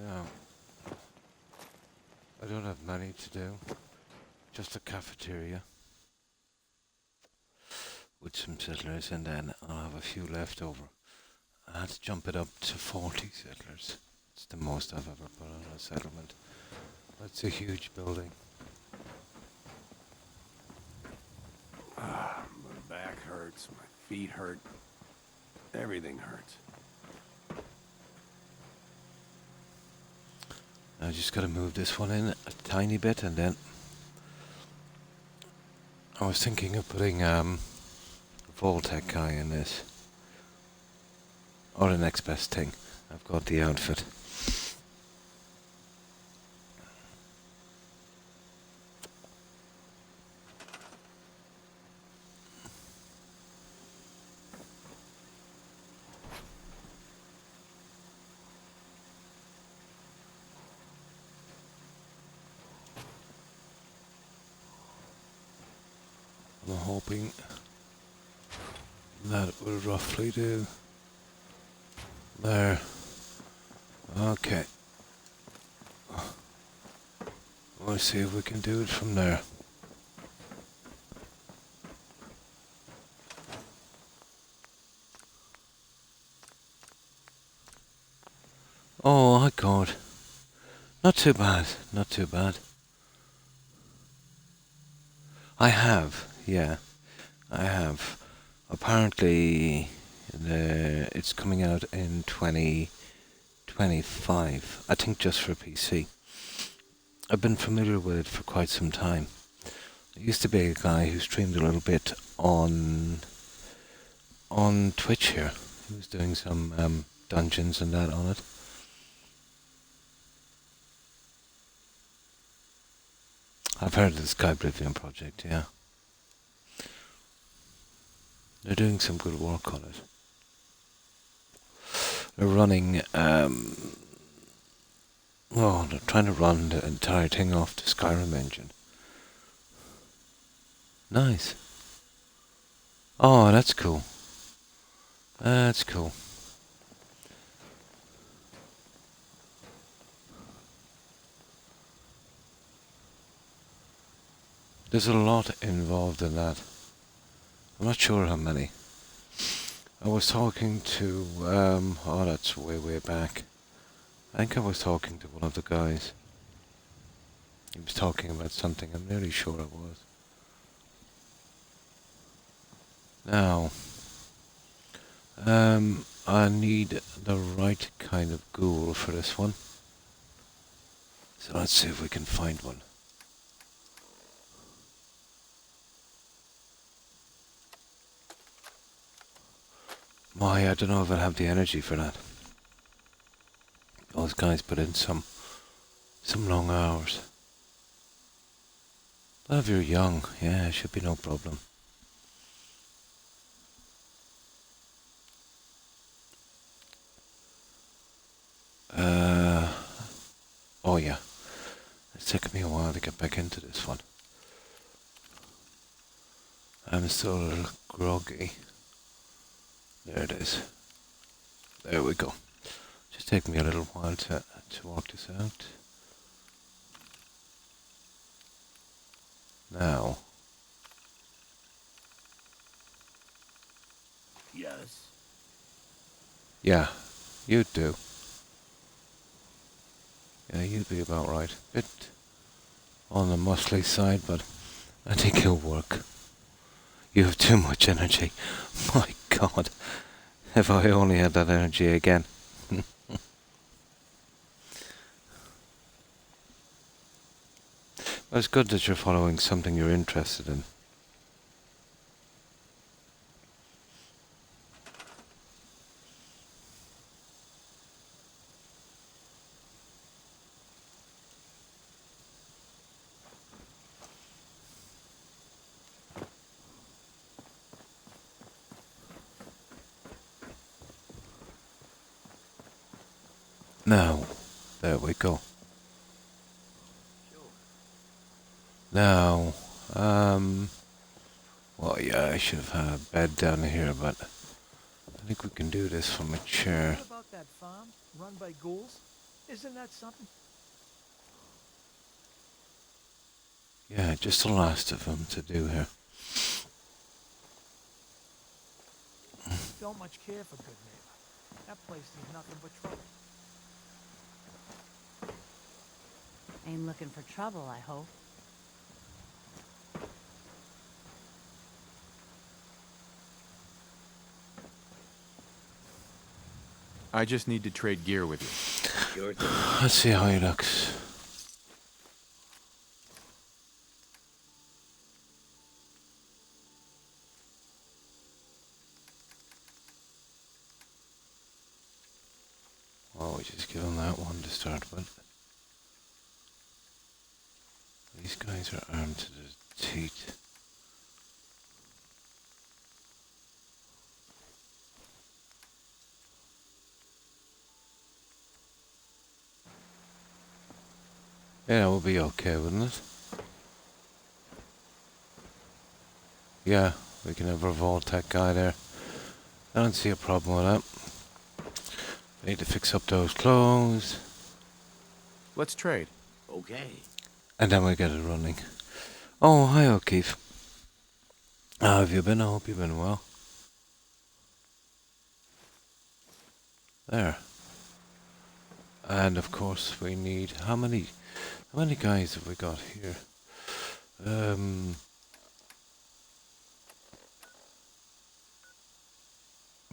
Now, I don't have many to do. Just a cafeteria with some settlers, and then I'll have a few left over. I had to jump it up to 40 settlers. It's the most I've ever put on a settlement. That's a huge building. My back hurts, my feet hurt. Everything hurts. I just gotta move this one in a tiny bit, and then I was thinking of putting Voltec guy in this. Or the next best thing. I've got the outfit. I'm hoping that will roughly do. There. Okay. We'll see if we can do it from there. Oh, my God. Not too bad. Not too bad. I have, yeah. I have. Apparently, it's coming out in 2025. I think just for PC. I've been familiar with it for quite some time. I used to be a guy who streamed a little bit on Twitch here. He was doing some dungeons and that on it. I've heard of the Skyblivion project, yeah. They're doing some good work on it. They're running, they're trying to run the entire thing off the Skyrim engine. Nice. Oh, that's cool. That's cool. There's a lot involved in that. I'm not sure how many. I was talking to, that's way back. I think I was talking to one of the guys. He was talking about something, I'm nearly sure it was. Now, I need the right kind of ghoul for this one. So let's see if we can find one. I don't know if I'll have the energy for that. Those guys put in some long hours. But if you're young, yeah, it should be no problem. Oh yeah. It's taken me a while to get back into this one. I'm still a little groggy. There it is. There we go. Just take me a little while to work this out. Now. Yes. Yeah, you do. Yeah, you'd be about right. Bit on the muscly side, but I think it'll work. You have too much energy. My God. If I only had that energy again. Well, it's good that you're following something you're interested in. Now, there we go. Now, well, yeah, I should have had a bed down here, but I think we can do this from a chair. What about that farm run by ghouls? Isn't that something? Yeah, just the last of them to do here. Don't much care for good neighbor. That place needs nothing but trouble. Ain't looking for trouble, I hope. I just need to trade gear with you. Sure thing. Let's see how he looks. Oh, we just give him that one to start with. These guys are armed to the teeth. Yeah, we'll be okay, wouldn't it? Yeah, we can have a Voltec guy there. I don't see a problem with that. We need to fix up those clothes. Let's trade. Okay. And then we get it running. Oh, hi O'Keefe. How have you been? I hope you've been well. There. And of course we need how many guys have we got here?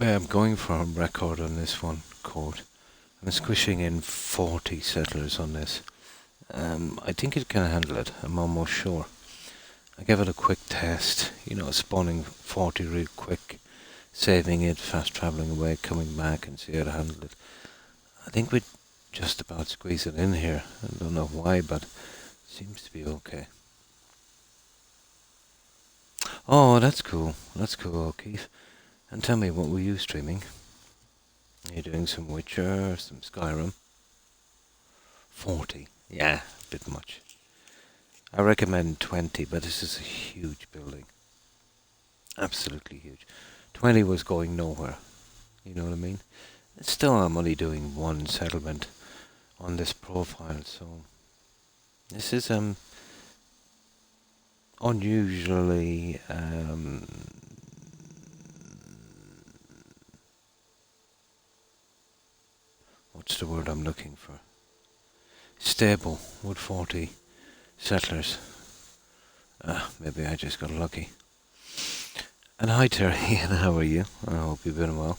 Yeah, I'm going for a record on this one, Court. I'm squishing in 40 settlers on this. I think it can handle it, I'm almost sure. I gave it a quick test, spawning 40 real quick, saving it, fast travelling away, coming back and see how to handle it. I think we'd just about squeeze it in here. I don't know why, but it seems to be okay. Oh, that's cool. That's cool, O'Keefe. And tell me, what were you streaming? Are you doing some Witcher, some Skyrim? 40. Yeah, a bit much. I recommend 20, but this is a huge building. Absolutely huge. 20 was going nowhere. You know what I mean? It's still, I'm only doing one settlement on this profile, so this is unusually what's the word I'm looking for? Stable with 40 settlers. Maybe I just got lucky. And hi Terry, and how are you? I hope you've been well.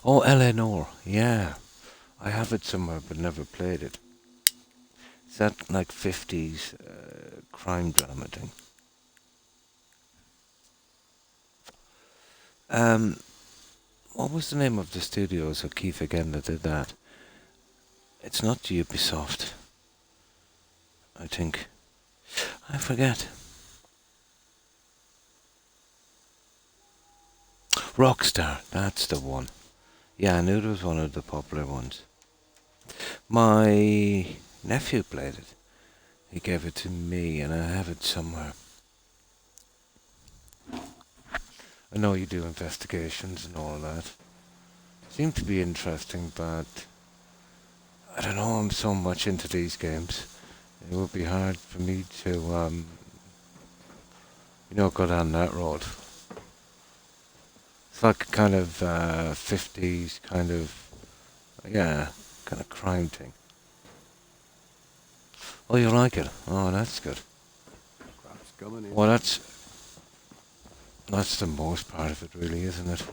Oh, Eleanor, yeah. I have it somewhere but never played it. Is that like 50s crime drama thing? What was the name of the studios, O'Keefe again, that did that? It's not Ubisoft, I think. I forget. Rockstar, that's the one. Yeah, I knew it was one of the popular ones. My nephew played it. He gave it to me and I have it somewhere. I know you do investigations and all that. Seemed to be interesting, but I don't know, I'm so much into these games. It would be hard for me to, go down that road. It's like a kind of 50s kind of, yeah, kind of crime thing. Oh, you like it? Oh, that's good. Crop's coming in. Well, that's the most part of it, really, isn't it?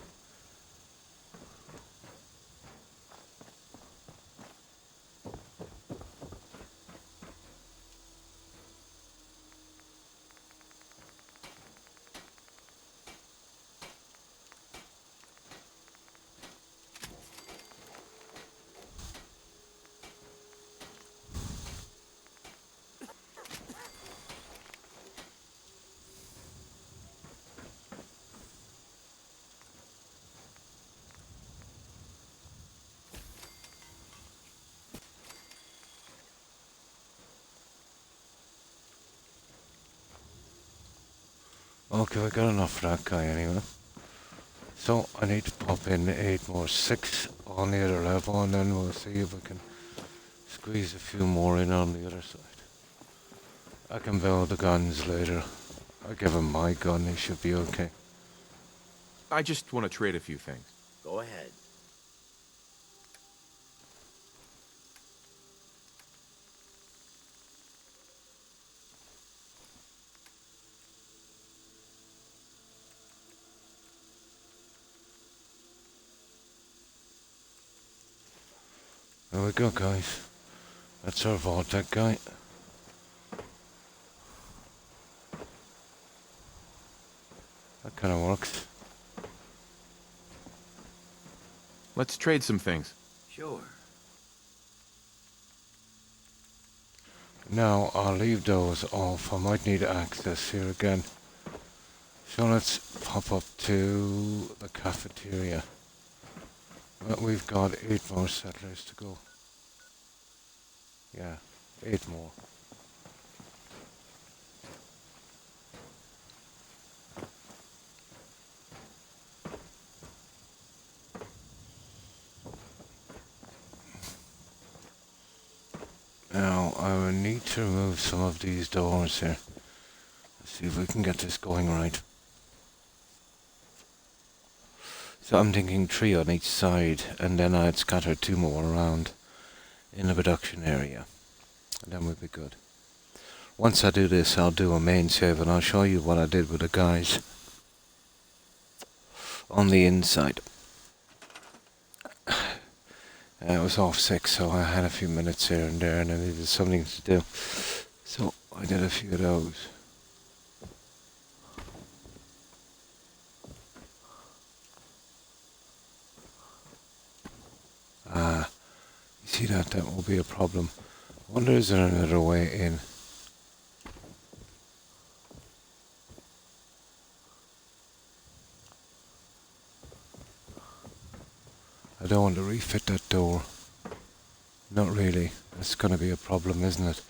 Okay, we got enough for that guy anyway. So I need to pop in 8 more 6 on the other level, and then we'll see if we can squeeze a few more in on the other side. I can build the guns later. I'll give him my gun, he should be okay. I just want to trade a few things. Go ahead. There we go, guys. That's our Vortec guy. That kind of works. Let's trade some things. Sure. Now, I'll leave those off. I might need access here again. So let's pop up to the cafeteria. Well, we've got 8 more settlers to go. Yeah, 8 more. Now, I will need to remove some of these doors here. Let's see if we can get this going right. So I'm thinking 3 on each side, and then I'd scatter 2 more around in the production area. And then we'll be good. Once I do this, I'll do a main save, and I'll show you what I did with the guys on the inside. It was off sick, so I had a few minutes here and there, and I needed something to do. So I did a few of those. You see that? That will be a problem. I wonder, is there another way in? I don't want to refit that door. Not really. That's going to be a problem, isn't it?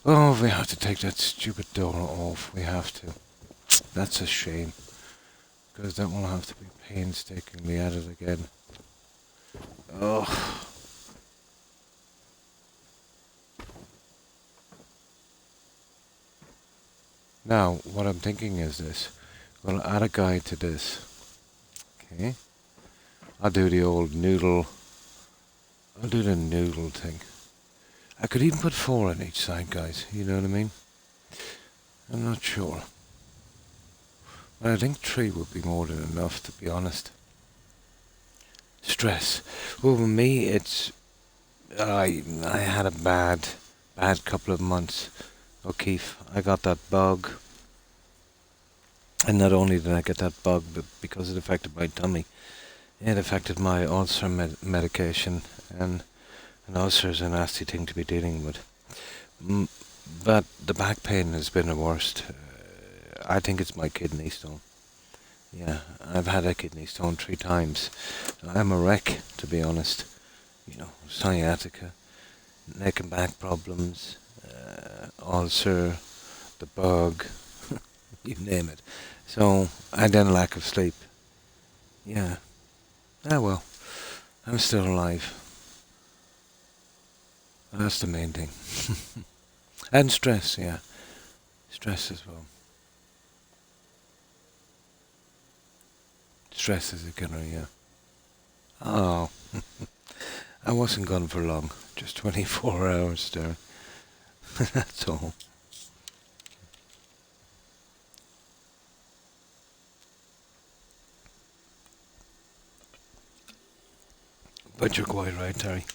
Oh, we have to take that stupid door off. We have to. That's a shame. Because then we'll have to be painstakingly at it again. Oh. Now, what I'm thinking is this. We'll add a guide to this. Okay. I'll do the old noodle. I'll do the noodle thing. I could even put 4 on each side, guys. You know what I mean? I'm not sure. But I think 3 would be more than enough, to be honest. Stress. Well, for me, it's... I had a bad couple of months. O'Keefe, I got that bug. And not only did I get that bug, but because it affected my tummy, it affected my ulcer medication, and an ulcer is a nasty thing to be dealing with. But the back pain has been the worst. I think it's my kidney stone. Yeah, I've had a kidney stone 3 times. I'm a wreck, to be honest. You know, sciatica, neck and back problems, ulcer, the bug, you name it. So, I then lack of sleep. Yeah. Ah well, I'm still alive. That's the main thing. And stress, yeah. Stress as well. Stress is a killer, yeah. Oh. I wasn't gone for long. Just 24 hours there. That's all. But you're quite right, Terry.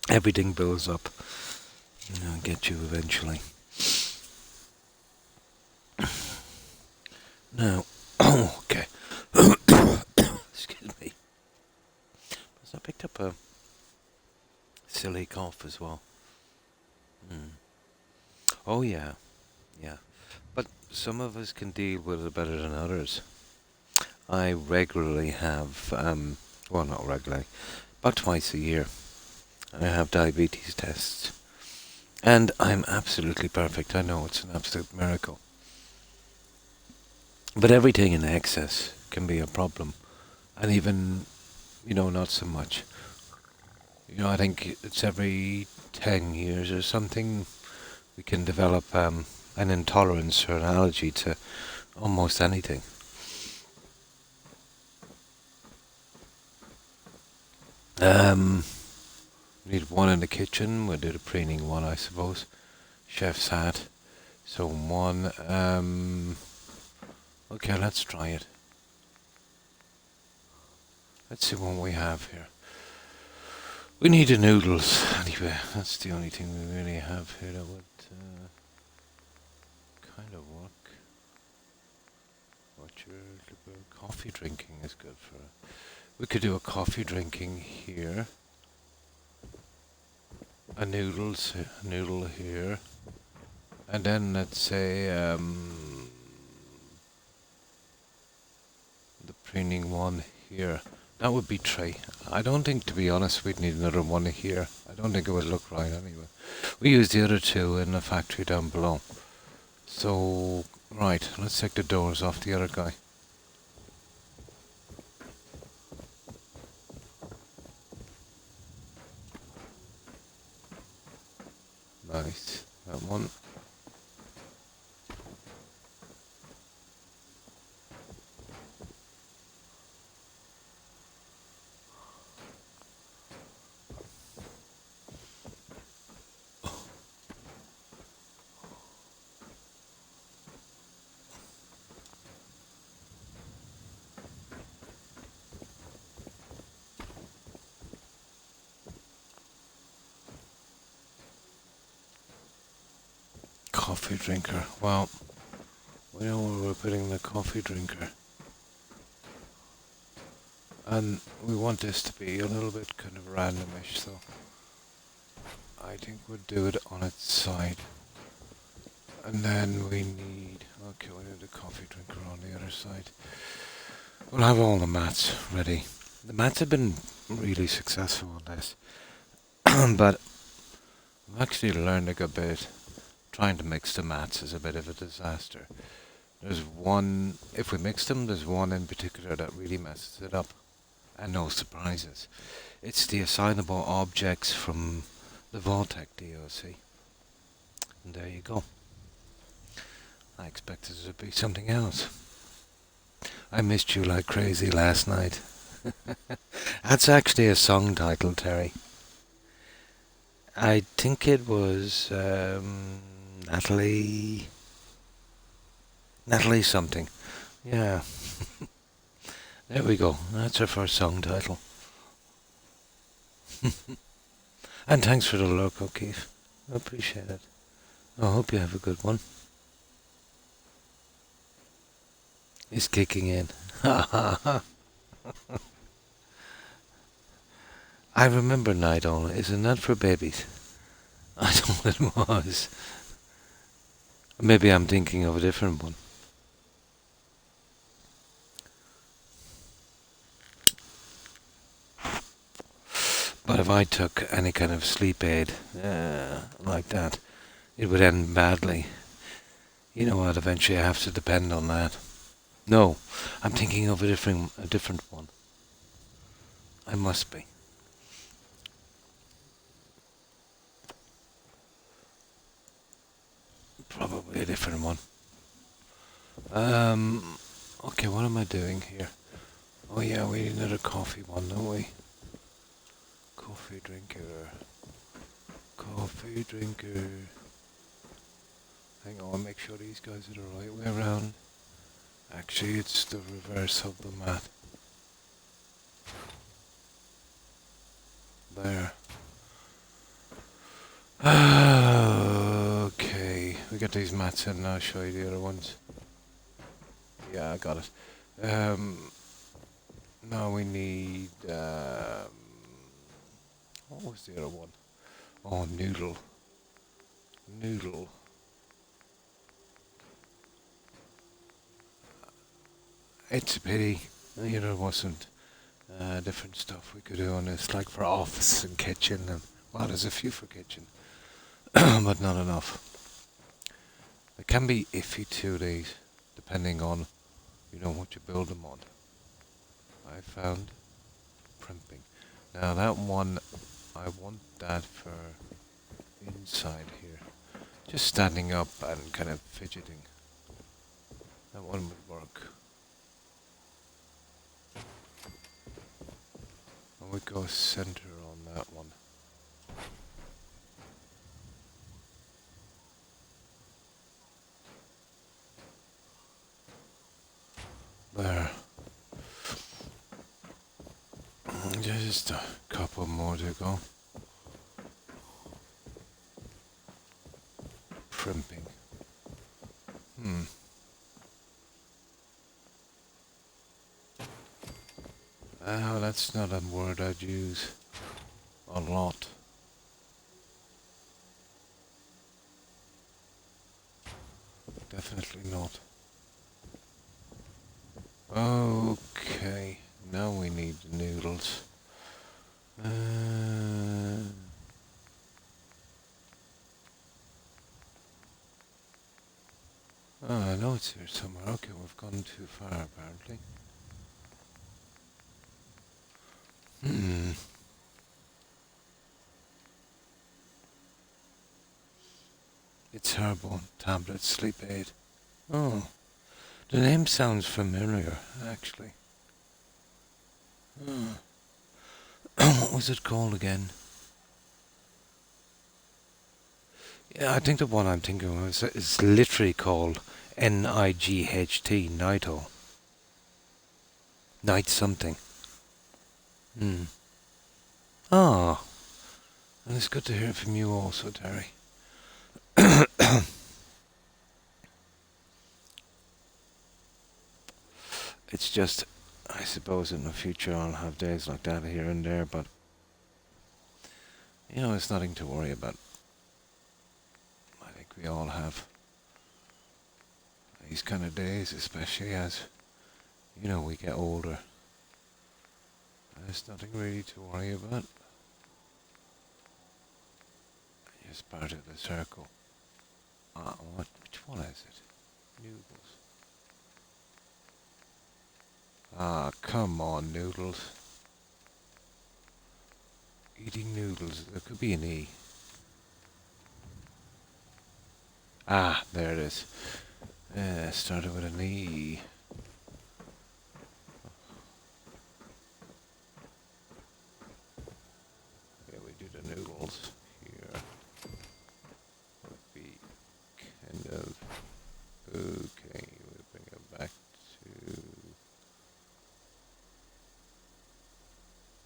Everything builds up. You know, get you eventually. Now, okay. Excuse me. So I picked up a silly cough as well. Oh yeah, yeah. But some of us can deal with it better than others. I regularly have, well, not regularly, about twice a year, I have diabetes tests. And I'm absolutely perfect. I know it's an absolute miracle. But everything in excess can be a problem. And even, not so much. I think it's every 10 years or something we can develop an intolerance or an allergy to almost anything. Need one in the kitchen. We'll do the preening one, I suppose. Chef's hat. So one. Okay, let's try it. Let's see what we have here. We need the noodles. Anyway, that's the only thing we really have here that would kind of work. Coffee drinking is good for it. We could do a coffee drinking here. A noodle here. And then let's say the preening one here. That would be tray. I don't think, to be honest, we'd need another one here. I don't think it would look right anyway. We use the other two in the factory down below. So, right, let's take the doors off the other guy. Nice, that one. Coffee drinker. Well, we know where we're putting the coffee drinker. And we want this to be a little bit kind of randomish, so I think we'll do it on its side. And then we need the coffee drinker on the other side. We'll have all the mats ready. The mats have been really successful on this. But I've actually learned a good bit. Trying to mix the mats is a bit of a disaster. There's one, if we mix them, there's one in particular that really messes it up. And no surprises. It's the assignable objects from the Vault-Tec DLC. And there you go. I expected it to be something else. I missed you like crazy last night. That's actually a song title, Terry. I think it was Natalie something. Yeah. There we go. That's our first song title. And thanks for the lurk, O'Keefe. I appreciate it. I hope you have a good one. It's kicking in. I remember Night Owl. Isn't that for babies? I thought it was. Maybe I'm thinking of a different one. But if I took any kind of sleep aid like that, it would end badly. You know what? Eventually I have to depend on that. No, I'm thinking of a different one. I must be. Probably a different one. Okay, what am I doing here? Oh yeah, we need another coffee one, don't we? Coffee drinker. Coffee drinker. Hang on, make sure these guys are the right way around. Actually, it's the reverse of the mat. There. Okay, we got these mats in, I'll show you the other ones. Yeah, I got it. Now we need, what was the other one? Oh, noodle. Noodle. It's a pity, there wasn't different stuff we could do on this, like for office and kitchen, and well, there's a few for kitchen, but not enough. It can be iffy 2 days, depending on, what you build them on. I found primping. Now that one, I want that for inside here. Just standing up and kind of fidgeting. That one would work. And we go center on that one. There. Just a couple more to go. Primping. Oh, that's not a word I'd use a lot. Definitely not. Okay, now we need the noodles. Oh, I know it's here somewhere. Okay, we've gone too far apparently. It's herbal tablet sleep aid. Oh, the name sounds familiar, actually. What was it called again? Yeah, I think the one I'm thinking of is literally called NIGHT, Nito. Night something. Ah, and it's good to hear from you also, Terry. It's just, I suppose in the future I'll have days like that here and there, but you know, it's nothing to worry about. I think we all have these kind of days, especially as, you know, we get older. There's nothing really to worry about. Just part of the circle. Which one is it? Noodles. Ah, come on, noodles. Eating noodles. There could be an E. Ah, there it is. Started with an E. Yeah, we do the noodles here. Would be kind of okay. We bring it back to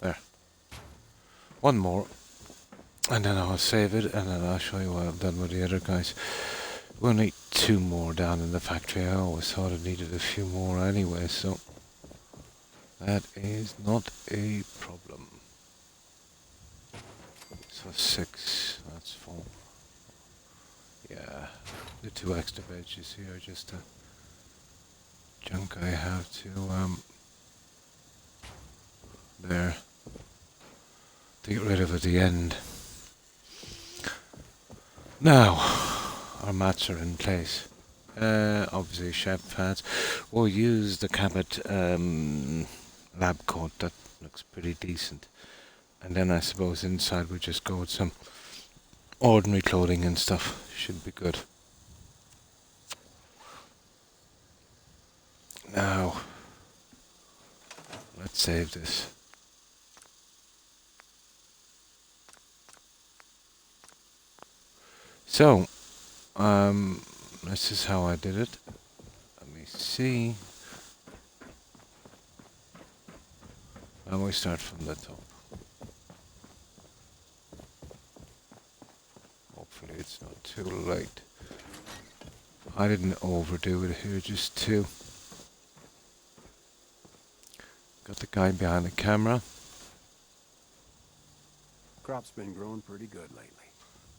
there. One more, and then I'll save it, and then I'll show you what I've done with the other guys. We'll need 2 more down in the factory. I always thought I needed a few more anyway, so that is not a problem. So 6, that's 4. Yeah, the 2 extra veggies here are just a junk I have to, there, to get rid of at the end. Now, our mats are in place. Obviously chef pads. We'll use the Cabot lab coat. That looks pretty decent. And then I suppose inside we'll just go with some ordinary clothing and stuff. Should be good. Now, let's save this. So, this is how I did it. Let me see. And we start from the top. Hopefully it's not too late. I didn't overdo it here, just 2. Got the guy behind the camera. Crop's been growing pretty good lately.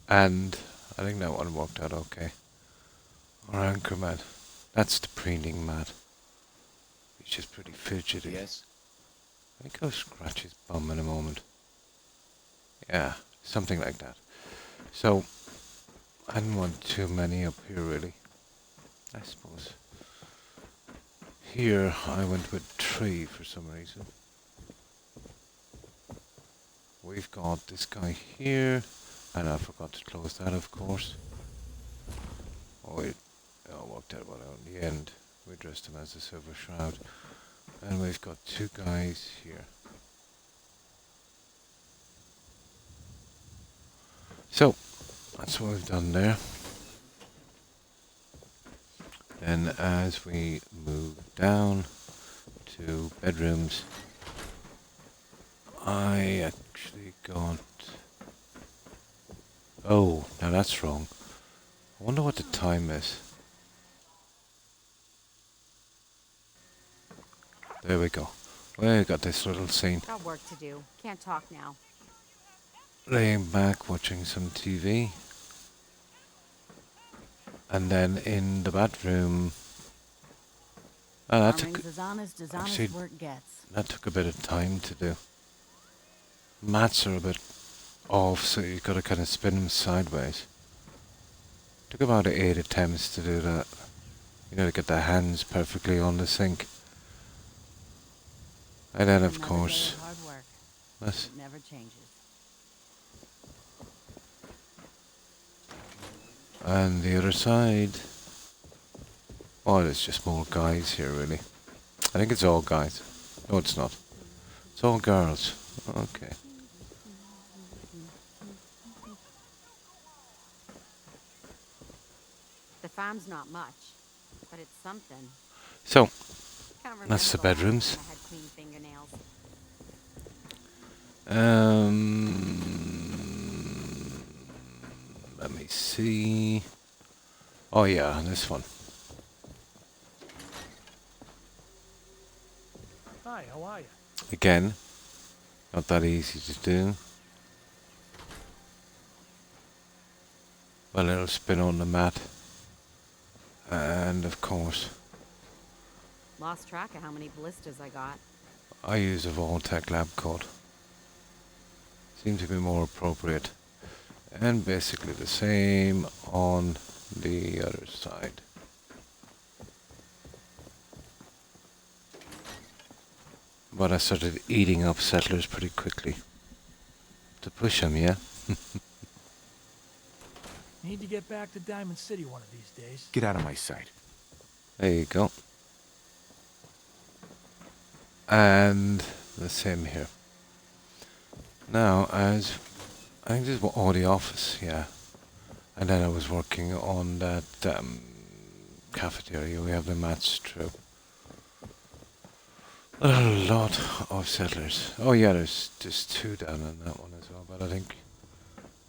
And I think that one worked out okay. Our anchor man. That's the preening mat. He's just pretty fidgety. Yes. I think I'll scratch his bum in a moment. Yeah, something like that. So, I didn't want too many up here really. I suppose here I went with 3 for some reason. We've got this guy here, and I forgot to close that, of course. Oh, it worked out well in the end. We dressed him as a Silver Shroud. And we've got 2 guys here. So, that's what we've done there. Then as we move down to bedrooms, I actually got... Oh, now that's wrong. I wonder what the time is. There we go. We got this little scene. Got work to do. Can't talk now. Laying back, watching some TV. And then in the bathroom... Oh, that Farming's as honest as honest actually, work gets. that took a bit of time to do. Mats are a bit off, so you've got to kind of spin them sideways. Took about 8 attempts to do that. You know, to get the hands perfectly on the sink. And then, of Another course, day of hard work. that's... It never changes. And the other side... Oh, there's just more guys here, really. I think it's all guys. No, it's not. It's all girls. Okay. The farm's not much, but it's something. So, Can't remember that's the last time bedrooms. I had clean fingernails. Let me see. Oh yeah, this one. Hi, how are you? Again, not that easy to do. A little spin on the mat. And of course, Lost track of how many blisters I got. I use a Voltec lab coat. Seems to be more appropriate. And basically the same on the other side. But I started eating up settlers pretty quickly. To push them, yeah? Need to get back to Diamond City one of these days. Get out of my sight. There you go. And the same here. Now, as I think this is all the office, yeah. And then I was working on that cafeteria. We have the mats through. A lot of settlers. Oh yeah, there's 2 down on that one as well. But I think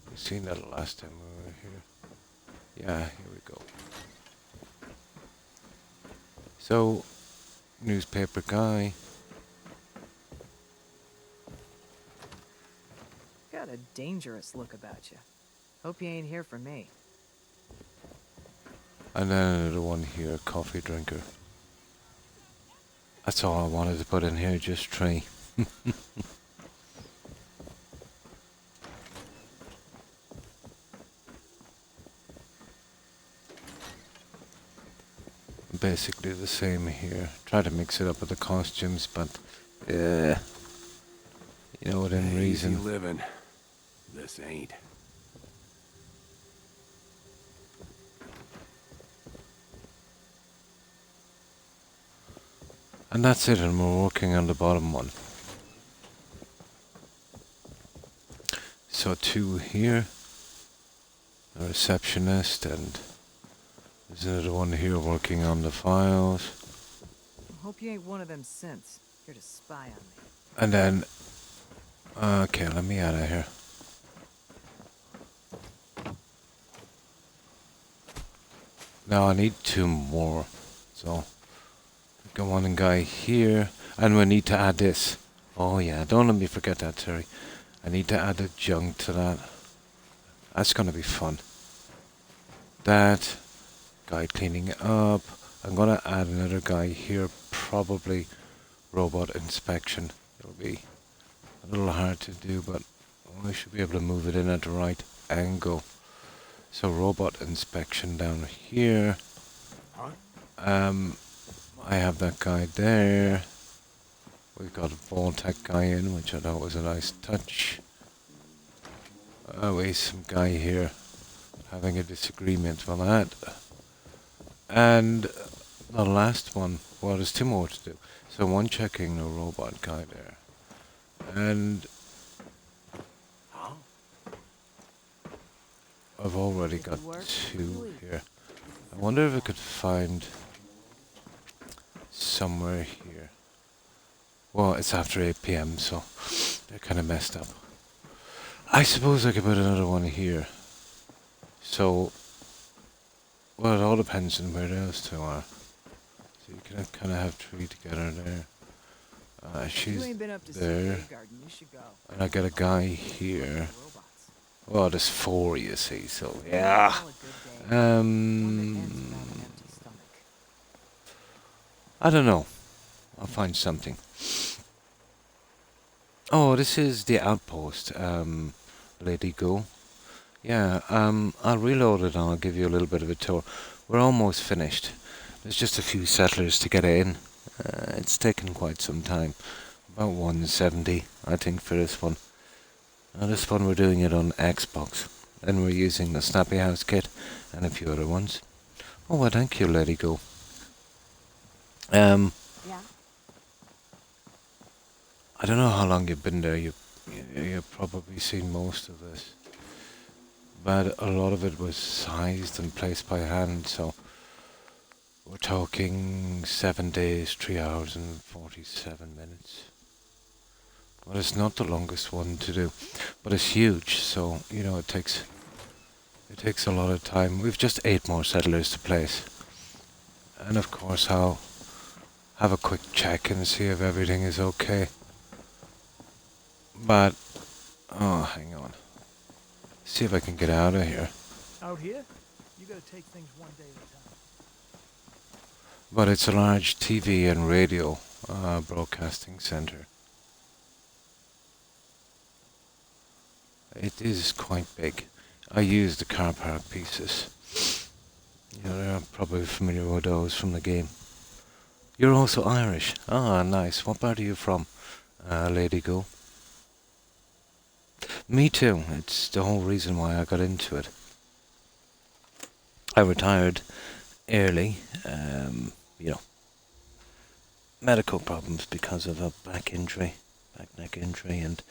we've seen that last time we were here. Yeah, here we go. So, newspaper guy. Got a dangerous look about you. Hope you ain't here for me. And then another one here, coffee drinker. That's all I wanted to put in here, just 3. Basically the same here. Try to mix it up with the costumes, but you know, within Easy reason. living. This ain't. And that's it, and we're working on the bottom one. So 2 here, a receptionist, and there's another one here working on the files. Hope you ain't one of them synths here to spy on me. And then, okay, let me out of here. Now I need 2 more, so got one guy here, and we need to add this. Oh yeah, don't let me forget that, Terry. I need to add a junk to that. That's gonna be fun. That guy cleaning up. I'm gonna add another guy here, probably robot inspection. It'll be a little hard to do, but we should be able to move it in at the right angle. So robot inspection down here. Huh? I have that guy there. We've got a Vault-Tec guy in, which I thought was a nice touch. Oh, wait, some guy here having a disagreement on that. And the last one, well, there's two more to do. So one checking the robot guy there. And I've already got two here. I wonder if I could find somewhere here. Well, it's after 8 PM, so they're kind of messed up. I suppose I could put another one here. So, well, it all depends on where those two are. So you can kind of have three together there. You She's ain't been up to see there. the garden. You should go. And I got a guy here. Robots. Well, there's four, you see, so yeah. Call it good day. One that ends without an empty stomach. I don't know. I'll find something. Oh, this is the outpost, Lady Go. Yeah, I'll reload it and I'll give you a little bit of a tour. We're almost finished. There's just a few settlers to get in. It's taken quite some time. About 170, I think, for this one. Now this one we're doing it on Xbox. And we're using the Snappy House kit and a few other ones. Oh, well, thank you, Lady Go. Yeah? I don't know how long you've been there. You've probably seen most of this. But a lot of it was sized and placed by hand, so we're talking 7 days, 3 hours and 47 minutes. Well, it's not the longest one to do, but it's huge, so, you know, it takes a lot of time. We've just 8 more settlers to place. And of course I'll have a quick check and see if everything is okay. But, oh, hang on. See if I can get out of here. Out here, you gotta take things one day at a time. But it's a large TV and radio broadcasting center. It is quite big. I use the car park pieces. You know, they're probably familiar with those from the game. You're also Irish. Ah, nice. What part are you from, Lady Go? Me too. It's the whole reason why I got into it. I retired early, you know, medical problems because of a back neck injury, and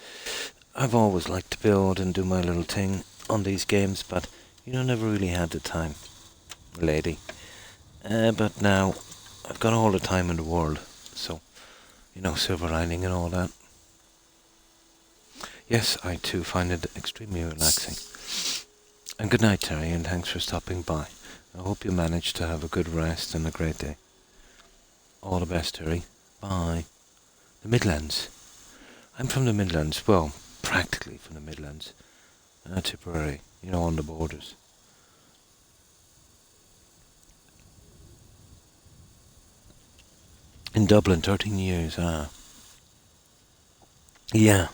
I've always liked to build and do my little thing on these games, but, you know, never really had the time, lady. But now, I've got all the time in the world, so, you know, silver lining and all that. Yes, I too find it extremely relaxing. And good night, Terry, and thanks for stopping by. I hope you managed to have a good rest and a great day. All the best, Terry. Bye. The Midlands. I'm from the Midlands. Well, practically from the Midlands. Tipperary, you know, on the borders. In Dublin, 13 years, Yeah.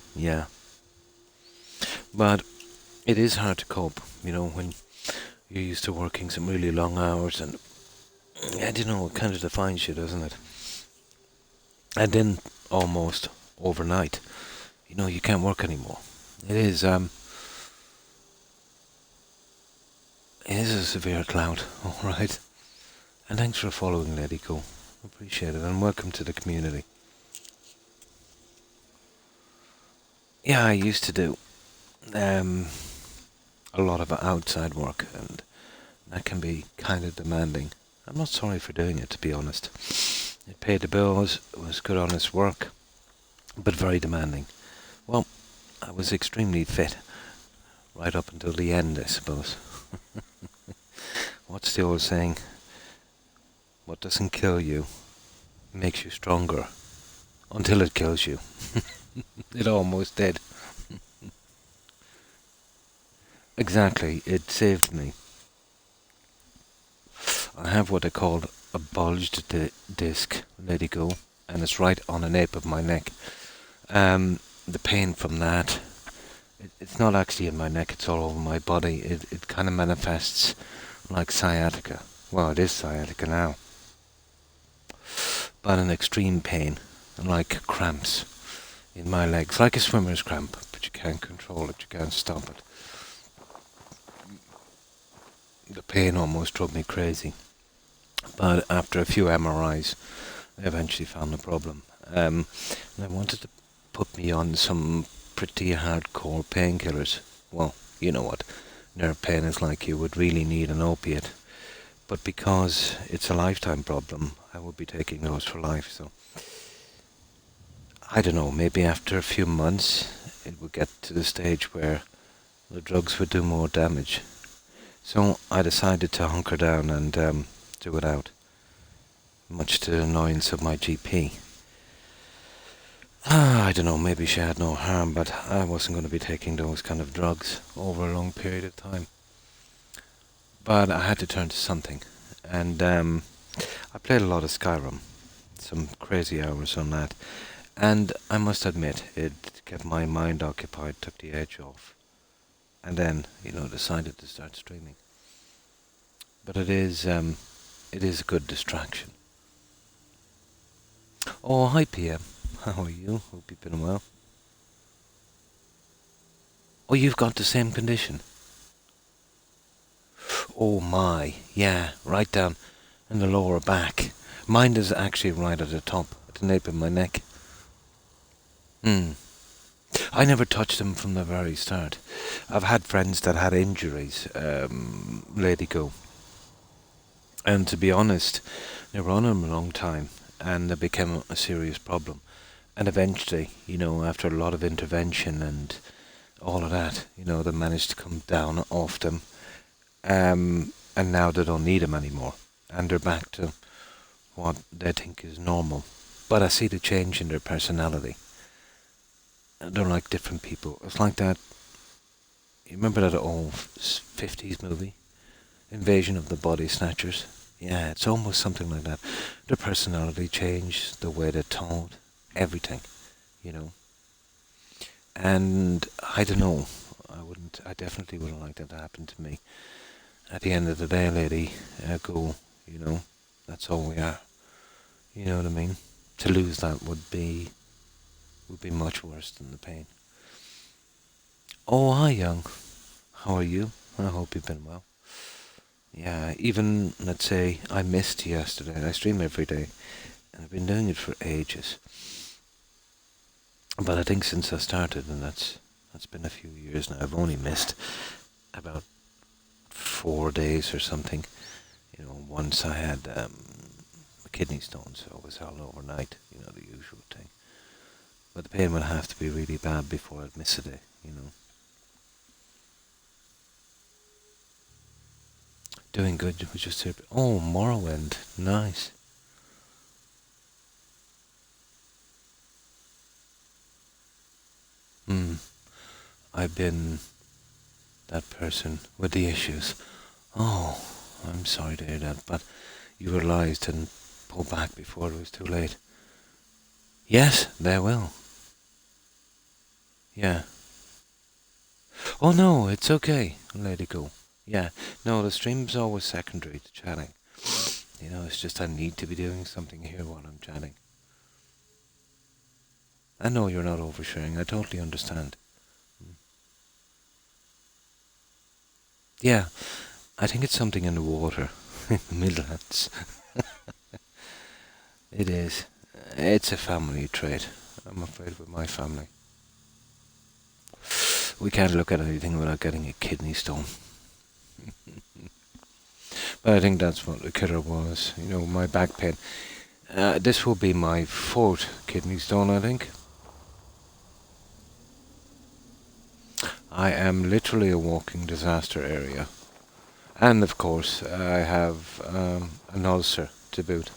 But it is hard to cope, you know, when you're used to working some really long hours, and I don't know, it kind of defines you, doesn't it? And then almost overnight, you know, you can't work anymore. It is a severe cloud, alright. And thanks for following, Lady Go. Appreciate it, and welcome to the community. Yeah, I used to do a lot of outside work, and that can be kind of demanding. I'm not sorry for doing it, to be honest. It paid the bills, it was good honest work, but very demanding. Well, I was extremely fit, right up until the end, I suppose. What's the old saying? What doesn't kill you makes you stronger, until it kills you. It almost did. Exactly, it saved me. I have what I call a bulged disc, Lady Go, and it's right on the nape of my neck. The pain from that, it's not actually in my neck, it's all over my body. It kind of manifests like sciatica. Well, it is sciatica now. but an extreme pain, like cramps in my legs, like a swimmer's cramp, but you can't control it, you can't stop it. The pain almost drove me crazy. But after a few MRIs, I eventually found the problem. And I wanted to put me on some pretty hardcore painkillers. Well, you know what nerve pain is like. You would really need an opiate. But because it's a lifetime problem, I would be taking those for life. So I don't know, maybe after a few months it would get to the stage where the drugs would do more damage. So I decided to hunker down and do it out, much to the annoyance of my GP. I don't know, maybe she had no harm, but I wasn't going to be taking those kind of drugs over a long period of time. But I had to turn to something, and I played a lot of Skyrim, some crazy hours on that, and I must admit, it kept my mind occupied, took the edge off, and then, decided to start streaming. But it is a good distraction. Oh, hi PM. How are you? Hope you've been well. Oh, you've got the same condition? Oh my, yeah, right down in the lower back. Mine is actually right at the top, at the nape of my neck. I never touched them from the very start. I've had friends that had injuries, lady go. And to be honest, they were on them a long time, and it became a serious problem. And eventually, after a lot of intervention and all of that, they managed to come down off them. And now they don't need them anymore. And they're back to what they think is normal. But I see the change in their personality. They're like different people. It's like that. You remember that old 50s movie? Invasion of the Body Snatchers? Yeah, it's almost something like that. Their personality changed, the way they talked, everything, And I don't know. I definitely wouldn't like that to happen to me. At the end of the day, lady, go, that's all we are. You know what I mean? To lose that would be much worse than the pain. Oh, hi, young. How are you? I hope you've been well. Yeah, even, let's say, I missed yesterday. I stream every day, and I've been doing it for ages. But I think since I started, and that's been a few years now, I've only missed about 4 days or something. Once I had a kidney stone, so I was out overnight, the usual thing. But the pain would have to be really bad before I'd miss a day, Doing good, it was just here. Oh, Morrowind, nice. I've been that person with the issues. Oh, I'm sorry to hear that, but you realised and pulled back before it was too late. Yes, they will. Yeah. Oh no, it's okay. Let it go. Yeah. No, the stream's always secondary to chatting. It's just I need to be doing something here while I'm chatting. I know you're not oversharing. I totally understand. Yeah, I think it's something in the water, in the Midlands. It is. It's a family trait, I'm afraid, with my family. We can't look at anything without getting a kidney stone. But I think that's what the killer was, my back pain. This will be my 4th kidney stone, I think. I am literally a walking disaster area. And of course, I have an ulcer to boot.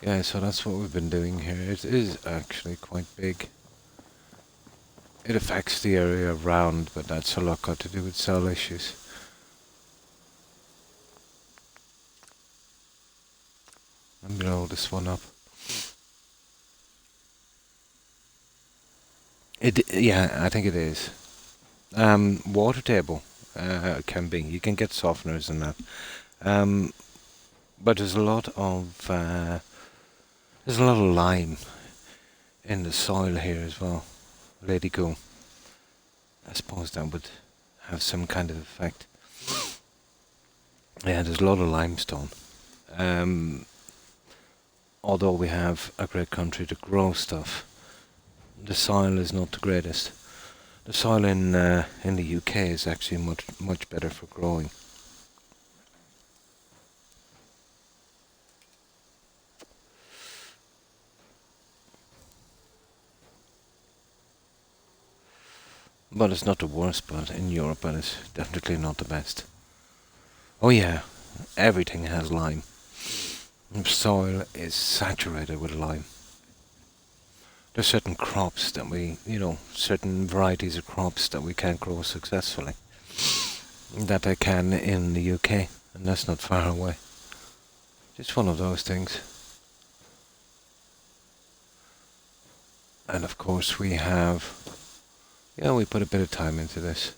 Yeah, so that's what we've been doing here. It is actually quite big. It affects the area around, but that's a lot got to do with cell issues. I'm gonna hold this one up. Yeah, I think it is. Water table can be. You can get softeners and that. But there's a lot of lime in the soil here as well. Let it go. I suppose that would have some kind of effect. Yeah, there's a lot of limestone. Although we have a great country to grow stuff, the soil is not the greatest. The soil in the UK is actually much better for growing. But it's not the worst spot in Europe, but it's definitely not the best. Oh yeah, everything has lime. The soil is saturated with lime. There's certain crops that certain varieties of crops that we can't grow successfully. That I can in the UK, and that's not far away. Just one of those things. And of course we put a bit of time into this.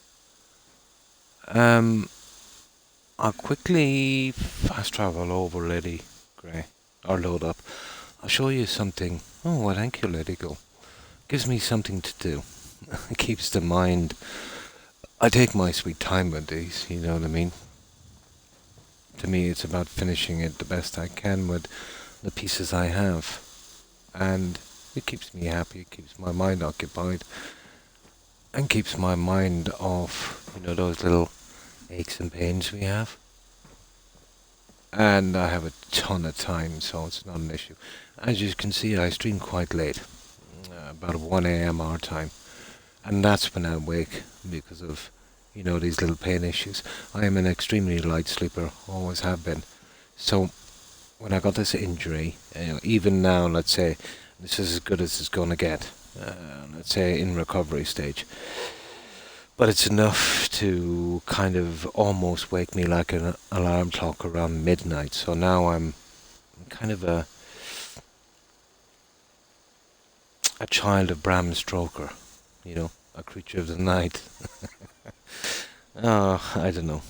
I'll quickly fast travel over Lady Grey, or load up. I'll show you something. Oh, well, thank you, Lady Go. Gives me something to do. It keeps the mind. I take my sweet time with these, you know what I mean? To me, it's about finishing it the best I can with the pieces I have. And it keeps me happy, it keeps my mind occupied, and keeps my mind off, those little aches and pains we have. And I have a ton of time, so it's not an issue. As you can see, I stream quite late, about 1 a.m. our time. And that's when I wake because of, these little pain issues. I am an extremely light sleeper, always have been. So when I got this injury, even now, let's say, this is as good as it's going to get, let's say in recovery stage. But it's enough to kind of almost wake me like an alarm clock around midnight. So now I'm kind of a child of Bram Stoker, a creature of the night. Oh, I don't know.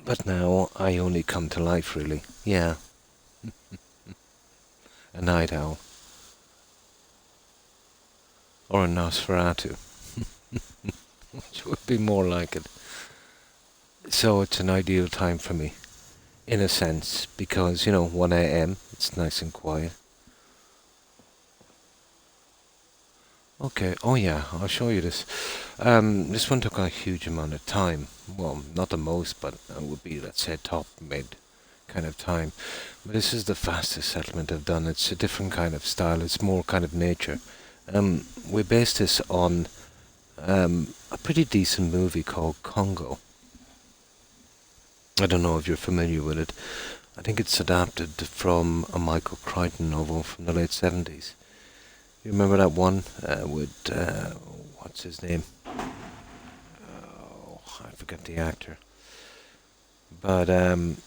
But now I only come to life, really. Yeah. A night owl. Or a Nosferatu. Which would be more like it. So it's an ideal time for me, in a sense, because, 1 a.m., it's nice and quiet. Okay, oh yeah, I'll show you this. This one took a huge amount of time. Well, not the most, but it would be, let's say, top, mid kind of time. But this is the fastest settlement I've done. It's a different kind of style. It's more kind of nature. We based this on a pretty decent movie called Congo. I don't know if you're familiar with it. I think it's adapted from a Michael Crichton novel from the late 70s. You remember that one with, what's his name? Oh, I forget the actor. But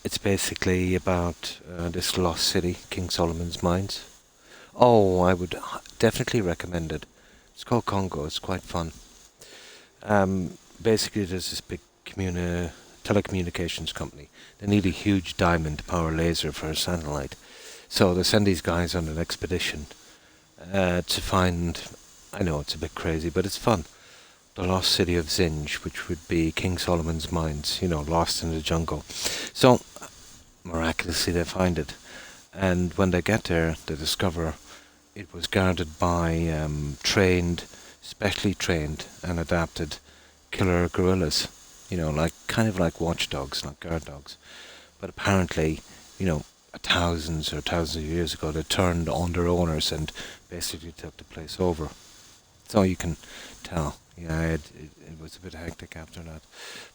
it's basically about this lost city, King Solomon's Mines. Oh, I would definitely recommend it. It's called Congo. It's quite fun. Basically, there's this big telecommunications company. They need a huge diamond to power laser for a satellite. So they send these guys on an expedition to find, I know it's a bit crazy, but it's fun, the lost city of Zinj, which would be King Solomon's Mines, lost in the jungle. So, miraculously they find it. And when they get there, they discover it was guarded by specially trained and adapted killer gorillas, kind of like watchdogs, not guard dogs. But apparently, thousands of years ago, they turned on their owners and basically took the place over. So you can tell, it was a bit hectic after that.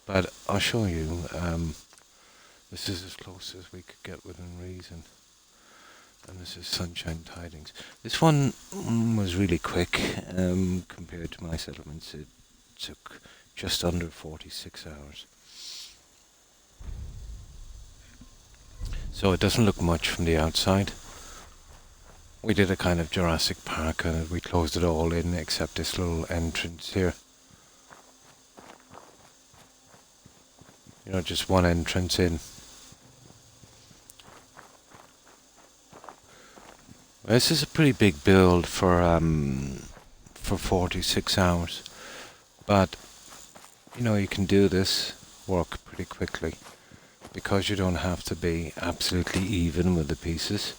But I'll show you, this is as close as we could get within reason. And this is Sunshine Tidings. This one was really quick compared to my settlements. It took just under 46 hours. So it doesn't look much from the outside. We did a kind of Jurassic Park and we closed it all in except this little entrance here. Just one entrance in. This is a pretty big build for 46 hours, but you know you can do this work pretty quickly because you don't have to be absolutely even with the pieces.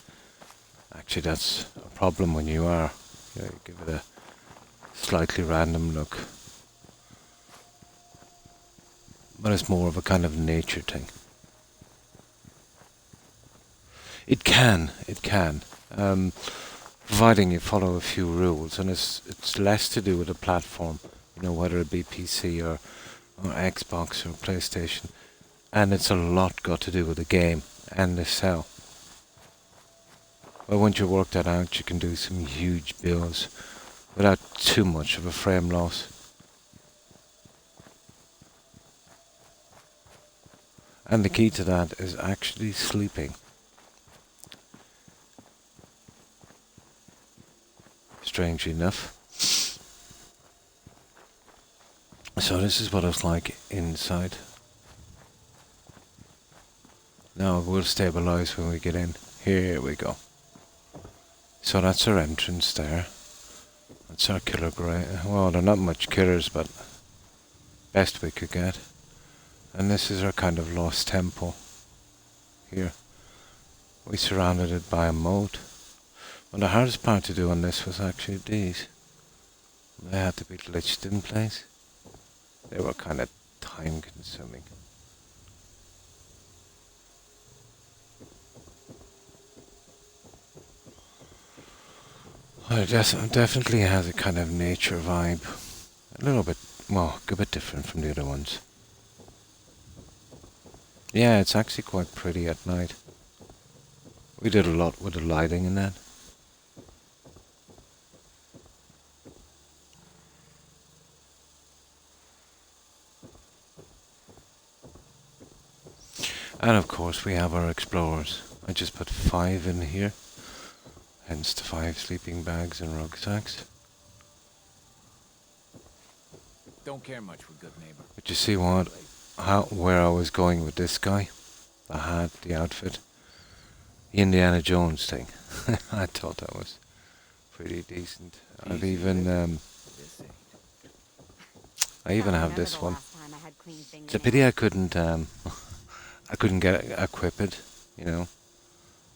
Actually, that's a problem when you are. You know, you give it a slightly random look, but it's more of a kind of nature thing. It can, providing you follow a few rules, and it's less to do with the platform, you know, whether it be PC or Xbox or PlayStation, and it's a lot got to do with the game and the cell. But once you work that out, you can do some huge builds without too much of a frame loss. And the key to that is actually sleeping. Strangely enough. So this is what it's like inside. Now it will stabilize when we get in. Here we go. So that's our entrance there. That's our killer grey. Well, they're not much killers, but best we could get. And this is our kind of lost temple. Here. We surrounded it by a moat. Well, the hardest part to do on this was actually these. They had to be glitched in place. They were kind of time consuming. Well, it definitely has a kind of nature vibe. A little bit, well, a bit different from the other ones. Yeah, it's actually quite pretty at night. We did a lot with the lighting in that. And of course we have our explorers. I just put 5 in here. Hence the 5 sleeping bags and rucksacks. Don't care much for good neighbor. But you see where I was going with this guy? The hat, the outfit. The Indiana Jones thing. I thought that was pretty decent. I've even I even have this one. It's a pity I couldn't equip it, you know.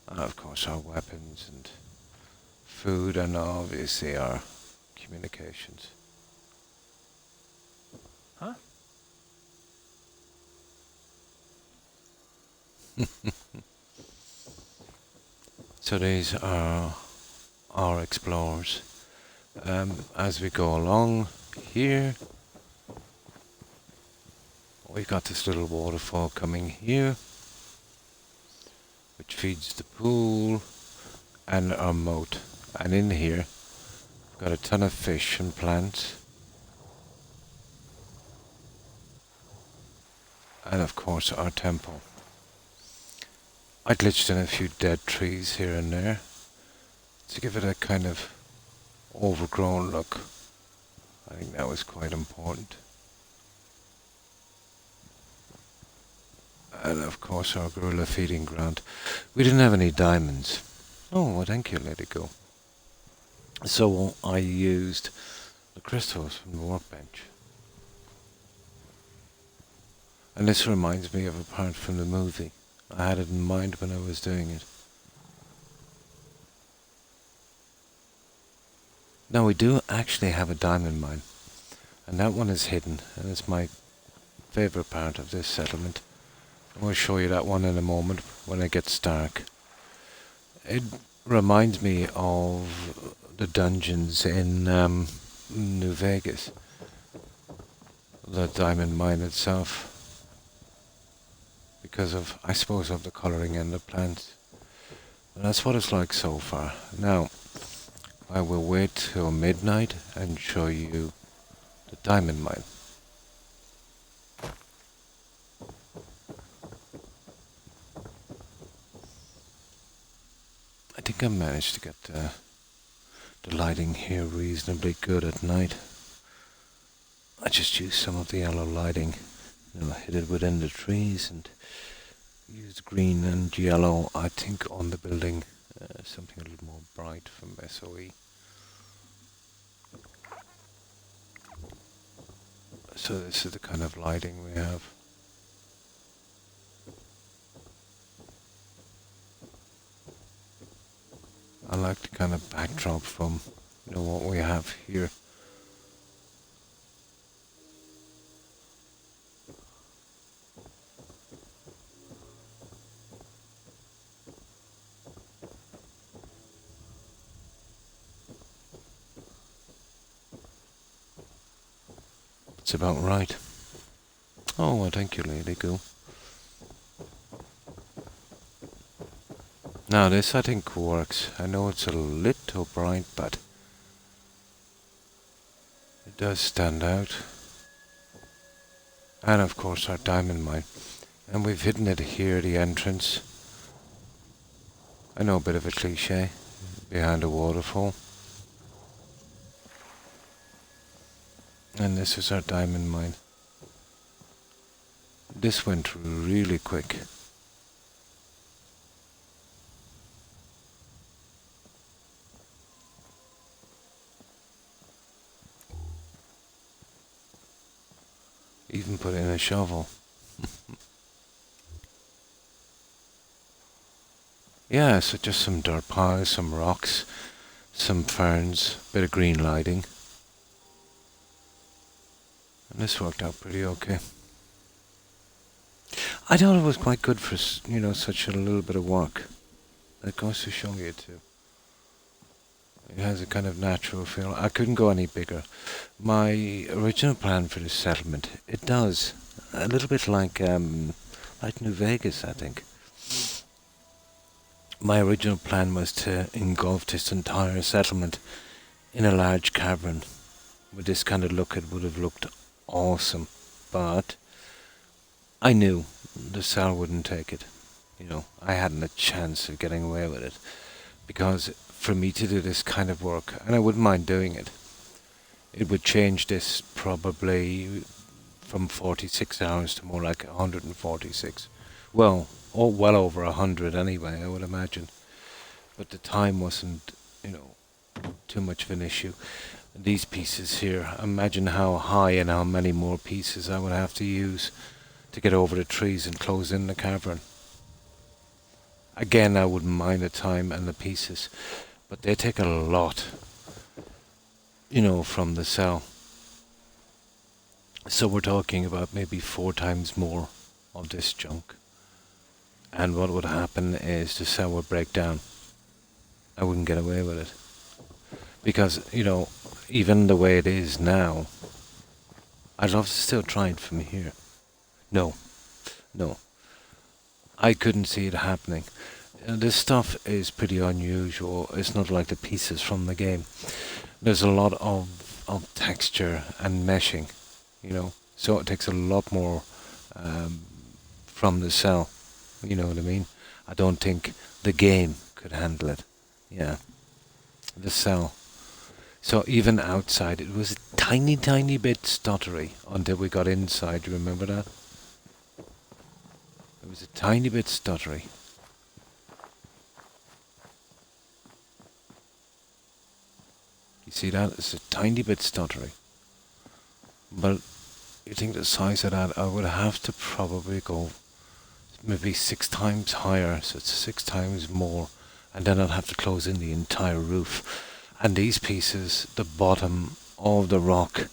And of course our weapons and food and obviously our communications. Huh? So these are our explorers. As we go along here, we've got this little waterfall coming here, which feeds the pool and our moat. And in here, we've got a ton of fish and plants. And of course our temple. I glitched in a few dead trees here and there to give it a kind of overgrown look. I think that was quite important. And of course our gorilla feeding ground. We didn't have any diamonds. Oh, well, thank you, let it go. So I used the crystals from the workbench. And this reminds me of a part from the movie. I had it in mind when I was doing it. Now we do actually have a diamond mine. And that one is hidden. And it's my favorite part of this settlement. I'm going to show you that one in a moment when it gets dark. It reminds me of the dungeons in New Vegas. The diamond mine itself. Because of, I suppose, of the colouring and the plants. And that's what it's like so far. Now, I will wait till midnight and show you the diamond mine. I think I managed to get the lighting here reasonably good at night. I just used some of the yellow lighting, you know, hid it within the trees and used green and yellow, I think, on the building Something a little more bright from SOE. So this is the kind of lighting we have. I like the kind of backdrop from, what we have here. It's about right. Oh, well, thank you, Lady Goo. Now this I think works. I know it's a little bright, but it does stand out. And of course our diamond mine. And we've hidden it here, the entrance. I know, a bit of a cliche. Behind a waterfall. And this is our diamond mine. This went really quick. Even put in a shovel. Yeah, so just some dirt piles, some rocks, some ferns, bit of green lighting. And this worked out pretty okay. I thought it was quite good for, such a little bit of work. It goes to show you too. It has a kind of natural feel. I couldn't go any bigger. My original plan for this settlement, it does. A little bit like New Vegas, I think. My original plan was to engulf this entire settlement in a large cavern. With this kind of look, it would have looked awesome. But I knew the cell wouldn't take it. I hadn't a chance of getting away with it. Because for me to do this kind of work, and I wouldn't mind doing it, it would change this probably from 46 hours to more like 146. Well over 100 anyway, I would imagine. But the time wasn't, too much of an issue. These pieces here, imagine how high and how many more pieces I would have to use to get over the trees and close in the cavern. Again, I wouldn't mind the time and the pieces, but they take a lot, from the cell. So we're talking about maybe 4 times more of this junk. And what would happen is the cell would break down. I wouldn't get away with it. Because, even the way it is now, I'd love to still try it from here. No. I couldn't see it happening. This stuff is pretty unusual. It's not like the pieces from the game. There's a lot of texture and meshing, so it takes a lot more from the cell. You know what I mean? I don't think the game could handle it. Yeah. The cell. So even outside, it was a tiny, tiny bit stuttery until we got inside. Do you remember that? It was a tiny bit stuttery. You see that? It's a tiny bit stuttery. But you think the size of that, I would have to probably go maybe 6 times higher, so it's 6 times more, and then I'd have to close in the entire roof. And these pieces, the bottom of the rock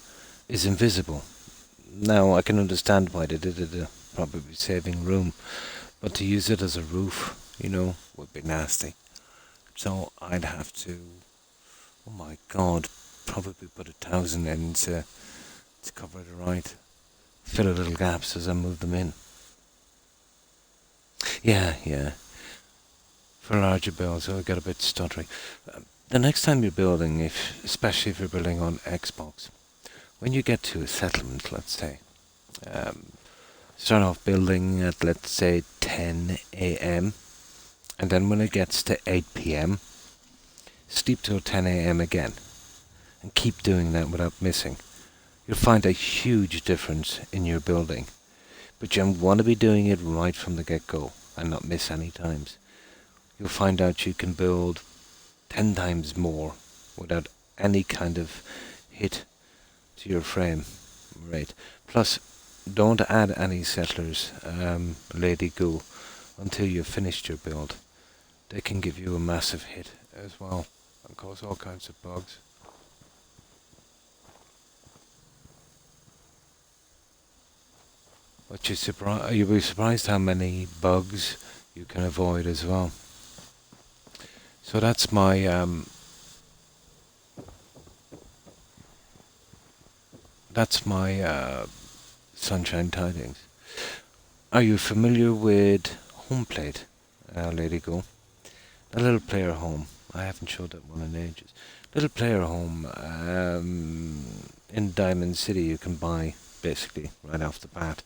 is invisible. Now, I can understand why they did it, probably saving room, but to use it as a roof, would be nasty. So I'd have to, oh my god, probably put 1,000 in to cover it right. Fill a little gaps as I move them in. Yeah. For larger builds, it'll get a bit stuttery. The next time you're building, especially if you're building on Xbox, when you get to a settlement, let's say, start off building at, let's say, 10 a.m. and then when it gets to 8 p.m., sleep till 10 a.m. again, and keep doing that without missing. You'll find a huge difference in your building, but you want to be doing it right from the get-go and not miss any times. you'll find out you can build 10 times more without any kind of hit to your frame rate. Plus, don't add any settlers, Lady Ghoul, until you've finished your build. They can give you a massive hit as well and cause all kinds of bugs. But you'll be surprised how many bugs you can avoid as well. So that's my sunshine tidings. Are you familiar with home plate, Lady Go? A little player home. I haven't showed that one in ages. Little player home in Diamond City you can buy basically right off the bat.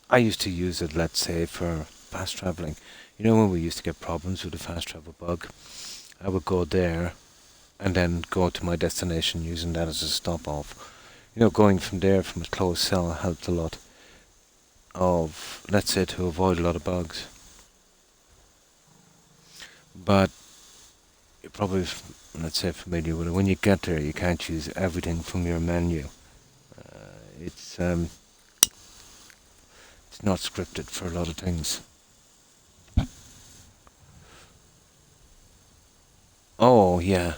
I used to use it, let's say, for fast traveling. You know when we used to get problems with the fast travel bug? I would go there and then go to my destination using that as a stop off. You know, going from there from a closed cell helped a lot of, let's say, to avoid a lot of bugs. But you're probably, let's say, familiar with it. When you get there, you can't use everything from your menu. It's not scripted for a lot of things. Oh, yeah.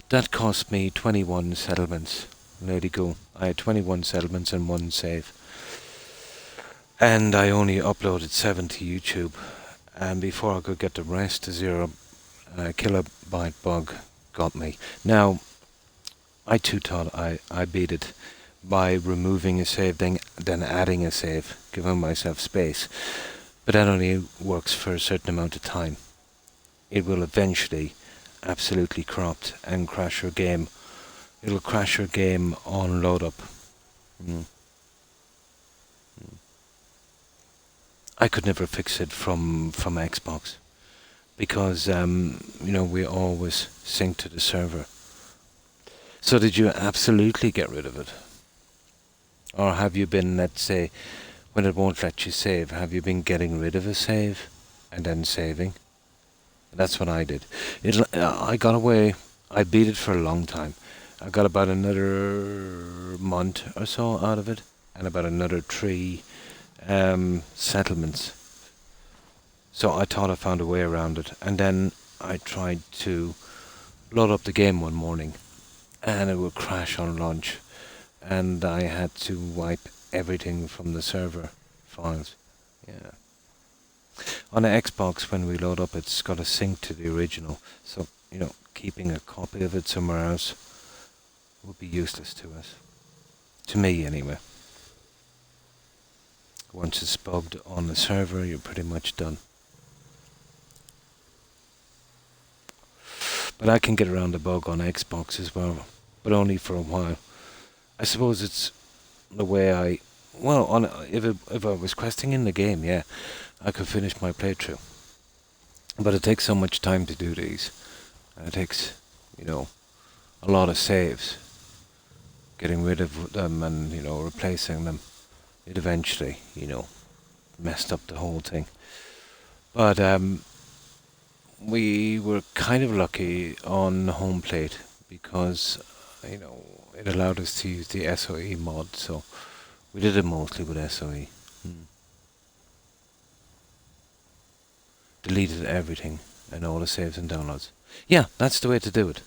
That cost me 21 settlements. Lady Go. I had 21 settlements and 1 save. And I only uploaded 7 to YouTube. And before I could get the rest, the 0 kilobyte bug got me. Now, I too thought I beat it by removing a save, then adding a save, giving myself space. But that only works for a certain amount of time. It will eventually absolutely corrupt and crash your game. It'll crash your game on load up. I could never fix it from Xbox because we always sync to the server. So did you absolutely get rid of it? Or have you been, let's say, when it won't let you save, have you been getting rid of a save and then saving? That's what I did. I got away. I beat it for a long time. I got about another month or so out of it, and about another 3 settlements. So I thought I found a way around it, and then I tried to load up the game one morning, and it would crash on launch, and I had to wipe everything from the server files. Yeah. On the Xbox, when we load up, it's got a sync to the original, so keeping a copy of it somewhere else would be useless to us. To me, anyway. Once it's bugged on the server, you're pretty much done. But I can get around the bug on Xbox as well, but only for a while. I suppose it's the way if I was questing in the game, yeah, I could finish my playthrough. But it takes so much time to do these. And it takes, a lot of saves. Getting rid of them and, replacing them. It eventually, messed up the whole thing. But we were kind of lucky on home plate because, it allowed us to use the SOE mod, so we did it mostly with SOE. Deleted everything and all the saves and downloads. Yeah, that's the way to do it.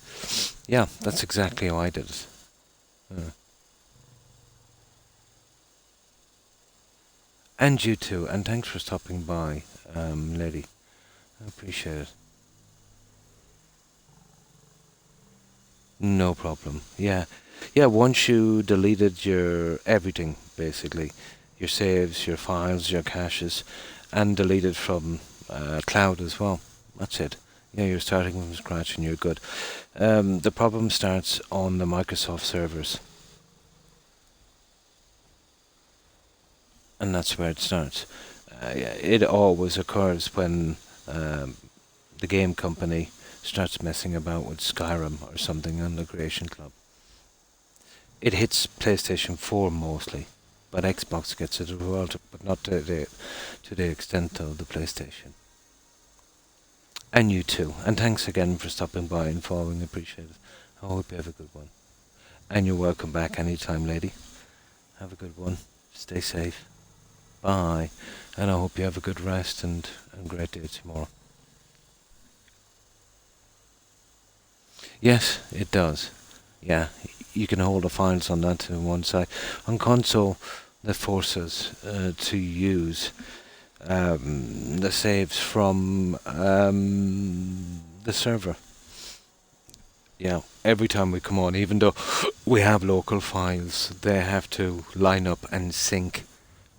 Yeah, that's exactly how I did it. And you too, and thanks for stopping by, lady. I appreciate it. No problem. Yeah, once you deleted your everything, basically, your saves, your files, your caches, and deleted from cloud as well, that's it. Yeah, you're starting from scratch and you're good. The problem starts on the Microsoft servers. And that's where it starts. It always occurs when the game company starts messing about with Skyrim or something on the Creation Club. It hits PlayStation 4 mostly, but Xbox gets it as well, but not to the extent of the PlayStation. And you too. And thanks again for stopping by and following. Appreciate it. I hope you have a good one. And you're welcome back anytime, lady. Have a good one. Stay safe. Bye. And I hope you have a good rest and a great day tomorrow. Yes, it does. Yeah, you can hold the files on that to one side. On console, that forces to use the saves from the server. Yeah, every time we come on, even though we have local files, they have to line up and sync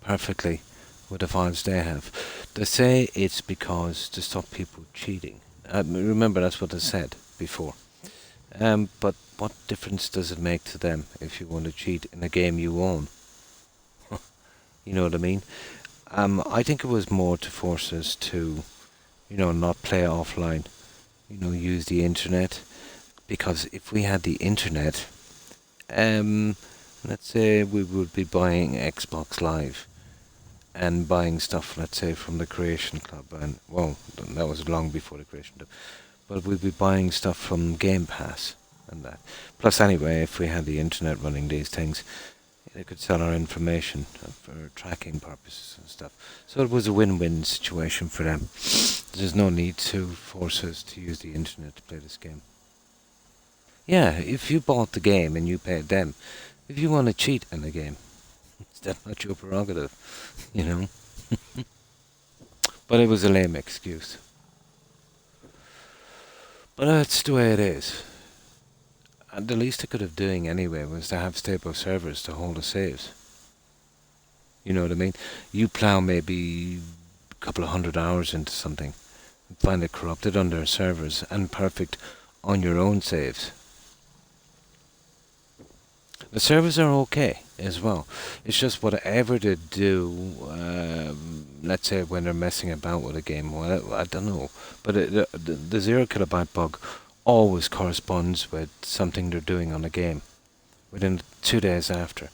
perfectly with the files they have. They say it's because to stop people cheating. Remember, that's what they said before. But what difference does it make to them if you want to cheat in a game you own? You know what I mean? I think it was more to force us to, not play offline. Use the internet. Because if we had the internet, let's say we would be buying Xbox Live and buying stuff, let's say, from the Creation Club. And, well, that was long before the Creation Club. But we'd be buying stuff from Game Pass and that. Plus, anyway, if we had the internet running these things, they could sell our information for tracking purposes and stuff. So it was a win-win situation for them. There's no need to force us to use the internet to play this game. Yeah, if you bought the game and you paid them, if you want to cheat in the game, that's not your prerogative, But it was a lame excuse. But that's the way it is. And the least I could have doing anyway was to have stable servers to hold the saves. You know what I mean? You plow maybe a couple of 100 hours into something, and find it corrupted on their servers and perfect on your own saves. The servers are okay as well. It's just whatever they do, let's say when they're messing about with a game, well, I don't know. But the 0 kilobyte bug always corresponds with something they're doing on a game within 2 days after.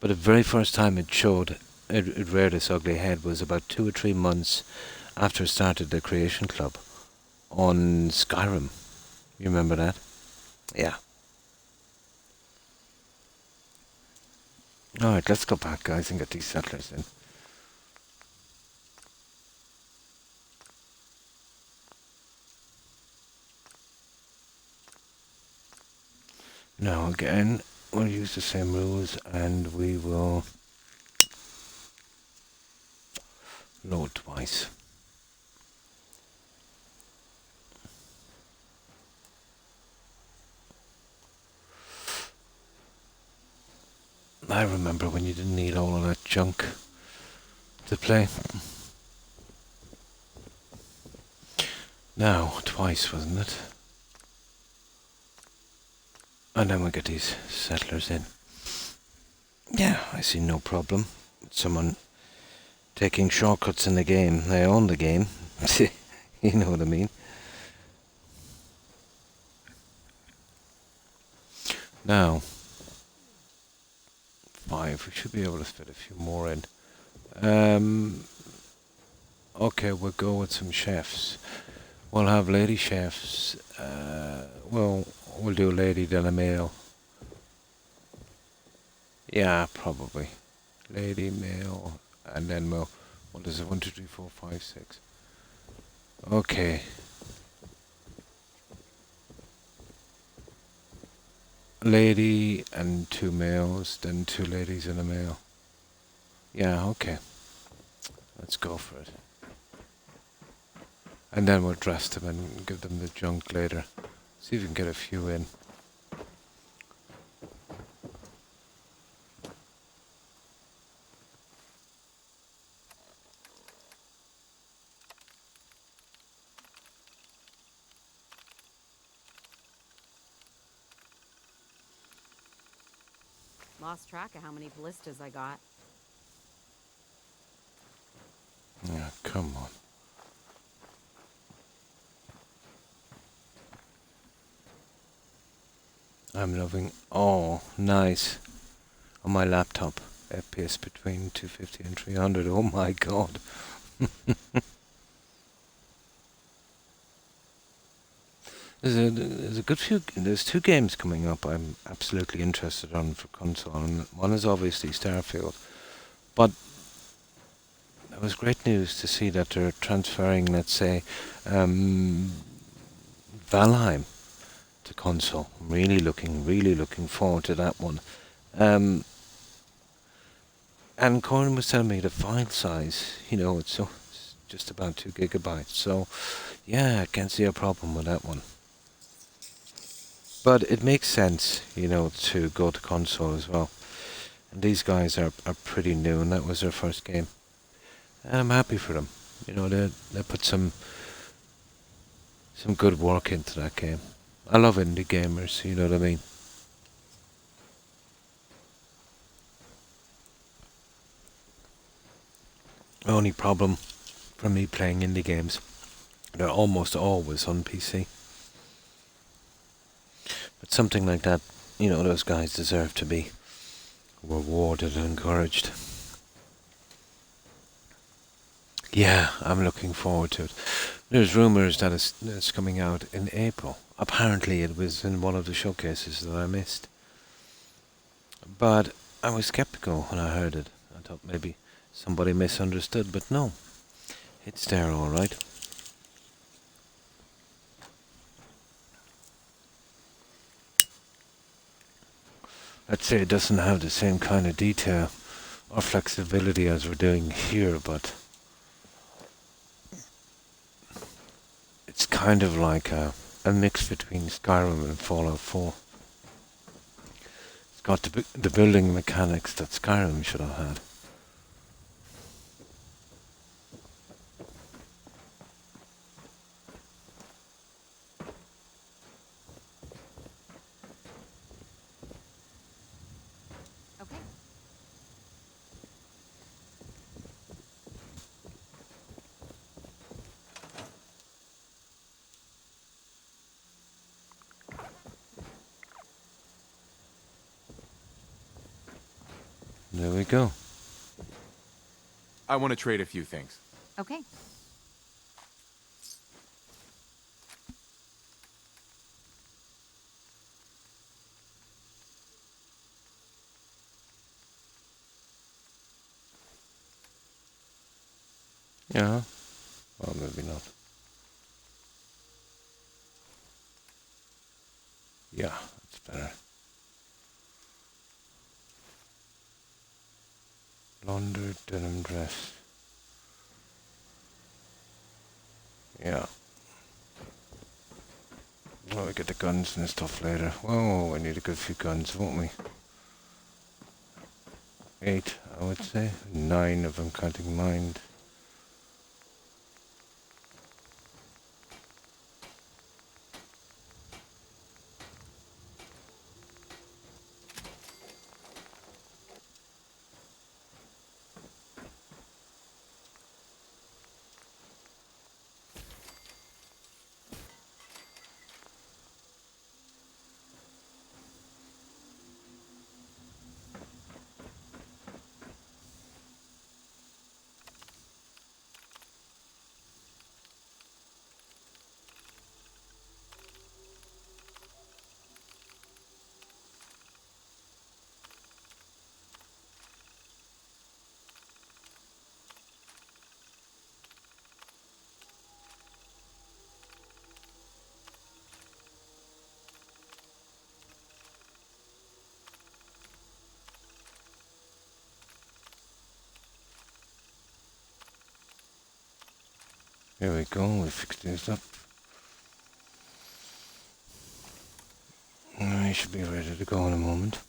But the very first time it showed, it reared its ugly head was about 2 or 3 months after it started the Creation Club on Skyrim. You remember that? Yeah. Alright, let's go back, guys, and get these settlers in. Now again, we'll use the same rules and we will load twice. I remember when you didn't need all of that junk to play. Now, twice, wasn't it? And then we get these settlers in. Yeah, I see no problem. Someone taking shortcuts in the game. They own the game. You know what I mean? Now, 5. We should be able to fit a few more in. Okay, we'll go with some chefs. We'll have lady chefs. Well, we'll do a lady then a male. Yeah, probably. Lady, male, and then we'll... What is it? 1, 2, 3, 4, 5, 6. Okay. Lady and 2 males, then 2 ladies and a male. Yeah, okay. Let's go for it. And then we'll dress them and give them the junk later. See if we can get a few in. Lost track of how many ballistas I got. Yeah, come on. I'm loving... Oh, nice. On my laptop. FPS between 250 and 300. Oh my god. There's a good few. There's two games coming up. I'm absolutely interested on for console, and one is obviously Starfield. But it was great news to see that they're transferring, let's say, um, Valheim to console. Really looking forward to that one. Um, and Corin was telling me the file size. It's just about 2 GB. So, yeah, I can't see a problem with that one. But it makes sense, to go to console as well. And these guys are pretty new, and that was their first game. And I'm happy for them. They put some good work into that game. I love indie gamers, you know what I mean? The only problem for me playing indie games, they're almost always on PC. But something like that, those guys deserve to be rewarded and encouraged. Yeah, I'm looking forward to it. There's rumours that it's coming out in April. Apparently it was in one of the showcases that I missed. But I was skeptical when I heard it. I thought maybe somebody misunderstood, but no. It's there alright. I'd say it doesn't have the same kind of detail or flexibility as we're doing here, but it's kind of like a mix between Skyrim and Fallout 4. It's got the building mechanics that Skyrim should have had. Okay. There we go. I want to trade a few things. Okay. Yeah. Well, maybe not. Yeah, that's better. Laundered denim dress. Yeah. Well, we get the guns and stuff later. Whoa, we need a good few guns, won't we? 8, I would say. 9 if I'm counting mine. Here we go, we fixed this up. I should be ready to go in a moment.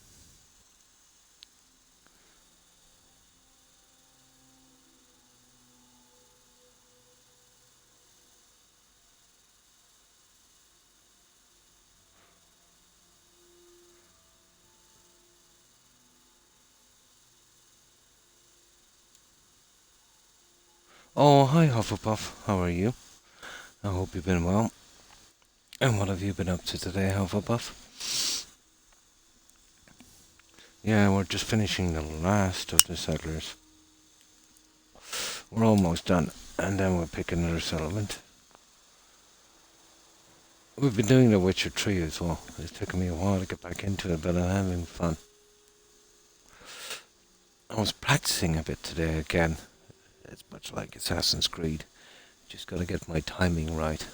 Oh, hi Hufflepuff, how are you? I hope you've been well. And what have you been up to today, Hufflepuff? Yeah, we're just finishing the last of the settlers. We're almost done, and then we'll pick another settlement. we've been doing The Witcher 3 as well. It's taken me a while to get back into it, but I'm having fun. I was practicing a bit today again. It's much like Assassin's Creed. Just gotta get my timing right.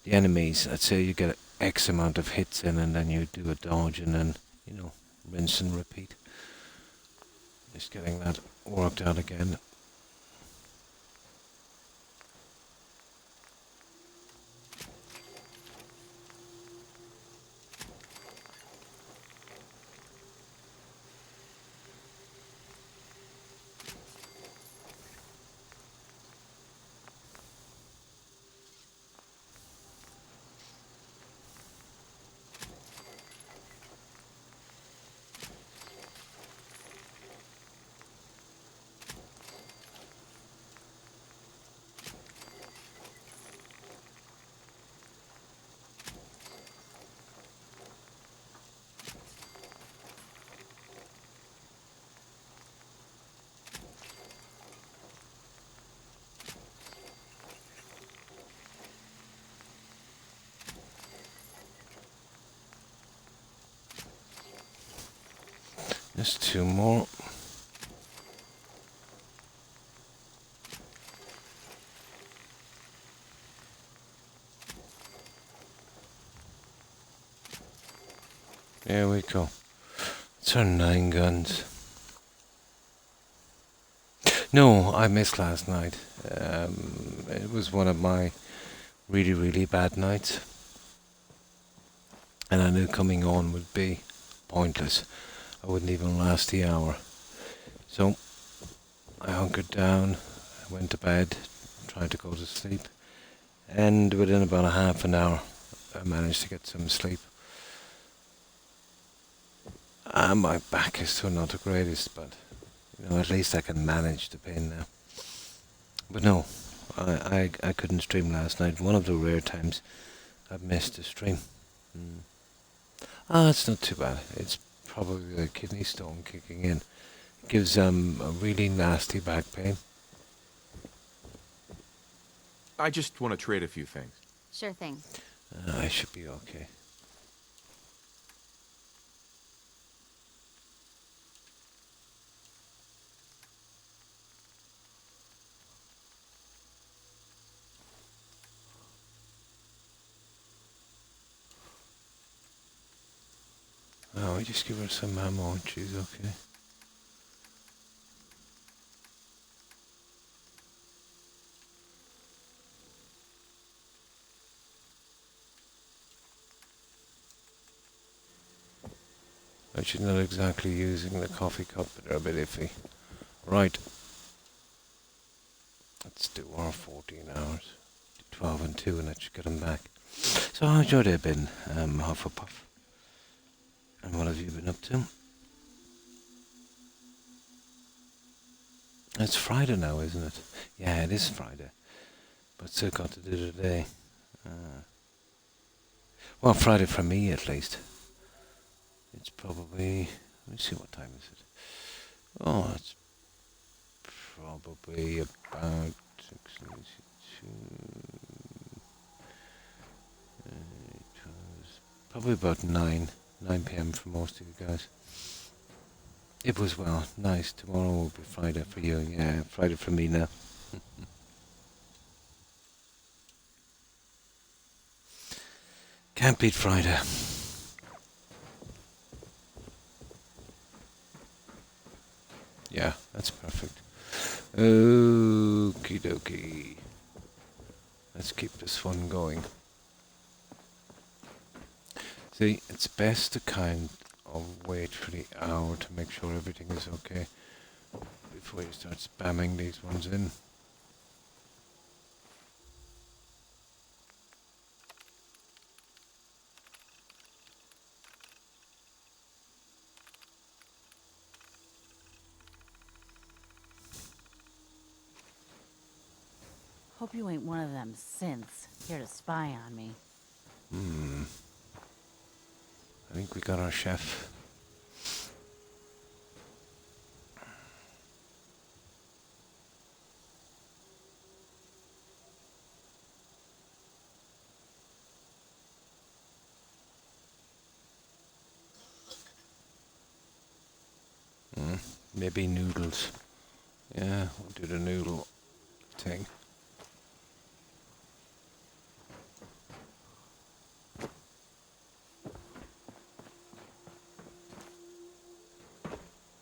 The enemies, I'd say you get X amount of hits in and then you do a dodge and then, rinse and repeat. Just getting that worked out again. Just two more. There we go. It's our 9 guns. No, I missed last night. It was one of my really, really bad nights. And I knew coming on would be pointless. I wouldn't even last the hour. So I hunkered down, went to bed, tried to go to sleep. And within about a half an hour, I managed to get some sleep. And my back is still not the greatest, but at least I can manage the pain now. But no, I couldn't stream last night. One of the rare times I've missed a stream. It's not too bad. It's probably a kidney stone kicking in. It gives a really nasty back pain. I just want to trade a few things. Sure thing. I should be okay. Oh, we just give her some ammo and she's okay. She's not exactly using the coffee cup, but they're a bit iffy. Right. Let's do our 14 hours. 12 and 2 and that should get them back. So how's your day been, Hufflepuff? And what have you been up to? It's Friday now, isn't it? Yeah, it is Friday. But still got to do the day. Well, Friday for me at least. It's probably... Let me see, what time is it? Oh, it's probably about 6:92. It was probably about 9 p.m. for most of you guys. It was, well, nice. Tomorrow will be Friday for you. Yeah, Friday for me now. Can't beat Friday. Yeah, that's perfect. Okie dokie. Let's keep this one going. See, it's best to kind of wait for the hour to make sure everything is okay before you start spamming these ones in. Hope you ain't one of them synths here to spy on me. I think we got our chef. Maybe noodles. Yeah, we'll do the noodle thing.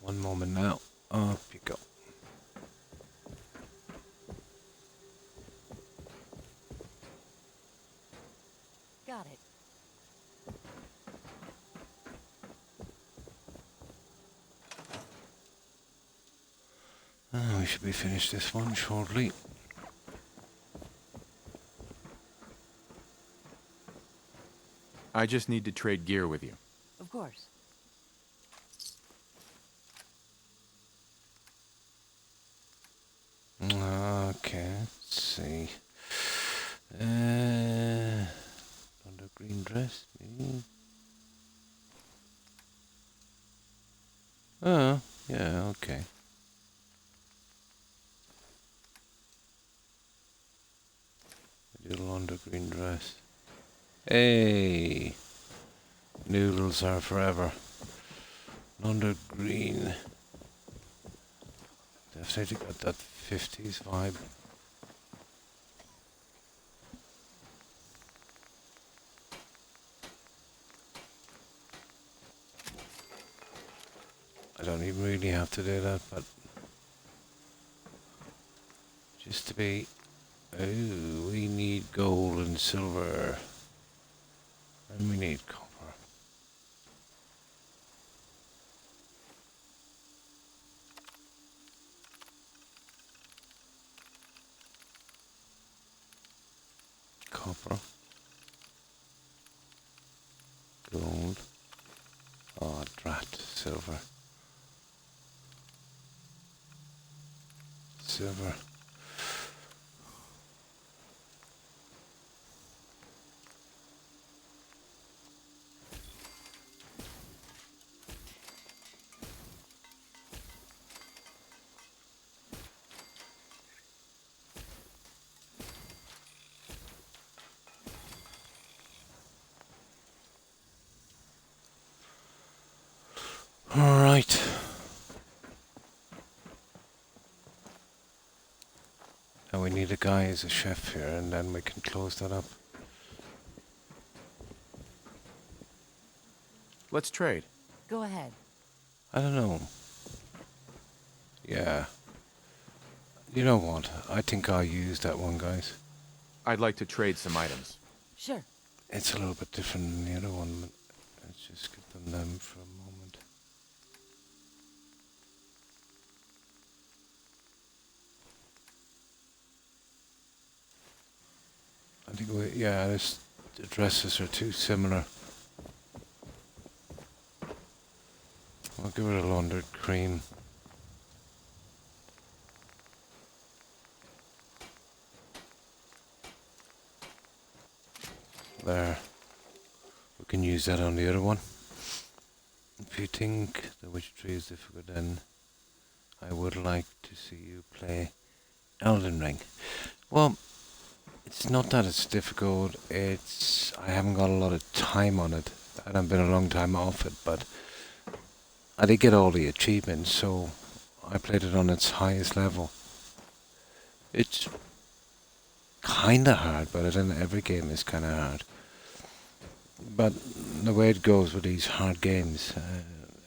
One moment now. Up you go. Got it. We should be finished this one shortly. I just need to trade gear with you. Of course. Okay, let's see. Under green dress, maybe. Oh, yeah, okay. Little under green dress. Hey! Noodles are forever. Under green. Definitely got that 50s vibe. I don't even really have to do that, but just to be... Oh, we need gold and silver. And we need copper. Copper. Gold. Oh, drat. Silver. Silver. Alright. Now we need a guy as a chef here, and then we can close that up. Let's trade. Go ahead. I don't know. Yeah. You know what? I think I'll use that one, guys. I'd like to trade some items. Sure. It's a little bit different than the other one, but let's just give them for a moment. I think the dresses are too similar. I'll give it a laundered cream. There. We can use that on the other one. If you think the witch tree is difficult, then I would like to see you play Elden Ring. Well, it's not that it's difficult, I haven't got a lot of time on it, and I've been a long time off it, but I did get all the achievements, so I played it on its highest level. It's kinda hard, but I think every game is kinda hard. But the way it goes with these hard games,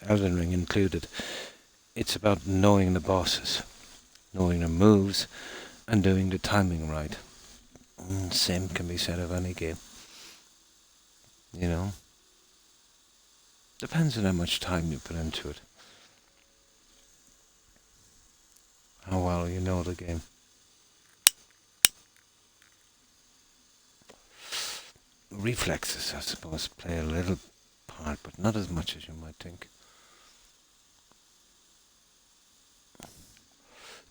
Elden Ring included, it's about knowing the bosses, knowing their moves, and doing the timing right. Same can be said of any game. You know? Depends on how much time you put into it. How well you know the game. Reflexes, I suppose, play a little part, but not as much as you might think.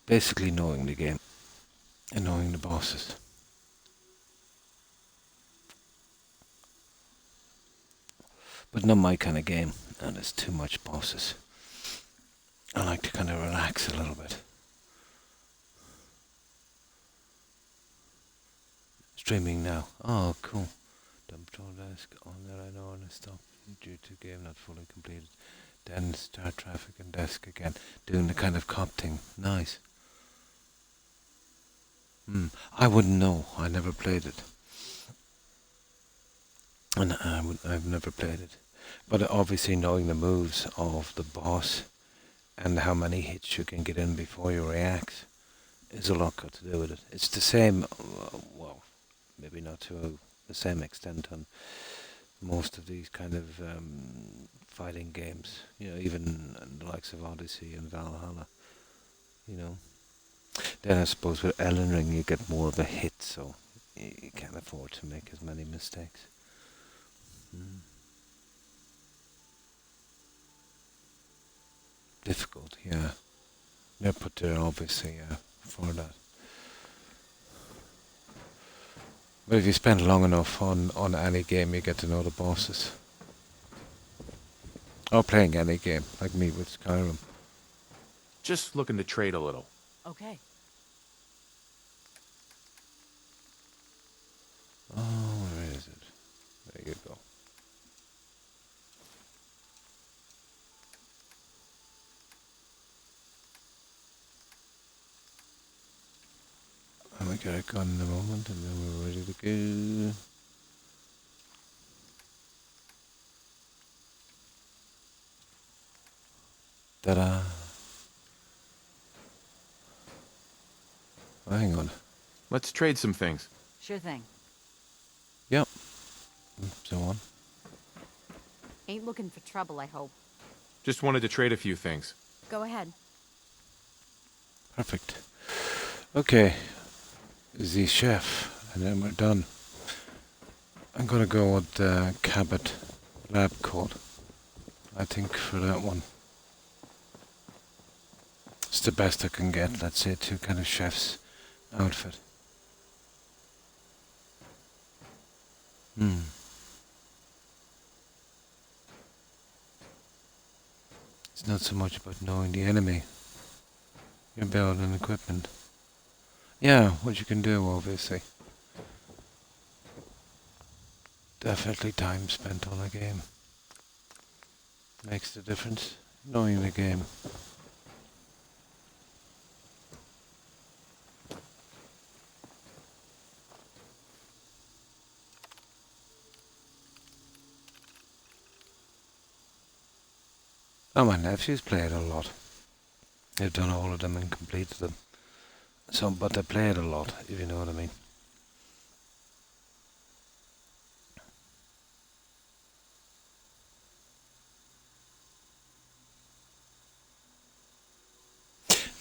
Basically knowing the game and knowing the bosses. But not my kind of game, and there's too much bosses. I like to kind of relax a little bit. Streaming now. Oh, cool. Dump control desk on there, I know, and I stopped due to game not fully completed. Then start traffic and desk again. Doing the kind of cop thing. Nice. I wouldn't know. I never played it. And I've never played it. But obviously knowing the moves of the boss and how many hits you can get in before you react is a lot got to do with it. It's the same, well, maybe not to the same extent on most of these kind of fighting games. You know, even the likes of Odyssey and Valhalla. You know. Then I suppose with Elden Ring you get more of a hit, so you can't afford to make as many mistakes. Difficult, yeah. They're put there obviously for that. But if you spend long enough on any game you get to know the bosses. Or playing any game, like me with Skyrim. Just looking to trade a little. Okay. Oh, where is it? There you go. And we got a gun in a moment and then we're ready to go. Ta-da! Oh, hang on. Let's trade some things. Sure thing. Yep. So on. Ain't looking for trouble, I hope. Just wanted to trade a few things. Go ahead. Perfect. Okay. The chef. And then we're done. I'm gonna go with the Cabot lab coat. I think for that one. It's the best I can get, let's say, to kind of chef's outfit. It's not so much about knowing the enemy. Your build and equipment. Yeah, what you can do, obviously. Definitely time spent on a game. Makes the difference. Knowing the game. Oh, my nephews play it a lot. They've done all of them and completed them. So, but they play it a lot, if you know what I mean.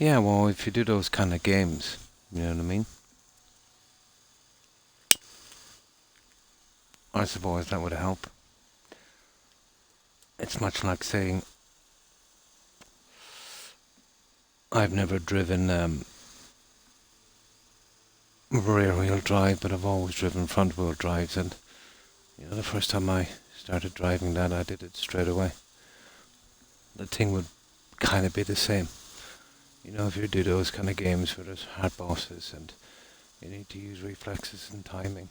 Yeah, well, if you do those kind of games, you know what I mean? I suppose that would help. It's much like saying, I've never driven rear-wheel drive, but I've always driven front-wheel drives, and you know, the first time I started driving that, I did it straight away. The thing would kind of be the same. You know, if you do those kind of games where there's hard bosses and you need to use reflexes and timing,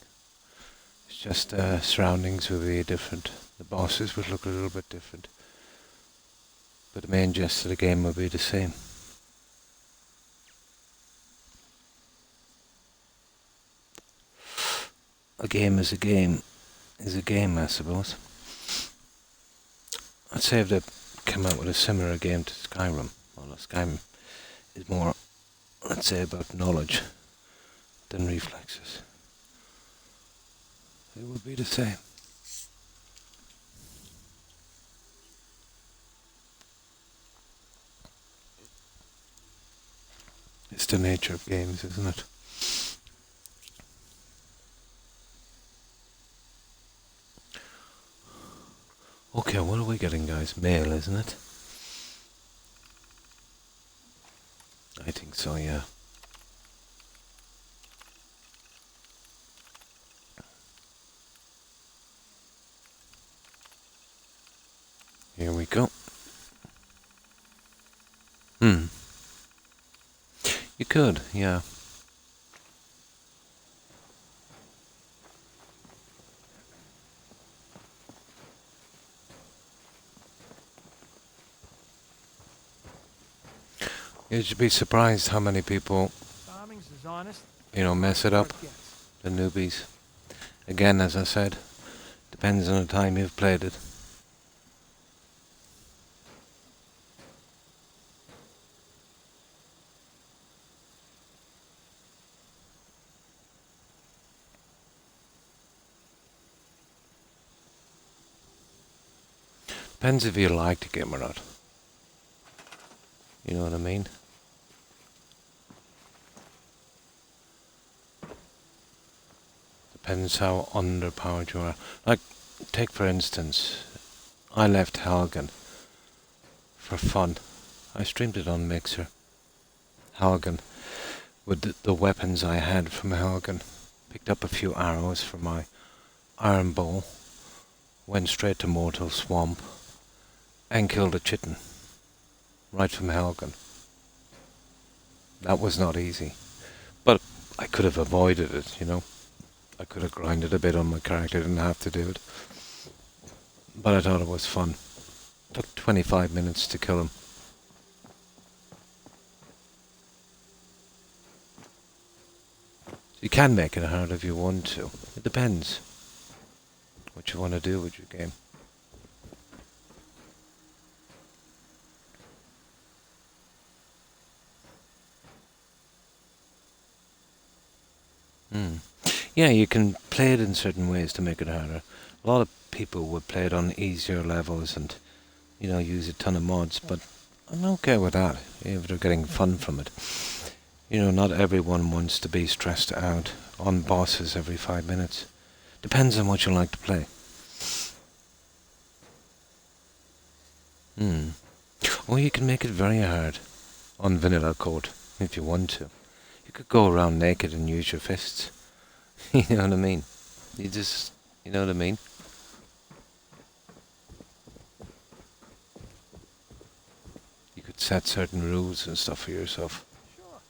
it's just surroundings will be different. The bosses would look a little bit different, but the main gist of the game will be the same. A game is a game, I suppose. I'd say if they came out with a similar game to Skyrim, well, Skyrim is more, let's say, about knowledge than reflexes. It would be the same. It's the nature of games, isn't it? Okay, what are we getting, guys? Mail, isn't it? I think so, yeah. Here we go. You could, yeah. You'd be surprised how many people, Farming's as honest. mess it as up. it gets. The newbies. Again, as I said, depends on the time you've played it. Depends if you like the game or not. You know what I mean? Depends how underpowered you are. Like, take for instance, I left Helgen for fun. I streamed it on Mixer. Helgen, with the weapons I had from Helgen. Picked up a few arrows from my iron bow. Went straight to Mortal Swamp. And killed a chitin. Right from Helgen. That was not easy. But I could have avoided it, I could have grinded a bit on my character, didn't have to do it. But I thought it was fun. Took 25 minutes to kill him. You can make it hard if you want to. It depends what you want to do with your game. Yeah, you can play it in certain ways to make it harder. A lot of people would play it on easier levels and, use a ton of mods, but I'm okay with that if they're getting fun from it. Not everyone wants to be stressed out on bosses every 5 minutes. Depends on what you like to play. Or you can make it very hard on vanilla code if you want to. You could go around naked and use your fists. You know what I mean? You know what I mean? You could set certain rules and stuff for yourself. Sure.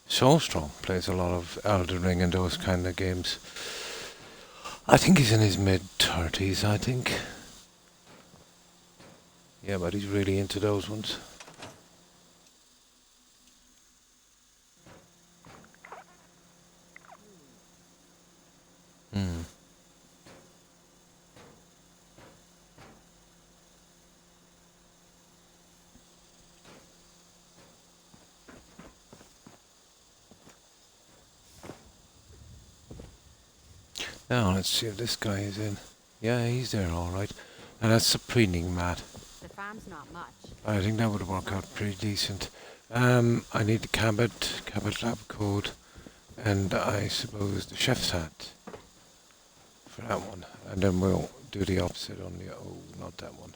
Soulstrong plays a lot of Elden Ring and those kind of games. I think he's in his mid-30s, I think. Yeah, but he's really into those ones. Now, let's see if this guy is in. Yeah, he's there, alright. Now, that's a preening mat. The farm's not much. I think that would work out pretty decent. I need the Cabot lab code, and I suppose the chef's hat for that one. And then we'll do the opposite on the... Oh, not that one.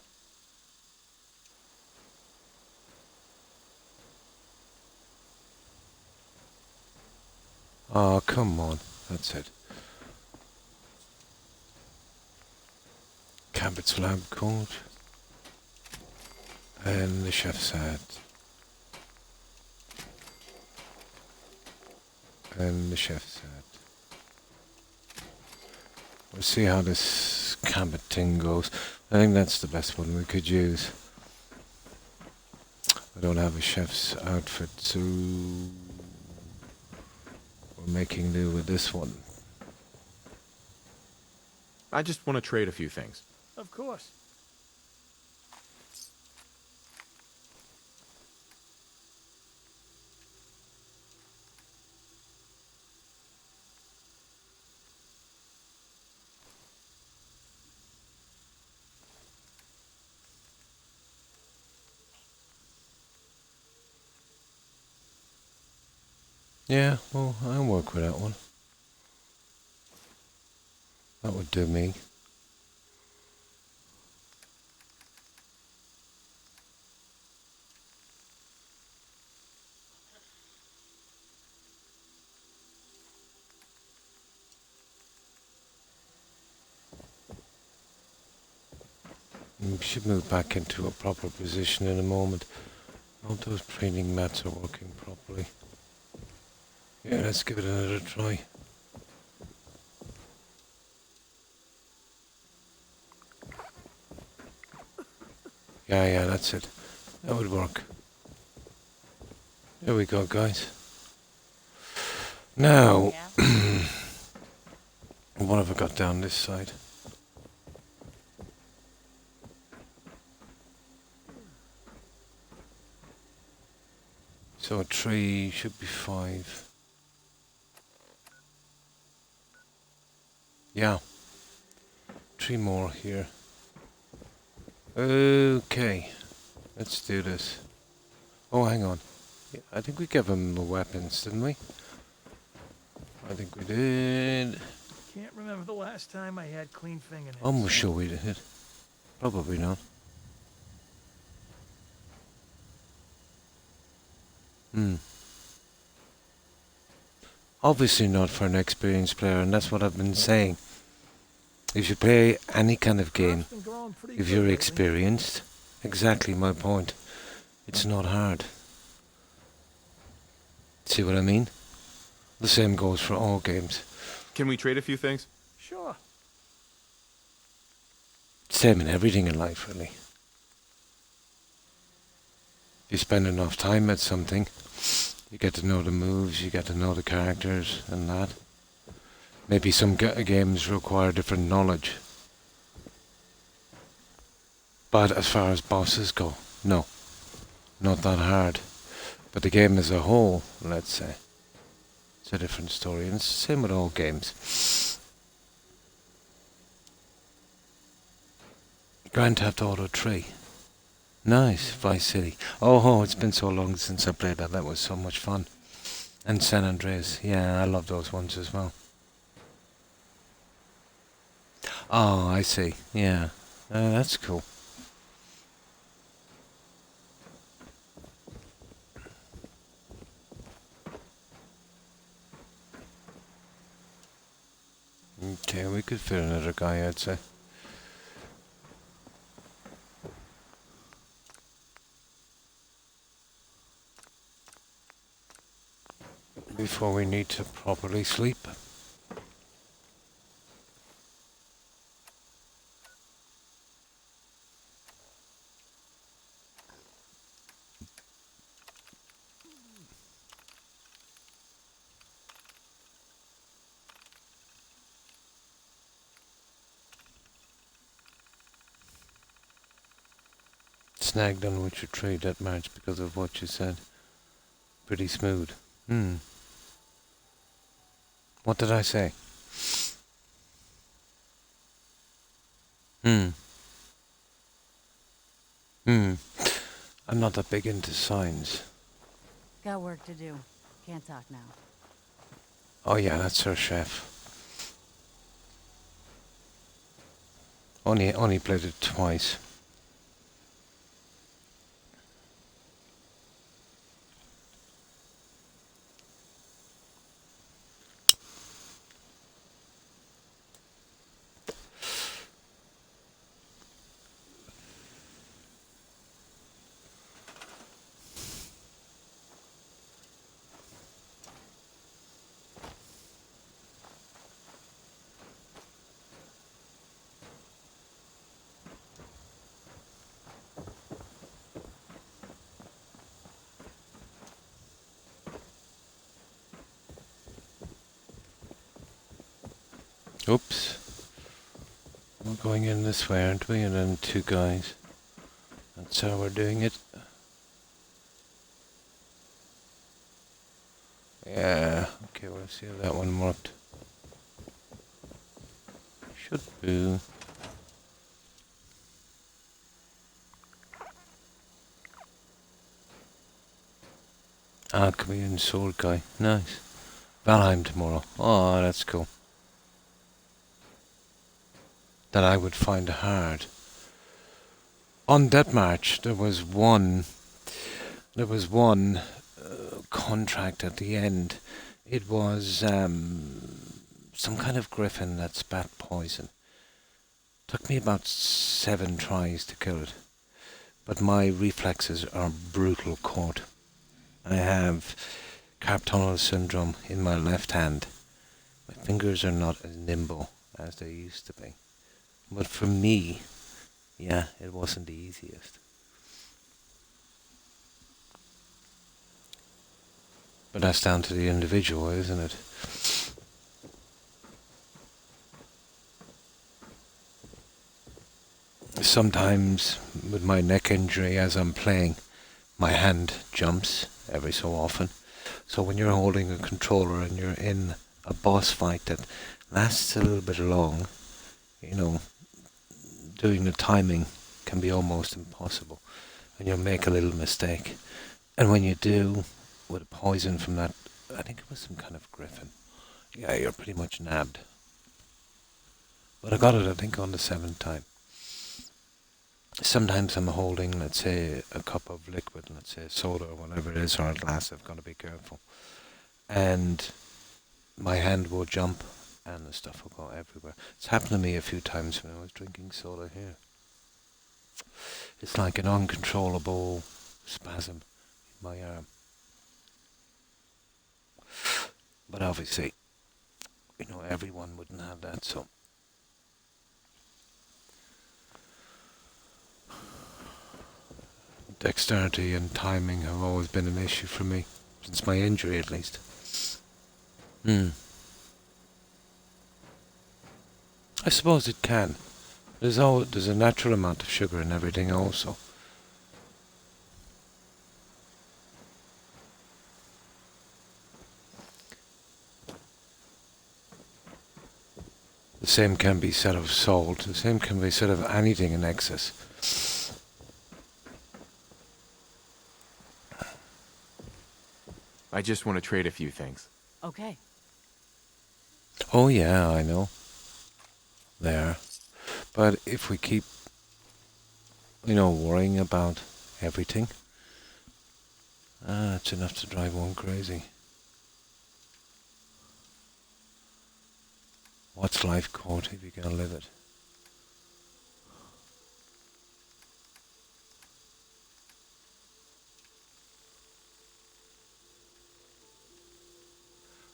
Oh, come on. That's it. Cabot's lab code. And the chef's hat. And the chef's hat. We'll see how this Cabot thing goes. I think that's the best one we could use. I don't have a chef's outfit, so we're making do with this one. I just want to trade a few things. Of course. Yeah, well, I'll work with that one. That would do me. We should move back into a proper position in a moment. All those training mats are working properly. Yeah, let's give it another try. Yeah, that's it. That would work. There we go, guys. Now, Yeah? what have I got down this side? So a tree should be 5. Yeah. 3 more here. Okay. Let's do this. Oh, hang on. Yeah, I think we gave him the weapons, didn't we? I think we did. Can't remember the last time I had clean fingernails. Almost sure we did. Probably not. Obviously not for an experienced player, and that's what I've been saying. If you play any kind of game, Crop's been growing pretty if good you're lately. experienced, exactly my point. It's not hard. See what I mean? The same goes for all games. Can we trade a few things? Sure. Same in everything in life, really. If you spend enough time at something, you get to know the moves, you get to know the characters and that. Maybe some games require different knowledge. But as far as bosses go, no. Not that hard. But the game as a whole, let's say, it's a different story. And it's the same with all games. Grand Theft Auto 3. Nice, Vice City. Oh, it's been so long since I played that. That was so much fun. And San Andreas. Yeah, I love those ones as well. Oh, I see. Yeah. That's cool. Okay, we could fit another guy, I'd say. Before we need to properly sleep. Snagged on Witcher 3 that match because of what you said. Pretty smooth. What did I say? I'm not that big into signs. Got work to do. Can't talk now. Oh yeah, that's her chef. Only played it twice. Oops. We're going in this way, aren't we? And then 2 guys. That's how we're doing it. Yeah, okay, we'll see how that one worked. Should do. Alchemy and sword guy. Nice. Valheim tomorrow. Oh, that's cool. That I would find hard. On Deathmarch, there was one contract at the end. It was some kind of griffin that spat poison. Took me about 7 tries to kill it. But my reflexes are brutal caught. I have carpal tunnel syndrome in my left hand. My fingers are not as nimble as they used to be. But for me, yeah, it wasn't the easiest. But that's down to the individual, isn't it? Sometimes with my neck injury as I'm playing, my hand jumps every so often. So when you're holding a controller and you're in a boss fight that lasts a little bit long, doing the timing can be almost impossible. And you'll make a little mistake. And when you do, with a poison from that, I think it was some kind of griffin, yeah, you're pretty much nabbed. But I got it, I think, on the 7th time. Sometimes I'm holding, let's say, a cup of liquid, let's say soda or whatever it is, or a glass. I've got to be careful. And my hand will jump and the stuff will go everywhere. It's happened to me a few times when I was drinking soda here. It's like an uncontrollable spasm in my arm. But obviously, everyone wouldn't have that, so. Dexterity and timing have always been an issue for me, since my injury at least. I suppose it can. There's a natural amount of sugar in everything also. The same can be said of salt, the same can be said of anything in excess. I just want to trade a few things. Okay. Oh yeah, I know. There. But if we keep, worrying about everything, it's enough to drive one crazy. What's life caught if you can't live it?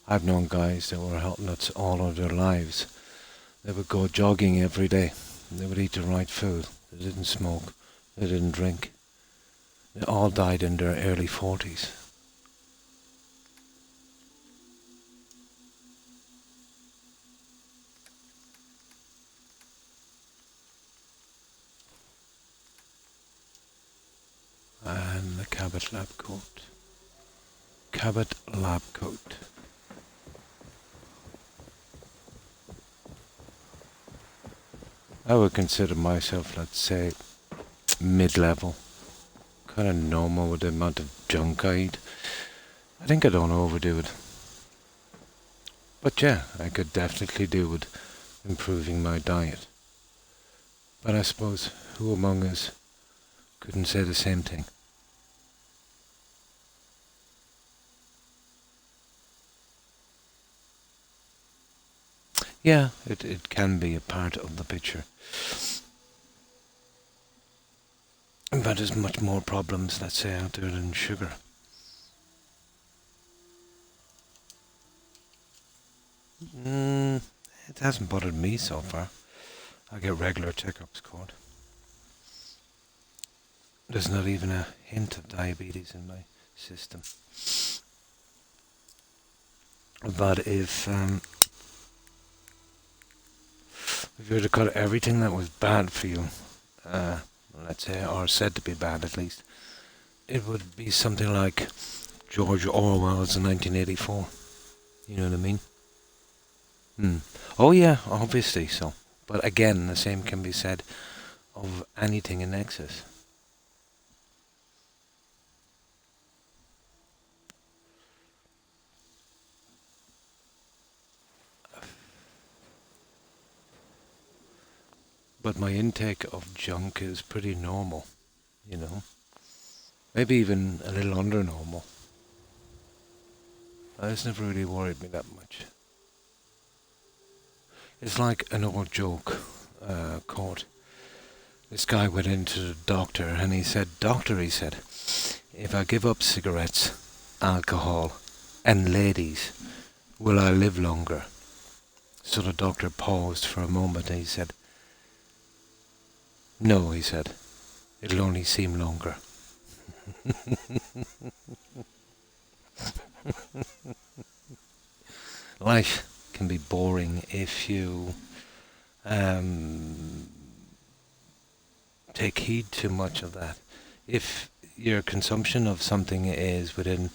I've known guys that were health nuts all of their lives. They would go jogging every day. They would eat the right food. They didn't smoke. They didn't drink. They all died in their early 40s. And the Cabot lab coat. Cabot lab coat. I would consider myself, let's say, mid-level. Kind of normal with the amount of junk I eat. I think I don't overdo it. But yeah, I could definitely do with improving my diet. But I suppose who among us couldn't say the same thing? Yeah, it can be a part of the picture. But there's much more problems, let's say, out there than sugar. It hasn't bothered me so far. I get regular checkups, Cord. There's not even a hint of diabetes in my system. But if you were to cut everything that was bad for you, let's say, or said to be bad at least, it would be something like George Orwell's 1984. You know what I mean? Oh yeah, obviously so. But again, the same can be said of anything in excess. But my intake of junk is pretty normal, Maybe even a little under normal. It's never really worried me that much. It's like an old joke. court. This guy went into the doctor and he said, "Doctor," he said, "if I give up cigarettes, alcohol, and ladies, will I live longer?" So the doctor paused for a moment and he said, "No," he said, "it'll only seem longer." Life can be boring if you take heed too much of that. If your consumption of something is within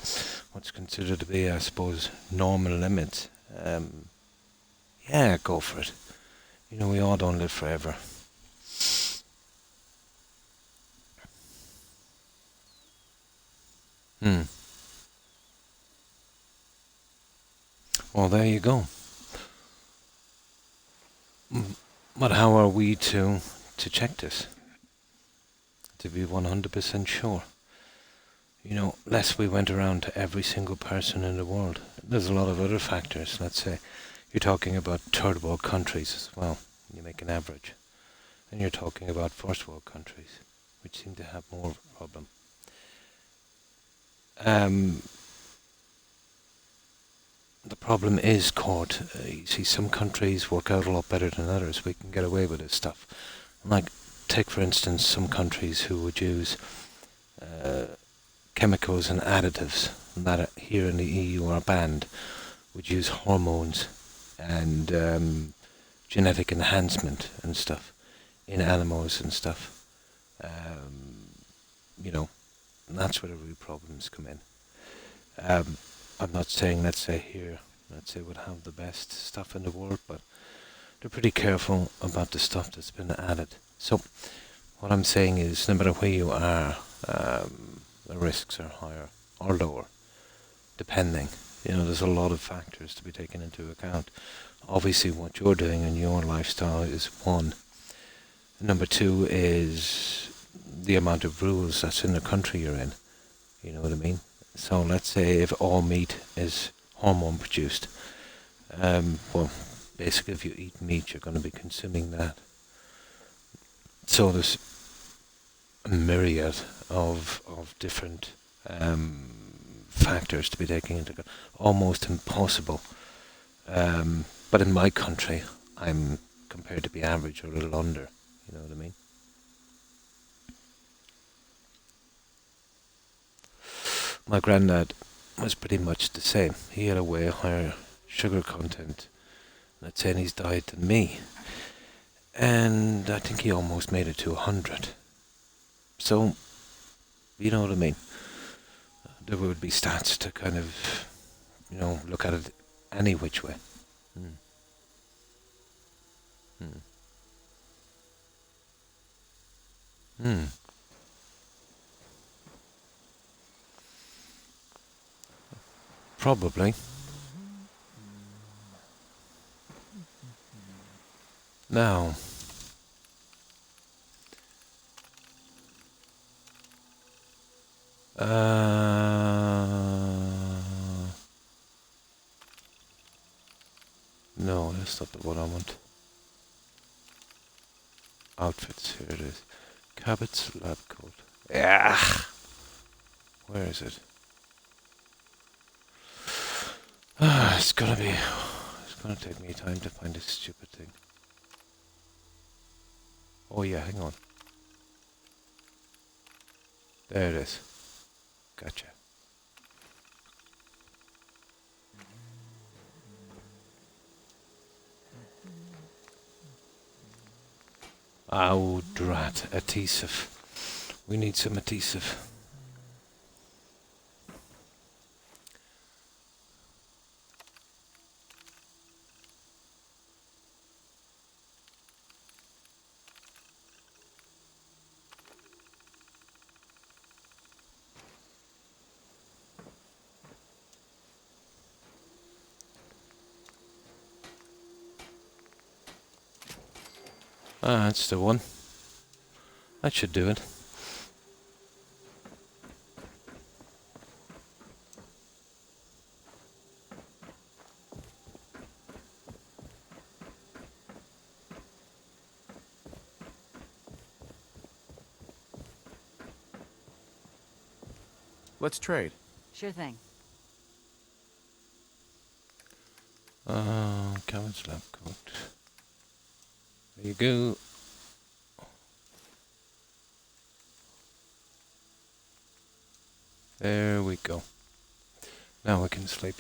what's considered to be, I suppose, normal limits, yeah, go for it. You know, we all don't live forever. Well, there you go. But how are we to check this? To be 100% sure? You know, lest we went around to every single person in the world. There's a lot of other factors. Let's say you're talking about third world countries as well. You make an average. And you're talking about first world countries, which seem to have more of a problem. The problem is court. You see, some countries work out a lot better than others. We can get away with this stuff. Like, take for instance some countries who would use chemicals and additives that here in the EU are banned, would use hormones and genetic enhancement and stuff in animals and stuff. You know, and that's where the real problems come in. I'm not saying, let's say would have the best stuff in the world, but they're pretty careful about the stuff that's been added. So what I'm saying is, no matter where you are, the risks are higher or lower, depending. You know, there's a lot of factors to be taken into account. Obviously, what you're doing in your lifestyle is one. Number two is the amount of rules that's in the country you're in. You know what I mean? So let's say if all meat is hormone produced, well, basically if you eat meat, you're going to be consuming that. So there's a myriad of different factors to be taken into account. Almost impossible. But in my country, I'm compared to be average or a little under. You know what I mean? My granddad was pretty much the same. He had a way higher sugar content, let's say, in his diet than me. And I think he almost made it to 100. So, you know what I mean? There would be stats to kind of, you know, look at it any which way. Probably. Now, no, that's not the one I want. Outfits, here it is. Cabot's lab coat. Yeah. Where is it? It's gonna take me time to find this stupid thing. Oh yeah, hang on. There it is. Gotcha. Oh, drat. Adhesive. We need some adhesive. Ah, that's the one. That should do it. Let's trade. Sure thing. Cabbage lab coat. There you go. There we go. Now we can sleep.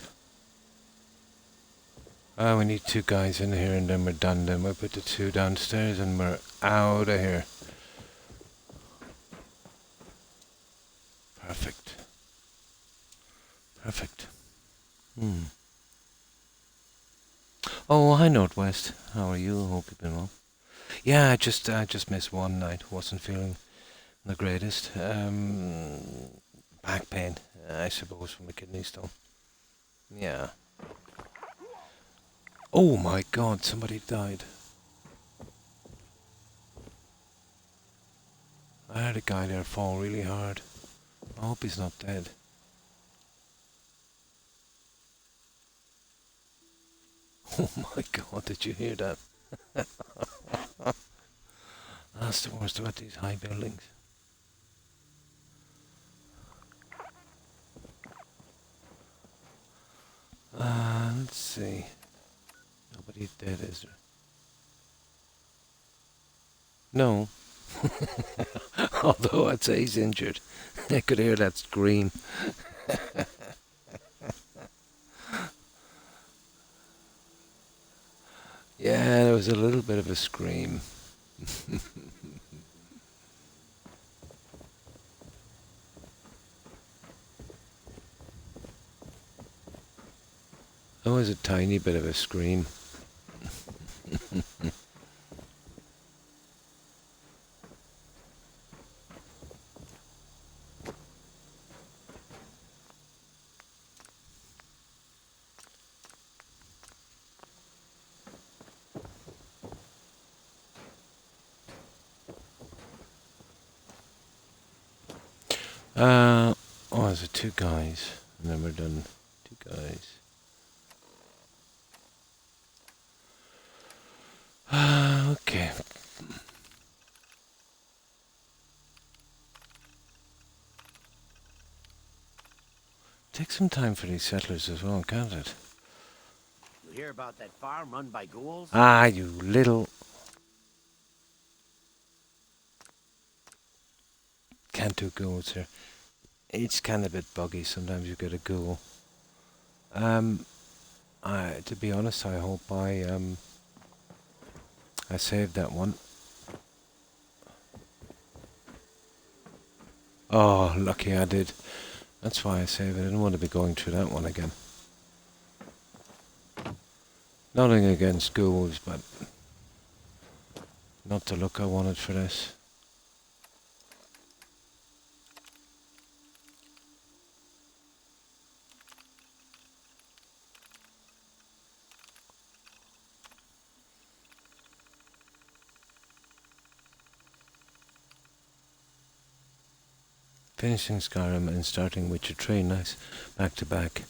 We need 2 guys in here and then we're done. Then we put the 2 downstairs and we're out of here. Perfect. Perfect. Oh, hi Northwest. How are you? Hope you've been well. Yeah, I just missed one night. Wasn't feeling the greatest. Back pain, I suppose, from the kidney stone. Yeah. Oh my God! Somebody died. I heard a guy there fall really hard. I hope he's not dead. Oh my God! Did you hear that? That's the worst about these high buildings. Let's see. Nobody dead, is there? No. Although I'd say he's injured. I could hear that scream. Yeah, there was a little bit of a scream. That was a tiny bit of a scream. Oh, there's 2 guys. And then we're done. 2 guys. Okay. Take some time for these settlers as well, can't it? You hear about that farm run by ghouls? Ah, you little... Can't do ghouls here. It's kind of a bit buggy. Sometimes you get a ghoul. To be honest, I hope I saved that one. Oh, lucky I did. That's why I saved it. I didn't want to be going through that one again. Nothing against ghouls, but not the look I wanted for this. Finishing Skyrim and starting Witcher 3, nice. Back to back.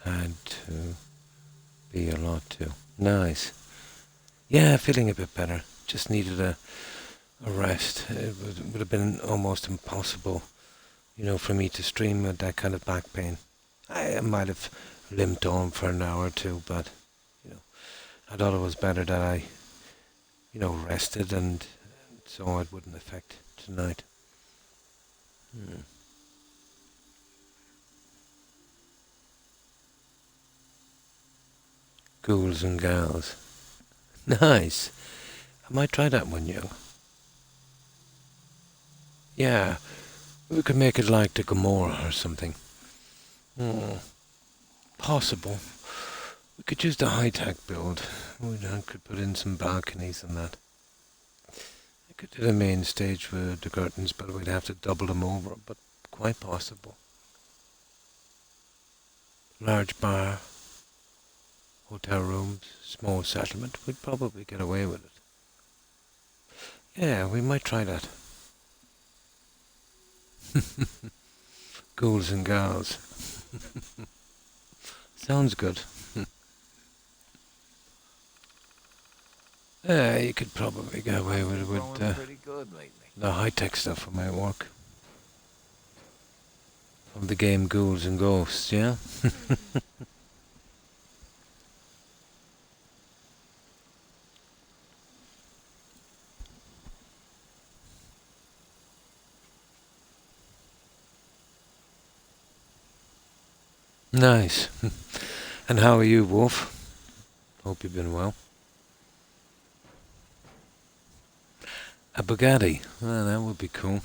Had to be a lot too. Nice. Yeah, feeling a bit better. Just needed a rest. It would have been almost impossible, for me to stream with that kind of back pain. I might have limped on for an hour or two, but, I thought it was better that I, rested and so it wouldn't affect tonight. Ghouls and gals. Nice. I might try that one, Yeah, we could make it like the Gomorrah or something. Possible. We could use the high-tech build. I could put in some balconies and that. I could do the main stage with the curtains, but we'd have to double them over, but quite possible. Large bar, hotel rooms, small settlement. We'd probably get away with it. Yeah, we might try that. Ghouls and gals. Sounds good. Yeah, you could probably get away with it with Pretty good lately. the high-tech stuff for my work. of the game Ghouls and Ghosts, yeah? Nice. And how are you, Wolf? Hope you've been well. A Bugatti. Well, that would be cool.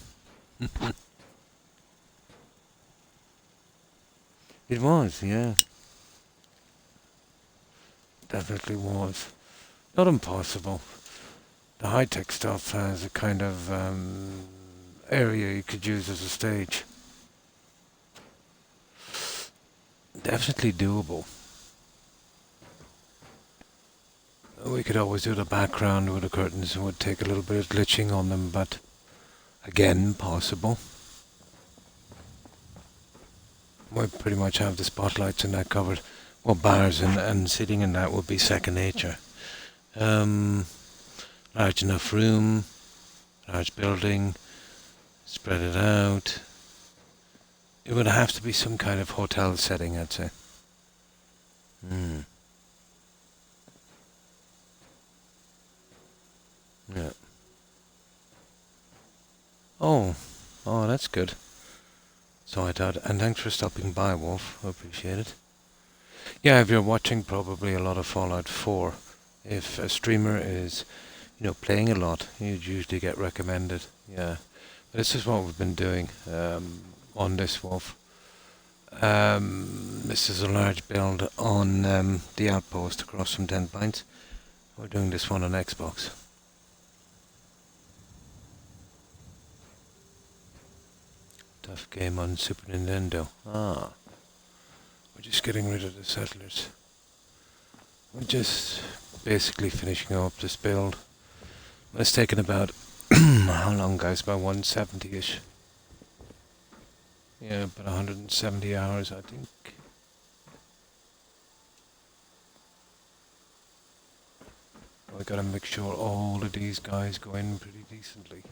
It was, yeah. Definitely was. Not impossible. The high-tech stuff has a kind of area you could use as a stage. Definitely doable. We could always do the background with the curtains. It would take a little bit of glitching on them, but again, possible. We pretty much have the spotlights and that covered. Well, bars and sitting in that would be second nature. Large enough room, large building, spread it out. It would have to be some kind of hotel setting, I'd say. Yeah. Oh, that's good. So I thought, and thanks for stopping by, Wolf. I appreciate it. Yeah, if you're watching probably a lot of Fallout 4, if a streamer is, playing a lot, you'd usually get recommended. Yeah. This is what we've been doing on this, Wolf. This is a large build on the outpost across from 10 Pints. We're doing this one on Xbox. Tough game on Super Nintendo. We're just getting rid of the settlers. We're just basically finishing up this build. It's taken about, how long guys? About 170-ish. Yeah, about 170 hours, I think. We gotta make sure all of these guys go in pretty decently.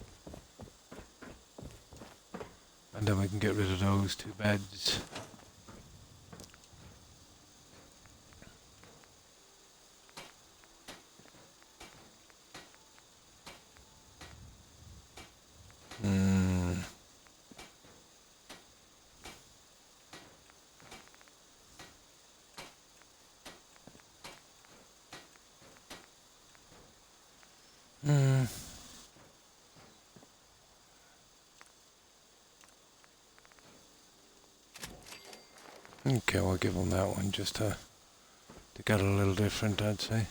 And then we can get rid of those 2 beds. Okay, we'll give them that one just to get a little different, I'd say.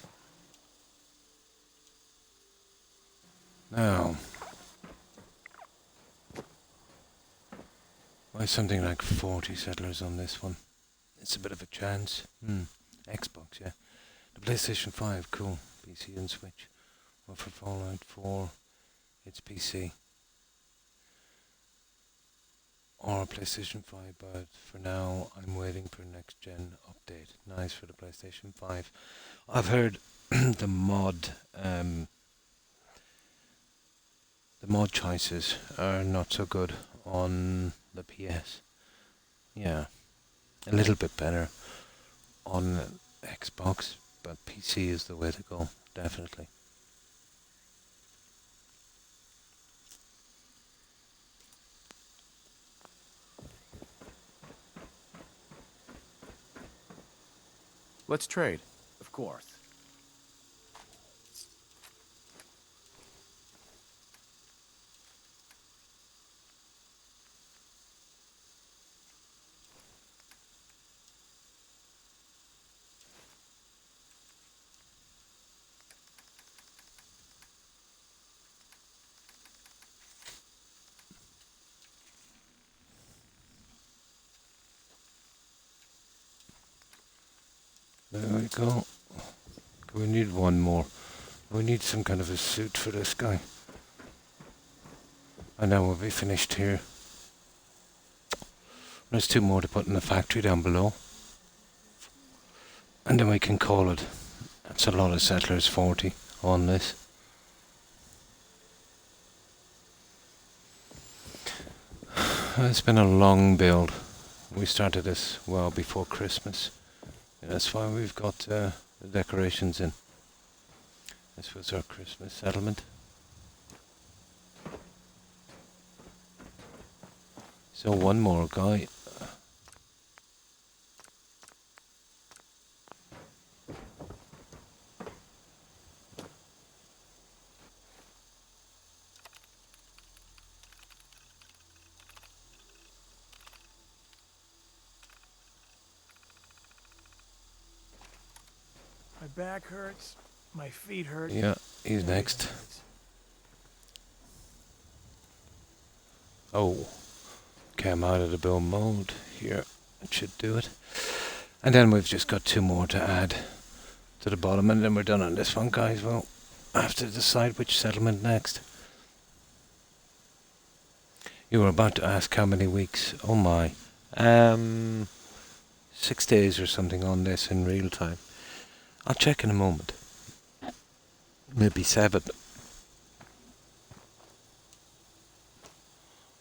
Now, why something like 40 settlers on this one? It's a bit of a chance. Xbox, yeah. The PlayStation 5, cool. PC and Switch. Well, for Fallout 4, it's PC. Or PlayStation 5, but for now I'm waiting for next gen update. Nice for the PlayStation 5. I've heard the mod choices are not so good on the PS. Yeah, a little bit better on Xbox, but PC is the way to go, definitely. Let's trade. Of course. There we go. We need one more. We need some kind of a suit for this guy. And then we'll be finished here. There's 2 more to put in the factory down below. And then we can call it. That's a lot of settlers, 40 on this. It's been a long build. We started this well before Christmas. And that's why we've got the decorations in. This was our Christmas settlement. So one more guy. My back hurts. My feet hurt. Yeah, he's everything next. hurts. Oh, came out of the build mode. Here, it should do it. And then we've just got 2 more to add to the bottom, and then we're done on this one, guys. Well, I have to decide which settlement next. You were about to ask how many weeks. Oh my. 6 days or something on this in real time. I'll check in a moment. Maybe 7.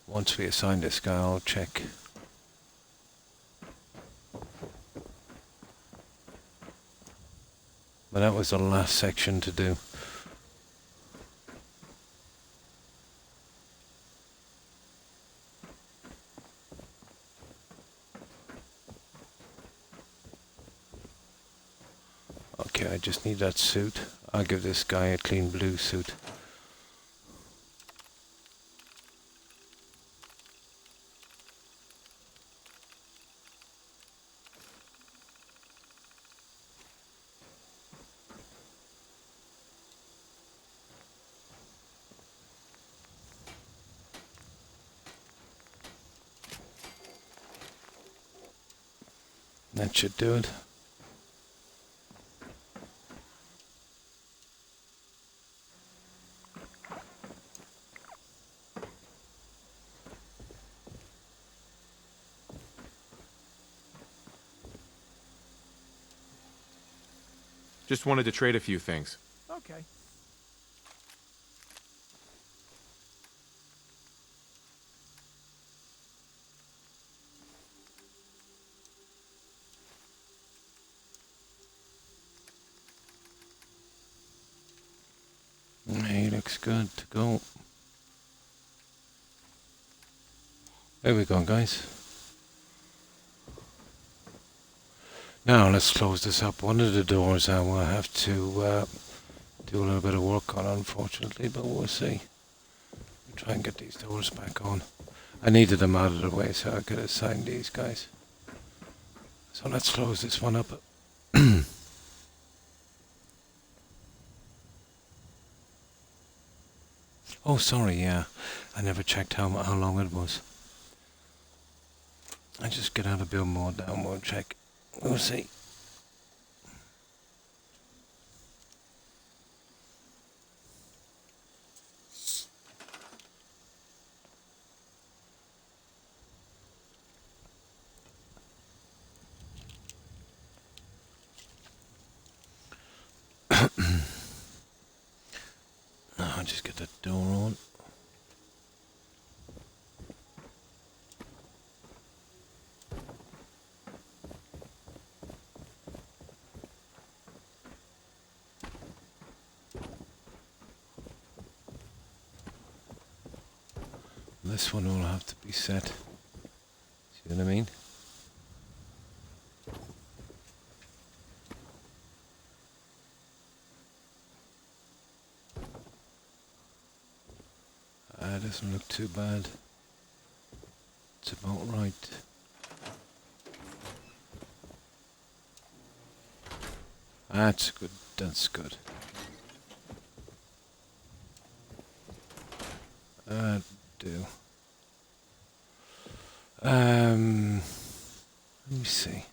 Once we assign this guy, I'll check. But that was the last section to do. Okay, I just need that suit. I'll give this guy a clean blue suit. That should do it. Just wanted to trade a few things. Okay. He looks good to go. There we go, guys. Now let's close this up. One of the doors I will have to do a little bit of work on, unfortunately, but we'll see. We'll try and get these doors back on. I needed them out of the way so I could assign these guys. So let's close this one up. Oh, sorry, yeah. I never checked how long it was. I just get out of build mode now and we'll check. We'll see. I'll just get that door on. This one will have to be set. See what I mean? Doesn't look too bad. It's about right. That's good. That's good. Do. Let me see.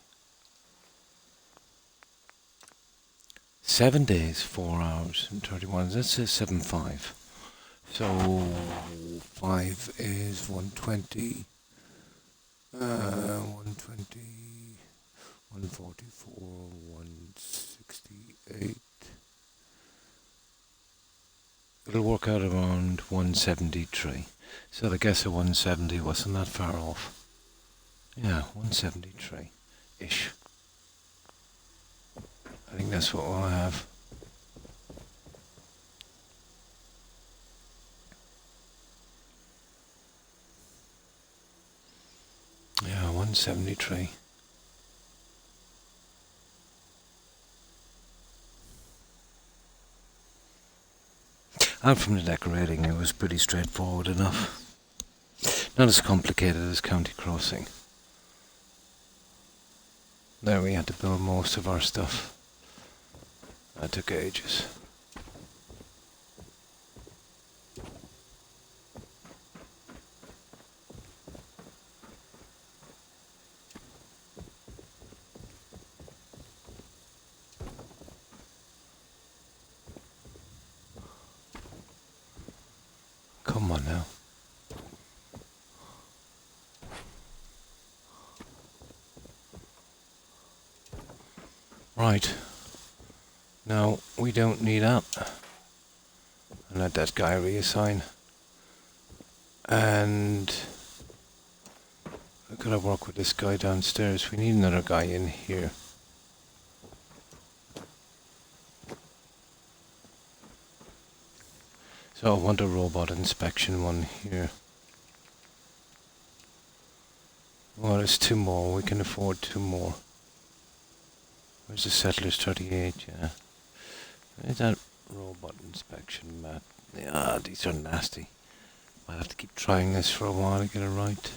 7 days, 4 hours, and 31. That says 7.5. So 5 is 120. 120. 144. 168. It'll work out around 173. So I guess a 170 wasn't that far off. Yeah, 173-ish. I think that's what we'll have. Yeah, 173. And from the decorating, it was pretty straightforward enough. Not as complicated as County Crossing. There we had to build most of our stuff. That took ages. Come on now. Right. Now, we don't need that. And let that guy reassign. And I've got to work with this guy downstairs. We need another guy in here. So I want a robot inspection one here. Well, there's 2 more. We can afford 2 more. Where's the Settlers 38? Yeah. Where's that robot inspection map? Yeah, these are nasty. Might have to keep trying this for a while to get it right.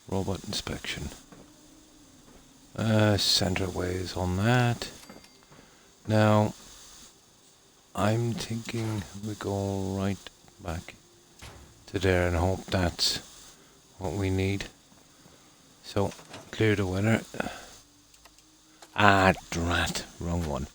Robot inspection. Center ways on that. Now, I'm thinking we go right back to there and hope that's what we need. So, clear the weather. Ah, drat. Wrong one.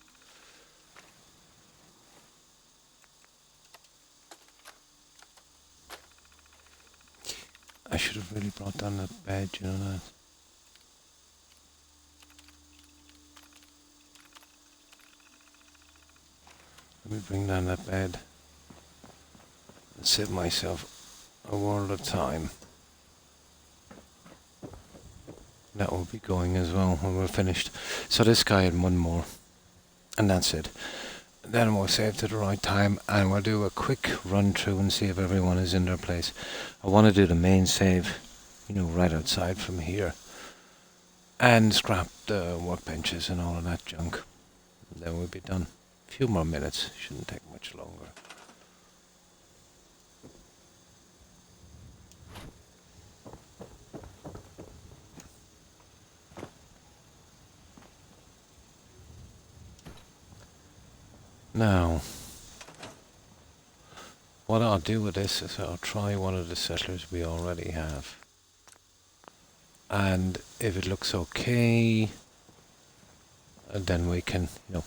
I should have really brought down that bed, you know that. Let me bring down that bed and save myself a world of time. That will be going as well when we're finished. So this guy had 1 more. And that's it. Then we'll save at the right time and we'll do a quick run through and see if everyone is in their place. I want to do the main save, you know, right outside from here. And scrap the workbenches and all of that junk. And then we'll be done. A few more minutes, shouldn't take much longer. Now, what I'll do with this is I'll try one of the settlers we already have. And if it looks okay, then we can, you know,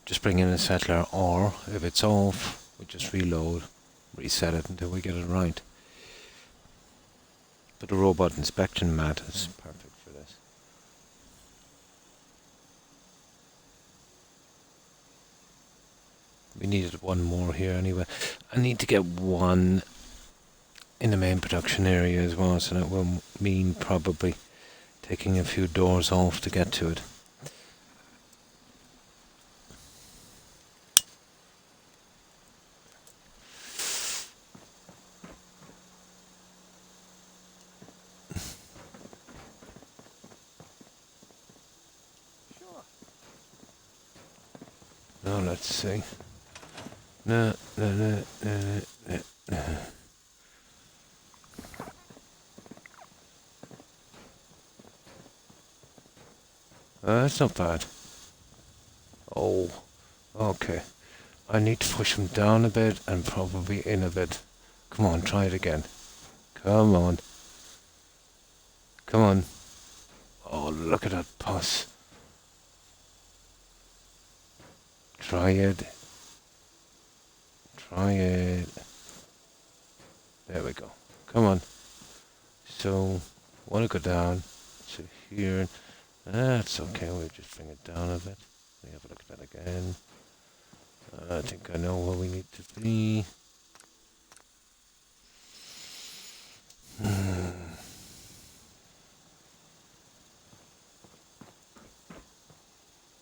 just bring in a settler, or if it's off, we just reload, reset it until we get it right. But the robot inspection mat is perfect for this. We needed 1 more here anyway. I need to get 1 in the main production area as well, so that will mean probably taking a few doors off to get to it. Sure. Now let's see. No. That's not bad. Oh, okay. I need to push him down a bit and probably in a bit. Come on, try it again. Come on. Come on. Oh, look at that pus. Try it. Try it. There we go. Come on. So, want to go down to here. That's okay, we'll just bring it down a bit. Let me have a look at that again. I think I know where we need to be.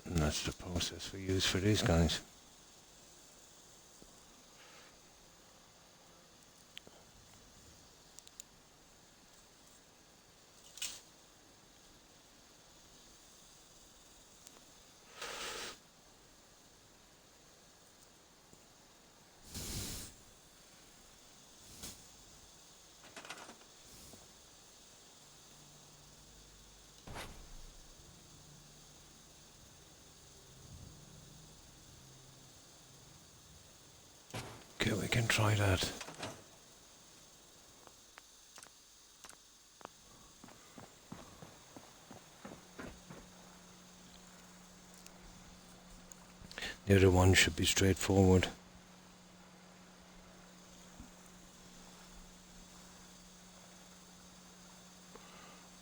And that's the process we use for these guys. Okay, we can try that. The other one should be straightforward.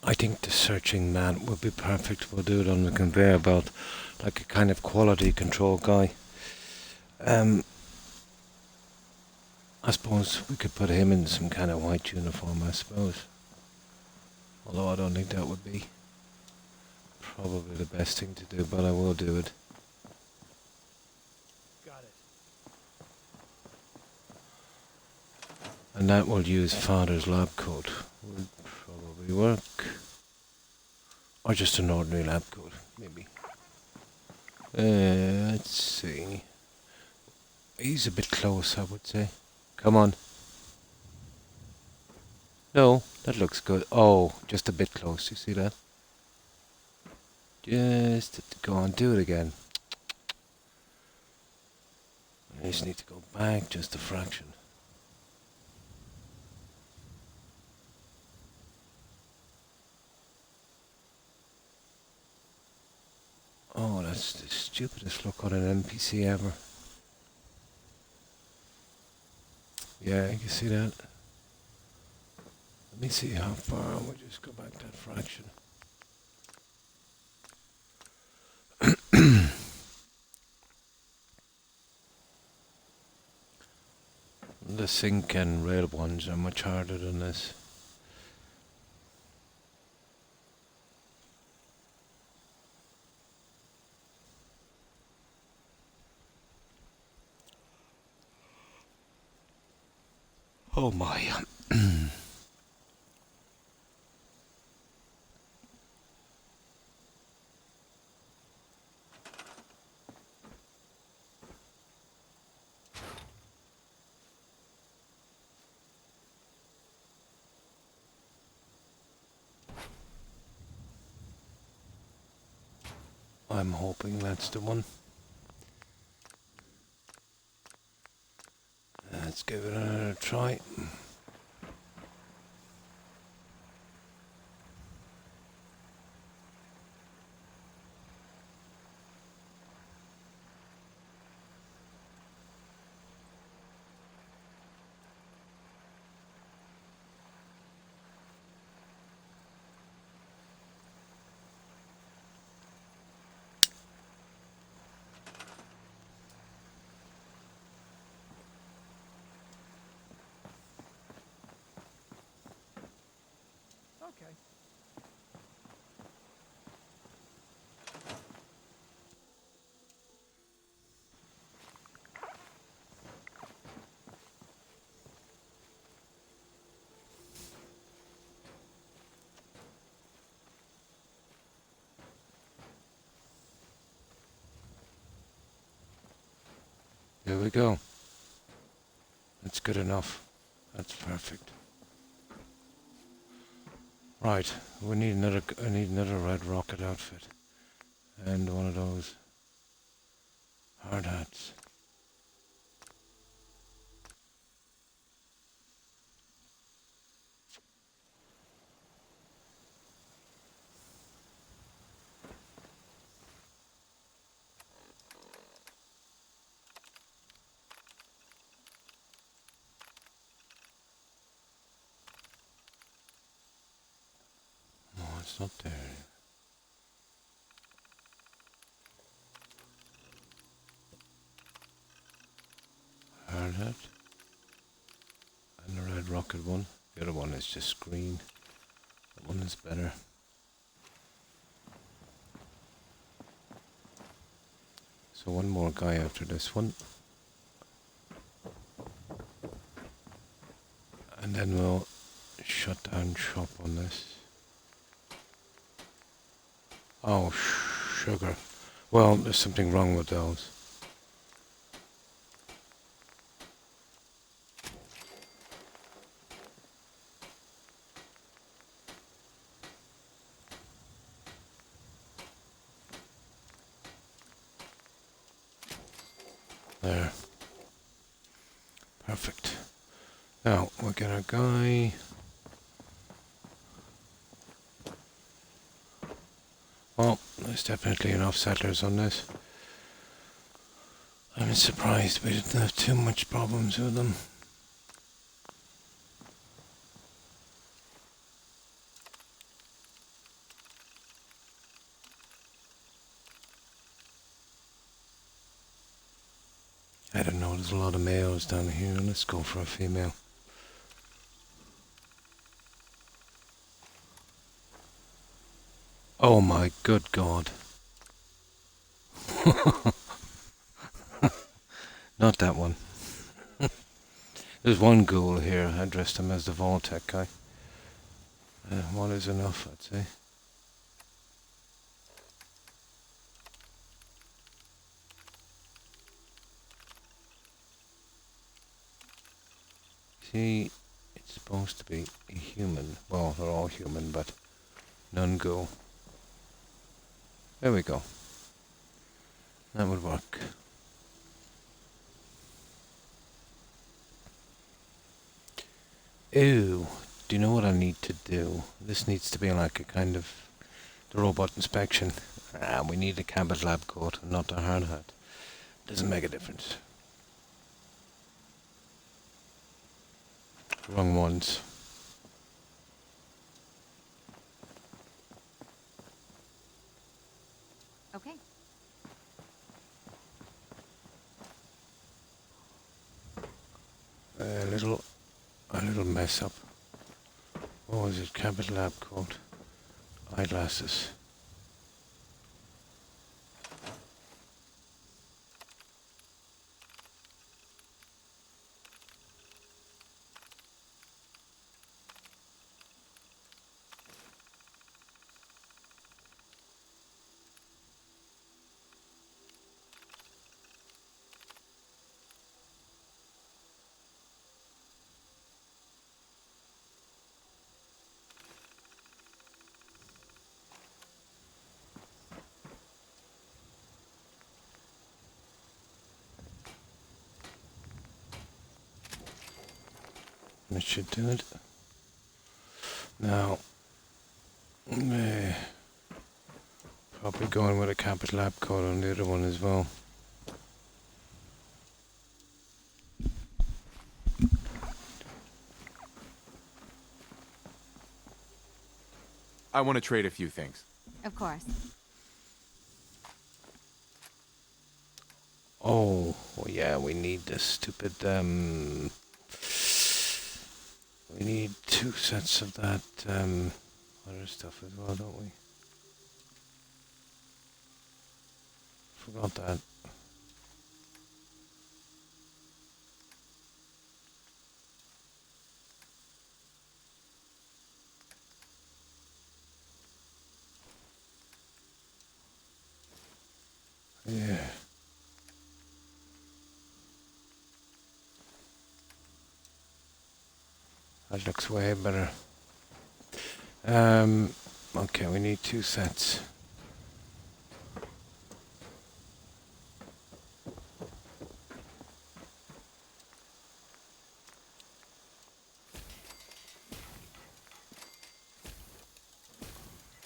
I think the searching mat would be perfect. We'll do it on the conveyor belt, like a kind of quality control guy. I suppose we could put him in some kind of white uniform, I suppose. Although I don't think that would be probably the best thing to do, but I will do it. Got it. And that will use Father's lab coat. Would probably work. Or just an ordinary lab coat, maybe. Let's see. He's a bit close, I would say. Come on. No, that looks good. Oh, just a bit close. You see that? Just go on, do it again. I just need to go back just a fraction. Oh, that's the stupidest look on an NPC ever. Yeah, you can see that. Let me see how far. We'll just go back that fraction. The sink and rail ones are much harder than this. Oh my. I'm hoping that's the one. Let's give it another try. Okay. There we go. That's good enough. That's perfect. Right, we need another. I need another red rocket outfit, and one of those hard hats. Oh, it's not there. hat. And the red rocket one. The other one is just green. That one is better. So one more guy after this one. And then we'll shut down shop on this. Oh, sugar. Well, there's something wrong with those. There. Perfect. Now, we'll get our guy. Well, there's definitely enough settlers on this. I'm surprised we didn't have too much problems with them. I don't know, there's a lot of males down here. Let's go for a female. Oh my good God. Not that one. There's one ghoul here. I dressed him as the Vault-Tec guy. One is enough, I'd say. See, it's supposed to be a human. Well, they're all human, but none ghoul. There we go. That would work. Ew. Do you know what I need to do? This needs to be like a kind of the robot inspection. We need a Cabot lab coat and not a hard hat. Doesn't make a difference. Wrong ones. Okay. A little mess up. What was it? Cabot lab coat. Eyeglasses. That should do it. Now, probably going with a Cabot lab coat on the other one as well. I want to trade a few things. Of course. Oh, well, yeah, we need this stupid, we need 2 sets of that, other stuff as well, don't we? Forgot that. Yeah. That looks way better. Okay, we need 2 sets.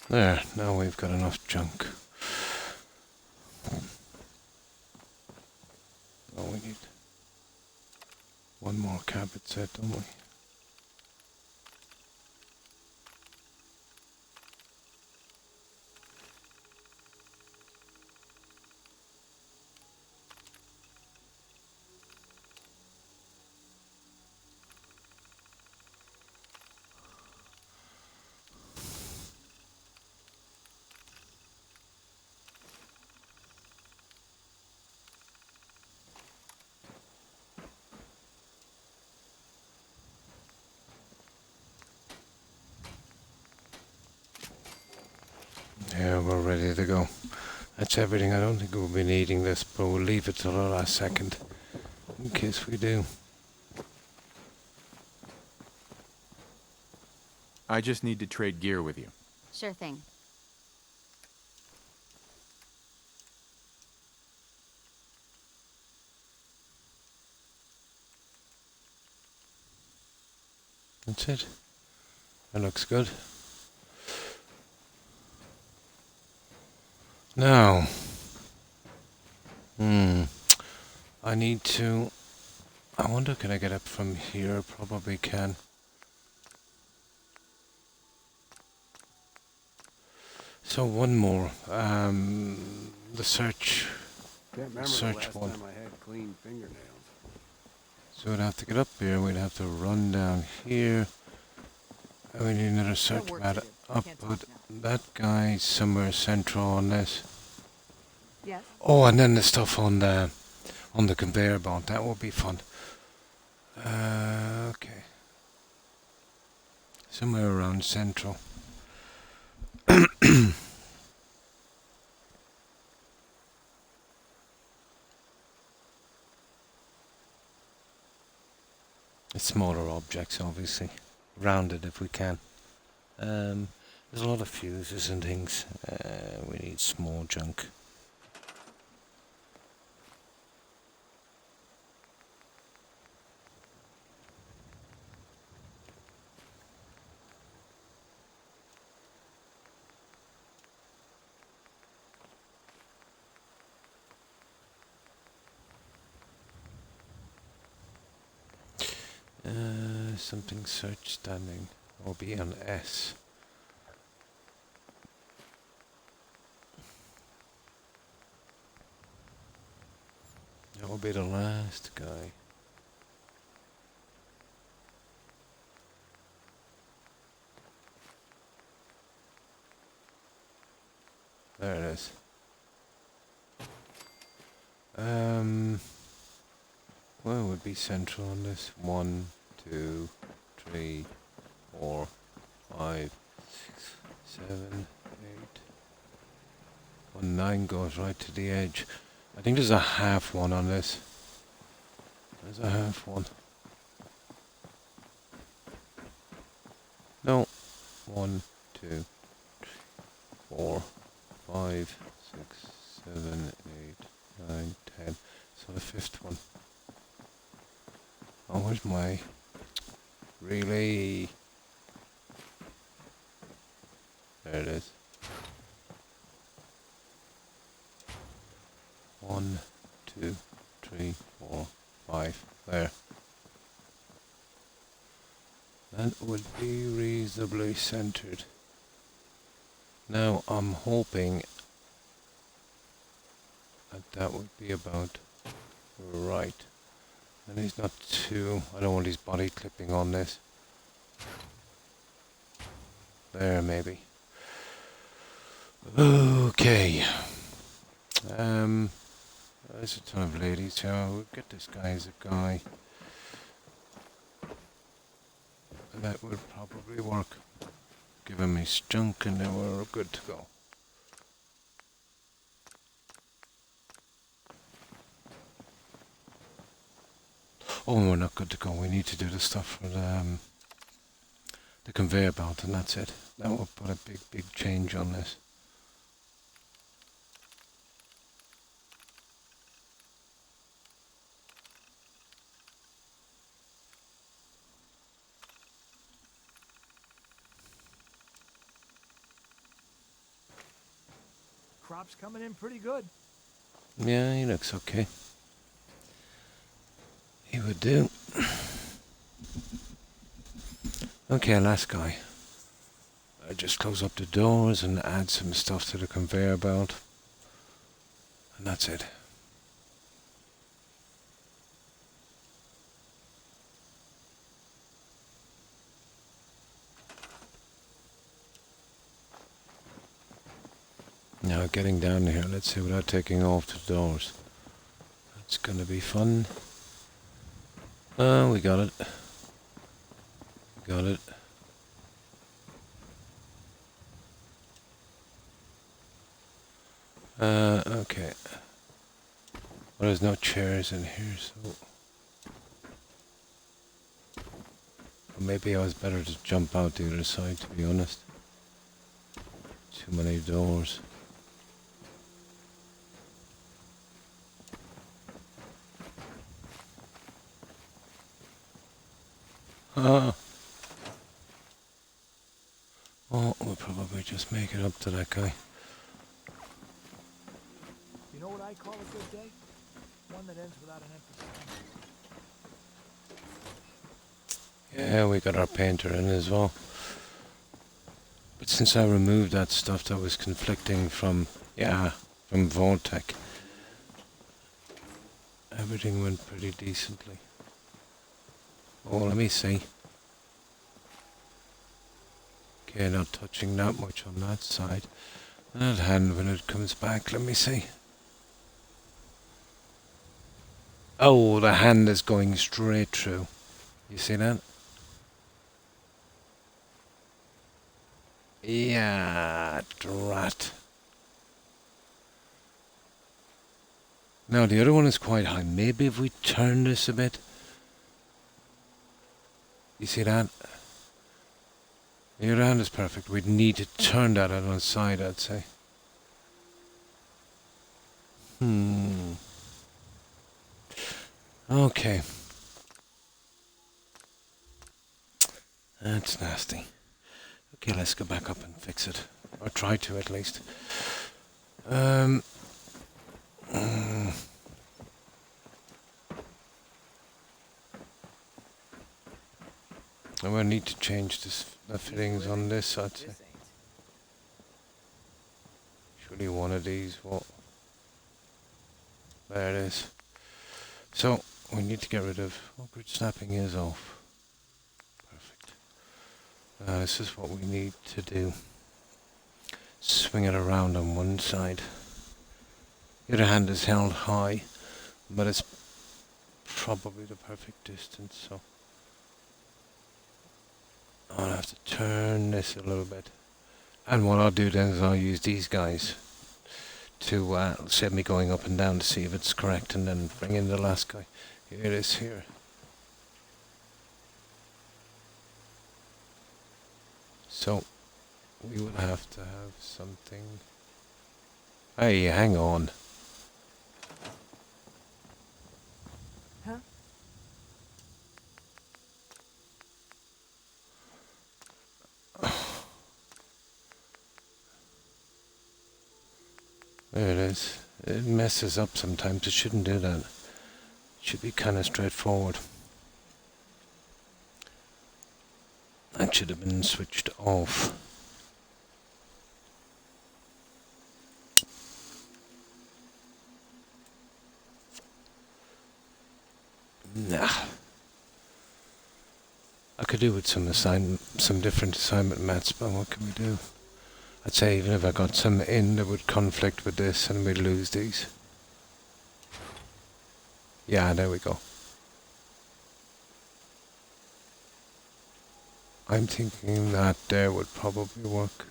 There, now we've got enough junk. Oh, we need one more Cabot set, don't we? ready to go. That's everything. I don't think we'll be needing this, but we'll leave it till the last second in case we do. I just need to trade gear with you. Sure thing. That's it. That looks good. Now, I need to. I wonder, can I get up from here? Probably can. So one more. The search. Can't remember the Search last one. time I had clean fingernails. So we'd have to get up here. We'd have to run down here. And we need another search work mat to do. up. Can't talk But now. that guy's somewhere central on this. Yes? Oh, and then the stuff on the conveyor belt. That will be fun. Okay. Somewhere around central. It's smaller objects, obviously. Rounded if we can. There's a lot of fuses and things. We need small junk. Something search standing. Or be on S. That will be the last guy. There it is. Where would be central on this? 1, 2, 3, 4, 5, 6, 7, 8. 1, 9 goes right to the edge. I think there's a half one on this. There's a half one. No. 1, 2, 4, 5, 6, 7, 8, 9, 10. So the fifth one. Oh, where's my relay? There it is. 1, 2, 3, 4, 5. There. That would be reasonably centered. Now I'm hoping that would be about right. And he's not too. I don't want his body clipping on this. There, maybe. Okay. There's a ton of ladies here. We'll get this guy as a guy. That would probably work. Give him his junk and then we're good to go. Oh, we're not good to go. We need to do the stuff for the conveyor belt, and that's it. That will put a big change on this. Crop's coming in pretty good. Yeah, he looks okay. He would do. Okay, last guy. I just close up the doors and add some stuff to the conveyor belt. And that's it. Now getting down here, let's see without taking off the doors. That's gonna be fun. Oh, we got it. Got it. Okay. Well, there's no chairs in here, so... Well, maybe I was better to jump out the other side, to be honest. Too many doors. Ah! Oh, we'll probably just make it up to that guy. You know what I call a good day? One that ends without an empty stomach. Yeah, we got our painter in as well. But since I removed that stuff that was conflicting from Vortec, everything went pretty decently. Oh, let me see. Okay, not touching that much on that side. That hand, when it comes back, let me see. Oh, the hand is going straight through. You see that? Yeah, drat. Now the other one is quite high. Maybe if we turn this a bit. You see that? The other hand is perfect. We'd need to turn that on its side, I'd say. Okay. That's nasty. Okay, let's go back up and fix it. Or try to, at least. I will need to change the fittings on this, I'd say. This ain't. Surely one of these will... There it is. So, we need to get rid of... Oh, grid snapping is off. Perfect. This is what we need to do. Swing it around on one side. The other hand is held high, but it's probably the perfect distance, so... I'll have to turn this a little bit. And what I'll do then is I'll use these guys to set me going up and down to see if it's correct, and then bring in the last guy. Here it is here. So, we will have to have something... Hey, hang on. Huh? There it is. It messes up sometimes. It shouldn't do that. It should be kind of straightforward. That should have been switched off. Nah. I could do with some different assignment mats, but what can we do? I'd say even if I got some in, that would conflict with this and we'd lose these. Yeah, there we go. I'm thinking that there would probably work.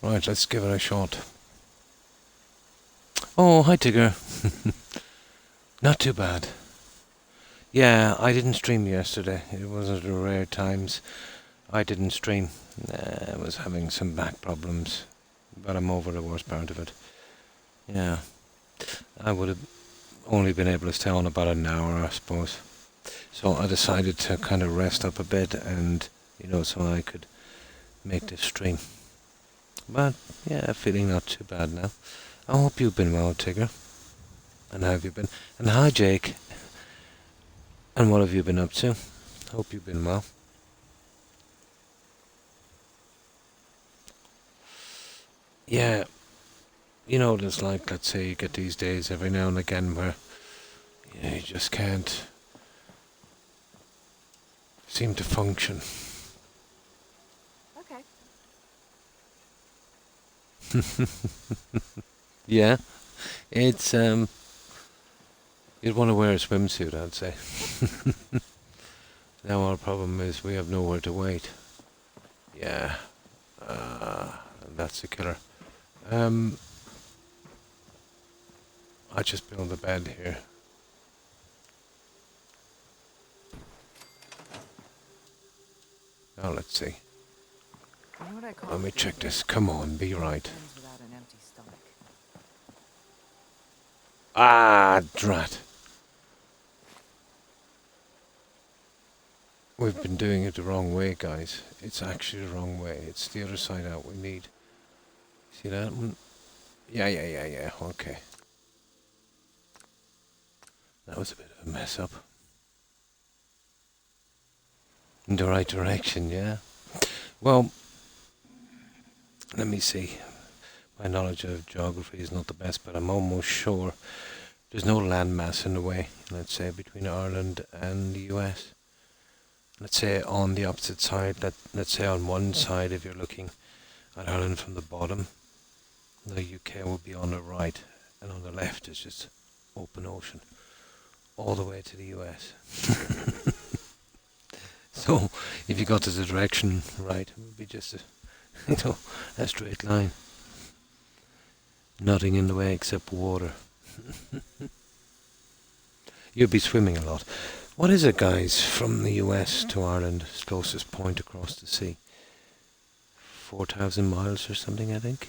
Right, let's give it a shot. Oh, hi Tigger. Not too bad. Yeah, I didn't stream yesterday. It was at the rare times I didn't stream. I was having some back problems, but I'm over the worst part of it. Yeah, I would have only been able to stay on about an hour, I suppose. So I decided to kind of rest up a bit and, so I could make this stream. But, yeah, feeling not too bad now. I hope you've been well, Tigger. And how have you been? And hi, Jake. And what have you been up to? Hope you've been well. Yeah, there's like, let's say you get these days every now and again where you just can't seem to function. Okay. Yeah, it's, You'd want to wear a swimsuit, I'd say. Now our problem is we have nowhere to wait. Yeah. That's the killer. I just build a bed here. Now let's see. You know what I call Let me food check that this. Come on, be right. ends without an empty stomach. Ah, drat. We've been doing it the wrong way, guys. It's actually the wrong way. It's the other side out we need. See that one? Yeah. Okay. That was a bit of a mess up. In the right direction, yeah. Well, let me see. My knowledge of geography is not the best, but I'm almost sure there's no landmass in the way, let's say, between Ireland and the US. Let's say on the opposite side, let's say on one side, if you're looking at Ireland from the bottom, the UK will be on the right, and on the left is just open ocean, all the way to the US. So, if you got to the direction right, it would be just a straight line. Nothing in the way except water. You'd be swimming a lot. What is it, guys, from the US to Ireland, closest point across the sea? 4,000 miles or something, I think.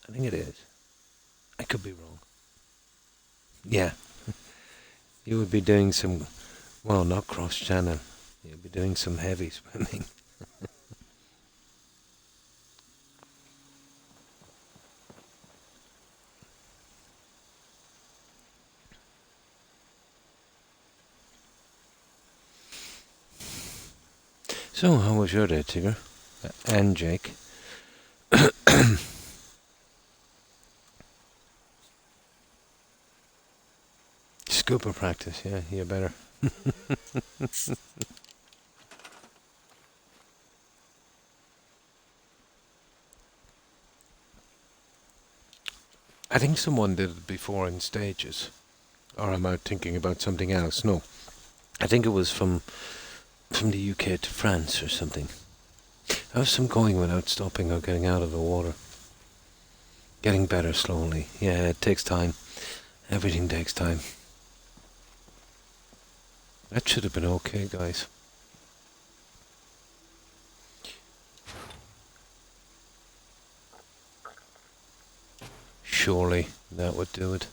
I think it is. I could be wrong. Yeah. You would be doing some, well, not cross-channel. You'd be doing some heavy swimming. So, how was your day, Tigger? And Jake? Scuba practice, yeah, you better. I think someone did it before in stages. Or am I thinking about something else? No. I think it was from the UK to France or something. Have some going without stopping or getting out of the water. Getting better slowly. Yeah, it takes time. Everything takes time. That should have been okay, guys. Surely that would do it.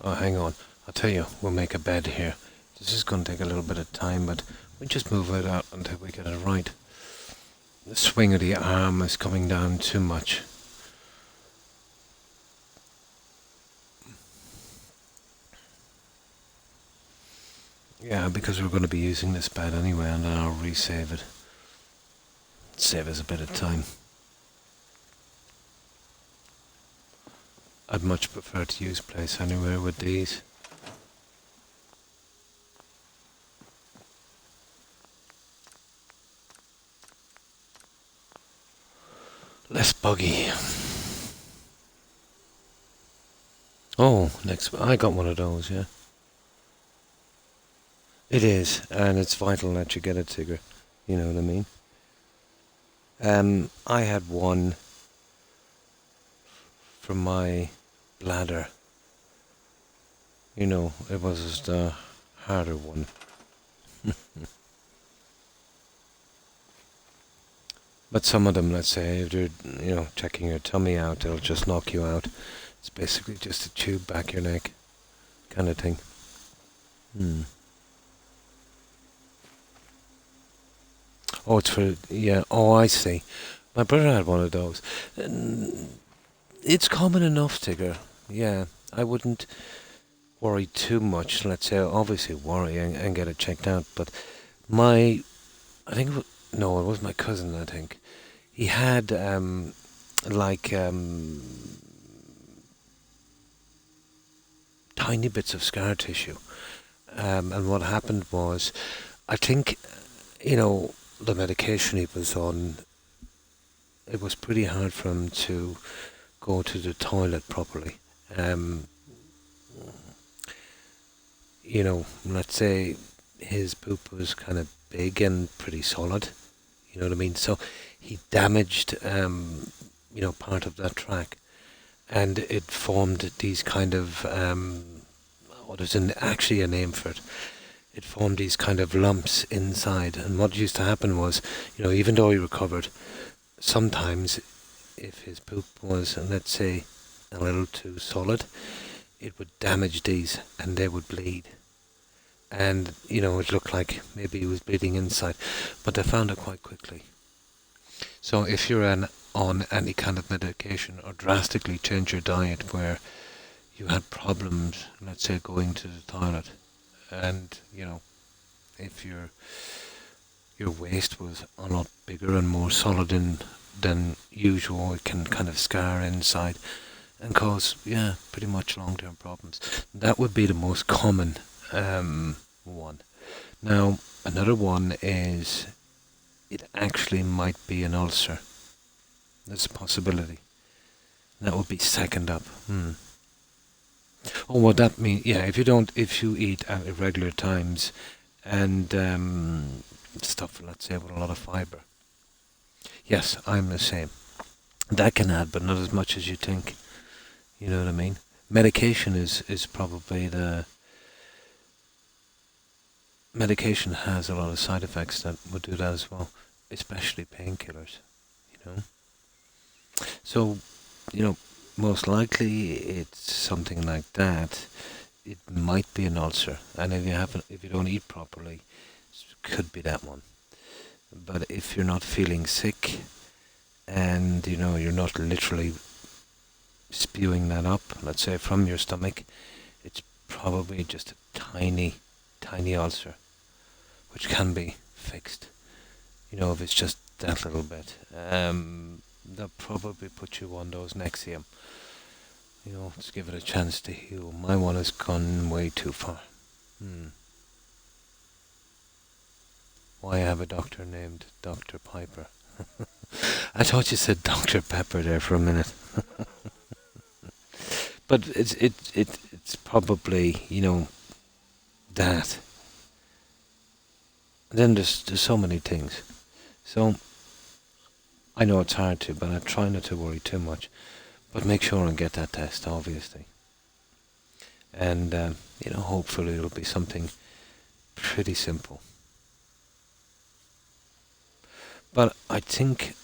Oh, hang on. I'll tell you, we'll make a bed here. This is going to take a little bit of time, but we'll just move it out until we get it right. The swing of the arm is coming down too much. Yeah, because we're going to be using this bed anyway, and then I'll resave it. Save us a bit of time. I'd much prefer to use place anywhere with these. Less buggy. Oh, I got one of those, yeah. It is, and it's vital that you get it, Tigger. You know what I mean? I had one from my bladder. You know, it was the harder one. But some of them, let's say, if you're, checking your tummy out, it'll just knock you out. It's basically just a tube back your neck, kind of thing. Oh, it's for, yeah, oh, I see. My brother had one of those. It's common enough, Tigger. Yeah, I wouldn't worry too much. Let's say, obviously worry and get it checked out. But I think, it was my cousin, I think. He had, tiny bits of scar tissue. And what happened was, I think, the medication he was on, it was pretty hard for him to go to the toilet properly. Um, let's say his poop was kind of big and pretty solid. You know what I mean? So he damaged, part of that track, and it formed these kind of there's actually a name for it. It formed these kind of lumps inside, and what used to happen was, even though he recovered, sometimes if his poop was, let's say, a little too solid, it would damage these, and they would bleed. And it looked like maybe he was bleeding inside, but they found it quite quickly. So if you're on any kind of medication or drastically change your diet where you had problems, let's say going to the toilet, and if your waist was a lot bigger and more solid than usual, it can kind of scar inside and cause pretty much long-term problems. That would be the most common one. Now another one is it actually might be an ulcer. There's a possibility. That would be second up. Oh, what that mean? Yeah, if you eat at irregular times and stuff, let's say, with a lot of fiber. Yes, I'm the same. That can add, but not as much as you think. You know what I mean? Medication is probably the... Medication has a lot of side effects that would do that as well, especially painkillers, So, most likely it's something like that. It might be an ulcer, and if you don't eat properly, it could be that one. But if you're not feeling sick, and you're not literally spewing that up, let's say from your stomach, it's probably just a tiny, tiny ulcer, which can be fixed. If it's just that little bit. They'll probably put you on those Nexium. Let's give it a chance to heal. My one has gone way too far. Why have a doctor named Dr. Piper? I thought you said Dr. Pepper there for a minute. But it's probably, that. Then there's so many things. So I know it's hard to, but I try not to worry too much. But make sure and get that test, obviously. And, hopefully it'll be something pretty simple. But I think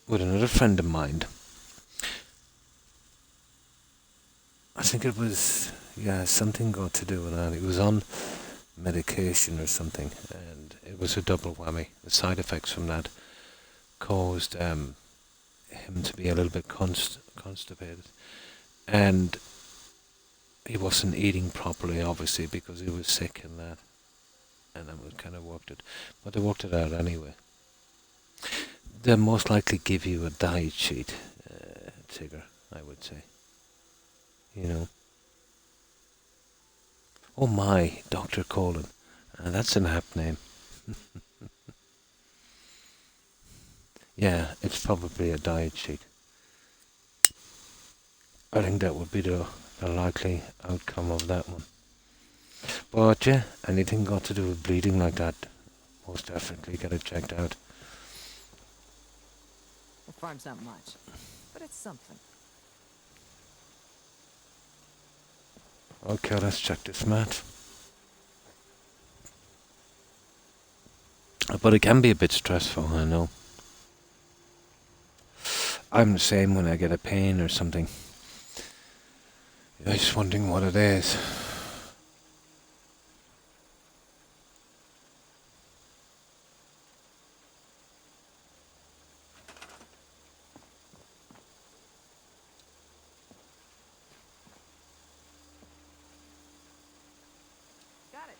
with another friend of mine, I think it was, something got to do with that. He was on medication or something, and it was a double whammy. The side effects from that caused him to be a little bit constipated, and he wasn't eating properly, obviously, because he was sick and that was kind of worked it. But they worked it out anyway. They'll most likely give you a diet sheet, Tigger, I would say. Oh my, Dr. Colin. That's an apt name. Yeah, it's probably a diet sheet. I think that would be the likely outcome of that one. But yeah, anything got to do with bleeding like that, most definitely get it checked out. The farm's not much, but it's something. Okay, let's check this mat. But it can be a bit stressful, I know. I'm the same when I get a pain or something. I'm just wondering what it is. Got it.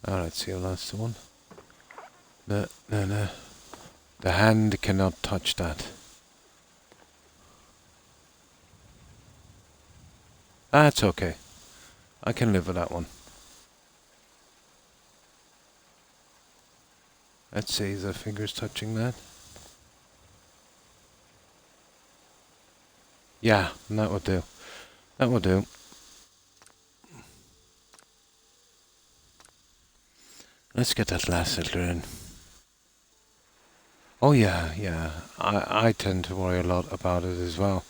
Alright, see, that's the one. No. The hand cannot touch that. That's okay. I can live with that one. Let's see, is the fingers touching that? Yeah, that will do. That will do. Let's get that last settler in. Oh yeah, yeah. I tend to worry a lot about it as well.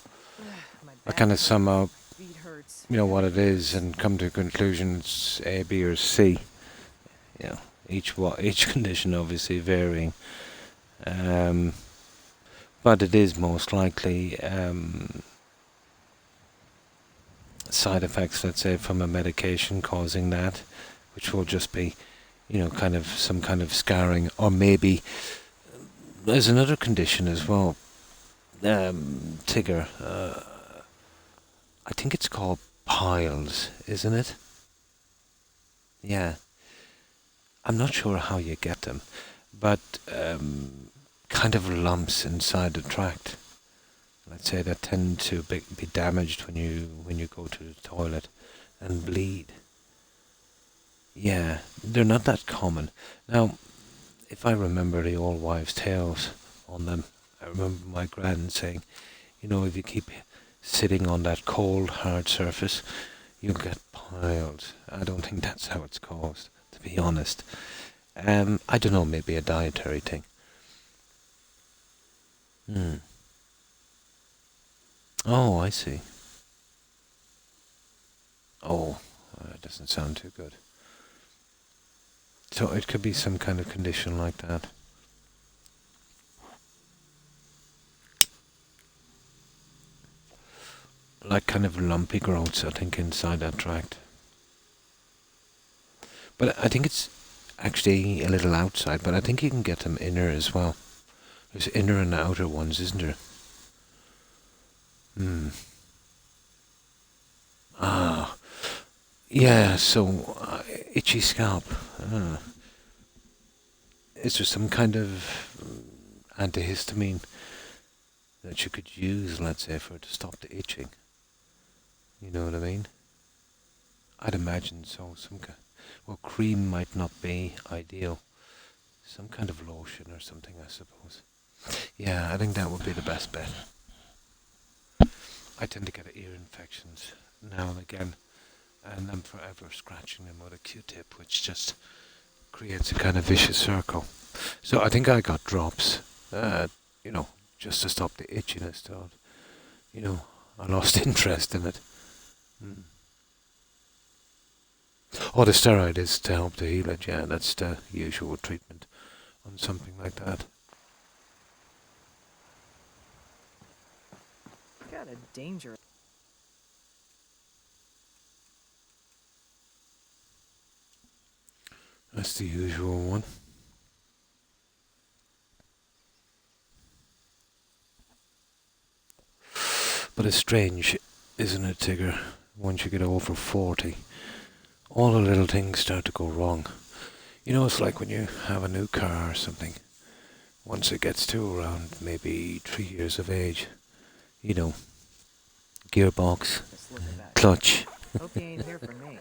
My I back kind of hurts, sum up, my feet hurts. you know, what it is and come to a conclusion it's A, B or C. You know, each condition obviously varying. But it is most likely side effects, let's say, from a medication causing that, which will just be, you know, kind of some kind of scarring, or maybe there's another condition as well, Tigger. I think it's called piles, isn't it? Yeah. I'm not sure how you get them, but kind of lumps inside the tract. Let's say that tend to be damaged when you go to the toilet and bleed. Yeah, they're not that common. Now, if I remember the old wives' tales on them, I remember my gran saying, you know, if you keep sitting on that cold, hard surface, you'll get piles. I don't think that's how it's caused, to be honest. I don't know, maybe a dietary thing. Oh, I see. Oh, that doesn't sound too good. So it could be some kind of condition like that. Like kind of lumpy growths, I think, inside that tract. But I think it's actually a little outside, but I think you can get them inner as well. There's inner and outer ones, isn't there? Ah. Yeah, so itchy scalp. Is there some kind of antihistamine that you could use, let's say, for it to stop the itching? You know what I mean? I'd imagine so. Well, cream might not be ideal. Some kind of lotion or something, I suppose. Yeah, I think that would be the best bet. I tend to get ear infections now and again, and I'm forever scratching them with a Q-tip, which just creates a kind of vicious circle. So I think I got drops, you know, just to stop the itchiness. You know, I lost interest in it. Oh, the steroid is to help to heal it, yeah, that's the usual treatment on something like that. Got a dangerous. That's the usual one. But it's strange, isn't it, Tigger? Once you get over 40, all the little things start to go wrong. You know, it's like when you have a new car or something. Once it gets to around maybe 3 years of age, you know, gearbox, Look about you. clutch, Hope you ain't here for me.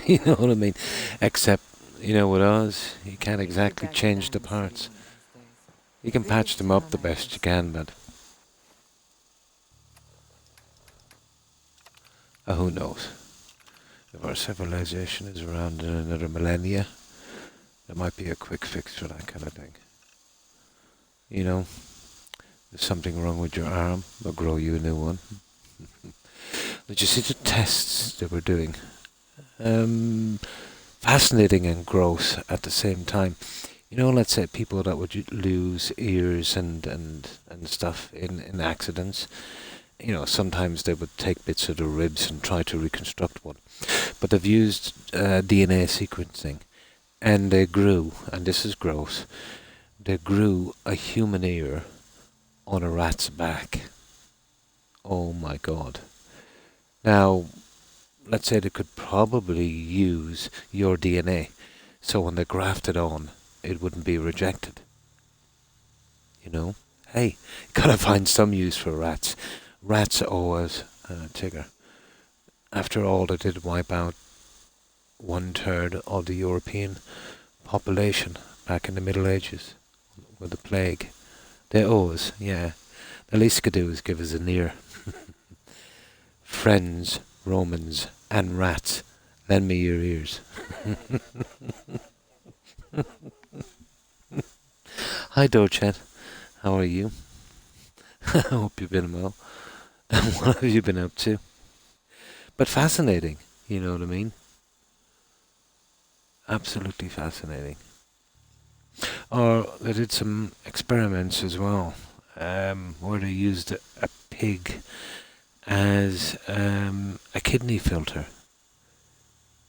you know what I mean? Except, you know, with us, you can't Get exactly back to change the Diamond City parts. one of these days. You can patch them up the best you can, but who knows? If our civilization is around in another millennia, there might be a quick fix for that kind of thing. You know, there's something wrong with your arm, they'll grow you a new one. Did you see the tests they were doing? Fascinating and gross at the same time. You know, let's say people that would lose ears and stuff in accidents. You know, sometimes they would take bits of the ribs and try to reconstruct one. But they've used DNA sequencing, and they grew, and this is gross, they grew a human ear on a rat's back. Oh my god. Now, let's say they could probably use your DNA, so when they graft it on, it wouldn't be rejected. You know? Hey, gotta find some use for rats. Rats owe us, Tigger. After all, they did wipe out 1/3 of the European population back in the Middle Ages. with the plague. They owe us, yeah. The least you could do is give us an ear. Friends, Romans, and rats, lend me your ears. Hi, Dorchet. How are you? I hope you've been well. And what have you been up to? But fascinating, you know what I mean? Absolutely fascinating. Or they did some experiments as well, where they used a pig as a kidney filter.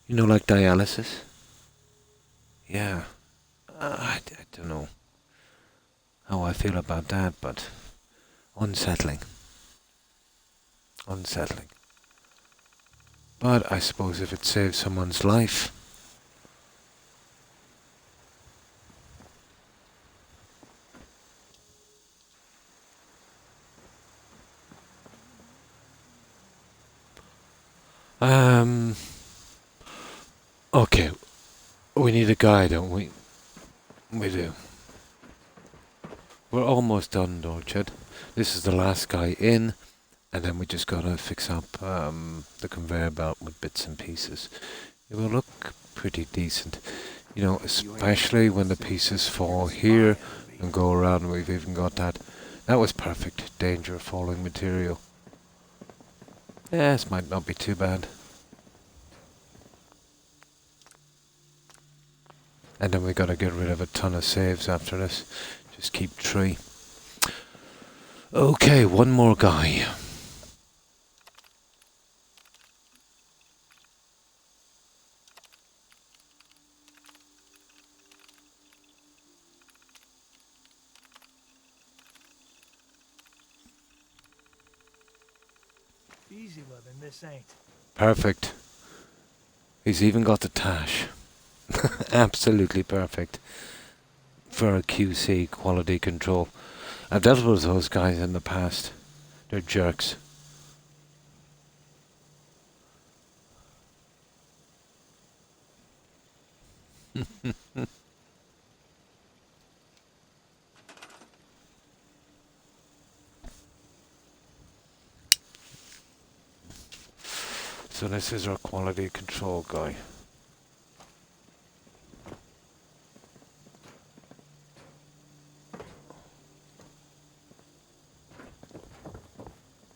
You know, like dialysis? Yeah. I don't know how I feel about that, but unsettling. Unsettling. But I suppose if it saves someone's life. Okay. We need a guy, don't we? We do. We're almost done, Dorchard. This is the last guy in, and then we just gotta fix up the conveyor belt with bits and pieces. It will look pretty decent. You know, especially when the pieces fall here and go around. We've even got that. That was perfect. Danger of falling material. Yes, might not be too bad. And then we gotta get rid of a ton of saves after this. Just keep 3. Okay, one more guy. Easy living, this ain't. Perfect. He's even got the tash. Absolutely perfect. For a QC, quality control. I've dealt with those guys in the past. They're jerks. So this is our quality control guy.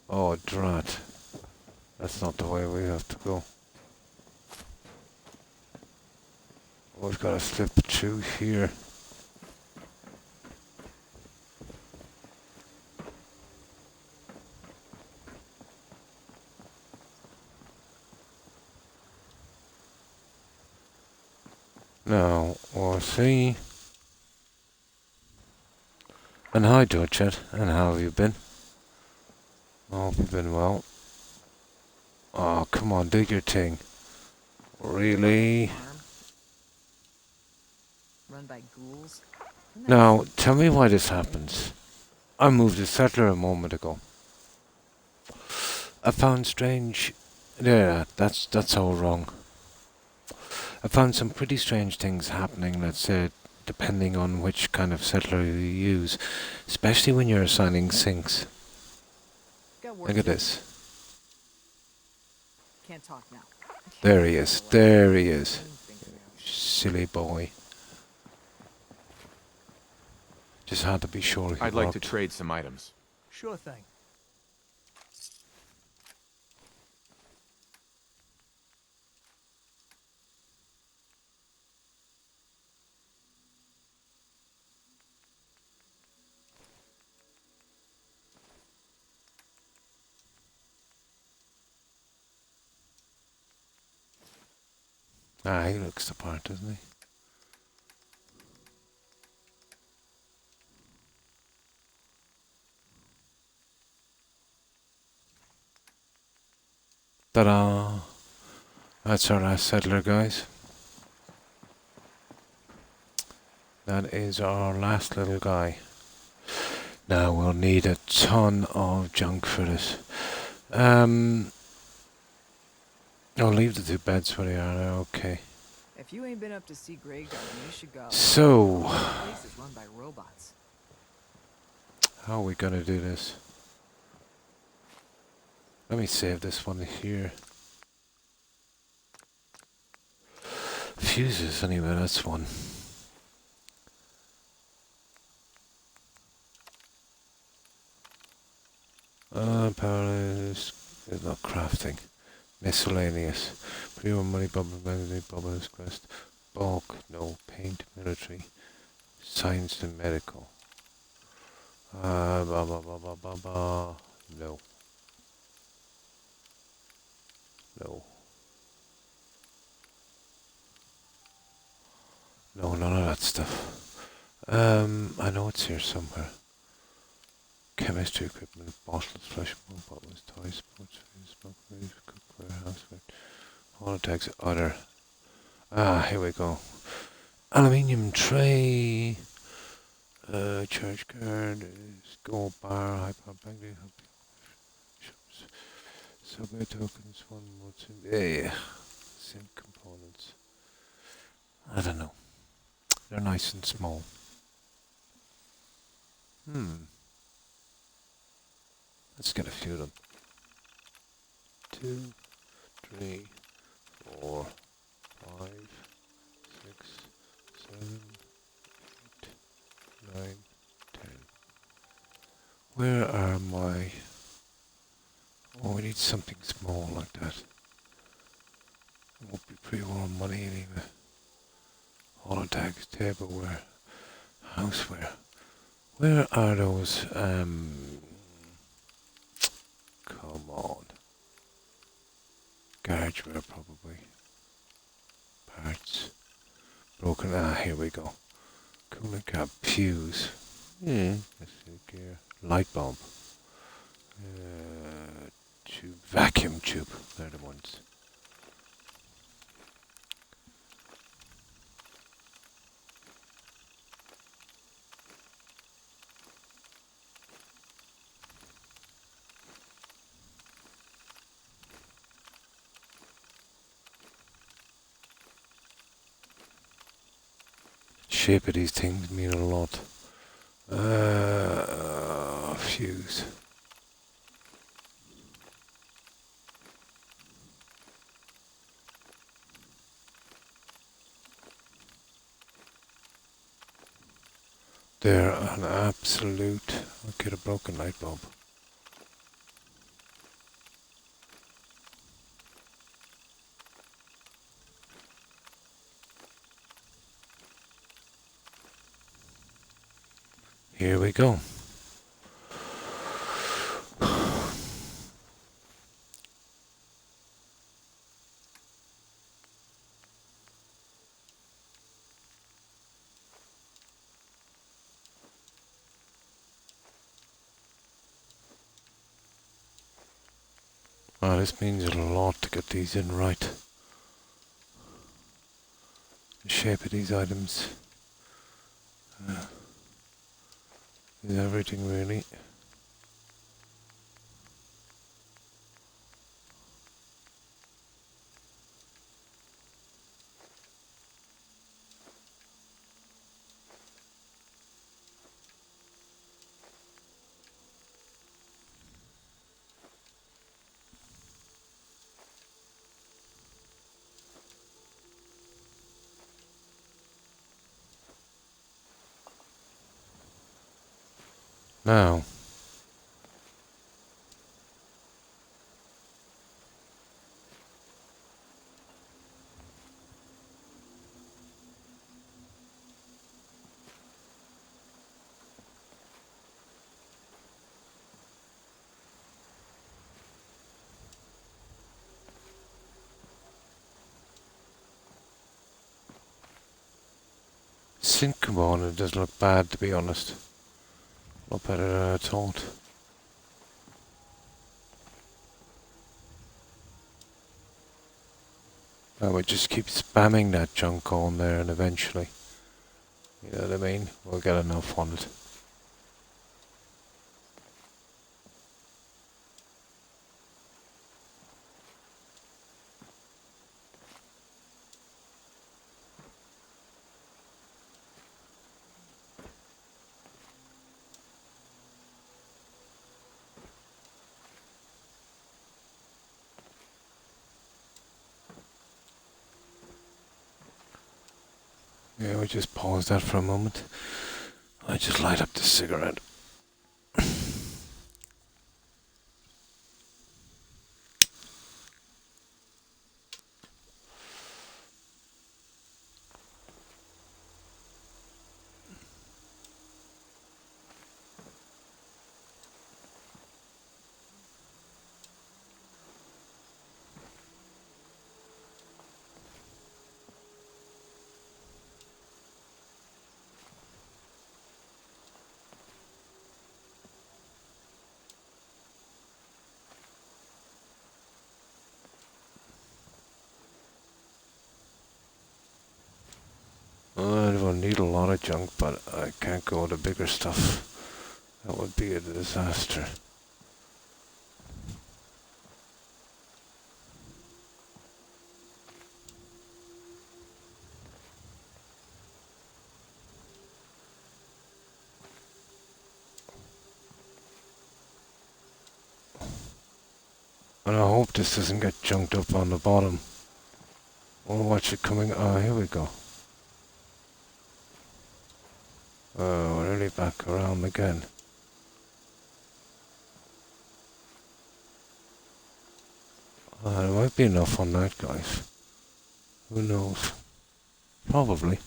Oh, drat. That's not the way we have to go. We've got to slip through here. Now, we'll see. And hi, Dorchet. And how have you been? I hope you've been well. Oh, come on, do your thing. Really? Farm run by ghouls. Now, tell me why this happens. I moved a settler a moment ago. I found strange... Yeah, that's all wrong. I found some pretty strange things happening, let's say, depending on which kind of settler you use. Especially when you're assigning sinks. Got work Look at to do. this. Can't talk now. There he is. There he is. Fingernails. Silly boy. Just had to be sure he I'd like to worked. trade some items. Sure thing. Ah, he looks the part, doesn't he? Ta-da! That's our last settler, guys. That is our last little guy. Now we'll need a ton of junk for this. I'll leave the 2 beds where they are now, okay. If you ain't been up to see Grey Garden, you should go. So, The place is run by robots. How are we gonna do this? Let me save this one here. Fuses, anyway, that's one. Paralysis is not crafting. Miscellaneous. Pre-war money, bubble, magazine, bubbles, quest. Bulk, no. Paint, military. Science and medical. Blah, blah, blah, blah, blah, blah. No. No. No, none of that stuff. I know it's here somewhere. Chemistry equipment, bottles, flesh bottles, toys, sports, smoke, cookware, houseware, holotags, other. Here we go. Aluminium tray, charge card, gold bar, hyper banking, subway tokens, one more yeah, sync components. I don't know. They're nice and small. Let's get a few of them. 2, 3, 4, 5, 6, 7, 8, 9, 10. Where are my... Oh, we need something small like that. It won't be pre-war money anyway. Holotags, tableware, houseware. Where are those, come on. Garageware probably. Parts. Broken, here we go. Cooling cap, fuse. Let's see, gear. Light bulb. Tube, vacuum tube. They're the ones. Shape of these things mean a lot. Fuse. They're an absolute... I'll get a broken light bulb. Here we go. This means a lot to get these in right. The shape of these items is everything really. Now, sync component doesn't look bad, to be honest. A lot better than I thought. I would just keep spamming that junk on there and eventually, you know what I mean, we'll get enough on it. Okay, we just pause that for a moment. I just light up the cigarette. I don't need a lot of junk, but I can't go to bigger stuff. That would be a disaster. And I hope this doesn't get junked up on the bottom. Oh, watch it coming. Oh, here we go. Oh, we're nearly back around again. There might be enough on that, guys. Who knows? Probably.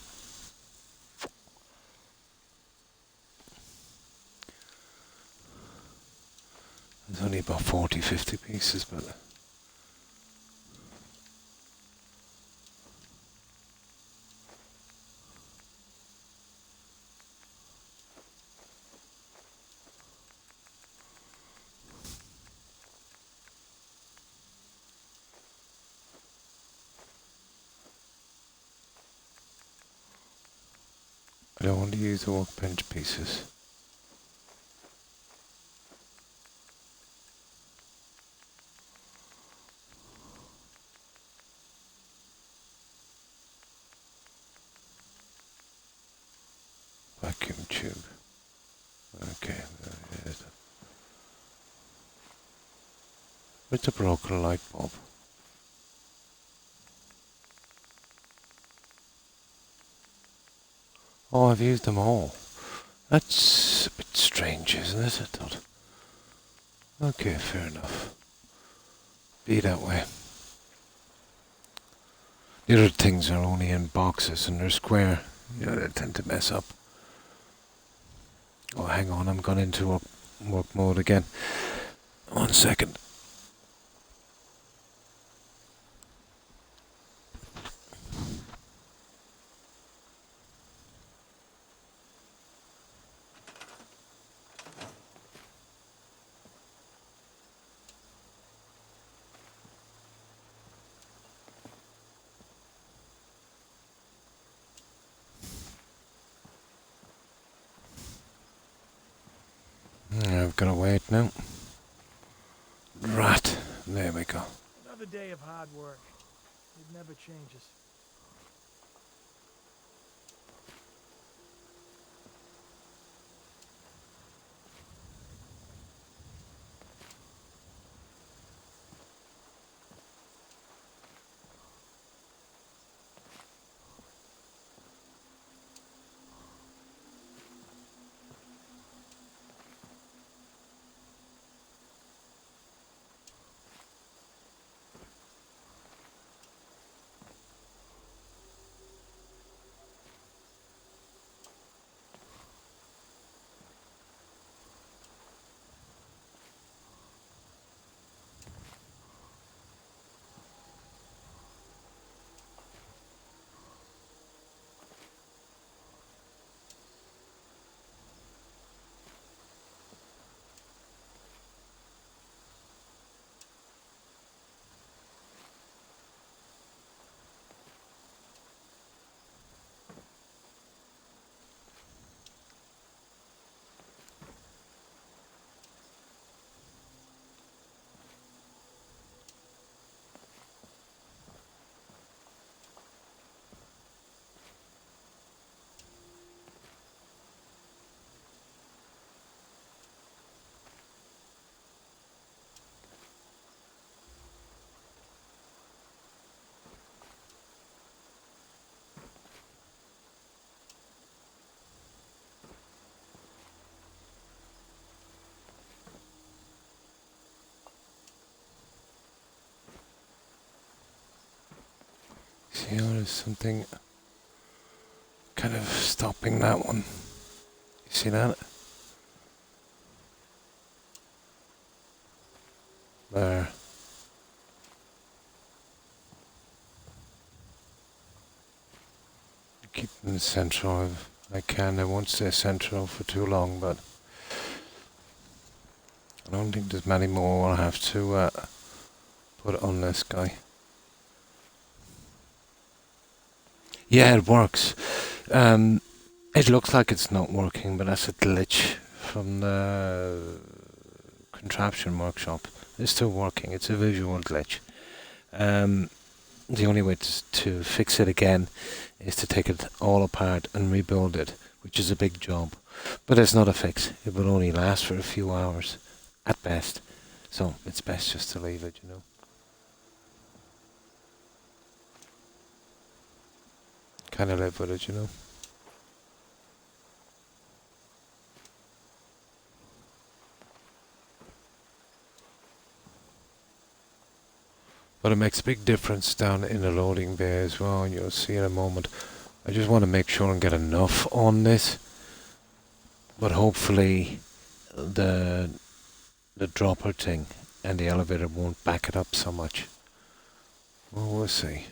There's only about 40, 50 pieces, but... I don't want to use the workbench pieces. Vacuum tube. Okay, there it is. It's a broken light bulb. Oh, I've used them all. That's a bit strange, isn't it? I thought. Okay, fair enough. Be that way. The other things are only in boxes and they're square. You know, they tend to mess up. Oh, hang on, I'm gone into work mode again. 1 second. I've got to wait now. Rat. There we go. Another day of hard work. It never changes. See how there's something kind of stopping that one. You see that? There. Keep them central if I can. I won't stay central for too long, but I don't think there's many more I'll have to put on this guy. Yeah, it works. It looks like it's not working, but that's a glitch from the contraption workshop. It's still working. It's a visual glitch. The only way to fix it again is to take it all apart and rebuild it, which is a big job. But it's not a fix. It will only last for a few hours at best. So it's best just to leave it, you know. Kind of live with it, you know. But it makes a big difference down in the loading bay as well, and you'll see in a moment. I just want to make sure and get enough on this. But hopefully the dropper thing and the elevator won't back it up so much. Well, we'll see.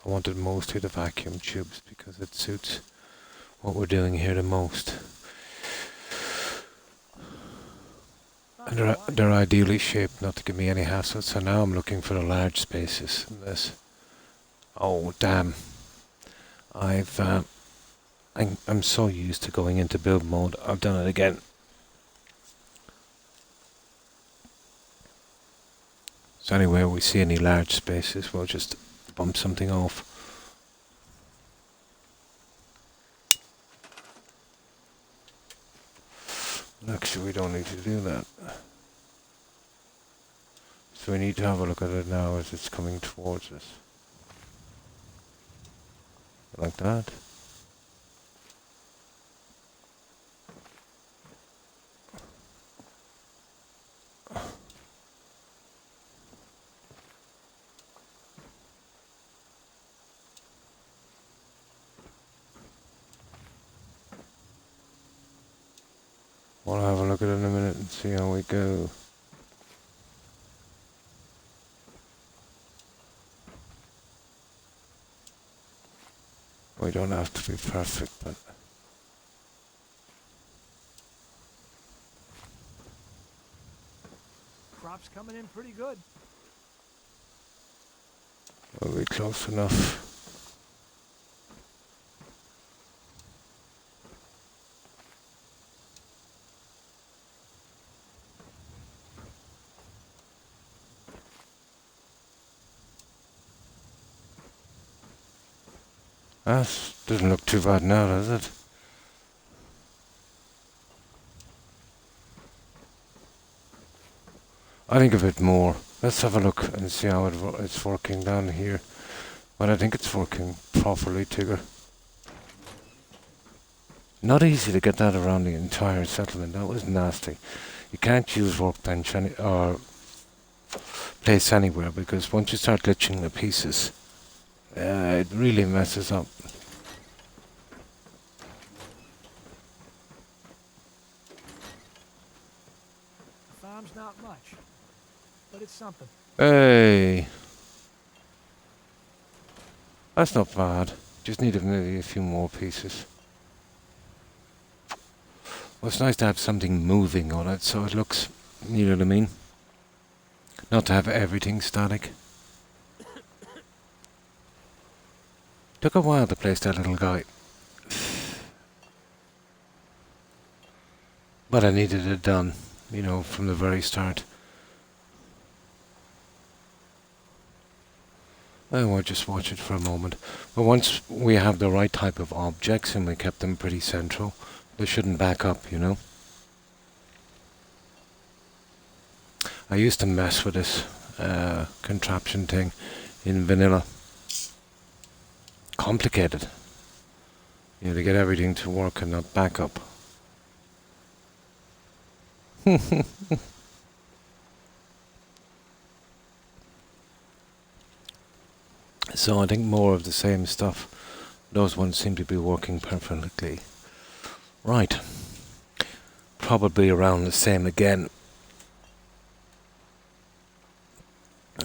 I wanted mostly the vacuum tubes because it suits what we're doing here the most. And they're ideally shaped not to give me any hassle, so now I'm looking for the large spaces in this. Oh damn. I'm so used to going into build mode, I've done it again. So anyway, we see any large spaces, we'll just bump something off. Actually, we don't need to do that. So we need to have a look at it now as it's coming towards us. Like that. We'll have a look at it in a minute and see how we go. We don't have to be perfect, but Crop's coming in pretty good. we'll be close enough. That doesn't look too bad now, does it? I think a bit more. Let's have a look and see how it's working down here. But I think it's working properly, Tigger. Not easy to get that around the entire settlement. That was nasty. You can't use workbench or place anywhere because once you start glitching the pieces, it really messes up. The farm's not much, but it's something. Hey, that's not bad. Just need maybe a few more pieces. Well, it's nice to have something moving on it, so it looks, you know what I mean? Not to have everything static. Took a while to place that little guy. But I needed it done, you know, from the very start. I will just watch it for a moment. But once we have the right type of objects and we kept them pretty central, they shouldn't back up, you know. I used to mess with this contraption thing in vanilla. Complicated. You know, to get everything to work and not back up. So I think more of the same stuff. Those ones seem to be working perfectly. Right. Probably around the same again.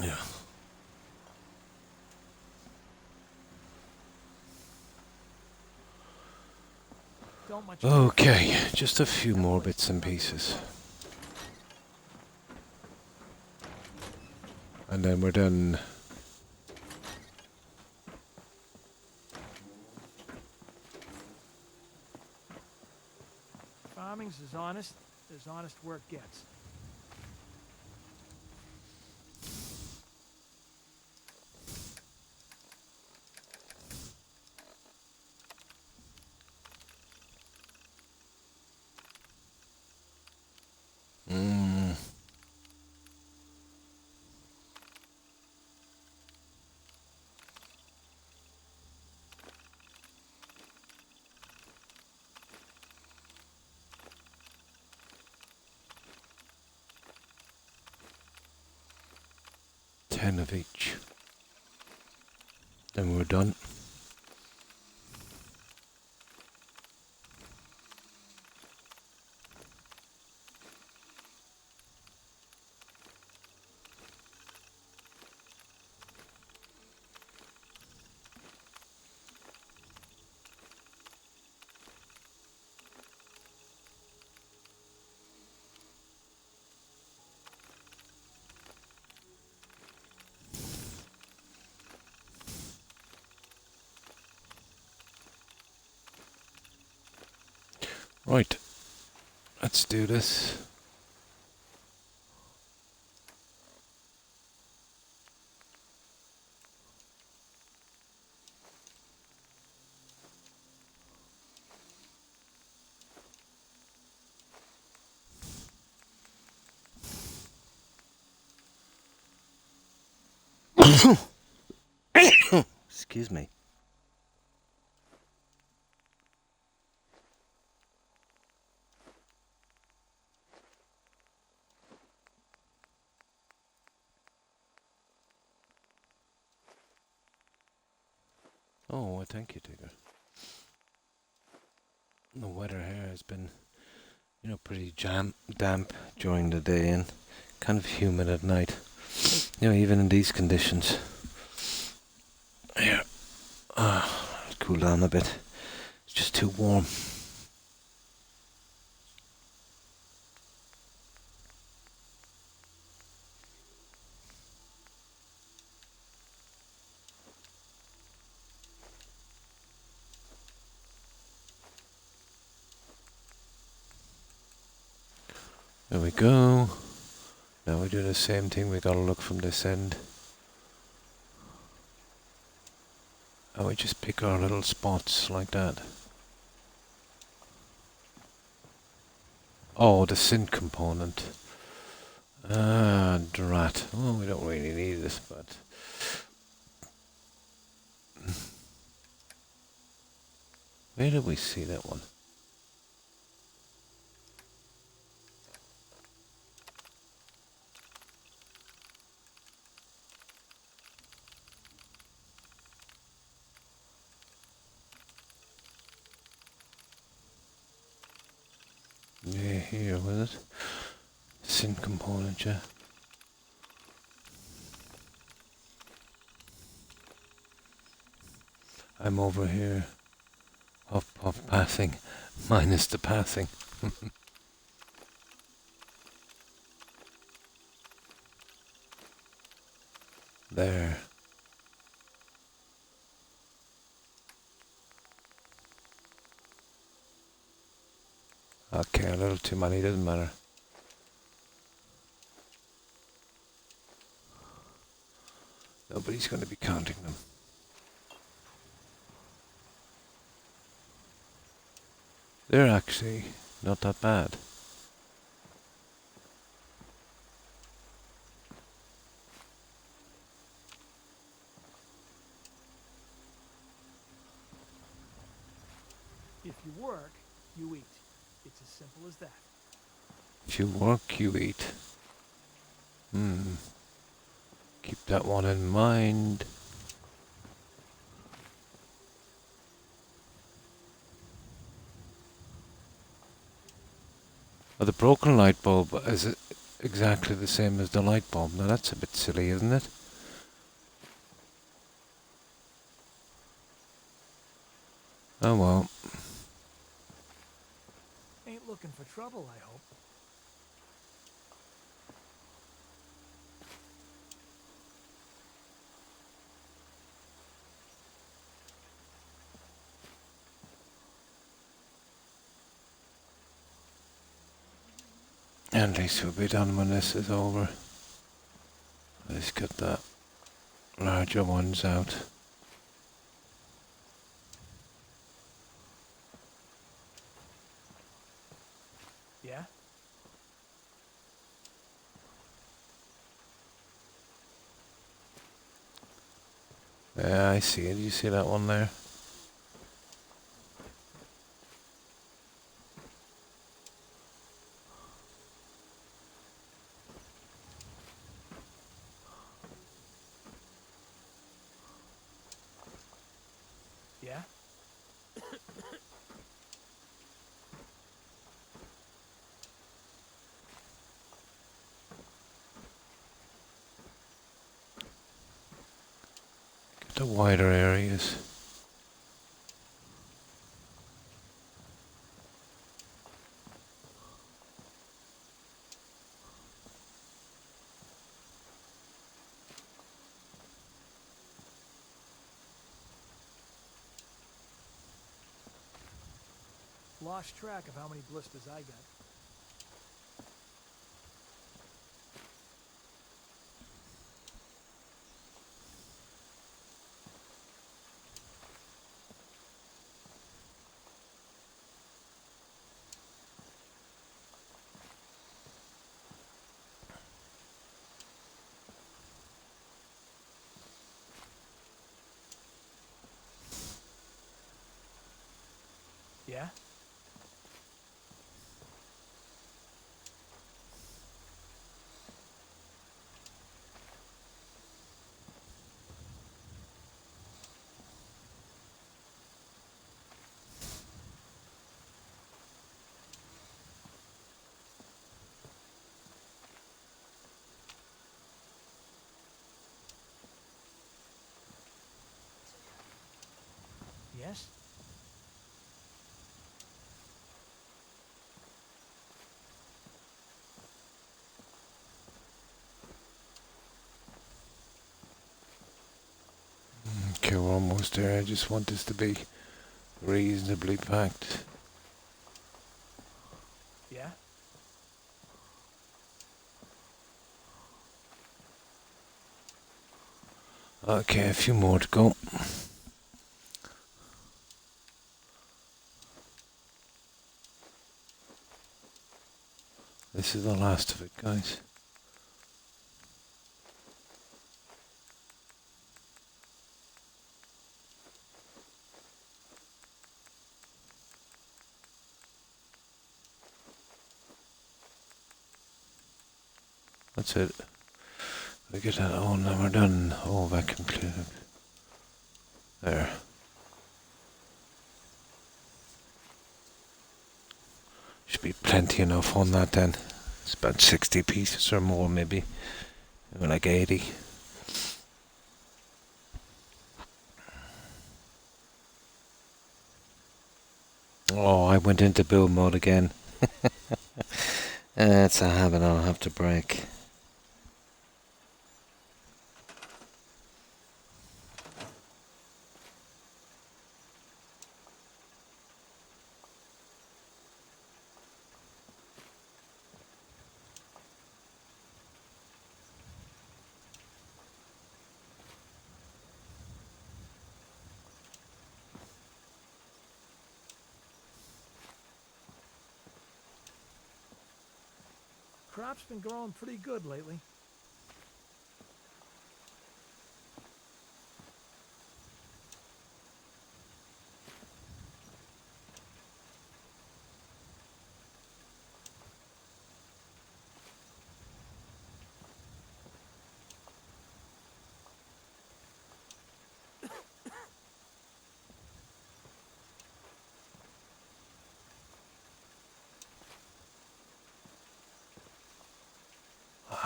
Yeah. Don't much. Okay, just a few more bits and pieces. And then we're done. Farming's as honest as honest work gets. Mm. Ten of each. Then we're done. Right. Let's do this. Excuse me. Oh, well, thank you, Tigger. The weather here has been, pretty damp during the day and kind of humid at night. Even in these conditions. Here, cool down a bit. It's just too warm. There we go. Now we do the same thing. We gotta look from this end. And we just pick our little spots like that. Oh, the synth component. Drat. Oh, we don't really need this, but... Where did we see that one? Yeah, here, was it? Synth component, yeah. I'm over here. Puff, passing. Minus the passing. There. Okay, a little too many, doesn't matter. Nobody's going to be counting them. They're actually not that bad. If you work, you eat. It's as simple as that. If you work, you eat. Keep that one in mind. Well, the broken light bulb is exactly the same as the light bulb. Now that's a bit silly, isn't it? Oh well. Ain't looking for trouble, I hope. At least we'll be done when this is over. Let's get the larger ones out. Yeah? Yeah, I see it. You see that one there? Yeah? Get the wider areas. Lost track of how many blisters I got. Yeah? Yes? Okay, we're almost there. I just want this to be reasonably packed. Yeah? Okay, a few more to go. This is the last of it, guys. That's it. We get that on and we're done. Oh, vacuum cleaner. There. Should be plenty enough on that then. It's about 60 pieces or more maybe. Maybe like 80. Oh, I went into build mode again. It's a habit I'll have to break. Crop's been growing pretty good lately.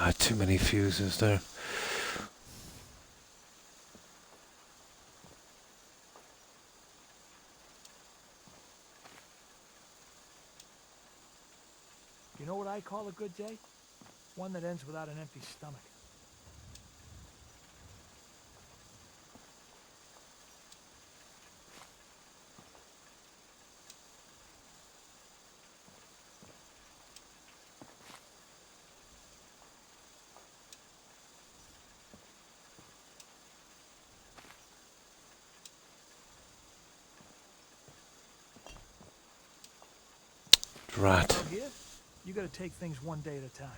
Ah, too many fuses there. You know what I call a good day? One that ends without an empty stomach. Rat. Out here, you gotta take things one day at a time.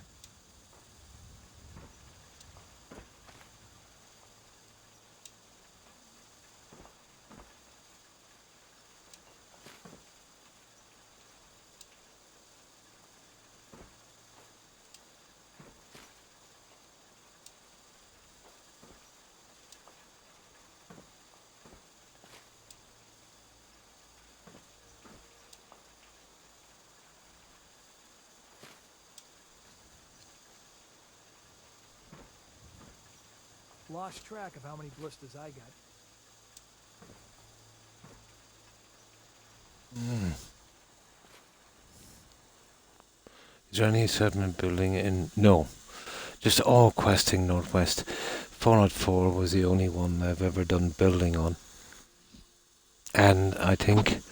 Lost track of how many blisters I got. Is there any settlement building in? No. Just all questing northwest. 404 was the only one I've ever done building on. And I think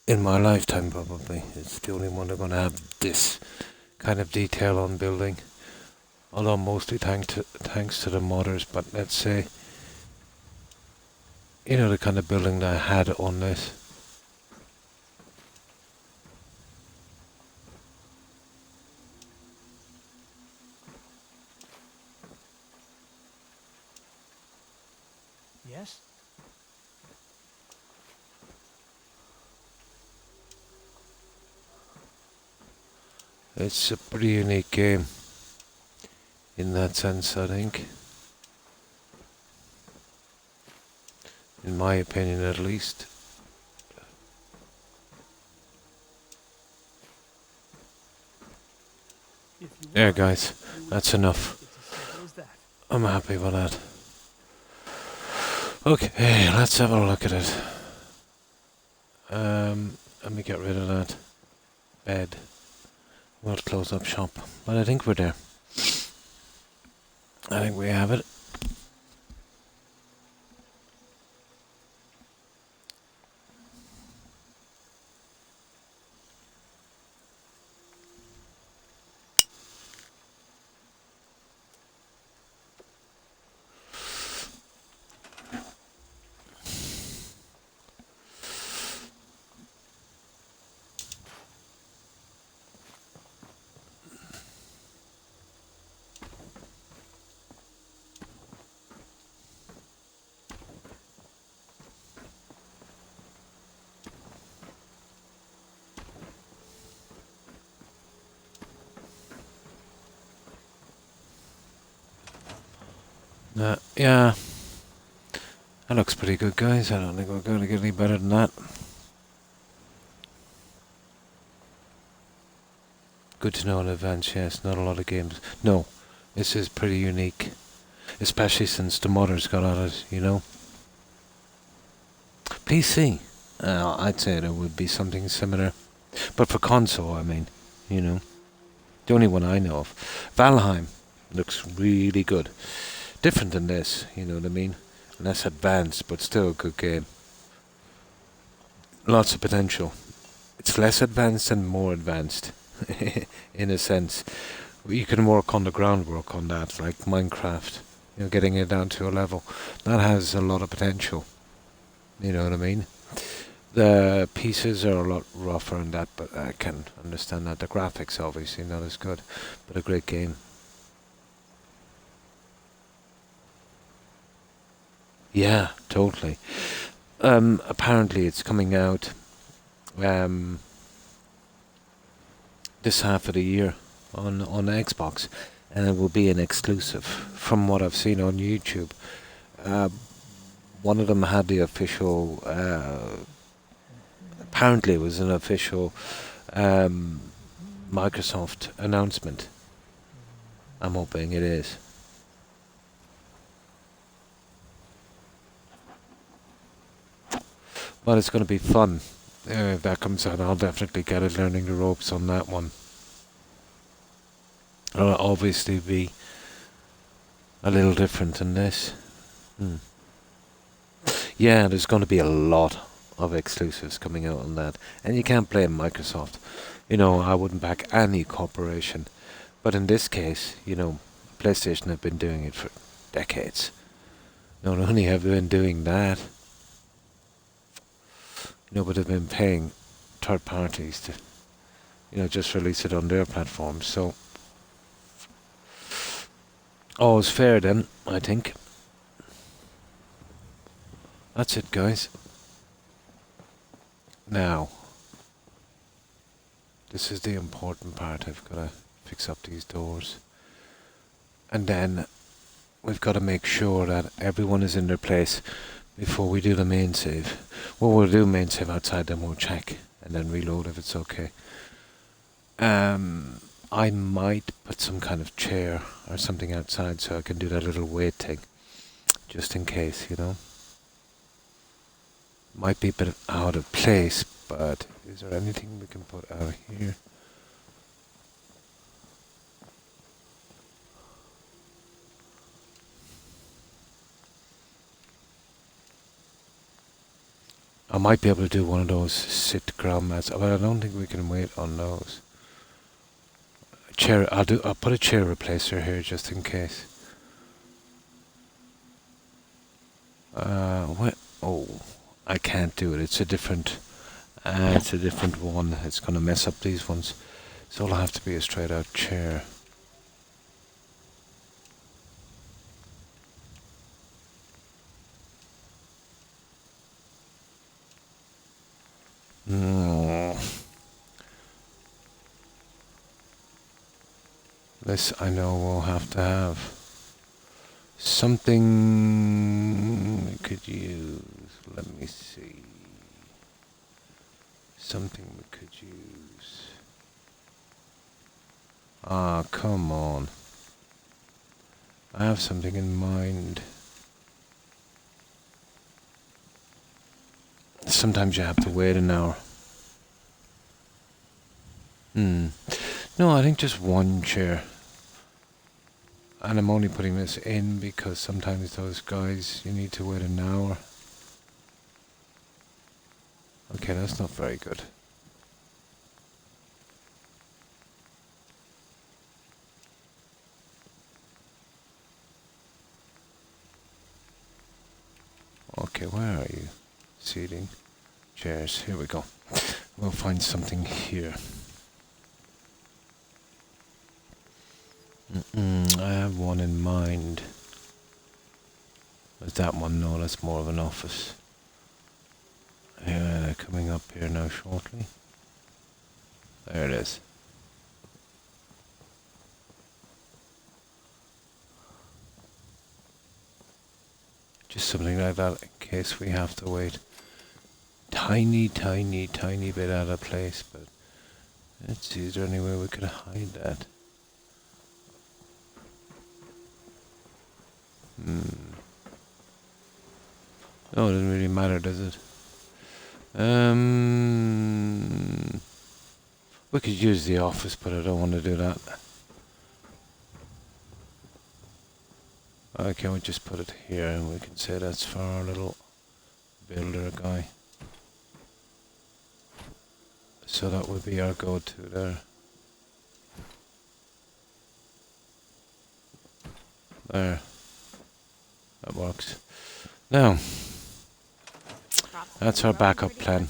in my lifetime probably it's the only one they're going to have this kind of detail on building. Although mostly thanks to the modders, but let's say, you know, the kind of building that I had on this. Yes? It's a pretty unique game in that sense, I think. In my opinion, at least. If you There, want, guys, that's enough. it's as simple as that. I'm happy with that. Okay, let's have a look at it. Let me get rid of that bed. We'll close up shop. But I think we're there. I think we have it. Yeah. That looks pretty good, guys. I don't think we're going to get any better than that. Good to know in advance, yes. Not a lot of games. No, this is pretty unique. Especially since the modders got on it, you know. PC. I'd say there would be something similar. But for console, I mean, you know. The only one I know of. Valheim looks really good. Different than this, you know what I mean? Less advanced, but still a good game. Lots of potential. It's less advanced and more advanced, in a sense. You can work on the groundwork on that, like Minecraft. You know, getting it down to a level. That has a lot of potential. You know what I mean? The pieces are a lot rougher and that, but I can understand that. The graphics obviously not as good, but a great game. Yeah, totally. Apparently it's coming out this half of the year on Xbox, and it will be an exclusive from what I've seen on YouTube. One of them had the official, apparently it was an official Microsoft announcement. I'm hoping it is. But it's going to be fun. If that comes out, I'll definitely get it, learning the ropes on that one. It'll obviously be a little different than this. Yeah, there's going to be a lot of exclusives coming out on that. And you can't blame Microsoft. You know, I wouldn't back any corporation. But in this case, you know, PlayStation have been doing it for decades. Not only have they been doing that, you know, but they've been paying third parties to, you know, just release it on their platforms. So, all's fair then, I think. That's it, guys. Now, this is the important part. I've got to fix up these doors. And then we've got to make sure that everyone is in their place before we do the main save. Well, we'll do main save outside, then we'll check and then reload if it's okay. I might put some kind of chair or something outside so I can do that little weight thing, just in case, you know. Might be a bit out of place, but is there anything we can put out here? I might be able to do one of those sit ground mats, but I don't think we can wait on those. Chair, I'll put a chair replacer here just in case. What? Oh, I can't do it. It's a different one. It's gonna mess up these ones. So it'll have to be a straight out chair. This I know we'll have to have. Something we could use. Let me see. Something we could use. Ah, come on. I have something in mind. Sometimes you have to wait an hour. No, I think just one chair. And I'm only putting this in because sometimes those guys, you need to wait an hour. Okay, that's not very good. Okay, where are you? Seating. Chairs. Here we go. We'll find something here. I have one in mind. But that one, no, that's more of an office. Yeah, they're coming up here now shortly. There it is. Just something like that in case we have to wait. Tiny bit out of place, but let's see, is there any way we could hide that? No, it doesn't really matter, does it? We could use the office, but I don't want to do that. Okay, we'll just put it here and we can say that's for our little builder guy. So that would be our go-to there. There. That works. Now, that's our backup plan.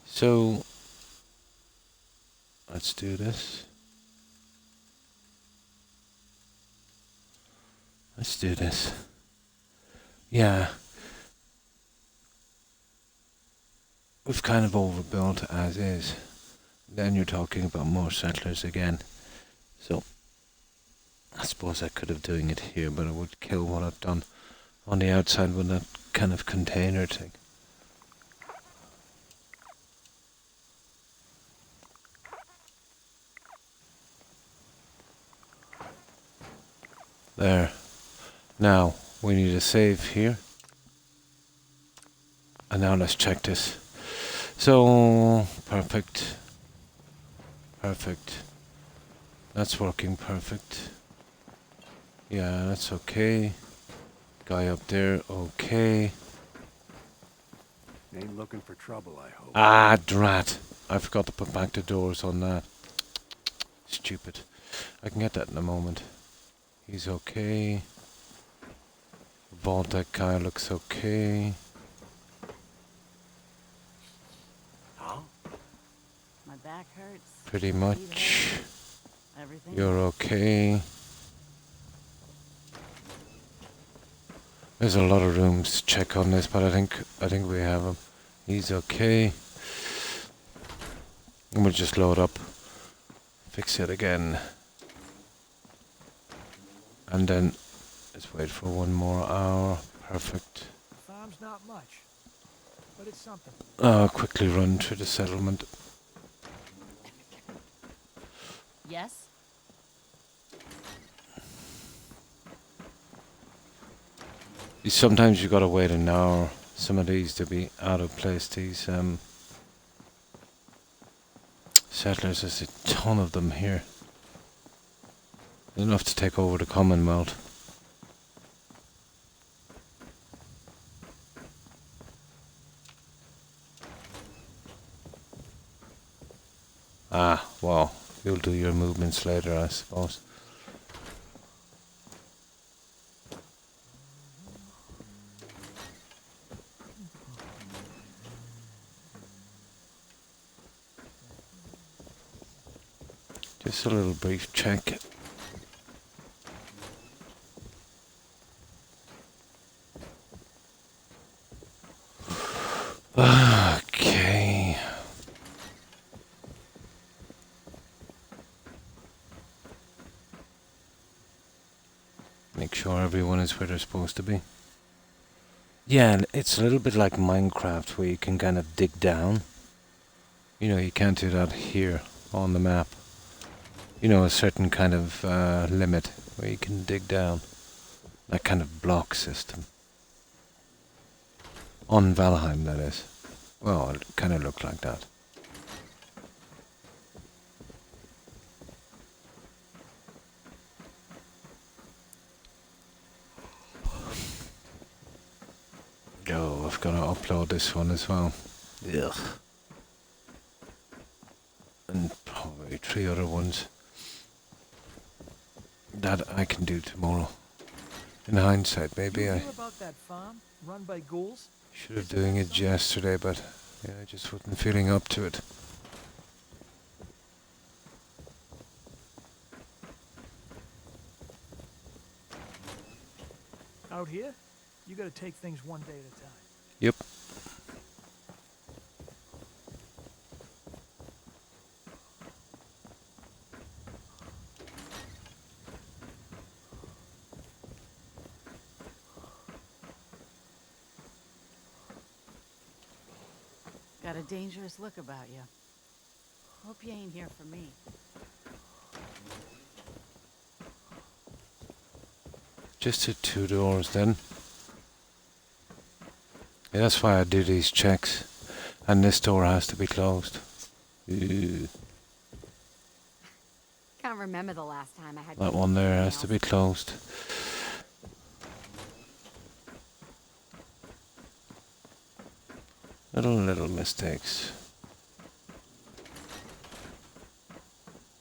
So, let's do this. Let's do this. Yeah. We've kind of overbuilt as is. Then you're talking about more settlers again. So, I suppose I could have doing it here, but it would kill what I've done on the outside with that kind of container thing. There. Now, we need a save here. And now let's check this. So, perfect. Perfect. That's working perfect. Yeah, that's okay. Guy up there, okay. Ain't looking for trouble, I hope. Ah, drat. I forgot to put back the doors on that. Stupid. I can get that in a moment. He's okay. Vault that guy looks okay. Huh? My back hurts. Pretty feet much. hurt, Everything. You're okay. There's a lot of rooms to check on this, but I think we have him. He's okay. And we'll just load up. Fix it again. And then let's wait for 1 more hour. Perfect. The farm's not much, but it's something. Quickly run through the settlement. Yes? Sometimes you gotta wait an hour. Some of these to be out of place. These settlers, there's a ton of them here. Enough to take over the Commonwealth. Ah, well, you'll do your movements later, I suppose. Just a little brief check. Okay. Make sure everyone is where they're supposed to be. Yeah, and it's a little bit like Minecraft where you can kind of dig down. You know, you can't do that here on the map. You know, a certain kind of limit where you can dig down. That kind of block system. On Valheim, that is. Well, it kind of looked like that. Oh, I've got to upload this one as well. Ugh. And probably 3 other ones that I can do tomorrow. In hindsight, maybe I Hear about that farm run by ghouls? should have doing it yesterday, but yeah, I just wasn't feeling up to it. Out here, you gotta take things one day at a time. Yep. Got a dangerous look about you. Hope you ain't here for me. Just the 2 doors then. Yeah, that's why I do these checks. And this door has to be closed. Ew. Can't remember the last time I had That one there has to be closed. Little mistakes.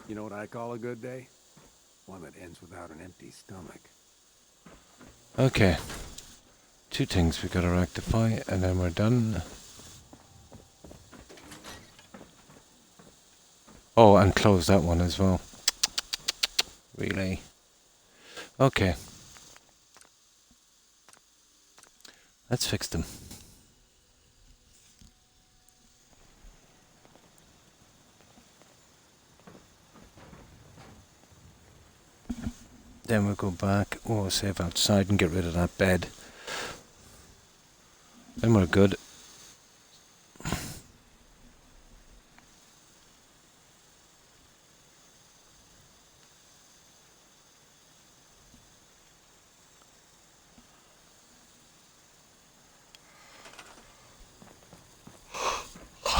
You know what I call a good day? One that ends without an empty stomach. Okay. 2 things we gotta rectify and then we're done. Oh, and close that one as well. Really? Okay. Let's fix them. Then we'll go back. We'll save outside and get rid of that bed. Then we're good.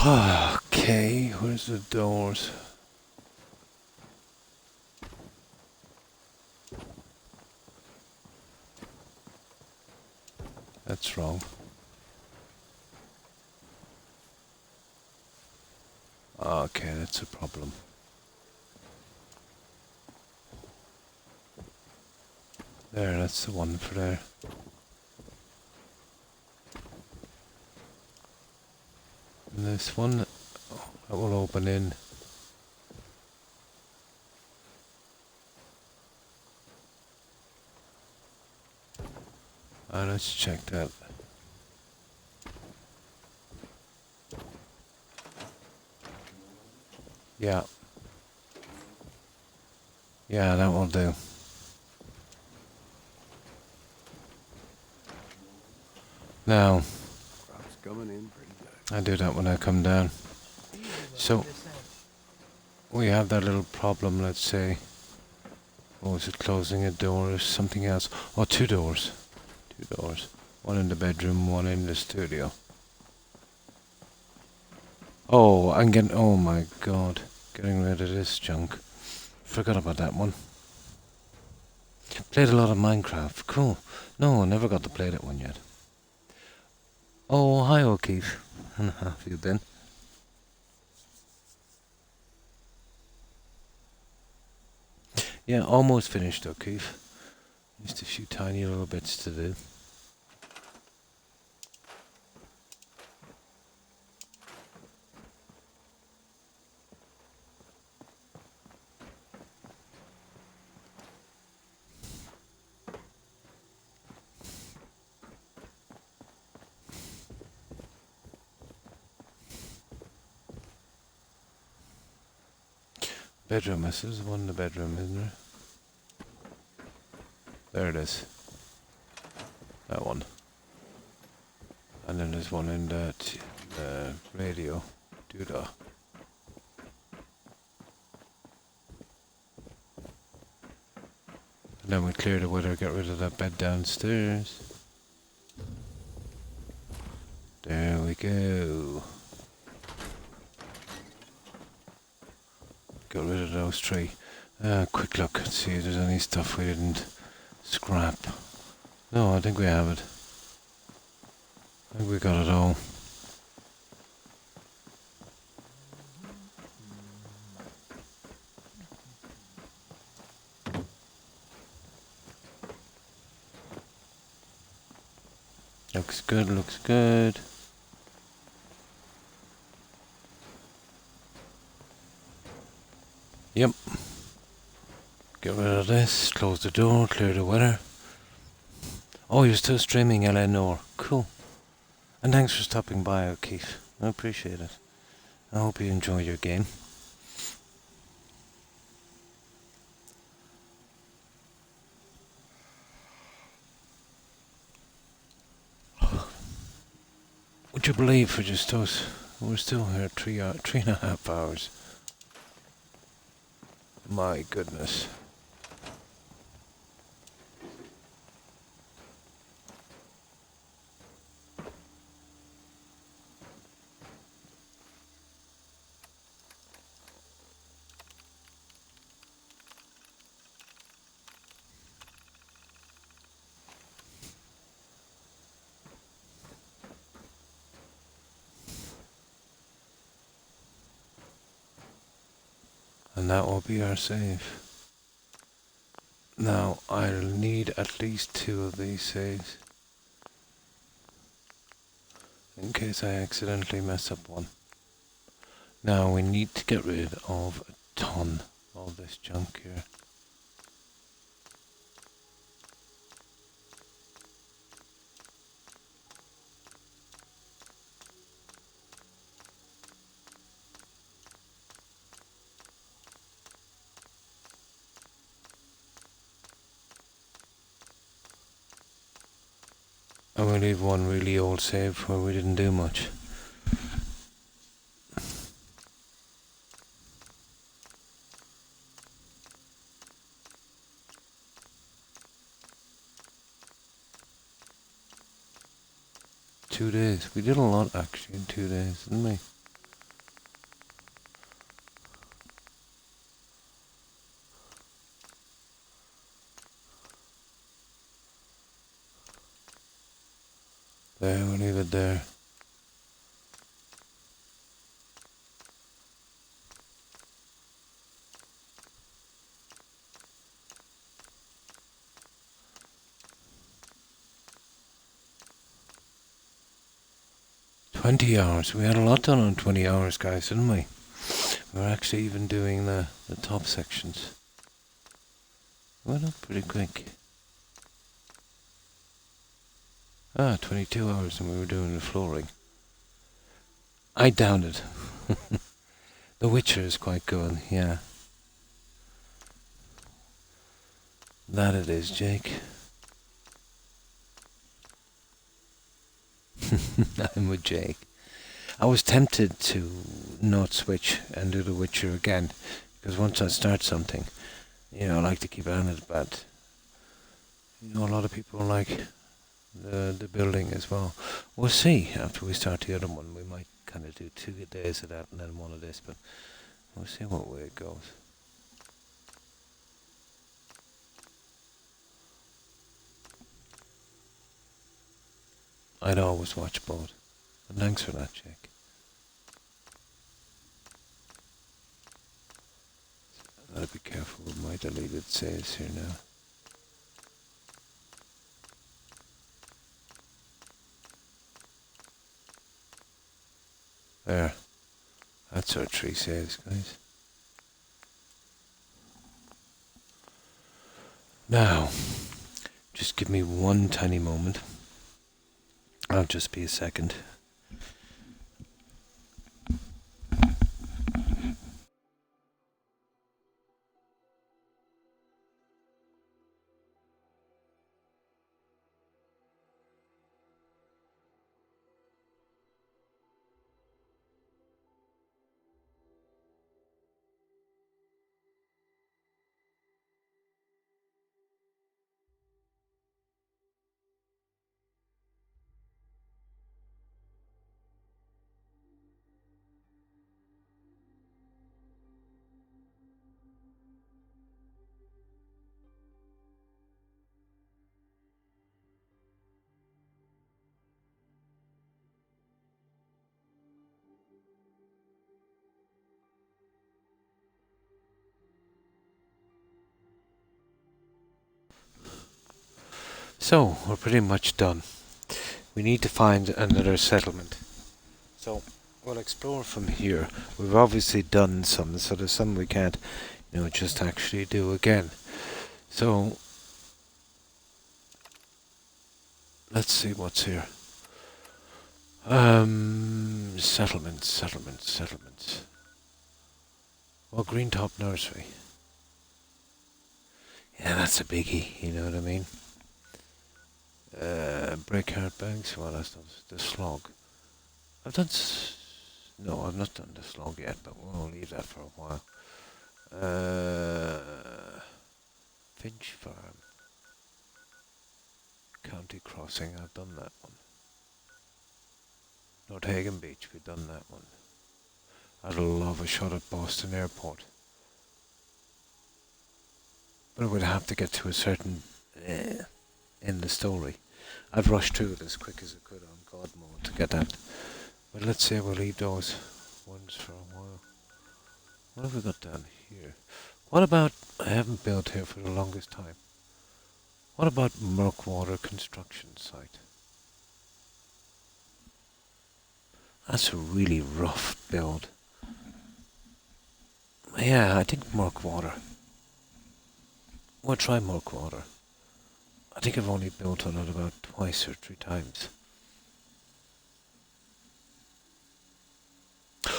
Okay, where's the doors? That's wrong. Okay, that's a problem. There, that's the one for there. And this one, that will open in. Let's check that. Yeah. Yeah, that will do. Now, Croc's coming in pretty good. I do that when I come down. So, we have that little problem, let's say. Oh, is it closing a door or something else? Oh, two doors. Two doors. One in the bedroom, one in the studio. Oh, I'm getting... Oh my god. Getting rid of this junk. Forgot about that one. Played a lot of Minecraft. Cool. No, I never got to play that one yet. Oh, hi O'Keefe. How have you been? Yeah, almost finished O'Keefe. Just a few tiny little bits to do. Bedroom, this is one in the bedroom, isn't there? There it is. That one. And then there's one in that radio. Doodah. And then we clear the weather, get rid of that bed downstairs. There we go. Get rid of those three. Quick look and see if there's any stuff we didn't scrap. No, I think we have it. I think we got it all. Looks good, looks good. Yep. Get rid of this, close the door, clear the weather. Oh, you're still streaming, Eleanor. Cool. And thanks for stopping by, O'Keefe. I appreciate it. I hope you enjoy your game. Would you believe for just us, we're still here 3.5 hours. My goodness. And that will be our save. Now, I'll need at least 2 of these saves. In case I accidentally mess up one. Now, we need to get rid of a ton of this junk here. And we'll leave one really old save where we didn't do much. Two days. We did a lot actually in 2 days, didn't we? There, we'll leave it there. $20. We had a lot done on 20 hours, guys, didn't we? We were actually even doing the top sections. Went up pretty quick. 22 hours and we were doing the flooring. I downed it. The Witcher is quite good, yeah. That it is, Jake. I'm with Jake. I was tempted to not switch and do the Witcher again, because once I start something, I like to keep on it, but a lot of people like the building as well. We'll see after we start the other one. We might kind of do 2 days of that and then 1 of this, but we'll see what way it goes. I'd always watch both. And thanks for that, Jake. Gotta be careful with my deleted saves here now. There. That's our 3 saves, guys. Now, just give me one tiny moment. I'll just be a second. So, we're pretty much done. We need to find another settlement. So, we'll explore from here. We've obviously done some, so there's some we can't, just actually do again. So, let's see what's here. Settlements. Well, Green Top Nursery. Yeah, that's a biggie, you know what I mean? Breakheart Banks, well, that's not the slog. I've done... No, I've not done the slog yet, but we'll leave that for a while. Finch Farm. County Crossing, I've done that one. Nordhagen Beach, we've done that one. I'd love a shot at Boston Airport. But I would have to get to a certain in the story. I've rushed through it as quick as I could on God mode to get that. But let's say we'll leave those ones for a while. What have we got down here? What about, I haven't built here for the longest time. What about Murkwater construction site? That's a really rough build. Yeah, I think Murkwater. We'll try Murkwater. I think I've only built on it about 2 or 3 times.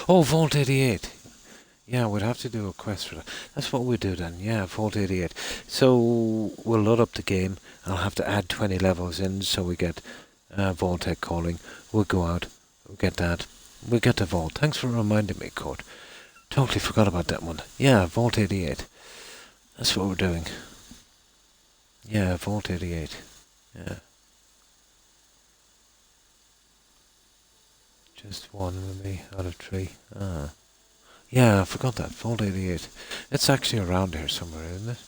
Oh, Vault 88. Yeah, we'd have to do a quest for that. That's what we do then. Yeah, Vault 88. So we'll load up the game. I'll have to add 20 levels in so we get Vault-Tec calling. We'll go out. We'll get that. We'll get the Vault. Thanks for reminding me, Code. Totally forgot about that one. Yeah, Vault 88. That's what we're doing. Yeah, Vault 88. Yeah. Just 1 with me out of 3. Ah. Yeah, I forgot that. Vault 88. It's actually around here somewhere, isn't it?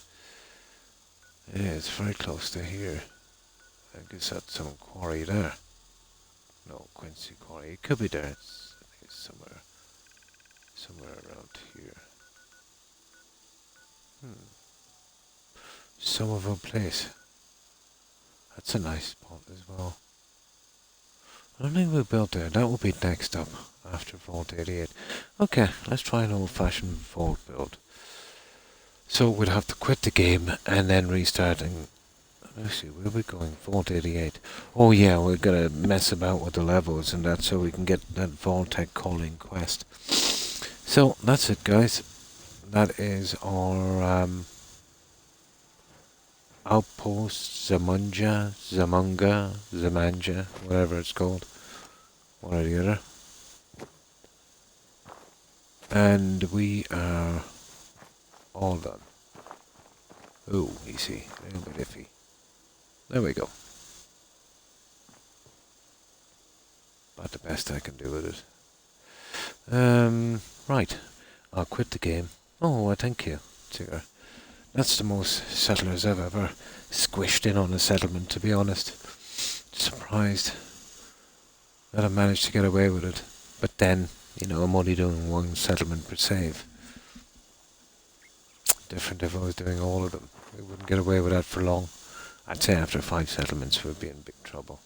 It is very close to here. I guess that's some quarry there. No, Quincy Quarry. It could be there. I think it's somewhere around here. Somerville Place. That's a nice spot as well. I don't think we built there. That will be next up after Vault 88. Okay, let's try an old-fashioned vault build. So we'd have to quit the game and then restart. And let's see, where are we going? Vault 88. Oh yeah, we're gonna mess about with the levels and that so we can get that Vault-Tec calling quest. So that's it, guys. That is our outpost, Zamanja, whatever it's called. One or the other. And we are all done. Oh, easy. A little bit iffy. There we go. About the best I can do with it. Right. I'll quit the game. Oh, thank you, Tigger. That's the most settlers I've ever squished in on a settlement, to be honest. Surprised that I managed to get away with it. But then, you know, I'm only doing one settlement per save. Different if I was doing all of them. We wouldn't get away with that for long. I'd say after 5 settlements we'd be in big trouble.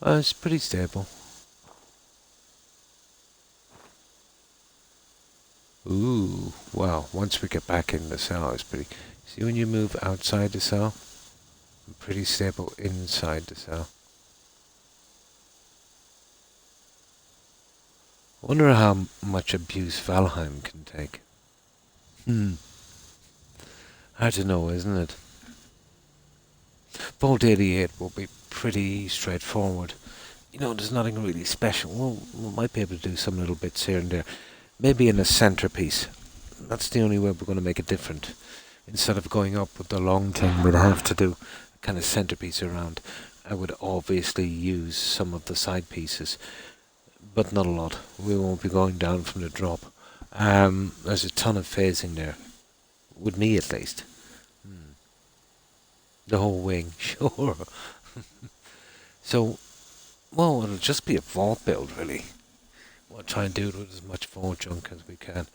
It's pretty stable. Ooh, wow, once we get back in the cell, it's pretty... See when you move outside the cell? Pretty stable inside the cell. I wonder how much abuse Valheim can take. Hard to know, isn't it? Vault 88 will be pretty straightforward. You know, there's nothing really special. We might be able to do some little bits here and there. Maybe in a centerpiece. That's the only way we're going to make it different. Instead of going up with the long thing, we'd have to do a kind of centerpiece around. I would obviously use some of the side pieces, but not a lot. We won't be going down from the drop. There's a ton of phasing there. With me, at least. The whole wing, sure. So, well, it'll just be a vault build, really. We'll try and do it with as much vault junk as we can.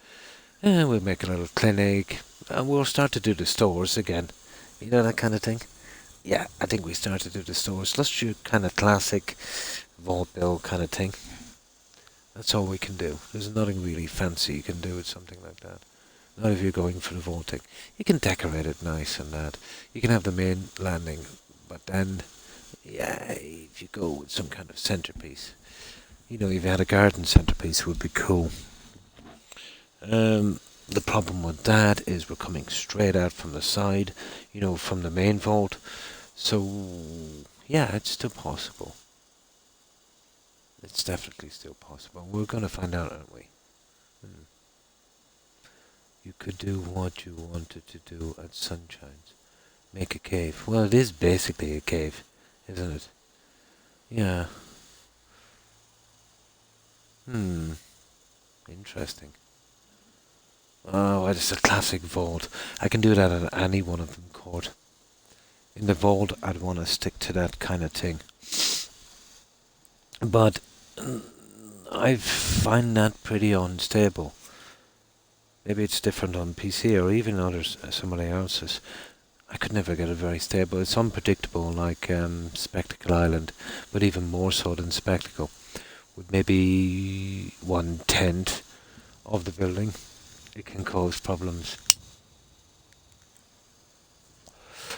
And we'll make a little clinic. And we'll start to do the stores again. You know, that kind of thing? Yeah, I think we start to do the stores. Let's do kind of classic vault build kind of thing. That's all we can do. There's nothing really fancy you can do with something like that. Not if you're going for the Vault-Tec. You can decorate it nice and that. You can have the main landing. But then, yeah, if you go with some kind of centerpiece. You know, if you had a garden centerpiece, it would be cool. The problem with that is we're coming straight out from the side. You know, from the main vault. So, yeah, it's still possible. It's definitely still possible. We're going to find out, aren't we? You could do what you wanted to do at Sunshines. Make a cave. Well, it is basically a cave, isn't it? Yeah. Interesting. Oh, it's a classic vault. I can do that at any one of them, Court. In the vault, I'd want to stick to that kind of thing. But I find that pretty unstable. Maybe it's different on PC or even others, somebody else's. I could never get it very stable. It's unpredictable, like Spectacle Island, but even more so than Spectacle. With maybe 1/10 of the building, it can cause problems.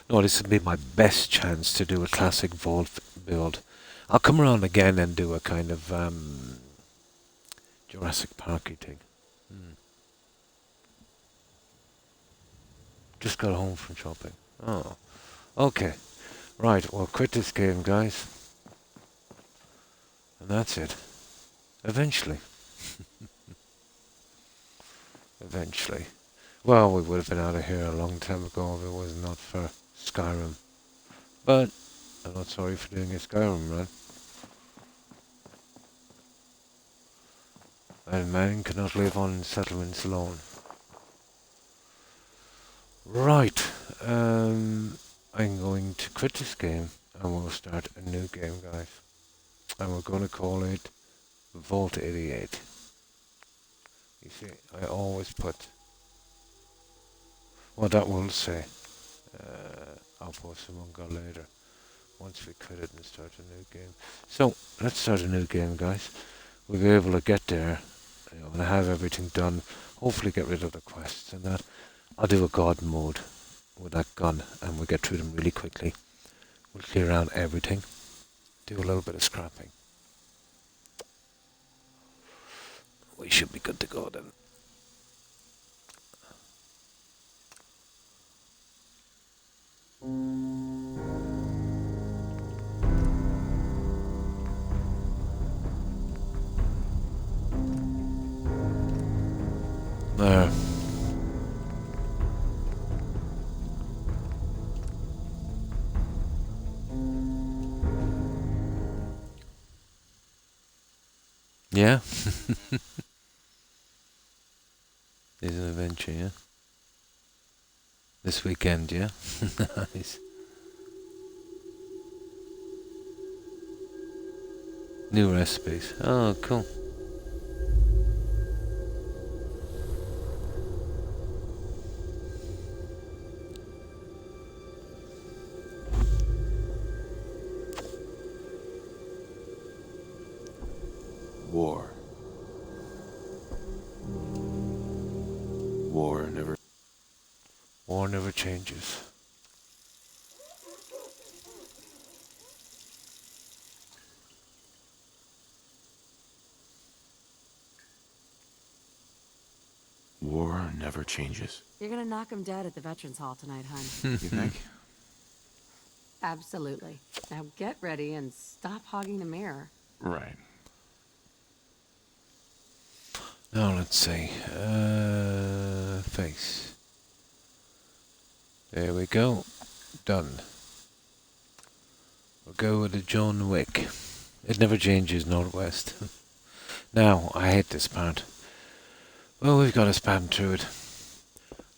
No, this would be my best chance to do a classic vault build. I'll come around again and do a kind of Jurassic Parky thing. Just got home from shopping. Oh, okay. Right, well, quit this game, guys. And that's it. Eventually. Eventually. Well, we would have been out of here a long time ago if it was not for Skyrim. But I'm not sorry for doing a Skyrim run. And man cannot live on settlements alone. Right, I'm going to quit this game and we'll start a new game, guys. And we're going to call it Vault 88. You see, I always put, well, that will say outpost among God later. Once we quit it and start a new game. So, let's start a new game, guys. We'll be able to get there, and have everything done. Hopefully get rid of the quests and that. I'll do a God mode with that gun, and we'll get through them really quickly. We'll clear out everything. Do a little bit of scrapping. We should be good to go then. There. Yeah. It's an adventure, yeah. This weekend, yeah. Nice. New recipes. Oh, cool. War. War never changes. War never changes. You're gonna knock him dead at the Veterans Hall tonight, hon. You think? Absolutely. Now get ready and stop hogging the mirror. Right. Now let's see. Face. There we go. Done. We'll go with the John Wick. It never changes northwest. Now, I hate this part. Well, we've got to spam through it.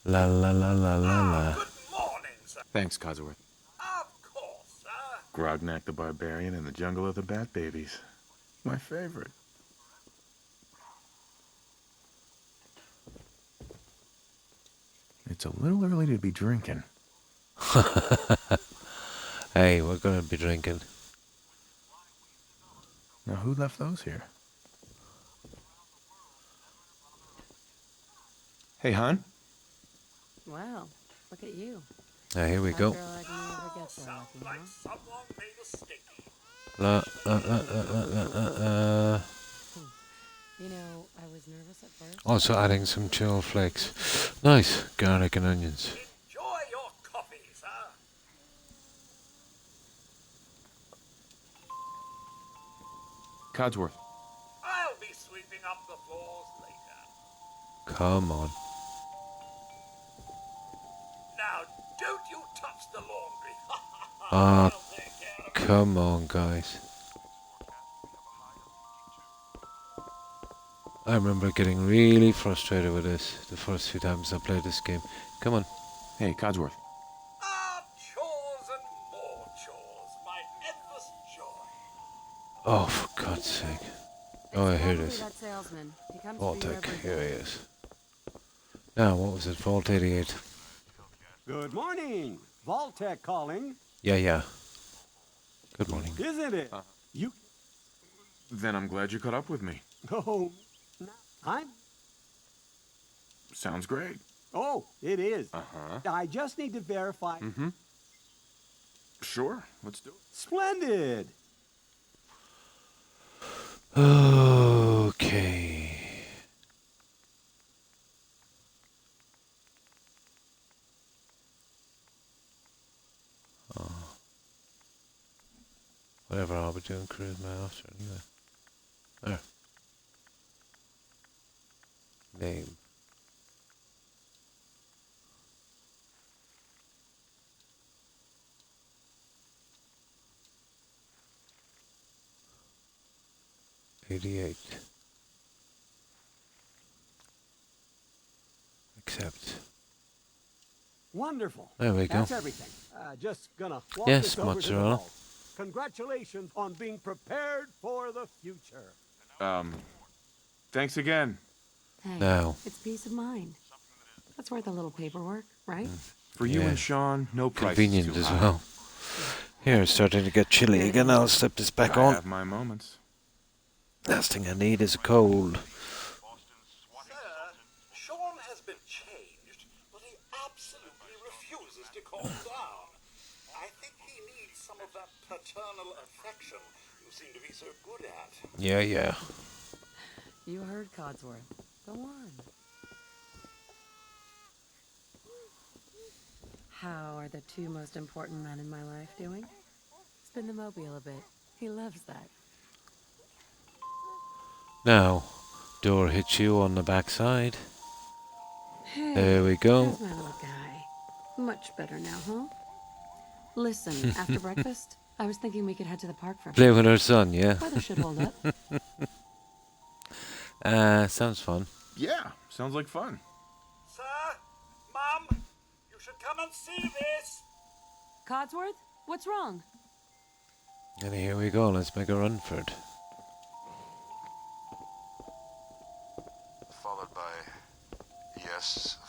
La la la la la la. Good morning, sir. Thanks, Codsworth. Of course, sir. Grognak the Barbarian in the Jungle of the Bat Babies. My favorite. It's a little early to be drinking. Hey, we're gonna be drinking. Now, who left those here? Hey, hon? Well, look at you. Here we A go. girl like me never gets so Sounds lucky, like huh? someone made a sticky. La la la la la la la. You know, I was nervous at first. Also adding some chill flakes. Nice garlic and onions. Enjoy your coffee, sir. Codsworth. I'll be sweeping up the floors later. Come on. Now, don't you touch the laundry. Ah, I'll take care of it. come on, guys. I remember getting really frustrated with this the first few times I played this game. Come on. Hey, Codsworth. Chores and more chores, my endless joy. Oh, for God's sake. Oh, I hear Exactly this. that salesman. He comes Vault for you Tech, every here he day. is. Now, what was it? Vault 88. Good morning. Vault-Tec calling. Yeah. Good morning. Isn't it? You... Then I'm glad you caught up with me. Oh, I'm... Sounds great. Oh, it is. Uh-huh. I just need to verify... Mm-hmm. Sure, let's do it. Splendid. Okay. Whatever I'll be doing charisma after anyway. There. Name. $88. Accept. Wonderful. There we go. That's everything. Just gonna walk Yes, this over to the mozzarella. vault. Congratulations on being prepared for the future. Thanks again. Hey, No. it's peace of mind. That's worth a little paperwork, right? For you Yeah. and Sean, no price is Convenient too as high. well. Here, it's starting to get chilly again. I'll slip this back I on. have my moments. Last thing I need is a cold. Sir, Sean has been changed, but he absolutely refuses to calm down. I think he needs some of that paternal affection you seem to be so good at. Yeah, yeah. You heard Codsworth. Go on. How are the two most important men in my life doing? Spin the mobile a bit. He loves that. Now, door hits you on the backside. Hey, There we go. how's my little guy? Much better now, huh? Listen, after breakfast, I was thinking we could head to the park for a Play bit. with her son, yeah. Weather should hold up. Sounds fun. Yeah, sounds like fun. Sir, Mum, you should come and see this. Codsworth, what's wrong? And here we go. Let's make a run for it.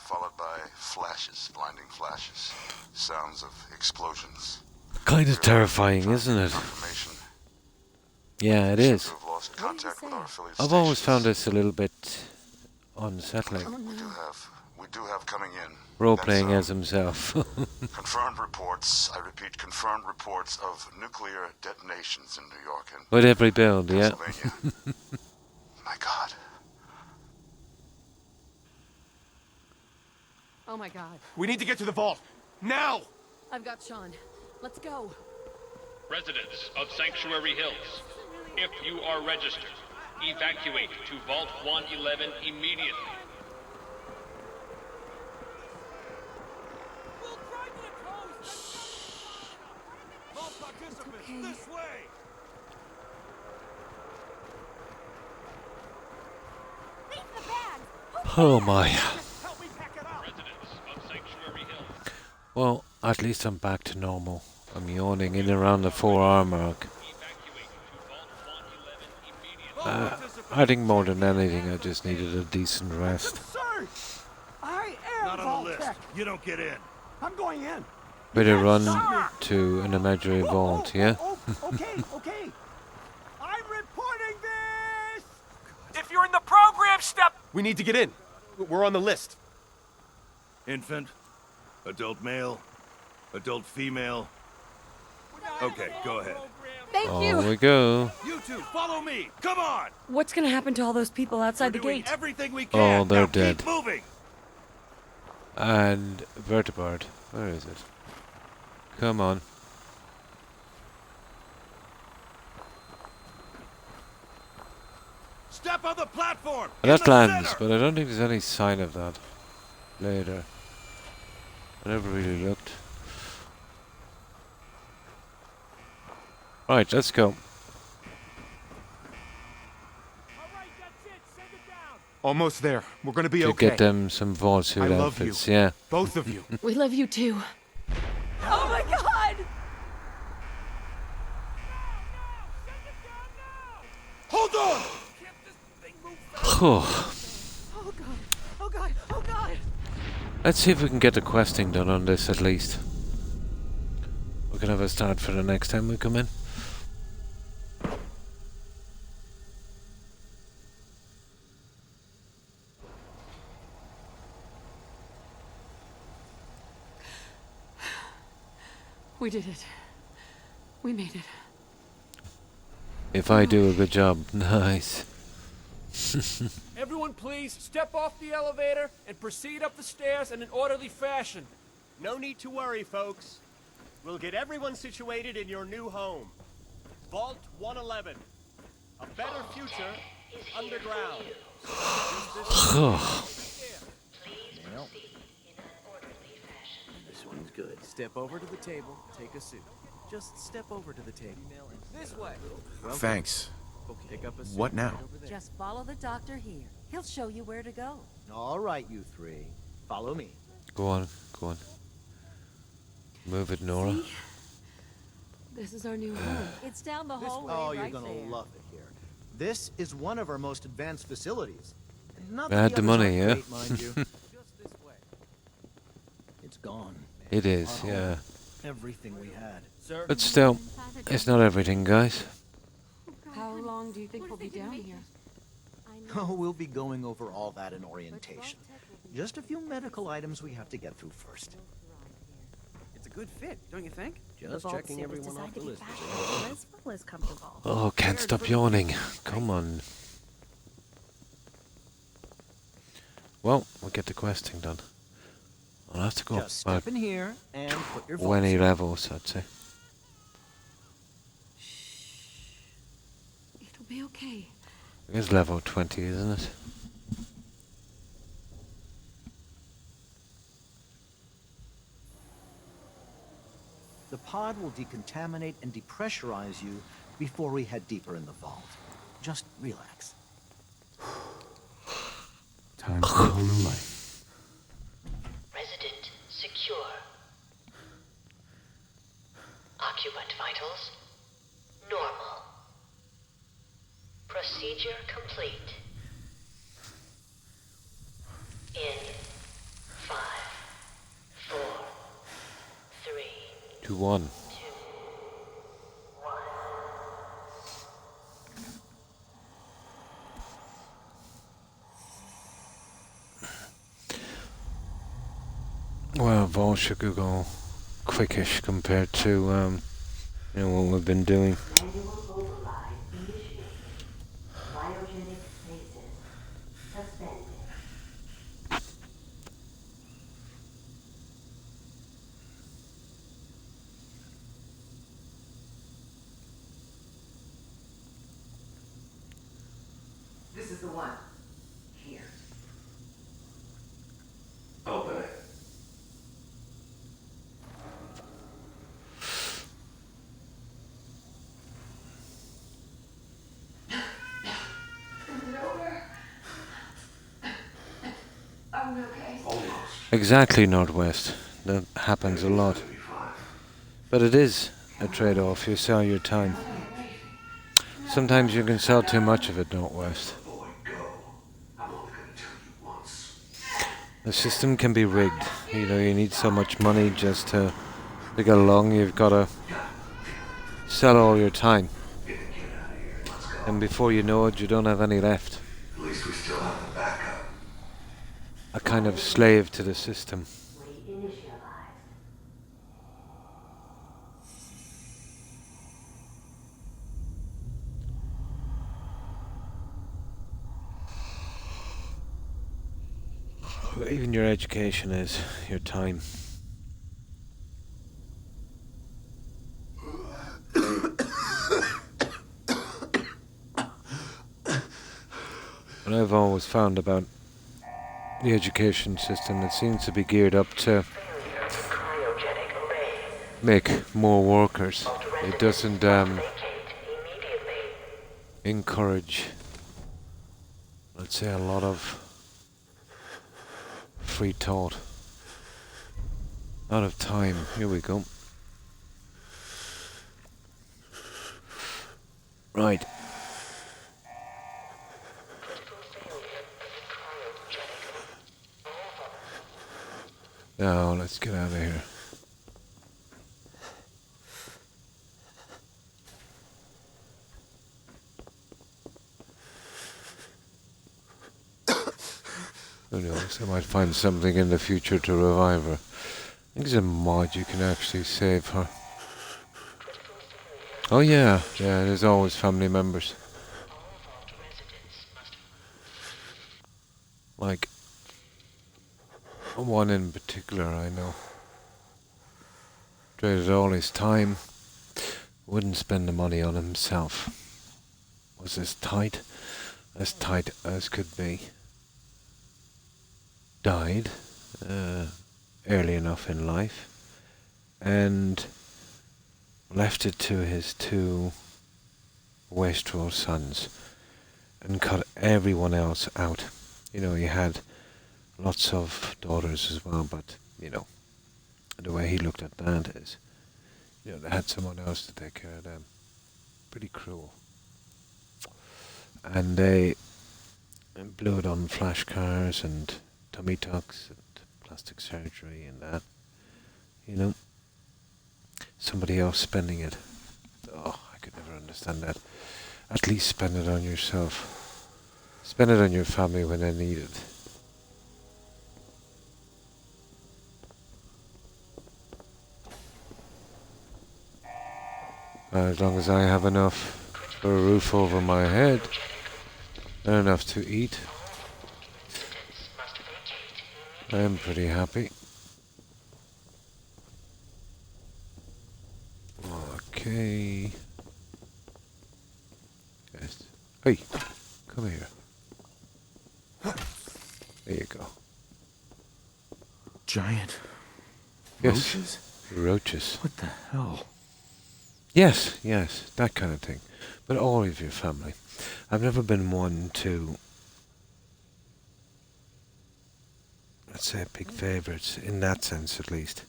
Followed by flashes, blinding flashes, sounds of explosions. Kind of terrifying, isn't it? Confirmation. Yeah, it Seem is. to have lost contact with our affiliate I've always found stations. this a little bit unsettling. Oh We do have coming in. Role-playing That's, as himself. confirmed reports, I repeat, confirmed reports of nuclear detonations in New York and With every build, yeah. Pennsylvania. My God. Oh my god. We need to get to the vault. Now! I've got Sean. Let's go. Residents of Sanctuary Hills, if you are registered, evacuate to Vault 111 immediately. We'll drive to the coast. All participants, this way. Leave the bag! Oh my. Help me pack it up. Residents of Sanctuary Hills, Well, at least I'm back to normal. I'm yawning in around the 4-hour mark. evacuate to Vault 111 immediately. I think more than anything, I just needed a decent rest. Sir, I am Not on Vault the list. Tech. You don't get in. I'm going in. Bit of run to an imaginary vault, yeah? Okay. I'm reporting this. If you're in the program, step. We need to get in. We're on the list. Infant, adult male, adult female. Okay, go ahead. Thank On we go. You two, follow me. Come on. What's gonna happen to all those people outside We're the doing gate? everything we Oh, can. they're Now dead. Keep moving. And Vertibird. Where is it? Come on. Step on the platform. That lands, but I don't think there's any sign of that later. I never really looked. Right, let's go. All right, that's it. Send it down. Almost there. We're gonna be To okay. get them some vault suit I love outfits, you. yeah. Both of you. We love you too. Oh my god! Hold on. Oh. Oh god! Oh god! Oh god! Let's see if we can get the questing done on this at least. We can have a start for the next time we come in. We did it. We made it. If I do a good job. Nice. Everyone, please step off the elevator and proceed up the stairs in an orderly fashion. No need to worry, folks. We'll get everyone situated in your new home. Vault 111. A better future is underground. This one's good. Step over to the table, take a suit. Just step over to the table. This way. Thanks. Pick up a suit What now? right over there. Just follow the doctor here. He'll show you where to go. All right, you three. Follow me. Go on, go on. Move it, Nora. This is our new home. It's down the hallway. Oh, you're right gonna there. love it here. This is one of our most advanced facilities. Not I that had the others money, aren't yeah. great, mind you. Just this way. It's gone. It is, Our yeah. home. Everything we had. Sir? But still, it's not everything, guys. How long do you think we'll be down here? Oh, we'll be going over all that in orientation. Just a few medical items we have to get through first. It's a good fit, don't you think? Just checking everyone off the list. As well as comfortable. Oh, can't stop yawning. Come on. Well, we'll get the questing done. I'll have to go Just up step in here and put your 20 levels, I'd say. It'll be okay. It's level 20, isn't it? The pod will decontaminate and depressurize you before we head deeper in the vault. Just relax. Time for a whole new life. Resident secure. Occupant vitals normal. Procedure complete. In 5, 4, 3, 2, 1. Well, Vault should go quickish compared to you know, what we've been doing. Manual override initiated. Biogenic stasis suspended. This is the one. Here. Open it. Exactly, Northwest. That happens a lot. But it is a trade-off. You sell your time. Sometimes you can sell too much of it, Northwest. The system can be rigged. You know, you need so much money just to get along. You've got to sell all your time. And before you know it, you don't have any left. At least we still have the backup. A kind of slave to the system. Even your education is your time. What I've always found about the education system, it seems to be geared up to make more workers. It doesn't encourage, let's say, a lot of free thought. Out of time. Here we go. Right. Now let's get out of here. Who knows, I might find something in the future to revive her. I think there's a mod you can actually save her. Oh yeah, there's always family members. Like, one in particular I know. Traded all his time, wouldn't spend the money on himself. Was as tight as could be. Died early enough in life and left it to his 2 wastrel sons and cut everyone else out. You know, he had lots of daughters as well, but, you know, the way he looked at that is, you know, they had someone else to take care of them. Pretty cruel. And they blew it on flash cars and tummy tucks and plastic surgery and that. You know, somebody else spending it. Oh, I could never understand that. At least spend it on yourself. Spend it on your family when they need it. As long as I have enough for a roof over my head and enough to eat, I'm pretty happy. Okay. Yes. Hey, come here. There you go. Giant Yes. roaches? Roaches. What the hell? Yes, yes, that kind of thing. But all of your family. I've never been one to, let's say, pick favorites, in that sense at least.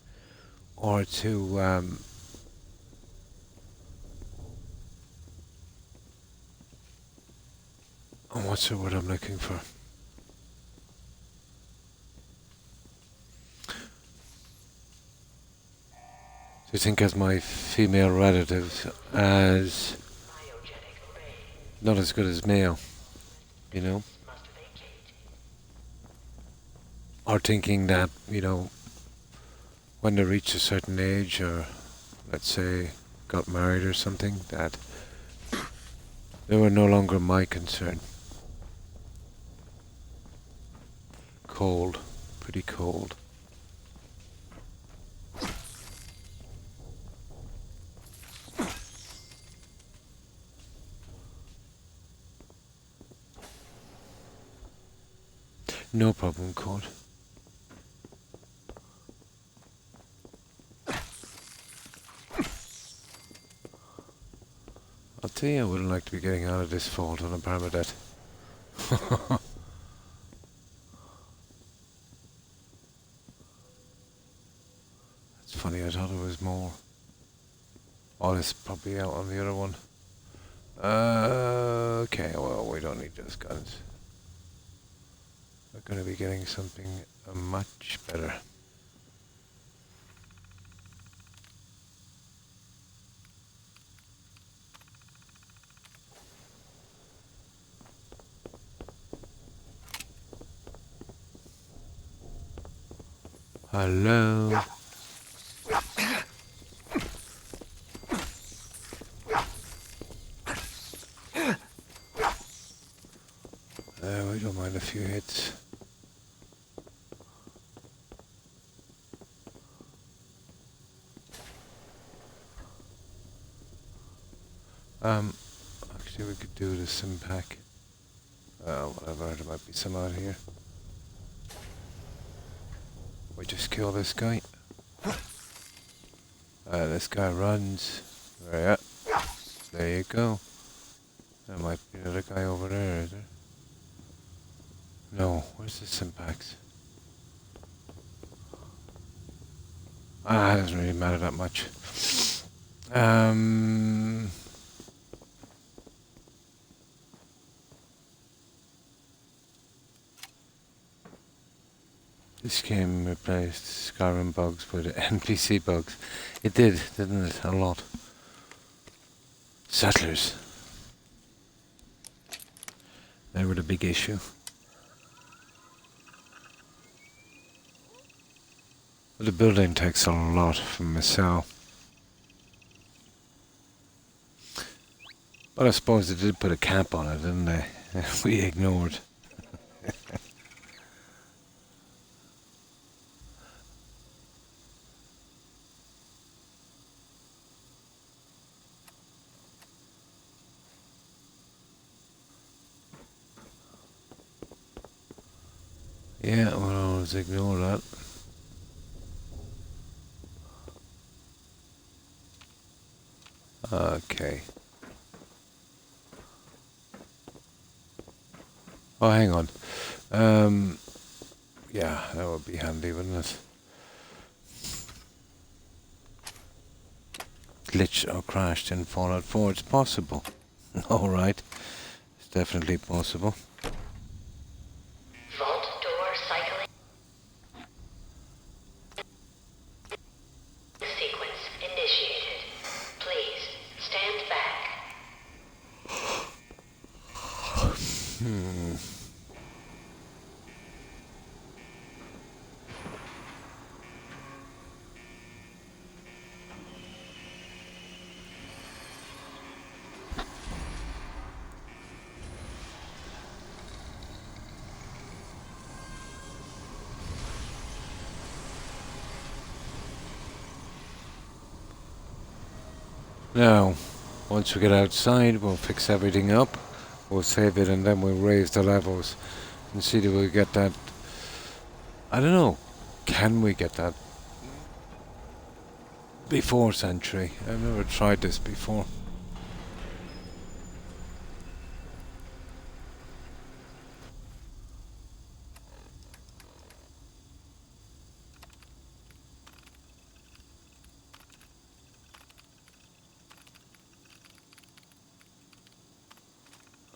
Or to, oh, what's the word I'm looking for? To think as my female relatives as not as good as male, you know? Or thinking that, you know, when they reach a certain age or, let's say, got married or something, that they were no longer my concern. Cold. Pretty cold. No problem, Court. I'll tell you, I wouldn't like to be getting out of this vault on a permadeath. It's funny, I thought there was more. Oh, it's probably out on the other one. Okay, well, we don't need those guns. We're going to be getting something much better. Hello. We don't mind a few hits. Actually we could do the sim pack. Whatever, there might be some out here. We just kill this guy. This guy runs. Yeah. There you go. There might be another guy over there, is there? No, where's the Simpax? It doesn't really matter that much. This game replaced Skyrim bugs with NPC bugs. It did, didn't it? A lot. Settlers. They were the big issue. But the building takes a lot from a cell. But I suppose they did put a cap on it, didn't they? We ignored. Yeah, we'll always ignore that. Okay. Oh, hang on. Yeah, that would be handy, wouldn't it? glitched or crashed in Fallout 4. It's possible. Alright. It's definitely possible. Vault door cycling sequence initiated. Please stand back. Now, once we get outside, we'll fix everything up, we'll save it, and then we'll raise the levels and see that we get that. I don't know, can we get that before Century? I've never tried this before.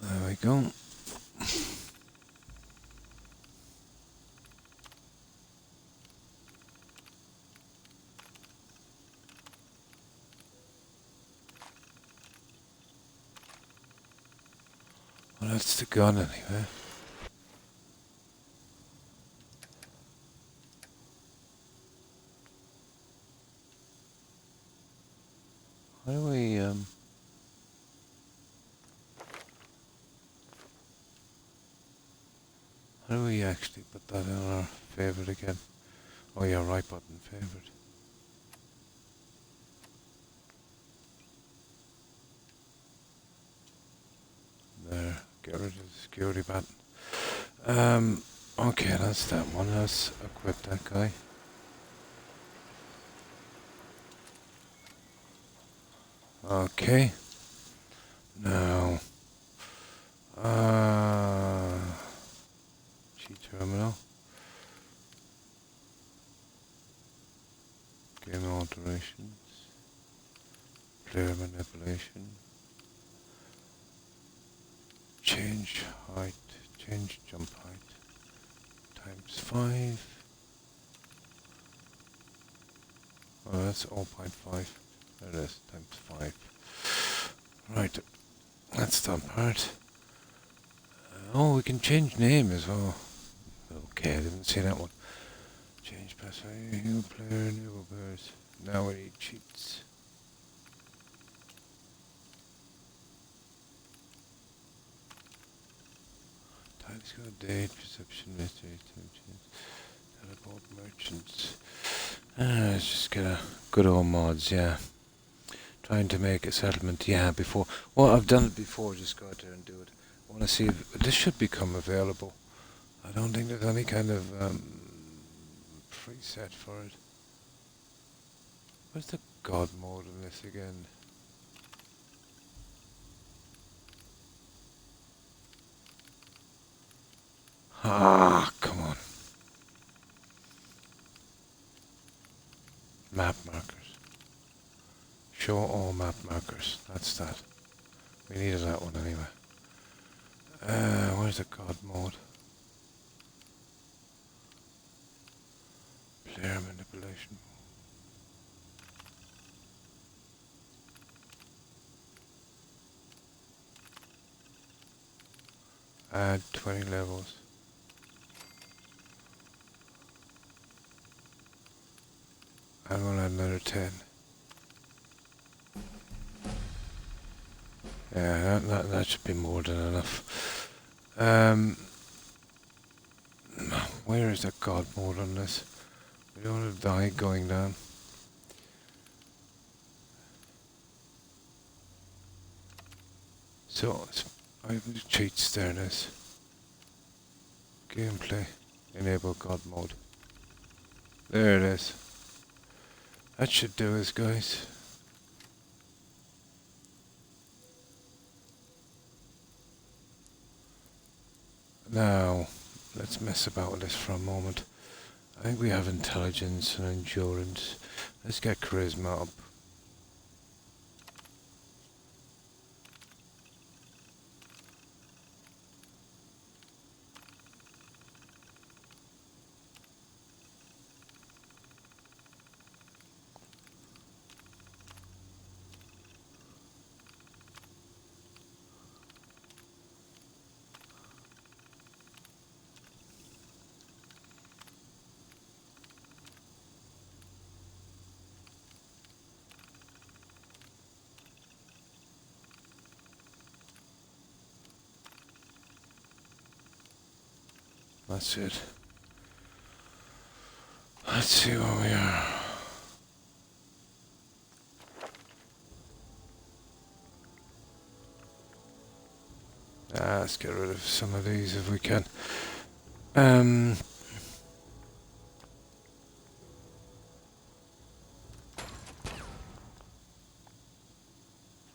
There we go. Well, that's the gun anyway. How do we, how do we actually put that in our favorite again? Oh yeah, right button, favorite. There, get rid of the security button. Okay, that's that one. Let's equip that guy. Okay. Now, G terminal. Game alterations. Player manipulation. Change height. Change jump height. Times 5. Oh, that's 0.5. There it is, times 5. Right, that's that part. Oh, we can change name as well. Okay, I didn't see that one. Change password, new player, new bears. Now we need cheats. Time score, date, perception, mystery, teleport merchants. Let's just get a good old mods, yeah. Trying to make a settlement, yeah, before. Well, I've done it before, just go out there and do it. I want to see if this should become available. I don't think there's any kind of preset for it. Where's the god mode in this again? Ah, come on. Map markers. Show all map markers. That's that. We needed that one anyway. Where's the god mode? Player manipulation. Add 20 levels. And we'll add another 10. Yeah, that should be more than enough. Where is the god mode on this? We don't want to die going down. So, I have cheats there, this. Gameplay. Enable god mode. There it is. That should do us, guys. Now, let's mess about with this for a moment. I think we have intelligence and endurance. Let's get charisma up. That's it. Let's see where we are. Let's get rid of some of these if we can.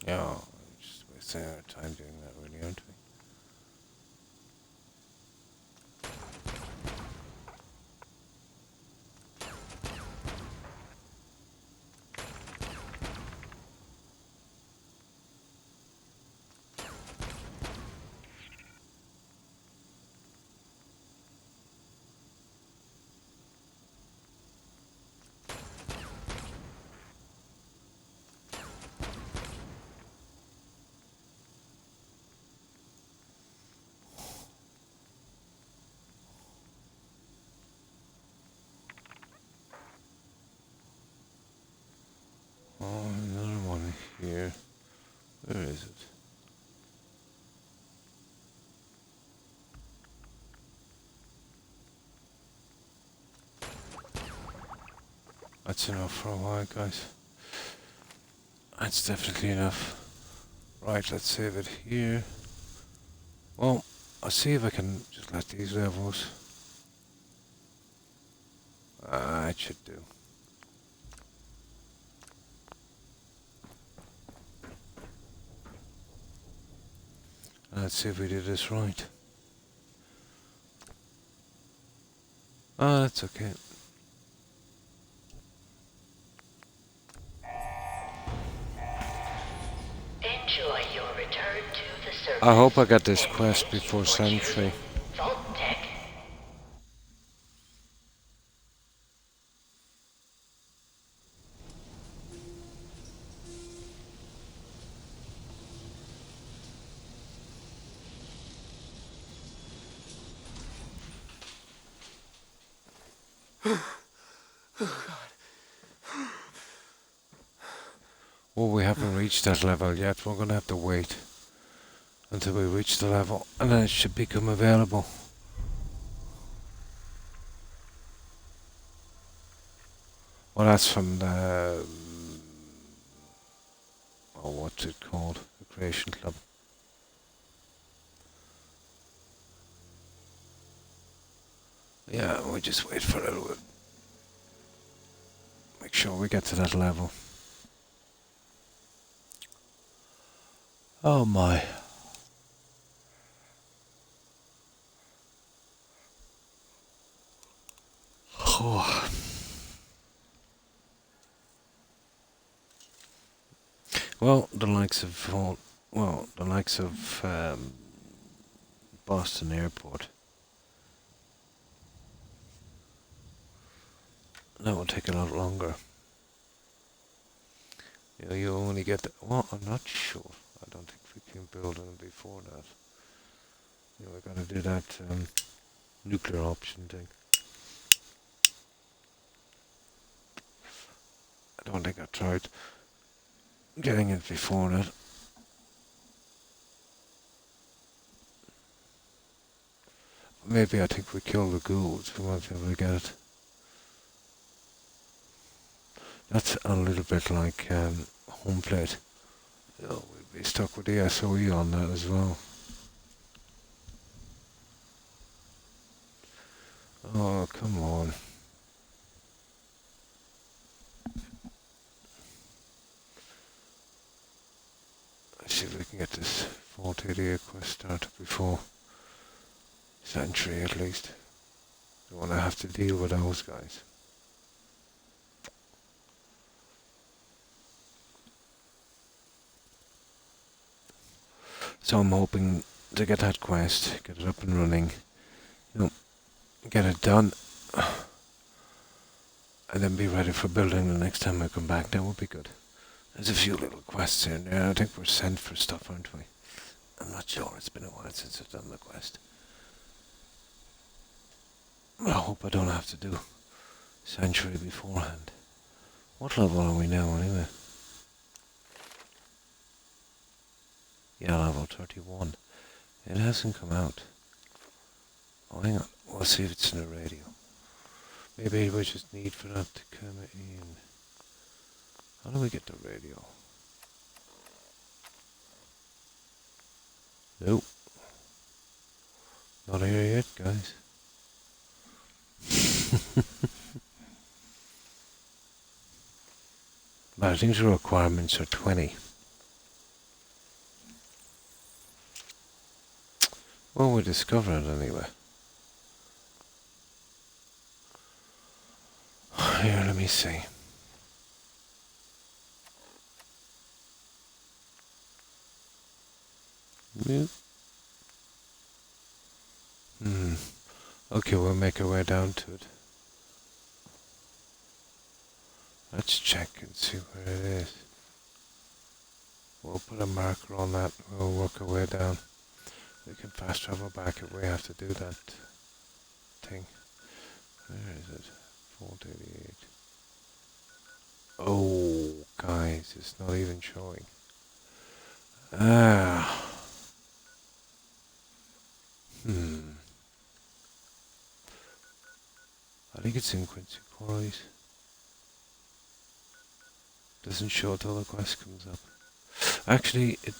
Yeah, just wasting our time doing that, really, aren't we? Oh, another one here. Where is it? That's enough for a while, guys. That's definitely enough. Right, let's save it here. Well, I'll see if I can just let these levels. It should do. Let's see if we did this right. That's okay. Enjoy your return to the surface. I hope I got this quest before Sentry. Vault Tech. Well, we haven't reached that level yet. We're going to have to wait until we reach the level, and then it should become available. Well, that's from the... oh, what's it called? The Creation Club. Yeah, we just wait for a little bit. Make sure we get to that level. Oh my. Oh. Well, the likes of Boston Airport. That will take a lot longer. You know, you only get the, well, I'm not sure. I don't think we can build them before that. You know, we gotta do that nuclear option thing. I don't think I tried getting it before that. Maybe I think we kill the ghouls. We won't be able to get it. That's a little bit like home plate. You know, we'd be stuck with the SOE on that as well. Oh, come on. Let's see if we can get this 40 quest started before Sentry at least. Don't want to have to deal with those guys. So I'm hoping to get that quest, get it up and running, you know, get it done, and then be ready for building the next time I come back. That would be good. There's a few little quests here and there. I think we're sent for stuff, aren't we? I'm not sure. It's been a while since I've done the quest. I hope I don't have to do Sanctuary beforehand. What level are we now, anyway? Yeah, level 31. It hasn't come out. Oh, hang on. We'll see if it's in the radio. Maybe we just need for that to come in. How do we get the radio? Nope. Not here yet, guys. But I think the requirements are 20. Well, we'll discover it anyway. Here, let me see. Nope. Okay, we'll make our way down to it. Let's check and see where it is. We'll put a marker on that. We'll work our way down. We can fast travel back if we have to do that thing. Where is it? 488. Oh, guys, it's not even showing. Ah. I think it's in Quincy Quarries. Doesn't show till the quest comes up. Actually, it...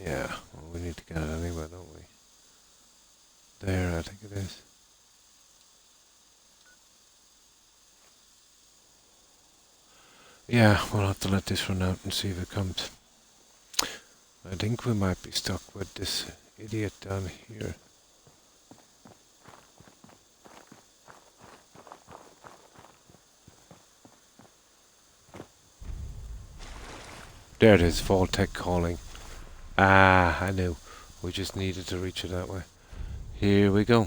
Yeah, well, we need to get it anyway, don't we? There, I think it is. Yeah, we'll have to let this run out and see if it comes. I think we might be stuck with this idiot down here. There it is, Vault-Tec calling. Ah, I knew. We just needed to reach it that way. Here we go.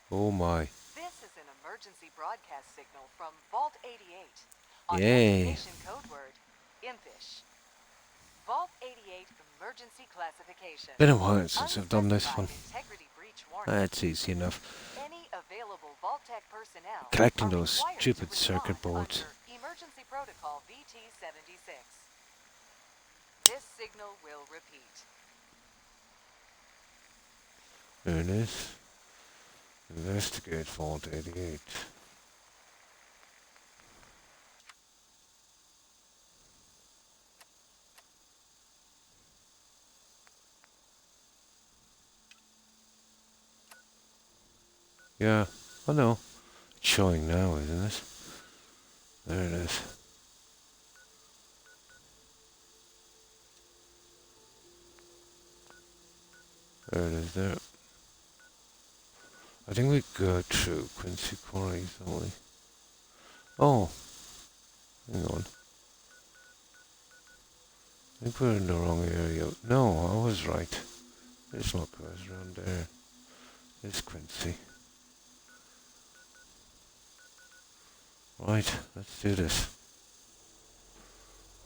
Oh my. This is an emergency broadcast signal from Vault 88. On Yay. activation code word, impish. Vault 88 emergency classification. Been a while since I've done this one. Integrity breach warning. That's easy enough. Any available Vault-Tec personnel Collecting are those required stupid to circuit respond boards. under Emergency Protocol VT-76. This signal will repeat. There it is. Investigate Vault 88. Yeah, I know. It's showing now, isn't it? There it is. There it is there. I think we go through Quincy Quarries, don't we? Oh. Hang on. I think we're in the wrong area. No, I was right. There's no cars around there. There's Quincy. Right, let's do this.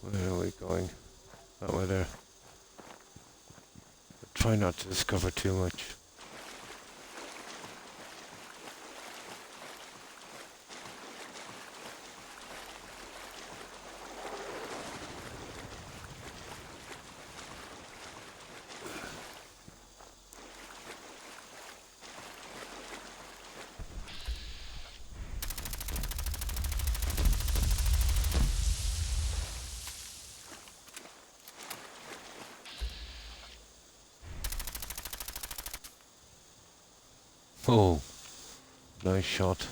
Where are we going? That way there. But try not to discover too much. Oh, nice shot.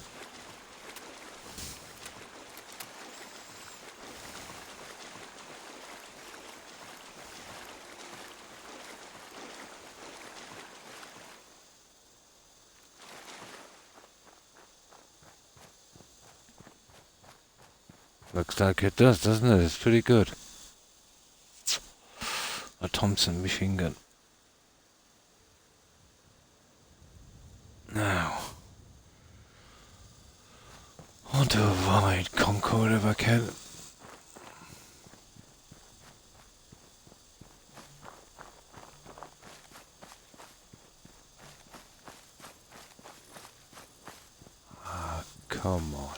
Looks like it does, doesn't it? It's pretty good. A Thompson machine gun. Now, I want to avoid Concord if I can. come on.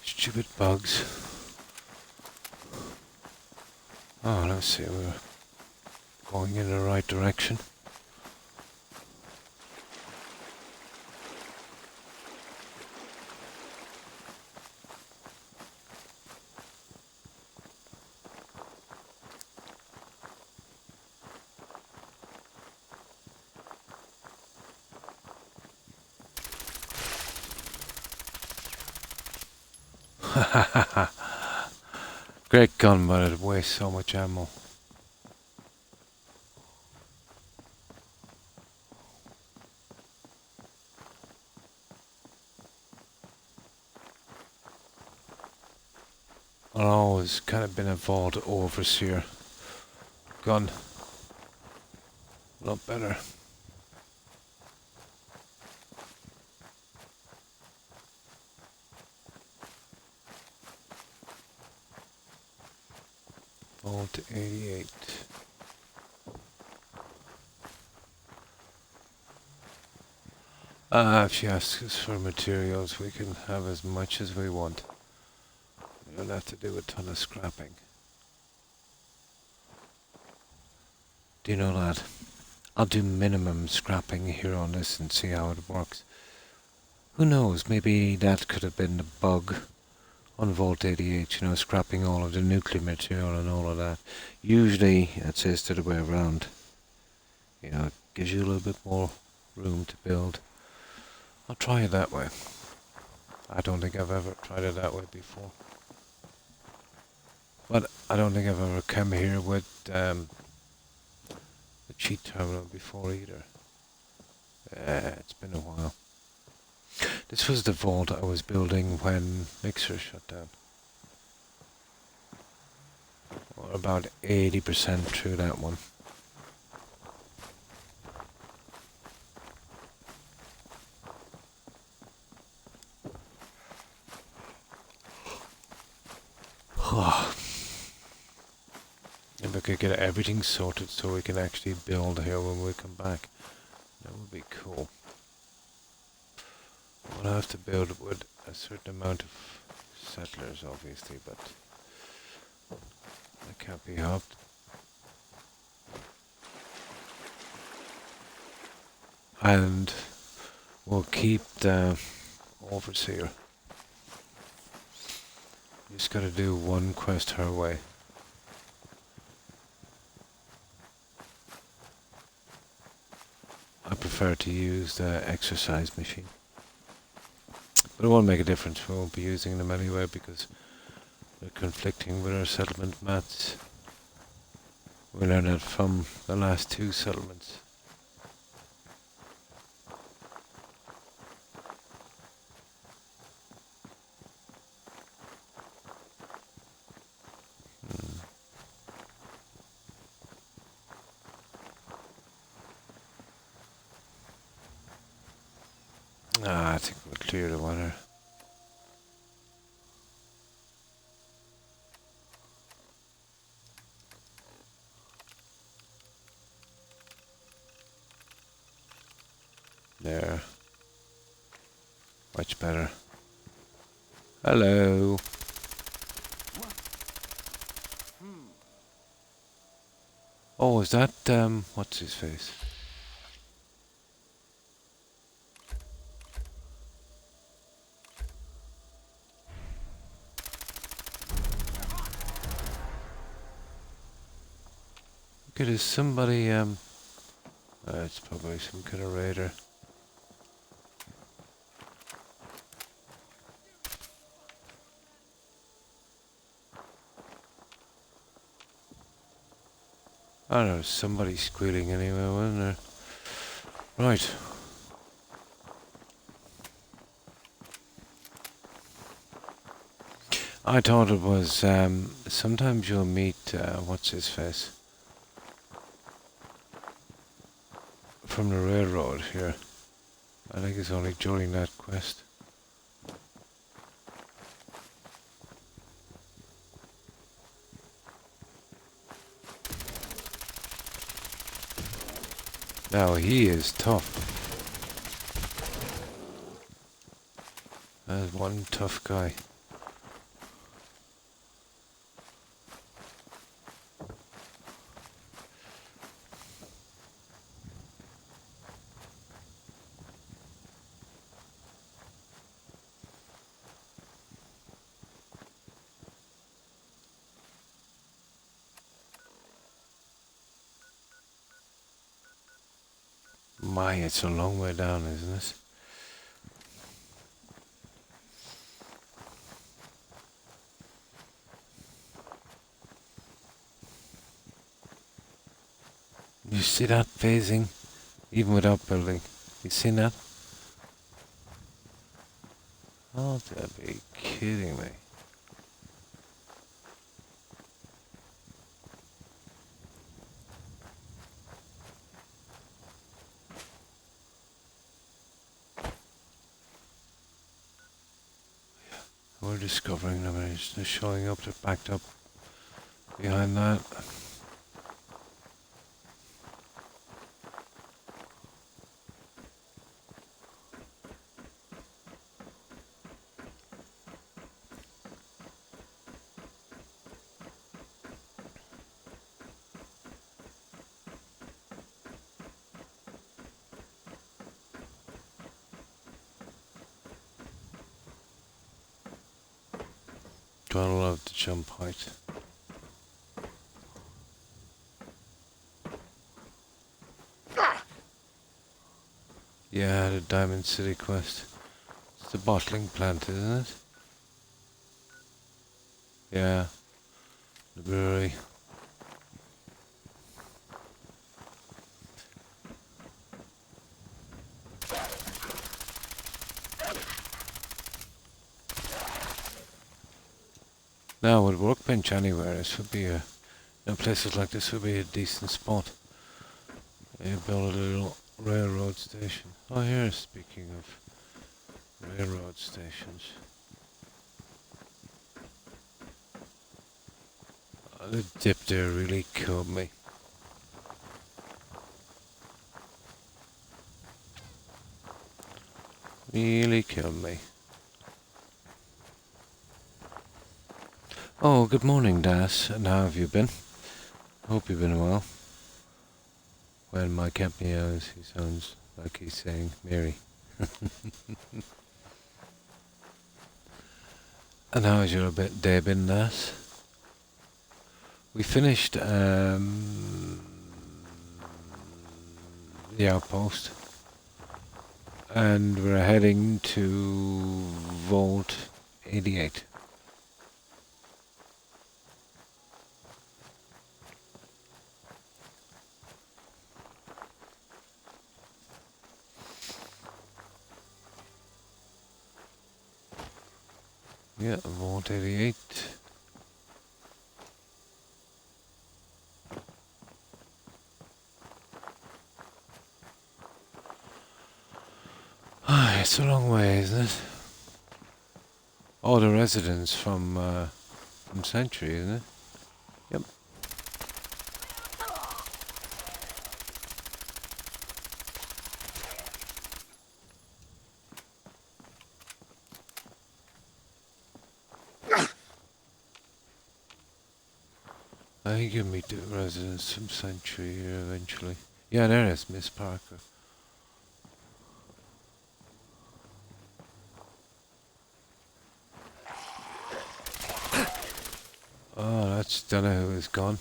Stupid bugs. Oh, let's see, we're going in the right direction. Great gun, but it wastes so much ammo. I've always kind of been a vault overseer. Gun. A lot better. Vault 88. If she asks us for materials, we can have as much as we want. We don't have to do a ton of scrapping. Do you know that? I'll do minimum scrapping here on this and see how it works. Who knows, maybe that could have been the bug on Vault 88, you know, scrapping all of the nuclear material and all of that. Usually, it says the other way around. You know, it gives you a little bit more room to build. I'll try it that way. I don't think I've ever tried it that way before. But I don't think I've ever come here with the cheat terminal before either. It's been a while. This was the vault I was building when Mixer shut down. We're about 80% through that one. If I could get everything sorted so we can actually build here when we come back, that would be cool. We'll have to build with a certain amount of settlers, obviously, but that can't be helped. And we'll keep the overseer. Just gotta do one quest her way. I prefer to use the exercise machine. But it won't make a difference, we won't be using them anyway because they're conflicting with our settlement mats. We learned that from the last two settlements. I think we'll clear the water. There. Much better. Hello. Oh, is that, what's his face? Okay, there's somebody, it's probably some kind of raider. I don't know, somebody squealing anyway, wasn't there? Right. I thought it was, sometimes you'll meet, what's his face? From the railroad here. I think it's only during that quest. Now he is tough. That's one tough guy. My, it's a long way down, isn't it? You see that phasing? Even without building. You seen that? Oh, they'll be kidding me. We're discovering them and it's just showing up, they're backed up behind that. Gotta love the jump height. Yeah, the Diamond City quest. It's the bottling plant, isn't it? Yeah, the brewery. Now, with workbench anywhere, this would be a... In places like this would be a decent spot. You build a little railroad station. Oh, here, speaking of railroad stations. Oh, the dip there really killed me. Really killed me. Oh, good morning, Das. And how have you been? Hope you've been well. When my cat meows, he sounds like he's saying, Mary. And how has your day been, Das? We finished the outpost. And we're heading to Vault 88. Yeah, Vault 88. Ah, it's a long way, isn't it? Oh, the residents from Sanctuary, isn't it? Yep. I think you'll meet the residents from Sanctuary here eventually. Yeah, there is Miss Parker. Oh, that's Donahue is gone.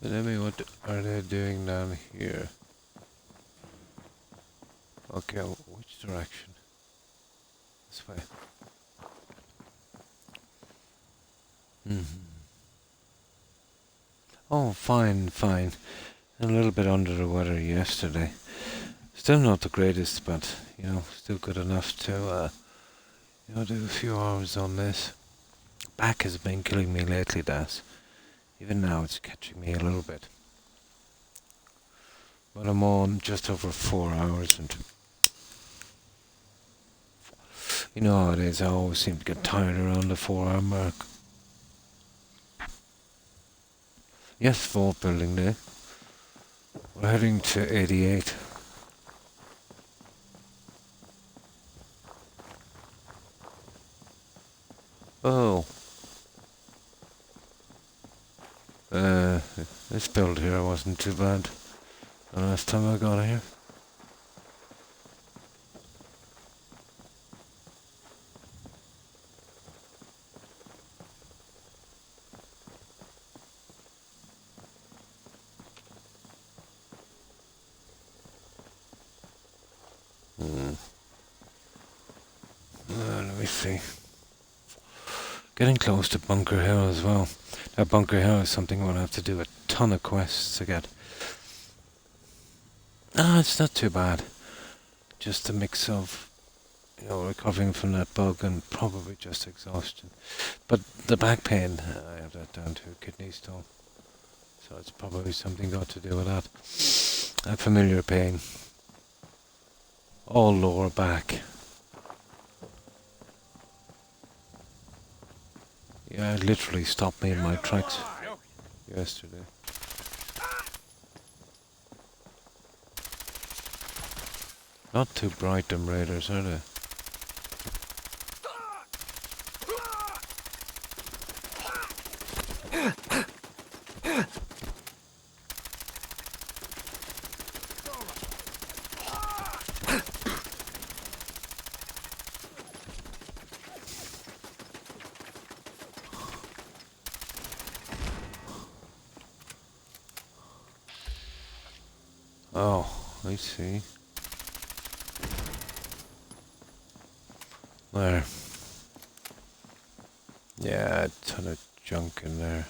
But I mean, what are they doing down here? Okay, which direction? This way. Oh, fine, fine. A little bit under the weather yesterday. Still not the greatest, but, you know, still good enough to, you know, do a few hours on this. Back has been killing me lately, Das. Even now it's catching me a little bit. But I'm on just over 4 hours and... You know how it is, I always seem to get tired around the 4 hour mark. Yes, vault building day. We're heading to 88. Oh. This build here wasn't too bad the last time I got here. Let me see. Getting close to Bunker Hill as well. Now Bunker Hill is something we'll have to do a ton of quests to get. It's not too bad. Just a mix of, recovering from that bug and probably just exhaustion. But the back pain, I have that down to kidney stone. So it's probably something got to do with that. That familiar pain. All lower back. Yeah, it literally stopped me in my tracks yesterday. Not too bright, them raiders, are they? Oh, I see. There. Yeah, a ton of junk in there.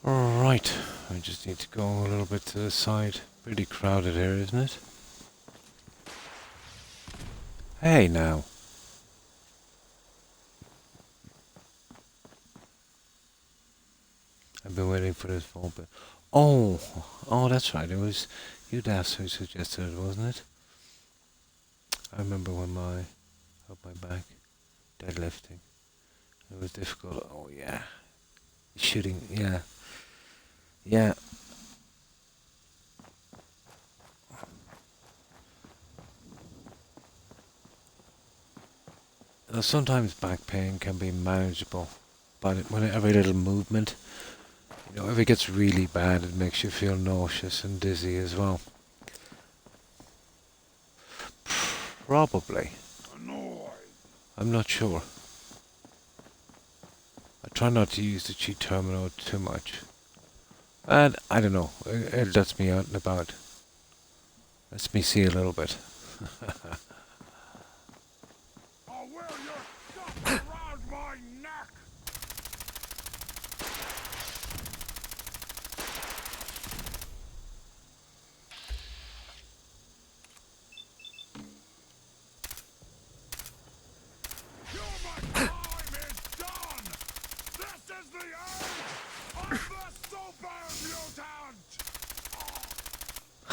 Alright, I just need to go a little bit to the side. Pretty crowded here, isn't it? Hey now. I've been waiting for this phone bit. Oh, that's right. It was you, Das, who suggested it, wasn't it? I remember when I hurt my back, deadlifting. It was difficult. Oh yeah, shooting. Yeah, yeah. Sometimes back pain can be manageable, but when every little movement, if it gets really bad, it makes you feel nauseous and dizzy as well. Probably. I'm not sure. I try not to use the cheat terminal too much. And I don't know, it lets me out and about. Lets me see a little bit.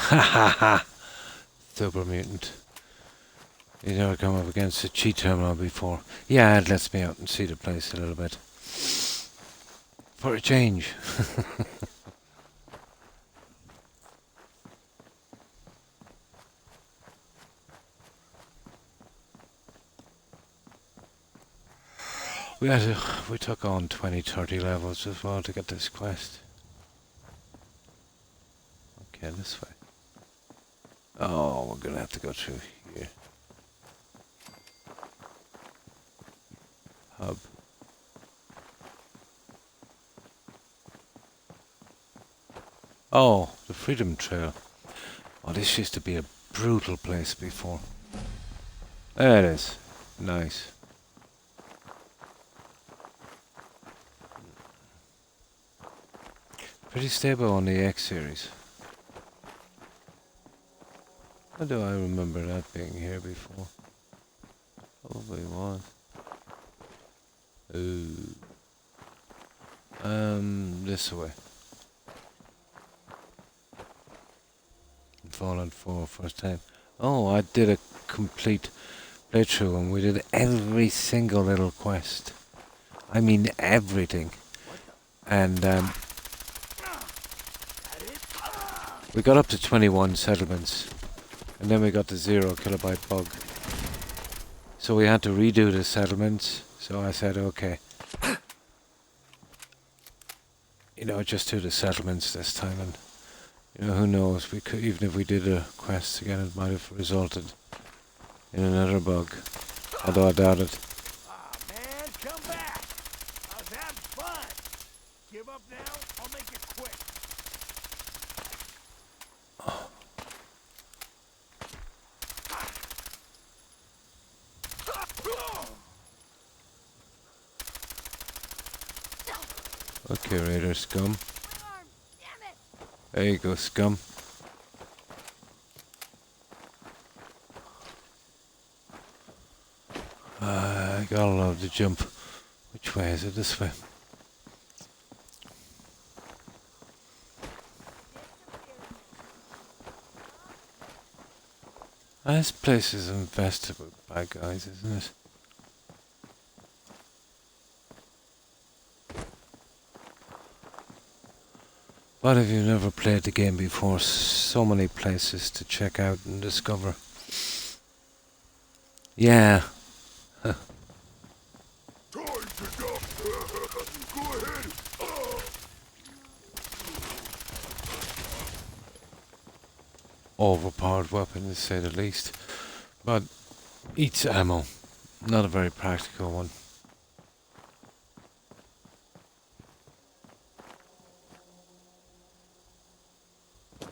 Ha ha ha! Super mutant. You never come up against a cheat terminal before. Yeah, it lets me out and see the place a little bit. For a change. We took on 20-30 levels as well to get this quest. Okay, this way. Oh, we're gonna have to go through here. Hub. Oh, the Freedom Trail. Oh, this used to be a brutal place before. There it is. Nice. Pretty stable on the X series. How do I remember that being here before? Probably was. Ooh. This way. Fallout 4 first time. Oh, I did a complete playthrough and we did every single little quest. I mean everything. And we got up to 21 settlements, and then we got the 0 kilobyte bug. So we had to redo the settlements. So I said, okay, just do the settlements this time, and who knows? We could, even if we did a quest again, it might have resulted in another bug. Although I doubt it. Man, come back. I was having fun. Give up now? I'll make it quick. Okay, Raider scum. There you go, scum. I gotta love the jump. Which way is it? This way. This place is infested with bad guys, isn't it? But if you've never played the game before, so many places to check out and discover. Yeah. Overpowered weapon, to say the least. But eats ammo. Not a very practical one.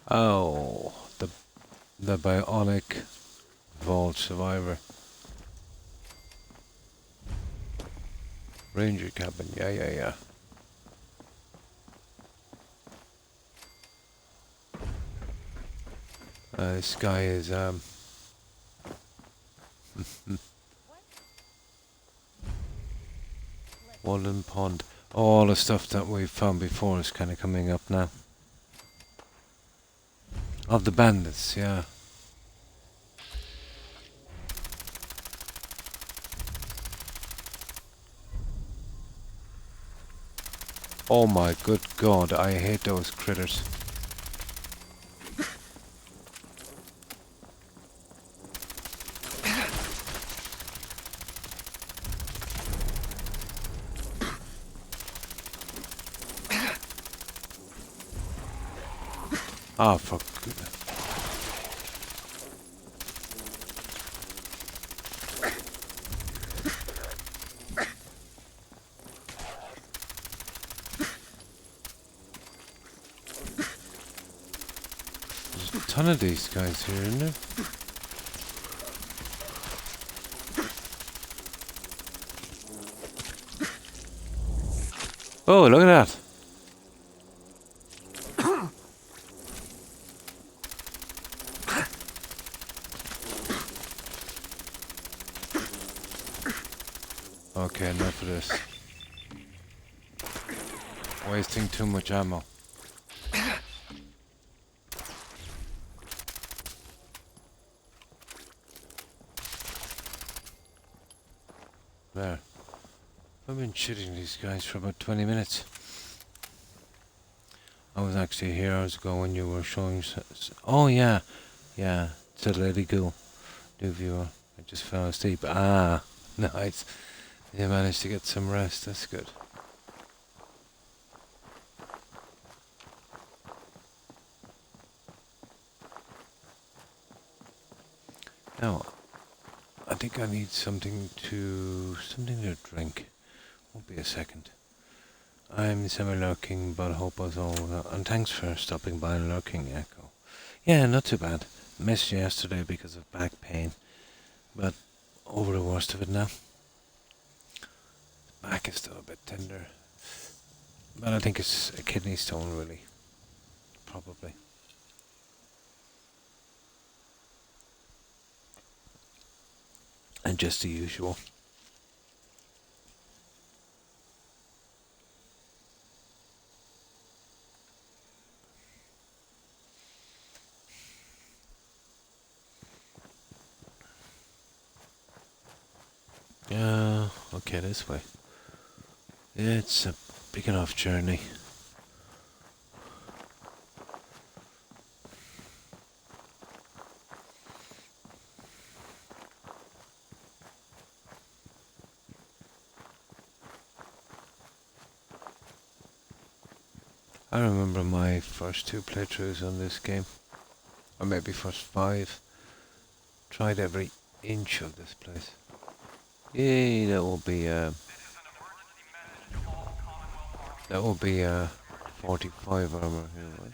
Oh, the bionic vault survivor. Ranger cabin, yeah. This guy is Walden Pond. All the stuff that we've found before is kind of coming up now. Of the bandits, yeah. Oh my good god, I hate those critters. Ah, fuck. There's a ton of these guys here, isn't there? Oh, look at that. Okay, enough of this. Wasting too much ammo. There. I've been shooting these guys for about 20 minutes. I was actually here hours ago when you were showing... Oh, yeah. Yeah, it's a lady ghoul. New viewer. I just fell asleep. Ah, nice. You managed to get some rest. That's good. Now, I think I need something to drink. Won't be a second. I'm semi-lurking, but hope us all well. And thanks for stopping by and lurking, Echo. Yeah, not too bad. Missed you yesterday because of back pain, but over the worst of it now. Back is still a bit tender, but I think it's a kidney stone, really. Probably. And just the usual. Yeah, okay, this way. It's a big enough journey. I remember my first 2 playthroughs on this game, or maybe first 5. Tried every inch of this place. Yay, that will be 45 armor here, right?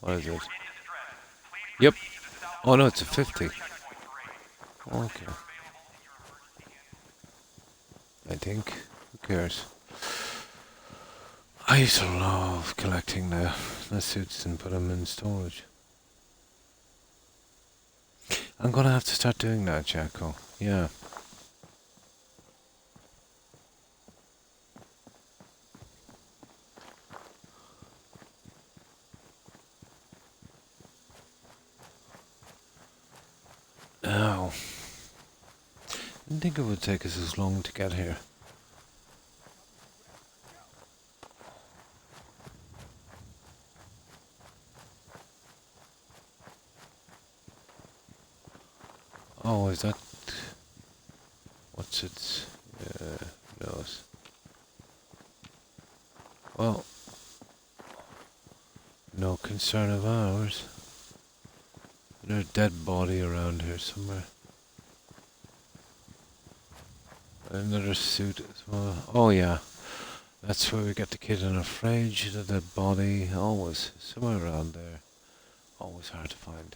What is it? Yep. Oh no, it's a 50. Okay. I think. Who cares? I used to love collecting the suits and put them in storage. I'm gonna have to start doing that, Jacko. Yeah. Ow. Didn't think it would take us as long to get here. Oh, is that... What's it? Knows. Well, no concern of ours. There's a dead body around here somewhere. Another suit as well. Oh yeah, that's where we got the kid in a fridge. The dead body, always somewhere around there. Always hard to find.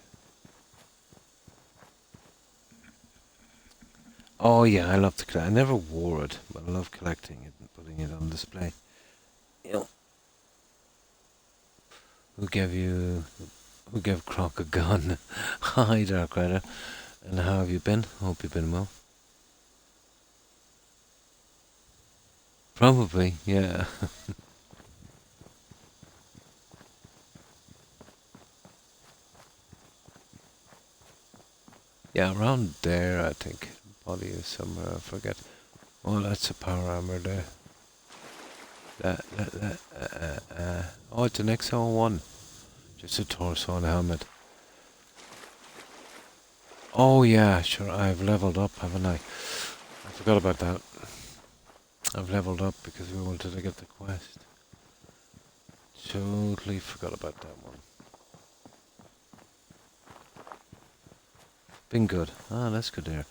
Oh yeah, I love to collect. I never wore it, but I love collecting it and putting it on display. Yep. Who gave Croc a gun? Hi, Dark Rider. And how have you been? Hope you've been well. Probably, yeah. Yeah, around there, I think. Body is somewhere, I forget. Oh, that's a power armor there. Oh, it's an XO1. Just a torso and a helmet. Oh yeah, sure, I've leveled up, haven't I? I forgot about that. I've leveled up because we wanted to get the quest. Totally forgot about that one. Been good. Ah, that's good there.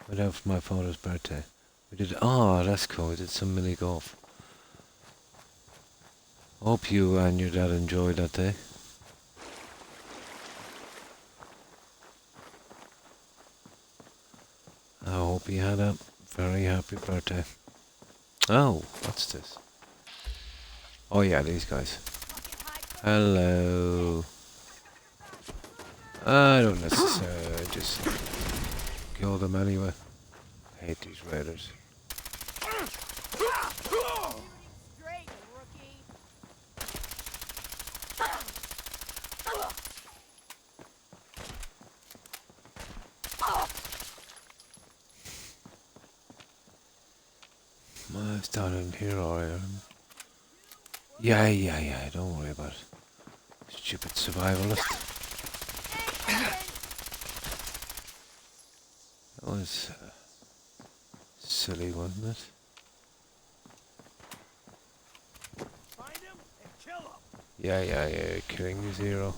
Went out for my father's birthday. We did, that's cool, we did some mini golf. Hope you and your dad enjoyed that day. I hope you had a very happy birthday. Oh, what's this? Oh yeah, these guys. Hello. I don't necessarily just kill them anyway. I hate these raiders. It's down in here, alright. Yeah, don't worry about it. Stupid survivalist. That was silly, wasn't it? Find him and kill him. Yeah, killing the zero.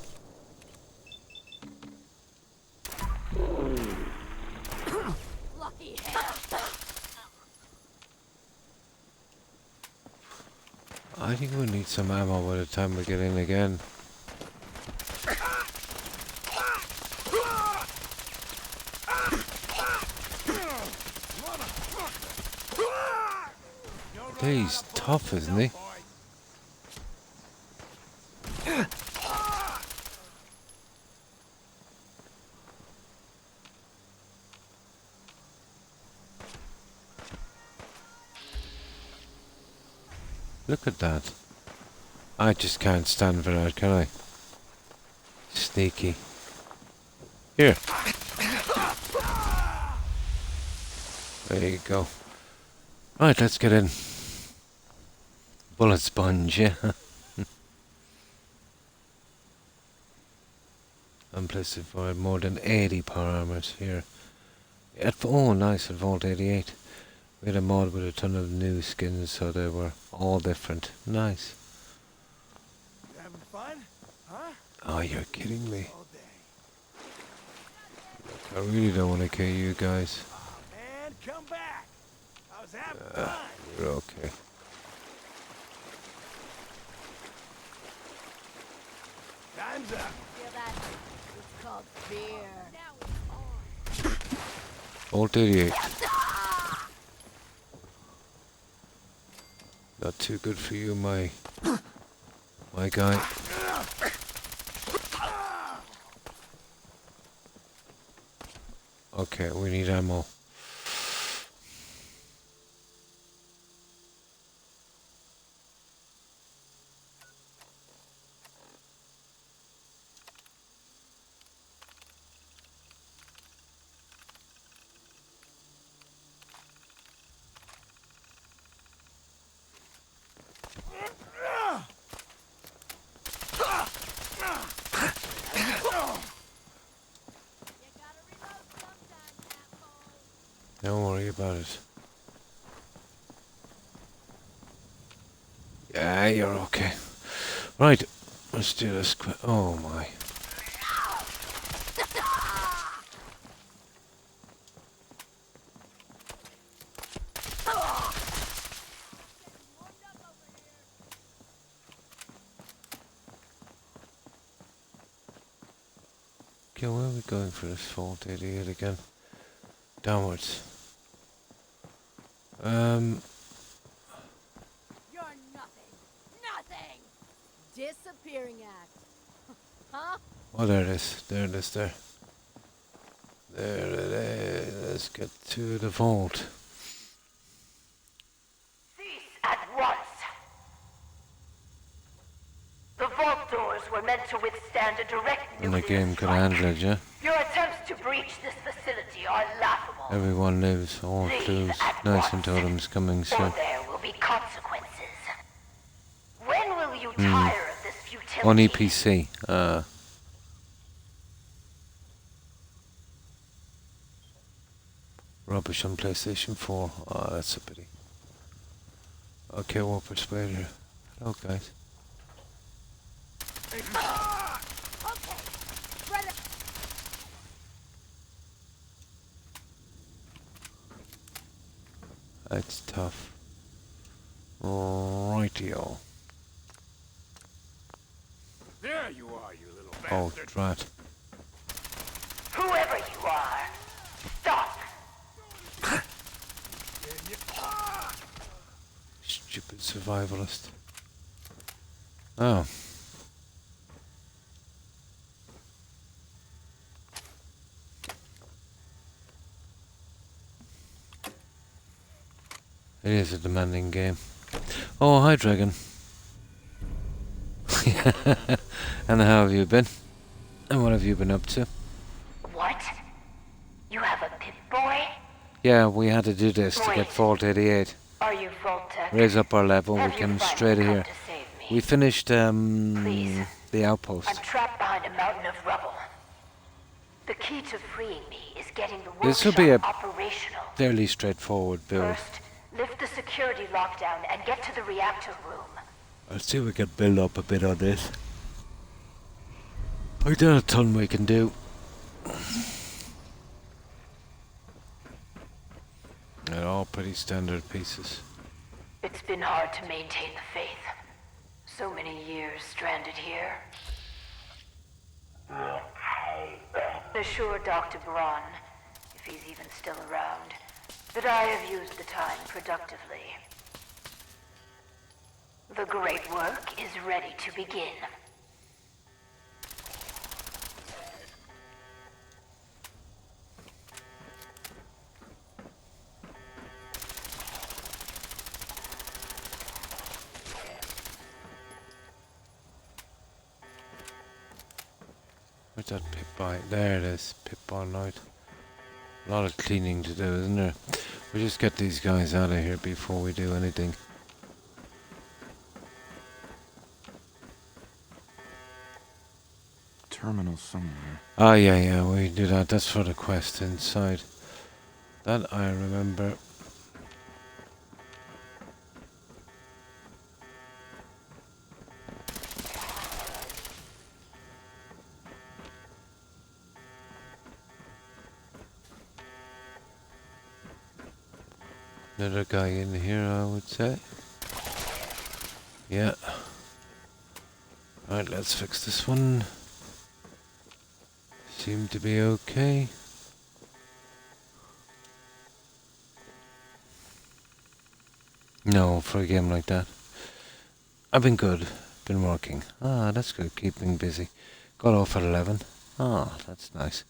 Lucky hell. I think we need some ammo by the time we get in again. He's tough, isn't he? Look at that. I just can't stand for that, can I? Sneaky. Here. There you go. Right, let's get in. Bullet sponge, yeah. Unspecified, more than 80 power armors here. Oh, nice, at Vault 88. We had a mod with a ton of new skins, so they were all different. Nice. You having fun? Huh? Oh, you're kidding me. Look, I really don't want to kill you guys. And come back. I was having fun. You're okay. Time's up. Feel that? It's called fear. Vault 88. Not too good for you, my guy. Okay, we need ammo. Don't worry about it. Yeah, you're okay. Right, let's do this quick. Oh my. Okay, where are we going for this Vault 88 again? Downwards. You're nothing. Nothing. Disappearing act. Huh? Oh, there it is. There it is, there. There it is. Let's get to the vault. Cease at once. The vault doors were meant to withstand a direct And the nuclear game could strike. handle it, yeah? Your attempts to breach this facility are laughable. Everyone lives. All Leave clues. at Nice once, and totems coming or soon. there will be consequences. When will you tire of this futility? On EPC. Rubbish on PlayStation 4. Oh, that's a pity. Okay, we'll persuade her. Hello, guys. That's tough. Rightio. There you are, you little Oh, bastard. drat. Whoever you are, stop. Stupid survivalist. Oh. It is a demanding game. Oh, hi, Dragon. And how have you been? And what have you been up to? What? You have a Pip-Boy? Yeah, we had to do this to get Vault 88. Are you Vault-Tec? Raise up our level, we Have you can finally straight come here. to save me? We finished Please. the outpost. I'm trapped behind a mountain of rubble. The key to freeing me is getting the This will workshop be a operational. fairly straightforward build. First, lift the security lockdown and get to the reactor room. Let's see if we can build up a bit on this. I got a ton we can do. They're all pretty standard pieces. It's been hard to maintain the faith. So many years stranded here. Assure Dr. Braun, if he's even still around, that I have used the time productively. The great work is ready to begin. Where's that pip by? There it is. Pip all night. A lot of cleaning to do, isn't there? We just get these guys out of here before we do anything. Terminal somewhere. Ah, yeah, we do that. That's for the quest inside. That I remember. Another guy in here, I would say. Yeah. Alright, let's fix this one. Seem to be okay. No, for a game like that. I've been good. Been working. Ah, that's good. Keeping busy. Got off at 11. Ah, that's nice.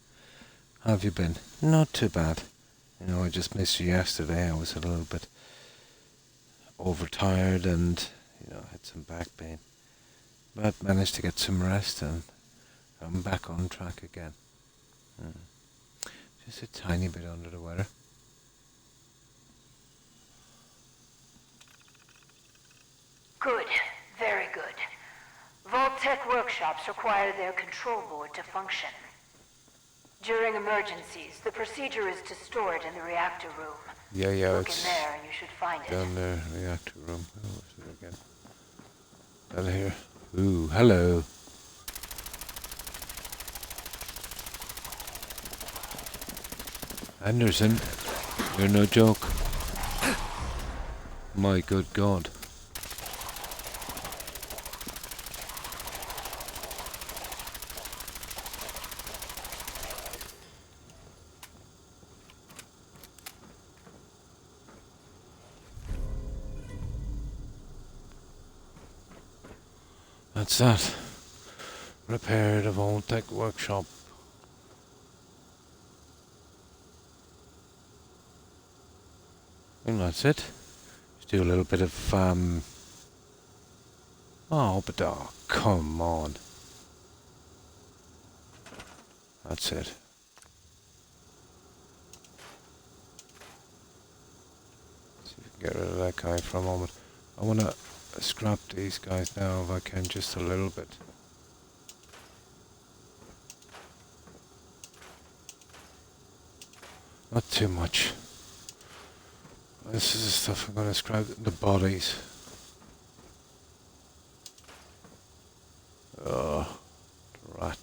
How have you been? Not too bad. You know, I just missed you yesterday. I was a little bit overtired and, you know, had some back pain. But managed to get some rest and I'm back on track again. Just a tiny bit under the weather. Good. Very good. Vault Tech workshops require their control board to function. During emergencies, the procedure is to store it in the reactor room. Yeah, Look it's in there and you should find it. down there, reactor room. Oh, what's it again? Down here. Ooh, hello. Anderson, you're no joke. My good God. That's that. Repair the Vault Tech workshop. And that's it. Just do a little bit of oh, but come on. That's it. See if we can get rid of that guy for a moment. I wanna scrap these guys now if I can, just a little bit. Not too much. This is the stuff I'm gonna scrap, the bodies. Oh, rat.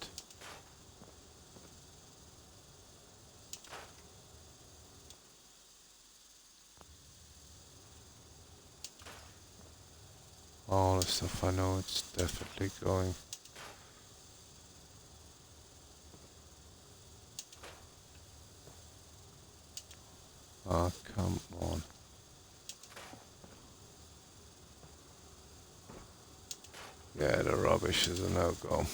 All the stuff I know it's definitely going. Oh, come on. Yeah, the rubbish is a no-go.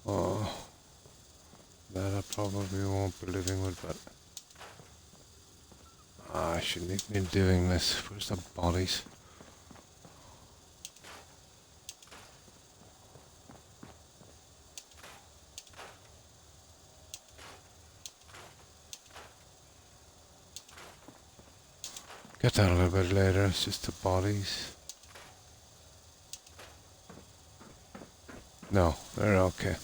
Oh, that I probably won't be living with, but I shouldn't have been doing this. Where's the bodies? Get that a little bit later, it's just the bodies. No, they're okay.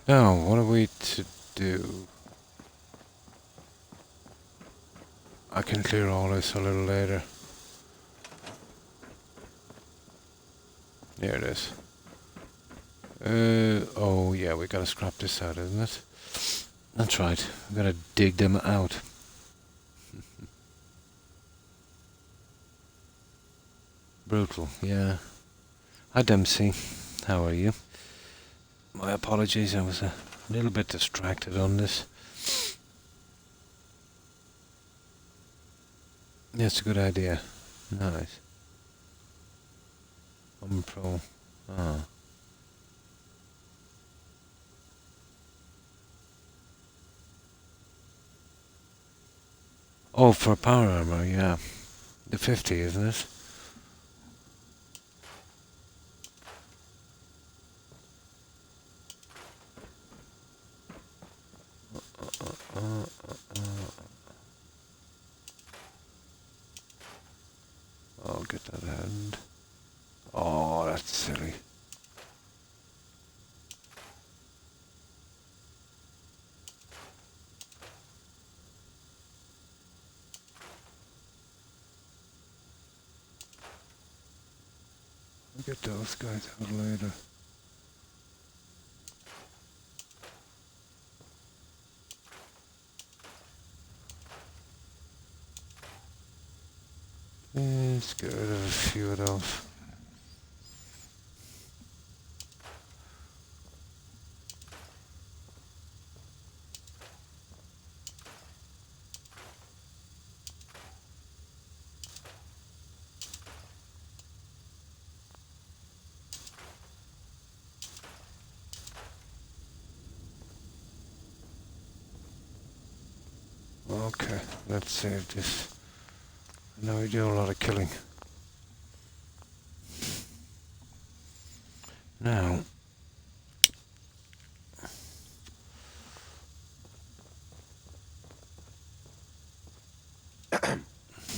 Now, what are we to do? I can clear all this a little later. Here it is. Oh yeah, we gotta scrap this out, isn't it? That's right, we gotta dig them out. Brutal, yeah. Hi Dempsey, how are you? My apologies, I was a little bit distracted on this. That's a good idea. Nice. I'm pro. Ah. Oh, for power armor, yeah. The 50, isn't it? I'll get that hand. Oh, that's silly. I'll get those guys out later. Let's get rid of a few of those. Okay, let's save this. I know we do a lot of killing. Now,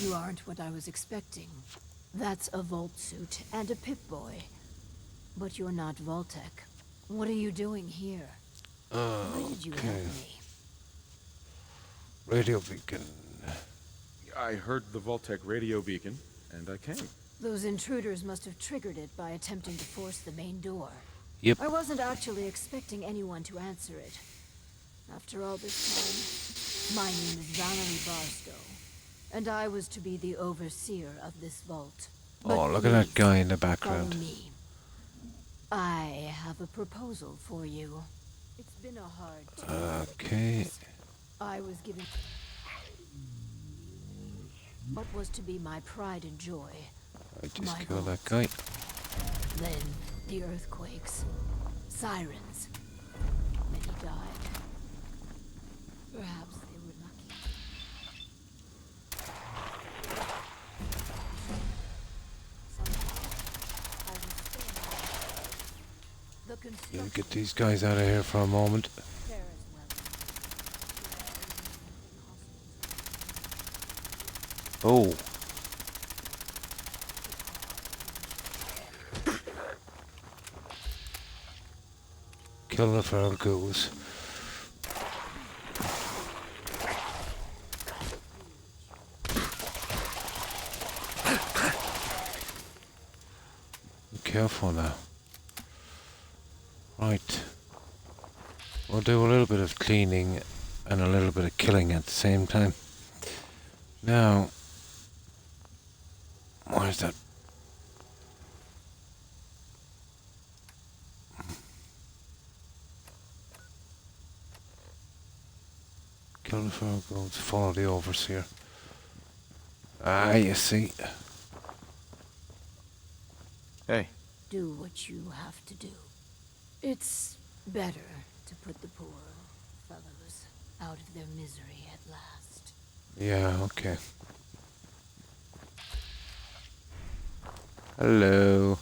You aren't what I was expecting. That's a Vault suit and a Pip-Boy. But you're not Vault-Tec. What are you doing here? Why did you help me? Radio beacon. I heard the Vault-Tec radio beacon, and I came. Those intruders must have triggered it by attempting to force the main door. Yep. I wasn't actually expecting anyone to answer it. After all this time, my name is Valerie Barstow, and I was to be the overseer of this vault. Oh, look at that guy in the background. Follow me. I have a proposal for you. It's been a hard Okay. I was given what was to be my pride and joy. I just killed that guy. Then the earthquakes, sirens. Many died. Perhaps they were lucky. Somehow, I was still Let me get these guys out of here for a moment. Oh. Kill the feral ghouls. Be careful now. Right. We'll do a little bit of cleaning and a little bit of killing at the same time. Now, where's that? Kill the feral ghouls, follow the overseer. Ah, you see. Hey. Do what you have to do. It's better to put the poor fellows out of their misery at last. Yeah, okay. Hello.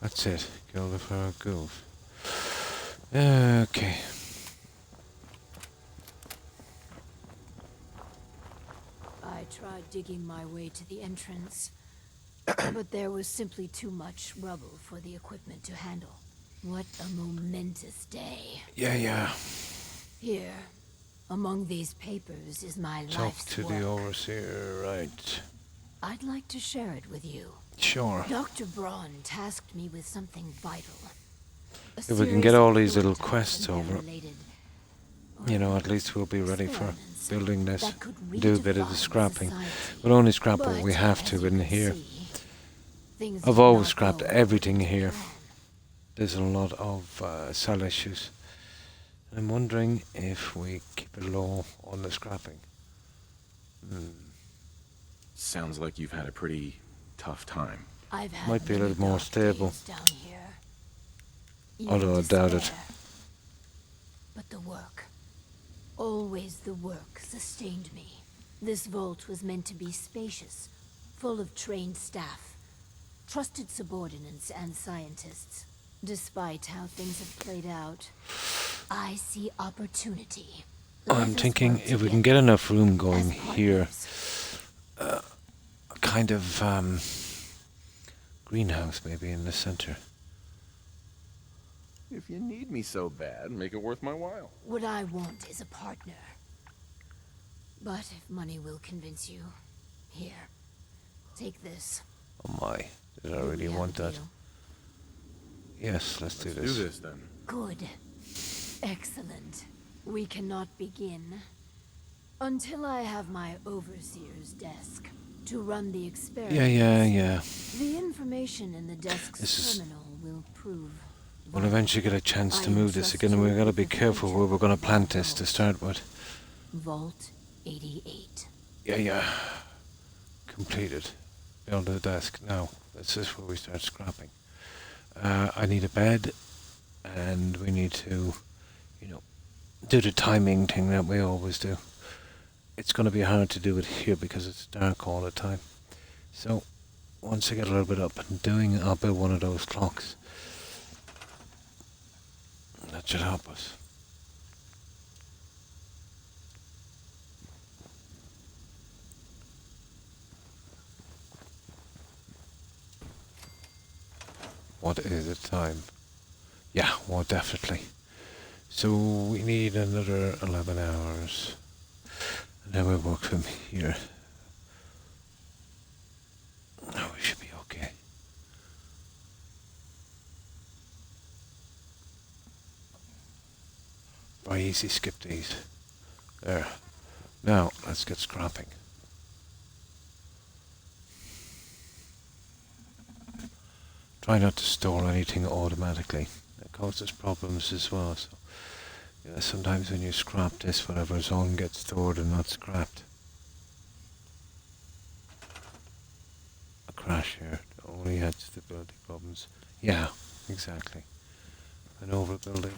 That's it. Kill the feral ghouls. Okay. I tried digging my way to the entrance, but there was simply too much rubble for the equipment to handle. What a momentous day. Yeah. Here, among these papers is my Talk life's to work. the overseer, right. I'd like to share it with you. Sure. Dr. Braun tasked me with something vital. If we can get all these little quests over. you know, at least we'll be ready for building this. that could Do a bit of the redefine scrapping. society. We'll only scrap what But, we have as to you in can here. see, things I've did always not scrapped go everything according to here. plan. There's a lot of cell issues. I'm wondering if we keep it low on the scrapping. Sounds like you've had a pretty tough time. I've had Might be a many little more dark stable. days down here. Even Although I doubt it. despair. But the work, always the work, sustained me. This vault was meant to be spacious, full of trained staff, trusted subordinates and scientists. Despite how things have played out, I see opportunity. I'm thinking if we can get enough room going here, a kind of greenhouse maybe in the center. If you need me so bad, make it worth my while. What I want is a partner. But if money will convince you, here, take this. Oh my, did I really want that? Yes, let's do this. Do this then. Good. Excellent. We cannot begin until I have my overseer's desk to run the experiment. Yeah. The information in the desk's This is- terminal will prove. We'll eventually get a chance to move this again, and we've got to be careful where we're going to plant this to start with. Vault 88. Yeah. Completed. Build the desk. Now, this is where we start scrapping. I need a bed, and we need to, do the timing thing that we always do. It's going to be hard to do it here because it's dark all the time. So, once I get a little bit up and doing, I'll build one of those clocks. That should help us. What is the time? Yeah, well, definitely. So we need another 11 hours. And then we'll work from here. Oh, we should be okay. Very easy, skip these. There. Now, let's get scrapping. Try not to store anything automatically. That causes problems as well. So, sometimes when you scrap this, whatever's on gets stored and not scrapped. A crash here. Only had stability problems. Yeah, exactly. An overbuilding.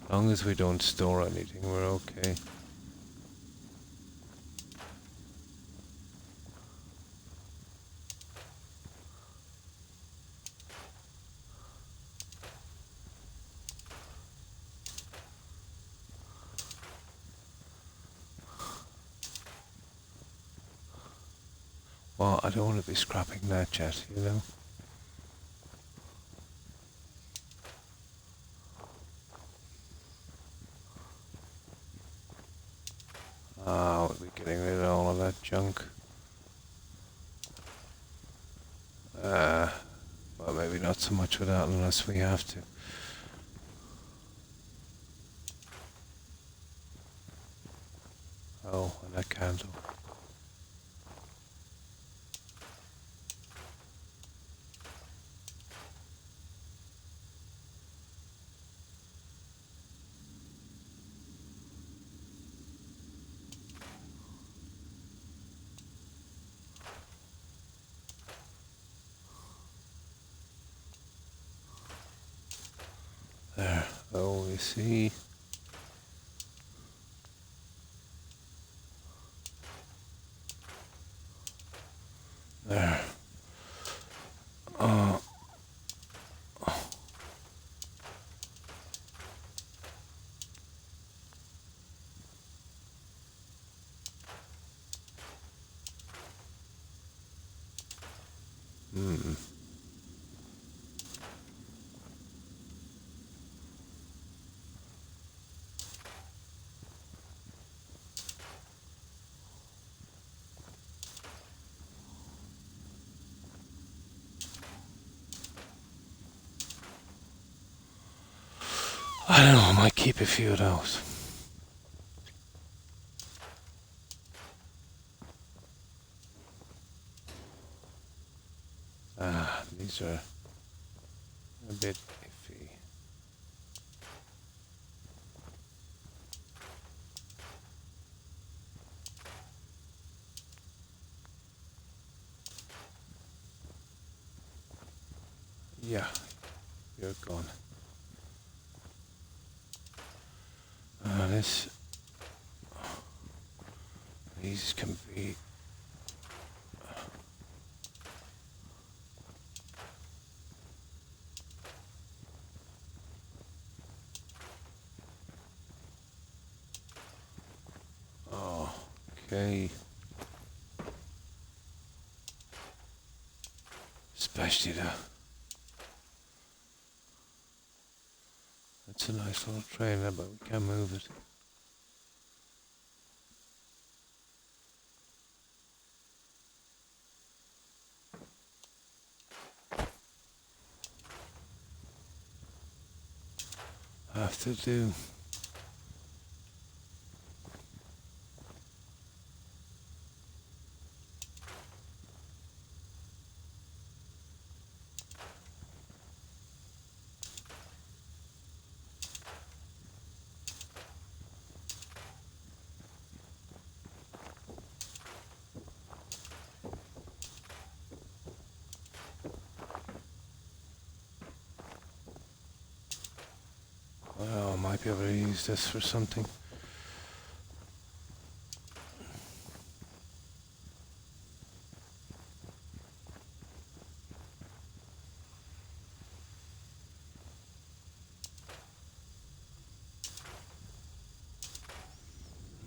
As long as we don't store anything, we're okay. Well, I don't want to be scrapping that yet, We'll be getting rid of all of that junk. Well, maybe not so much with that unless we have to. Oh, and that candle. There. Oh, we see. There. I don't know, I might keep a few of those. These are a bit iffy. Yeah, you're gone. These can be. Oh, okay. Especially the. It's a nice little trailer, but we can't move it. Have to do. Well, I might be able to use this for something.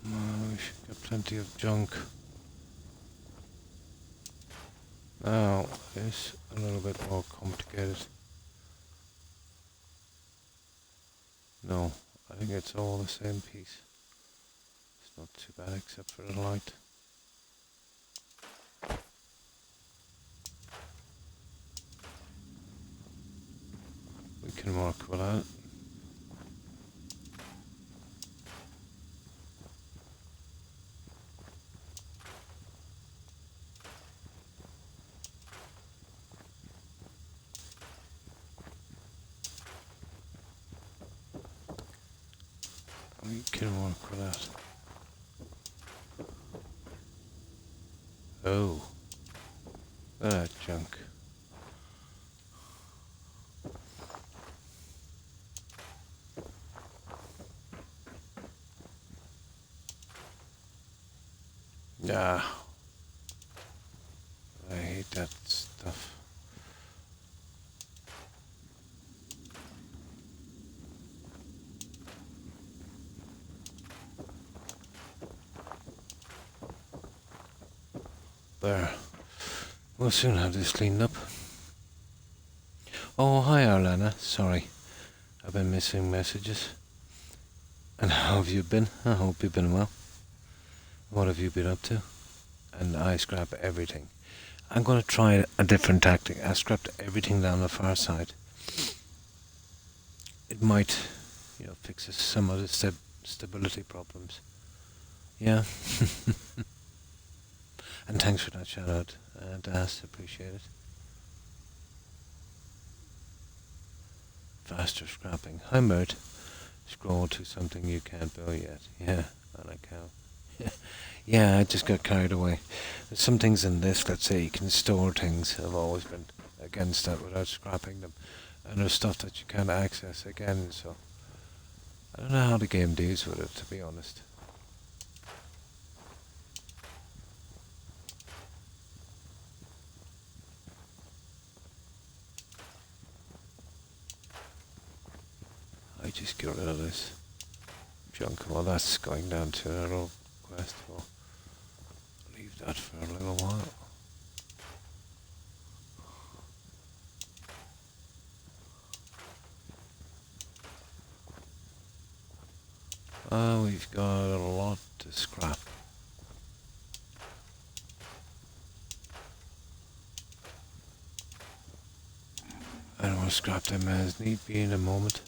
We should get plenty of junk. Now, it's a little bit more complicated. No, I think it's all the same piece. It's not too bad except for the light. We can work with that. We can work with that. Oh, look at that junk. Yeah, I hate that stuff. There. We'll soon have this cleaned up. Oh, hi Arlana. Sorry. I've been missing messages. And how have you been? I hope you've been well. What have you been up to? And I scrap everything. I'm going to try a different tactic. I scrapped everything down the far side. It might, fix some of the stability problems. Yeah. And thanks for that shout out, Das, appreciate it. Faster scrapping. Hi Mert. Scroll to something you can't build yet. Yeah, I like how. Yeah, I just got carried away. There's some things in this, let's say you can store things. I've always been against that without scrapping them. And there's stuff that you can't access again, so I don't know how the game deals with it, to be honest. I just get rid of this junk. Well, that's going down to a little quest. We'll leave that for a little while. We've got a lot to scrap. I don't want to scrap them as need be in a moment.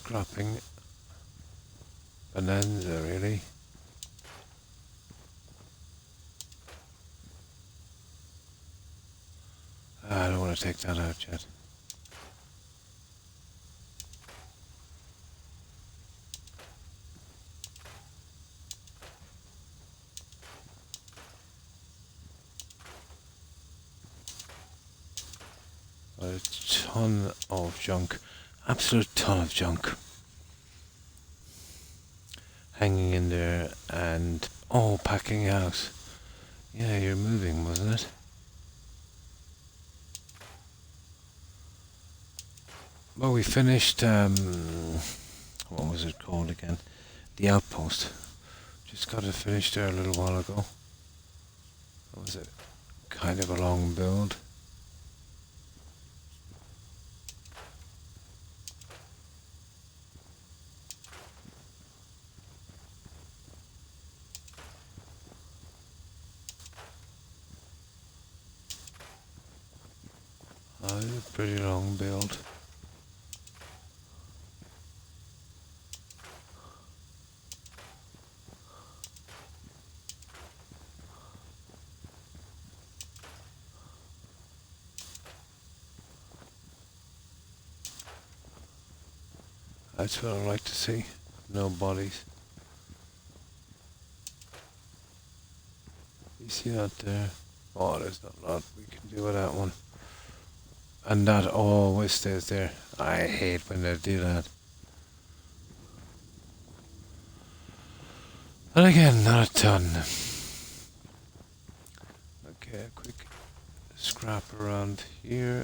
scrapping bonanza, really. I don't want to take that out yet. A ton of junk. Absolute ton of junk. Hanging in there and... Oh, packing out. Yeah, you're moving, wasn't it? Well, we finished, what was it called again? The outpost. Just got it finished there a little while ago. That was a kind of a long build. A pretty long build. That's what I like to see. No bodies. You see that there? Oh, there's not a lot we can do with that one. And that always stays there. I hate when they do that. And again, not a ton. Okay, a quick scrap around here.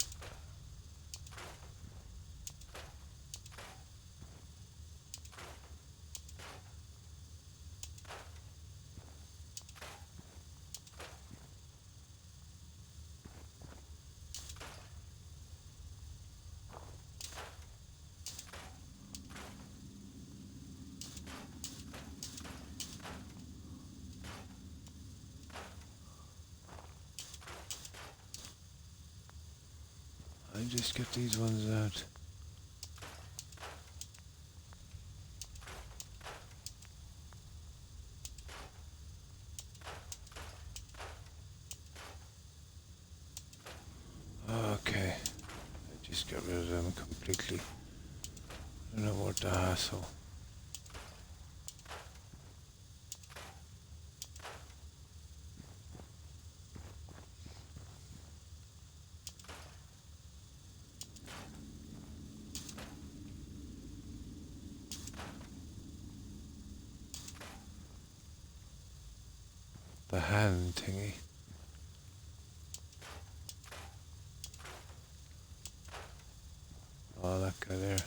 I just get these ones out. Okay, I just got rid of them completely. I don't know what the hassle. The hand thingy. Oh, that guy there.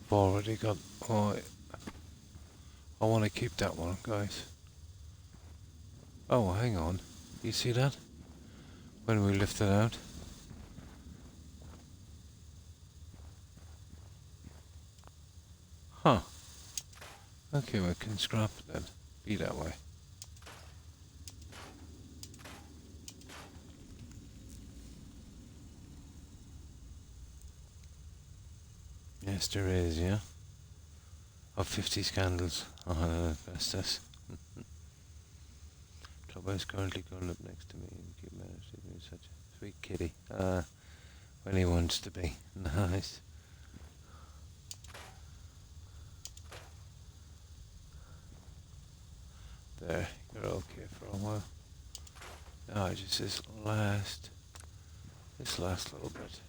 I've already got... Oh, I want to keep that one, guys. Oh, hang on. You see that? When we lift it out? Huh. Okay, we can scrap it then. Be that way. Yes, there is, yeah. Of 50 scandals. Oh, that's this. Trouble is currently curled up next to me and keep managing to be such a sweet kitty. When he wants to be. Nice. There, you're okay for a while. Now just this last little bit.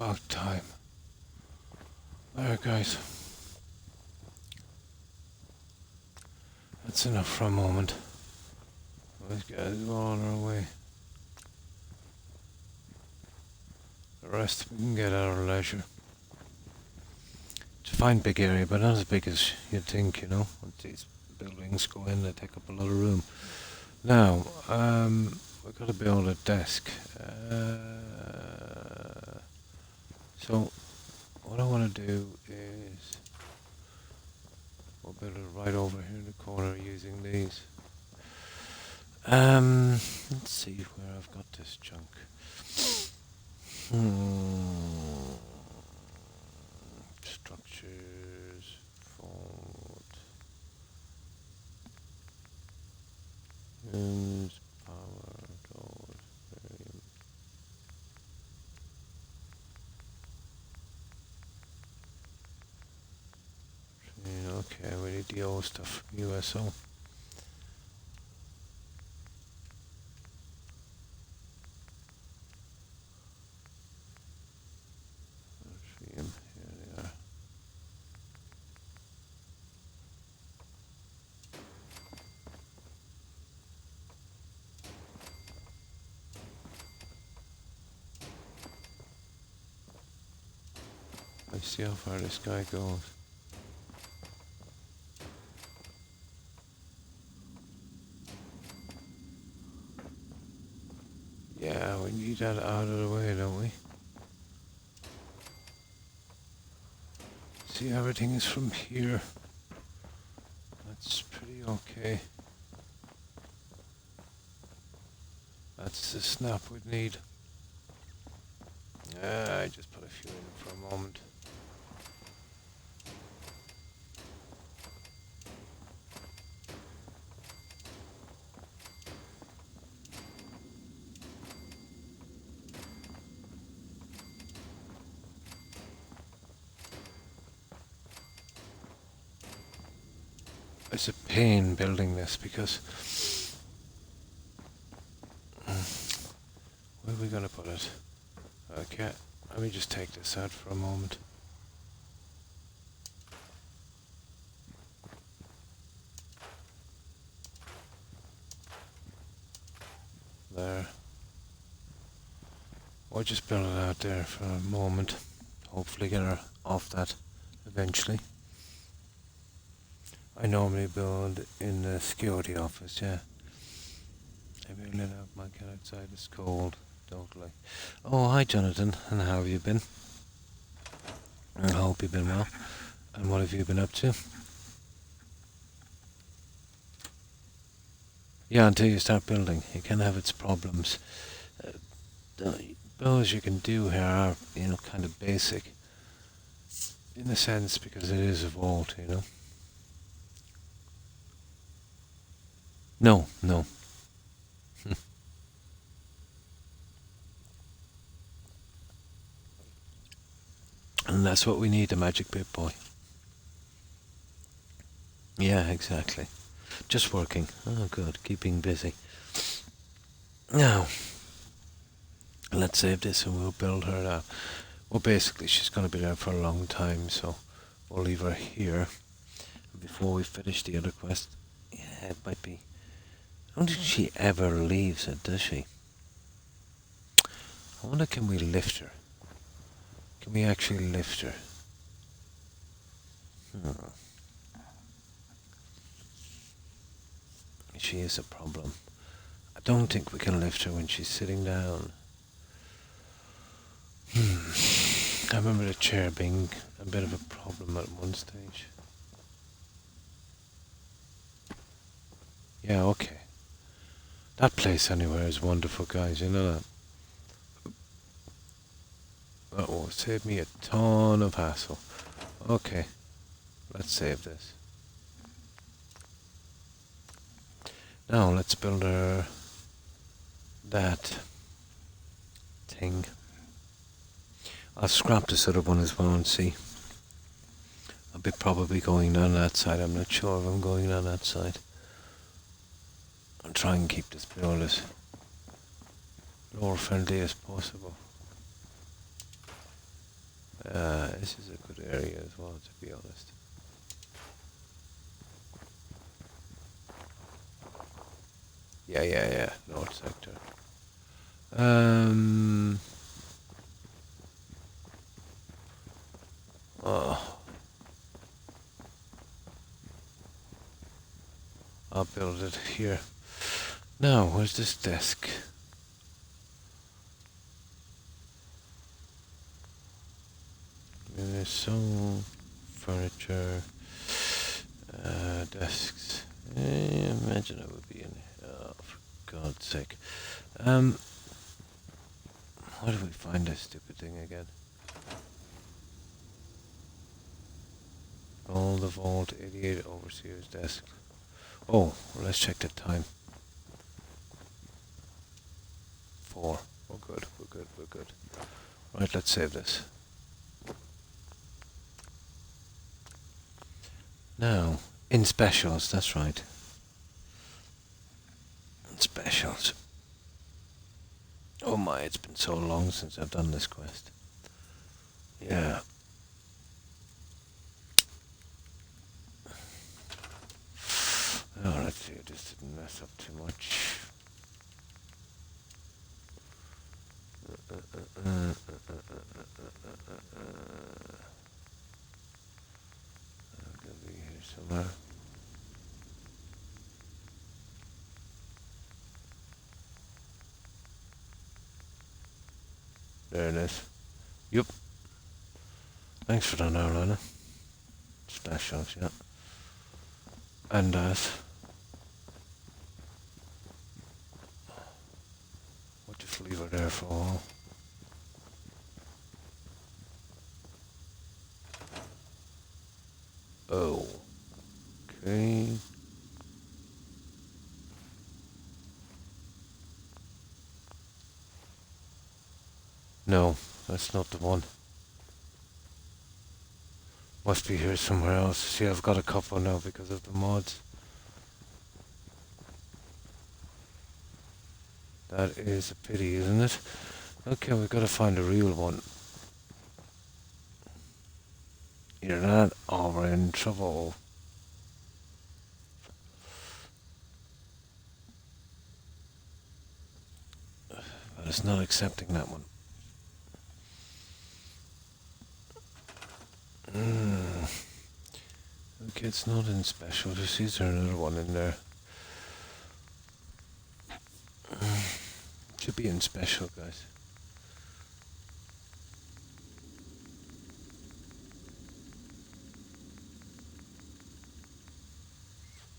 about time. Alright guys. That's enough for a moment. Those guys are on our way. The rest we can get at our leisure. It's a fine big area, but not as big as you'd think, you know. Once these buildings go in, they take up a lot of room. Now, we've got to build a desk. So, what I want to do is, we'll build it right over here in the corner using these. Let's see where I've got this junk. Structures, fold. Use power, gold, variant. Okay, we need the old stuff from USO. Here they are. Let's see how far this guy goes. Yeah, we need that out of the way, don't we? See, everything is from here. That's pretty okay. That's the snap we'd need. I just put a few in for a moment. It's a pain building this because where are we going to put it? Okay, let me just take this out for a moment. There. We'll just build it out there for a moment. Hopefully get her off that eventually. I normally build in the security office, yeah. Maybe I'll let out my cat outside, it's cold, totally. Oh, hi Jonathan, and how have you been? I hope you've been well. And what have you been up to? Yeah, until you start building, it can have its problems. The builds you can do here are, you know, kind of basic. In a sense, because it is a vault, you know. No. And that's what we need, a magic bit boy. Yeah, exactly. Just working. Oh, good. Keeping busy. Now, let's save this and we'll build her out. Well, basically, she's going to be there for a long time, so we'll leave her here before we finish the other quest. Yeah, it might be. I don't think she ever leaves it, does she? I wonder, can we lift her? Can we actually lift her? She is a problem. I don't think we can lift her when she's sitting down. I remember the chair being a bit of a problem at one stage. Yeah, okay. That place anywhere is wonderful, guys, you know that? That will save me a ton of hassle. Okay, let's save this. Now let's build her that thing. I'll scrap this other one as well and see. I'll be probably going down that side. I'm not sure if I'm going down that side. I'll try and keep this build as lower friendly as possible. This is a good area as well, to be honest. Yeah. North sector. Oh. I'll build it here. Now, where's this desk? So, furniture, desks. Imagine it would be in here. Oh, for God's sake. Where do we find this stupid thing again? All the Vault 88 Overseer's desk. Oh, let's check the time. 4. We're good. Right, let's save this. Now, in specials, that's right. In specials. Oh my, it's been so long since I've done this quest. Yeah. Oh, let's see, I just didn't mess up too much. I'll be here somewhere. There it is. Yup. Thanks for that, Lana. Specials, yeah. And that. We'll just leave her there for a while. Oh. Okay. No, that's not the one. Must be here somewhere else. See, I've got a couple now because of the mods. That is a pity, isn't it? Okay, we've got to find a real one. Either that or we're in trouble. But it's not accepting that one. Okay, it's not in special. Just is there another one in there? Should be in special, guys.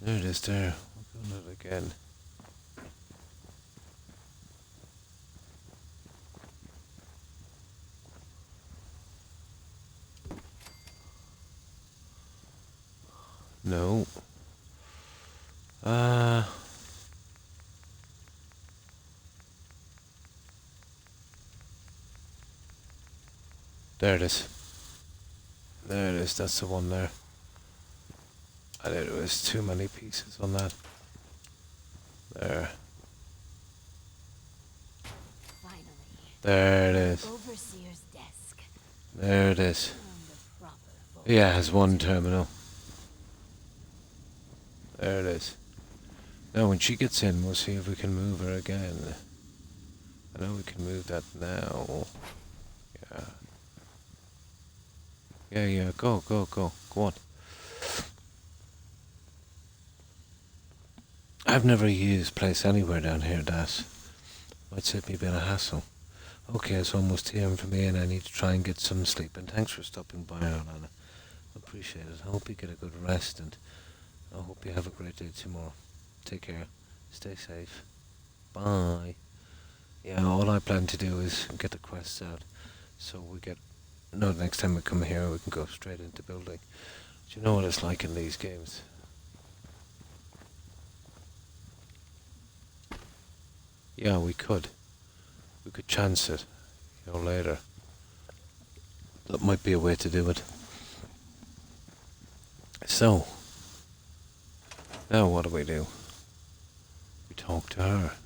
There it is there. We'll do it again. No. There it is. There it is, that's the one there. I knew there was too many pieces on that. There. Finally. There it is. Overseer's desk. There it is. Yeah, it has one terminal. There it is. Now when she gets in, we'll see if we can move her again. I know we can move that now. Yeah, go on. I've never used place anywhere down here, Das. Might save me a bit of hassle. Okay, it's almost here for me and I need to try and get some sleep. And thanks for stopping by, Alana. Appreciate it. I hope you get a good rest and I hope you have a great day tomorrow. Take care. Stay safe. Bye. Yeah, all I plan to do is get the quests out. So we get... No, next time we come here we can go straight into building. Do you know what it's like in these games? Yeah, we could. We could chance it, you know, later. That might be a way to do it. So, now what do? We talk to her.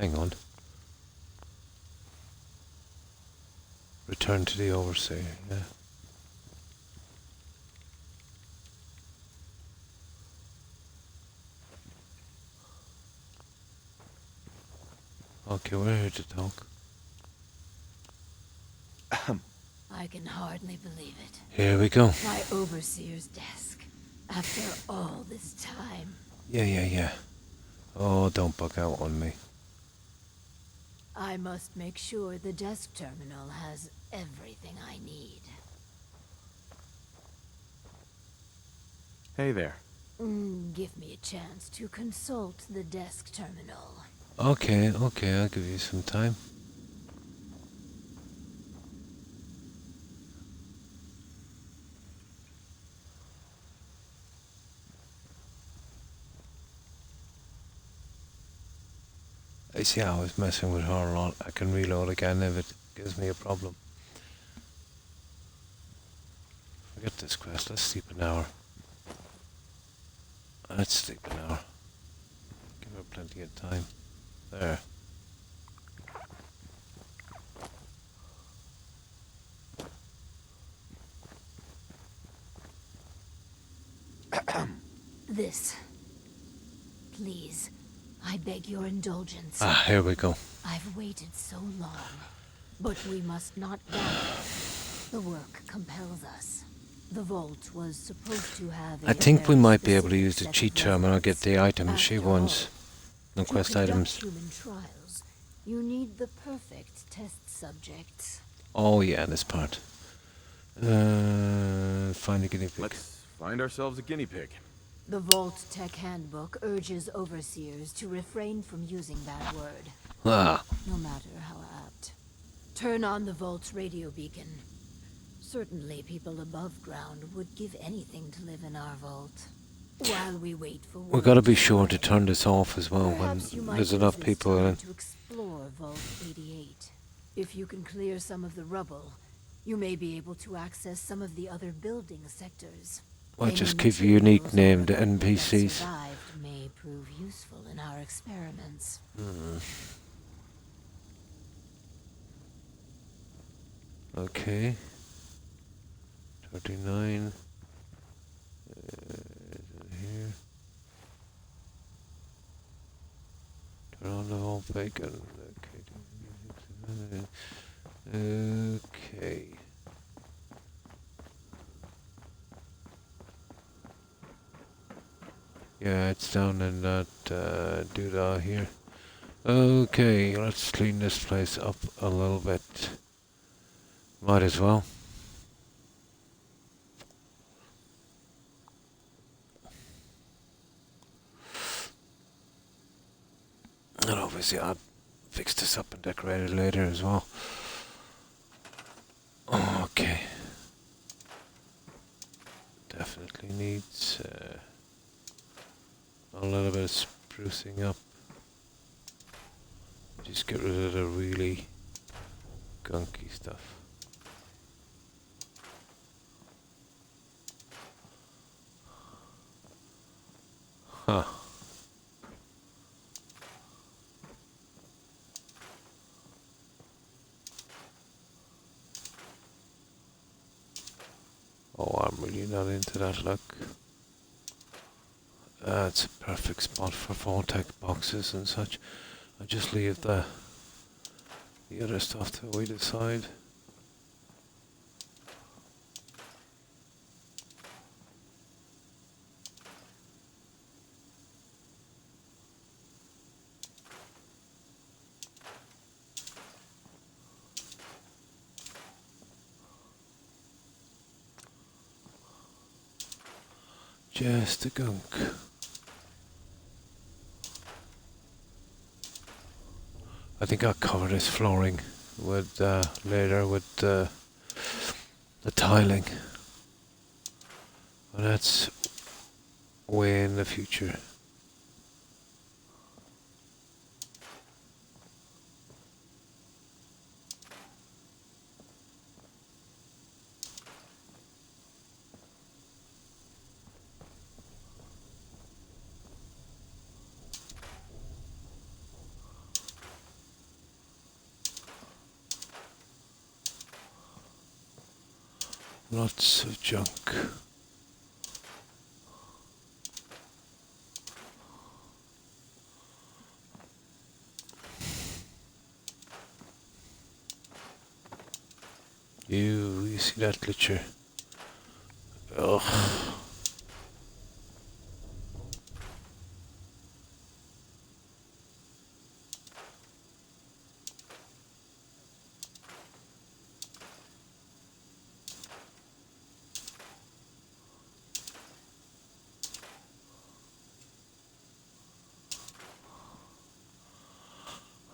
Hang on. Return to the overseer, yeah. Okay, we're here to talk. I can hardly believe it. Here we go. My overseer's desk. After all this time. Yeah. Oh, don't bug out on me. I must make sure the desk terminal has everything I need. Hey there. Give me a chance to consult the desk terminal. Okay, I'll give you some time. I see I was messing with her a lot. I can reload again if it gives me a problem. Forget this quest, let's sleep an hour. Let's sleep an hour. Give her plenty of time. There. This. Please, I beg your indulgence. Ah, here we go. I've waited so long, but we must not doubt. The work compels us. The vault was supposed to have I think we might be able to use the cheat terminal and get the items she wants. The quest items. Human trials, you need the perfect test subjects. Oh yeah, this part. Find a guinea pig. Let's find ourselves a guinea pig. The Vault Tech Handbook urges overseers to refrain from using that word. Ah. No matter how apt. Turn on the Vault's radio beacon. Certainly people above ground would give anything to live in our vault. While we wait for We've got to be sure to turn this off as well when there's enough people in. To explore Vault 88. If you can clear some of the rubble, you may be able to access some of the other building sectors. Well, just keep unique named NPCs. Survived may prove useful in our experiments. Okay. 39. Here. Turn on the whole bacon. Okay. Yeah, it's down in that doodah here. Okay, let's clean this place up a little bit. Might as well. And obviously I'll fix this up and decorate it later as well. Okay. Definitely needs a little bit of sprucing up. Just get rid of the really gunky stuff. Huh. Oh, I'm really not into that look. It's a perfect spot for Vault-Tec boxes and such. I just leave the other stuff to either side. Just a gunk. I think I'll cover this flooring with later with the tiling. But that's way in the future. Lots of junk. You see that glitcher? Ugh.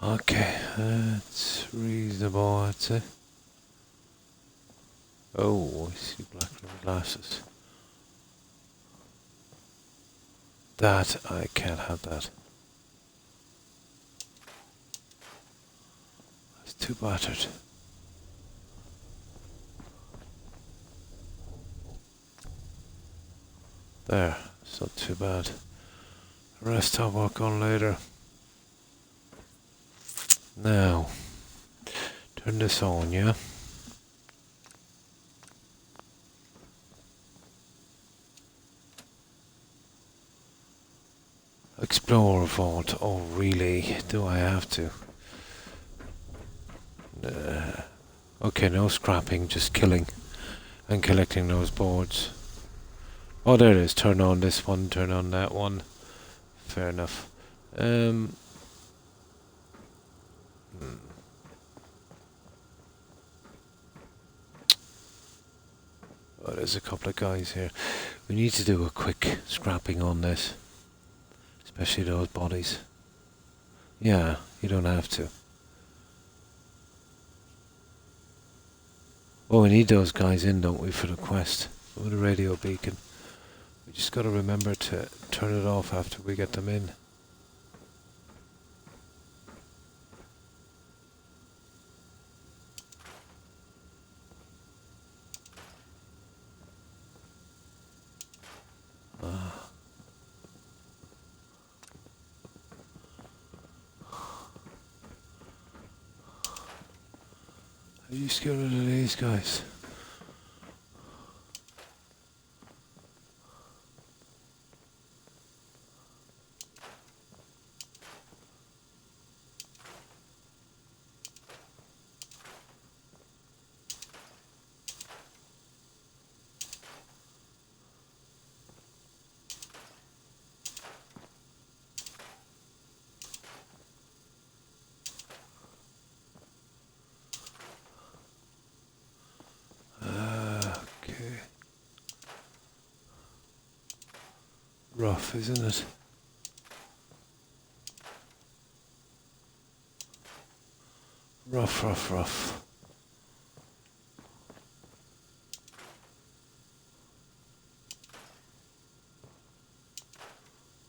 Okay, that's reasonable, I'd say. Oh, I see black rimmed glasses. That, I can't have that. It's too battered. There, it's not too bad. The rest I'll work on later. Now, turn this on, yeah? Explore vault. Oh, really? Do I have to? Okay, no scrapping, just killing and collecting those boards. Oh, there it is. Turn on this one, turn on that one. Fair enough. Oh, there's a couple of guys here. We need to do a quick scrapping on this. Especially those bodies. Yeah, you don't have to. Oh, we need those guys in, don't we, for the quest? With a radio beacon. We just gotta remember to turn it off after we get them in. Are you scared of these guys? Okay. Rough, isn't it? Rough.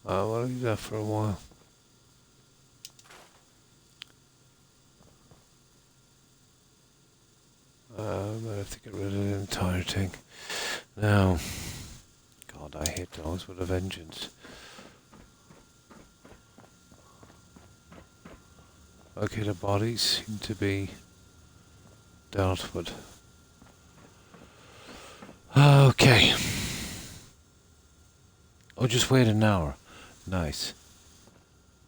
I'll leave that for a while. I'm gonna have to get rid of the entire thing. Now, God, I hate those with a vengeance. Okay, the bodies seem to be dealt with. Okay. Oh, just wait an hour. Nice.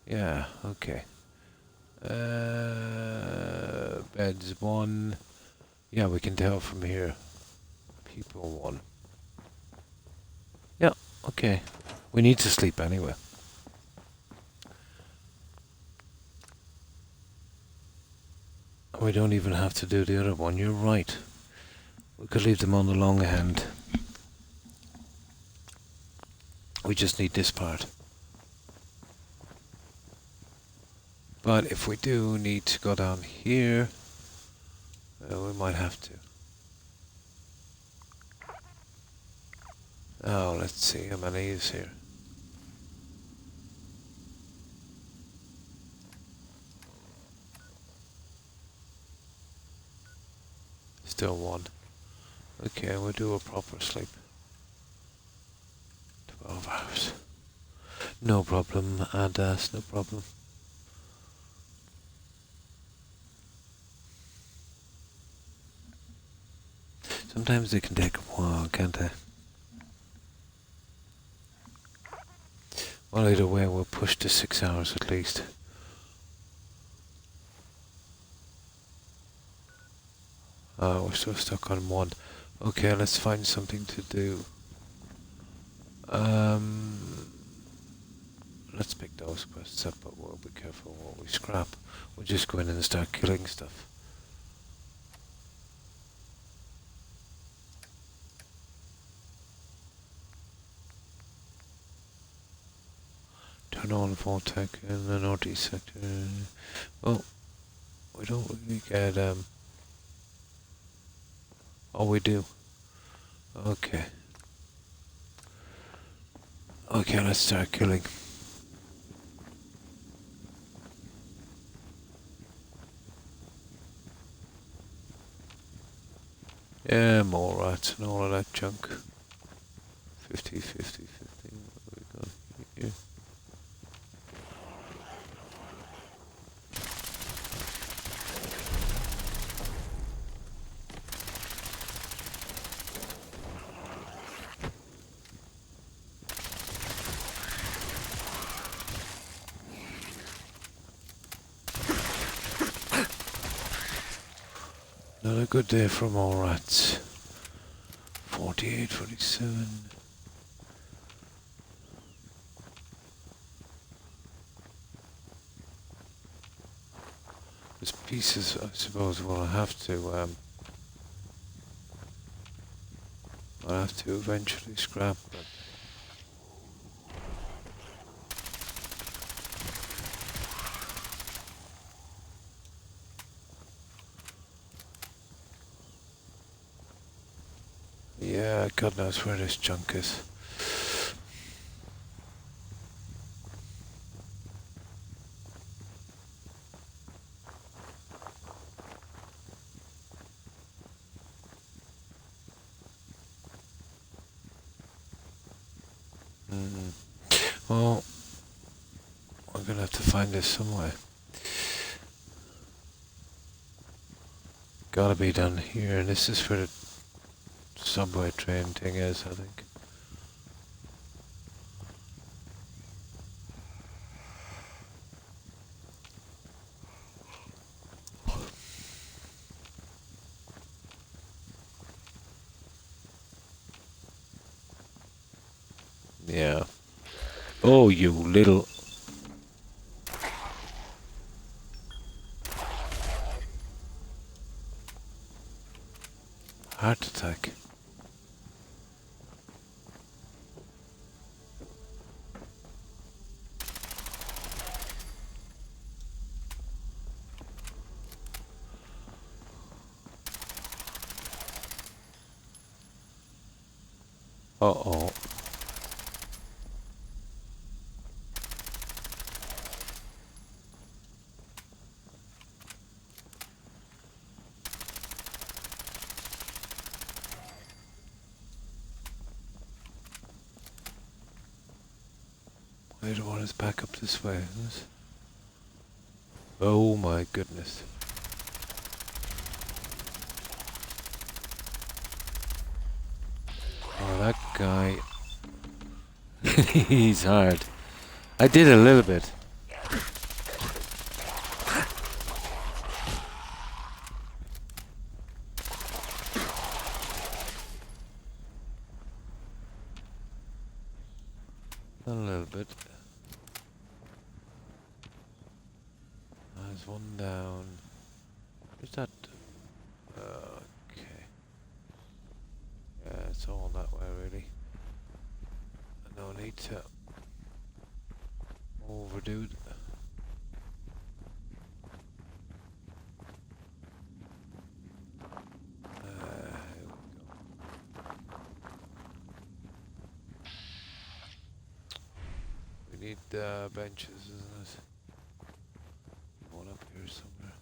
Yeah, okay. Beds 1. Yeah, we can tell from here. People 1. Yeah, okay. We need to sleep anyway. We don't even have to do the other one. You're right. We could leave them on the long hand. We just need this part. But if we do need to go down here, we might have to. Oh, let's see how many is here. Still 1. Okay, we'll do a proper sleep. 12 hours. No problem, Adas, no problem. Sometimes they can take a while, can't they? Well, either way, we'll push to 6 hours at least. We're still stuck on 1. Okay, let's find something to do. Let's pick those quests up, but we'll be careful what we scrap. We'll just go in and start killing stuff. Turn on Voltec in the northeast sector. Well, we don't really get, oh, we do. Okay. Okay, let's start killing. Yeah, more rats and all of that junk. 50, 50, 50. What have we got here? Not a good day for more rats. 48, 47. There's pieces, I suppose, we'll have to, I'll have to eventually scrap, but yeah, God knows where this junk is. Well, we're gonna have to find this somewhere. Gotta be down here, and this is where the subway train thing is, I think. Yeah. Oh, you little... Heart attack. Uh-oh. Later on is back up this way, isn't it? Oh my goodness. Oh, that guy. He's hard. I did a little bit. A little bit. There's one down. Where's that? Okay. Yeah, it's all that way really. No need to overdo it. Here we go. We need benches, isn't it? One up here somewhere.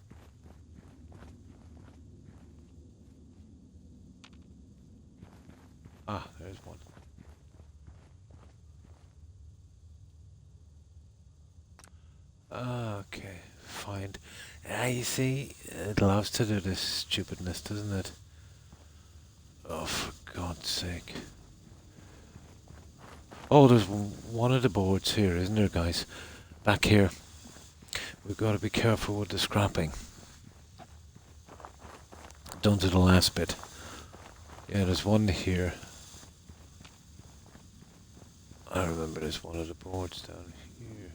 Ah, there's one. Okay, fine. Ah, you see, it loves to do this stupidness, doesn't it? Oh, for God's sake. Oh, there's one of the boards here, isn't there, guys? Back here. We've got to be careful with the scrapping. Done to the last bit. Yeah, there's one here. I remember there's one of the boards down here.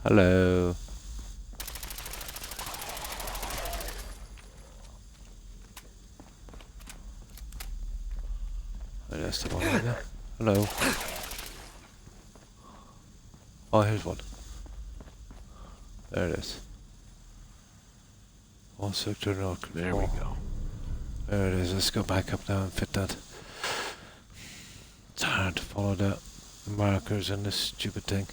Hello. Oh, that's the one right there. Hello. Oh, here's one. There it is. All sector not control. There we go. There it is. Let's go back up now and fit that. It's hard to follow the markers in this stupid thing.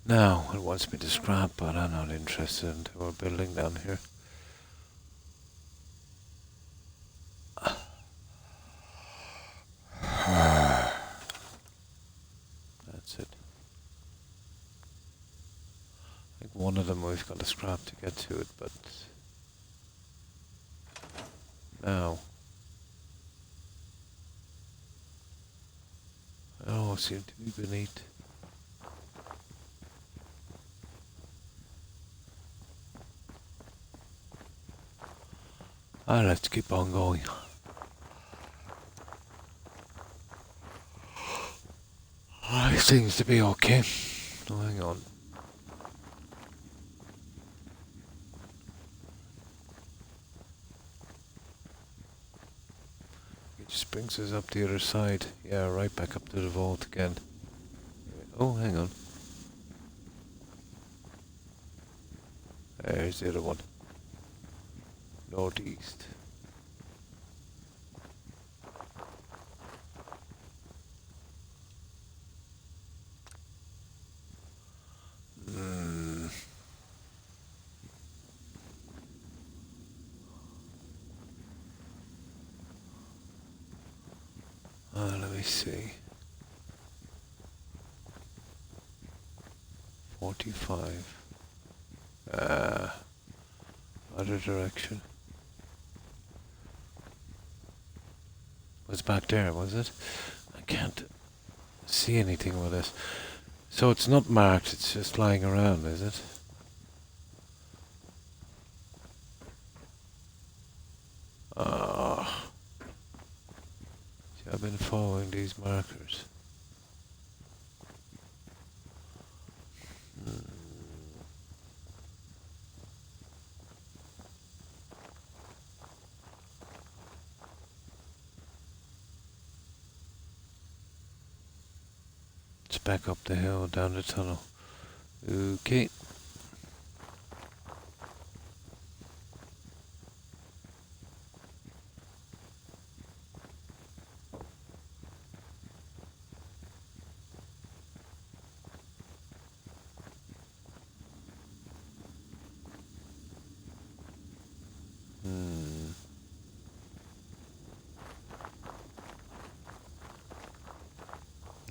Now, it wants me to scrap, but I'm not interested until we're building down here. That's it. I think one of them we've got to scrap to get to it, but now. Oh, seem to be beneath. Let's keep on going. It seems to be okay. Oh, hang on. It just brings us up the other side. Yeah, right back up to the vault again. Oh, hang on. There's the other one. Northeast. Let me see. 45. Other direction. Was back there, was it? I can't see anything with this. So it's not marked, it's just lying around, is it? See, I've been following these markers. It's back up the hill, down the tunnel. Okay.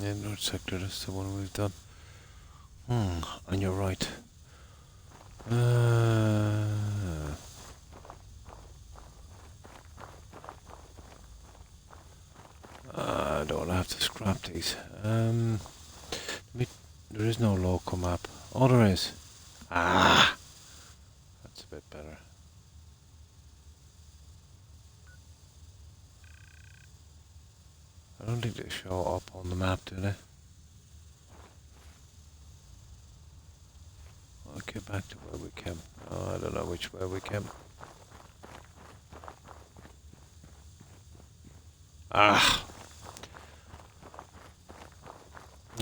Yeah, North Sector, that's the one we've done. And you're right. I don't want to have to scrap these. There is no local map. Oh, there is. That's a bit better. I don't think they show up on the map, do they? I'll get back to where we came. Oh, I don't know which way we came. I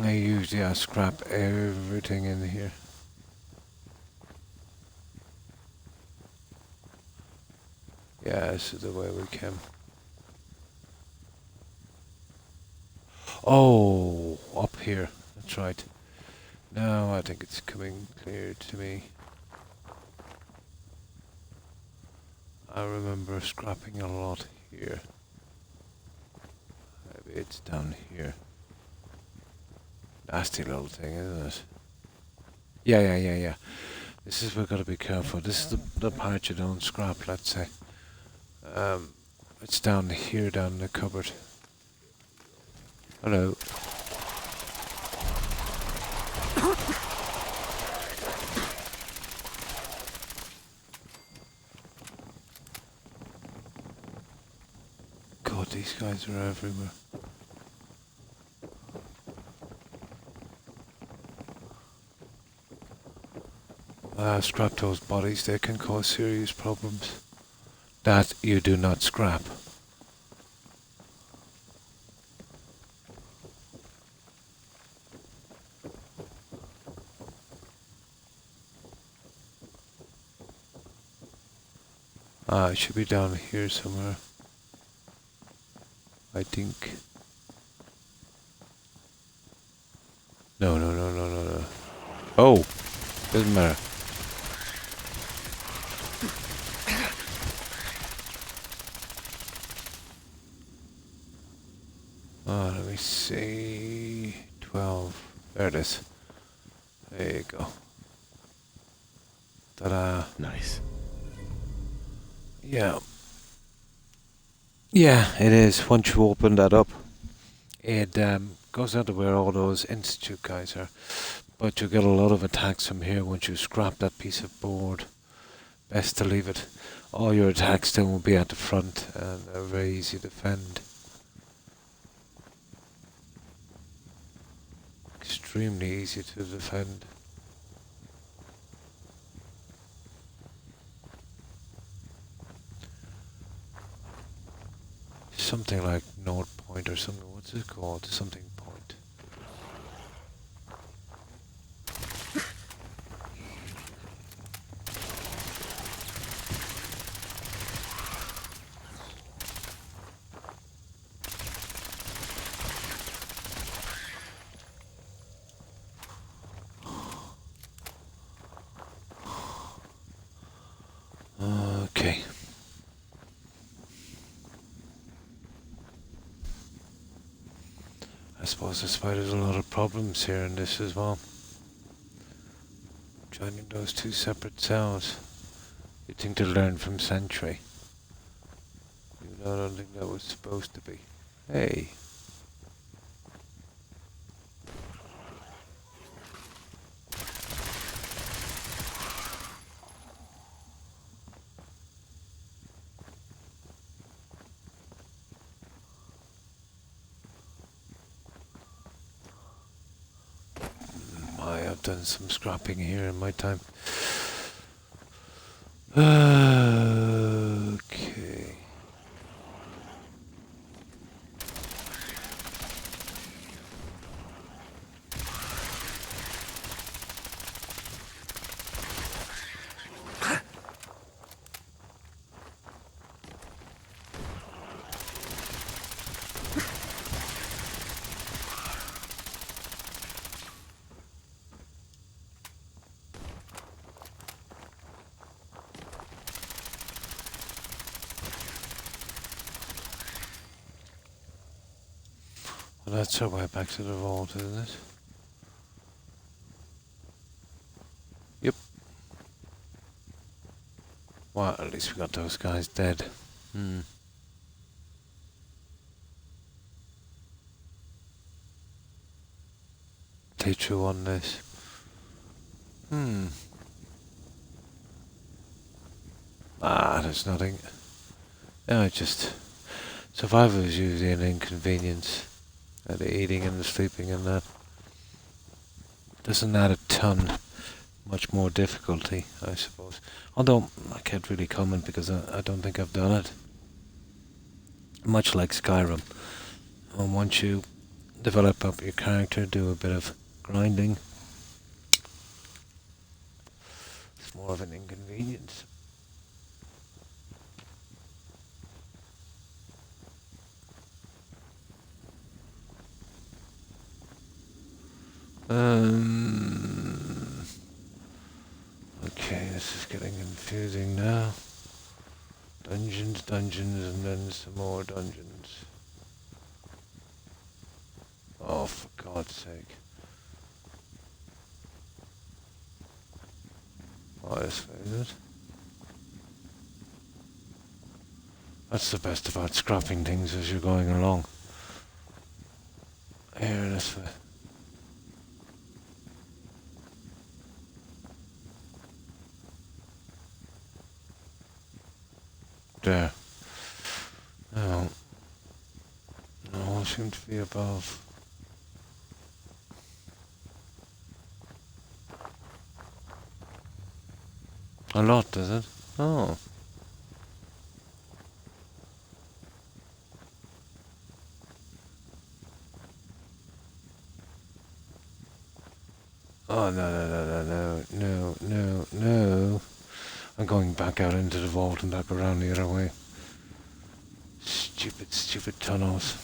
usually scrap everything in here. Yeah, this is the way we came. Oh, up here. That's right. Now I think it's coming clear to me. I remember scrapping a lot here. Maybe it's down here. Nasty little thing, isn't it? Yeah. This is, we've got to be careful. This is the part you don't scrap, let's say. It's down here, down in the cupboard. Hello. God, these guys are everywhere. Scrap those bodies, they can cause serious problems. That you do not scrap. It should be down here somewhere. I think. No. Oh! Doesn't matter. Let me see. 12. There it is. There you go. Ta-da. Nice. Yeah. Yeah, it is. Once you open that up, it goes out to where all those institute guys are. But you get a lot of attacks from here once you scrap that piece of board. Best to leave it. All your attacks then will be at the front and are very easy to defend. Extremely easy to defend. Something like North Point or something. What's it called? Something Point. Okay. I suppose that's why there's a lot of problems here in this as well. Joining those two separate cells. You'd think to learn from Sentry. I don't think that was supposed to be. Hey. I've done some scrapping here in my time. Okay. Well, that's our way back to the vault, isn't it? Yep. Well, at least we got those guys dead. Playthrough on this. There's nothing. No, it's just survival is usually an inconvenience. The eating and the sleeping and that doesn't add a ton, much more difficulty, I suppose. Although I can't really comment because I don't think I've done it. Much like Skyrim, and once you develop up your character, do a bit of grinding, it's more of an inconvenience. Okay, this is getting confusing now. Dungeons, dungeons, and then some more dungeons. Oh, for God's sake. Oh, this way, is it? That's the best about scrapping things as you're going along. Here, this way. There. No. No, it seems to be above. A lot, does it? Oh. Oh, no. I'm going back out into the vault and back around the other way. Stupid tunnels.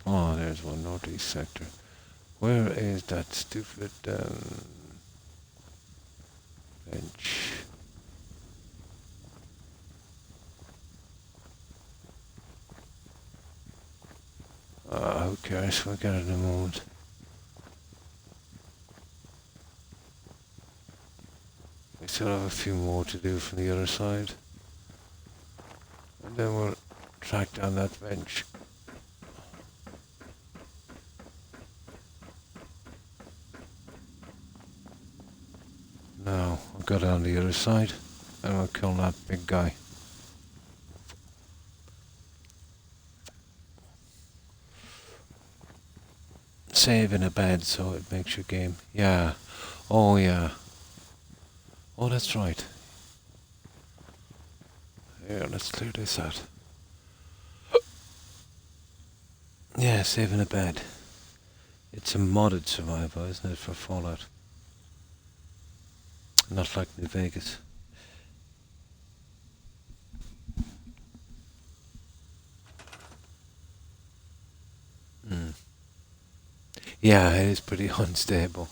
Oh, there's one northeast sector. Where is that stupid bench? Who cares? We'll get it in a moment. We still have a few more to do from the other side. And then we'll track down that bench. Now, we'll go down the other side and we'll kill that big guy. Save in a bed so it makes your game. Yeah. Oh, yeah. Oh, that's right. Here, let's clear this out. Yeah, save in a bed. It's a modded survival, isn't it, for Fallout? Not like New Vegas. Yeah, it is pretty unstable.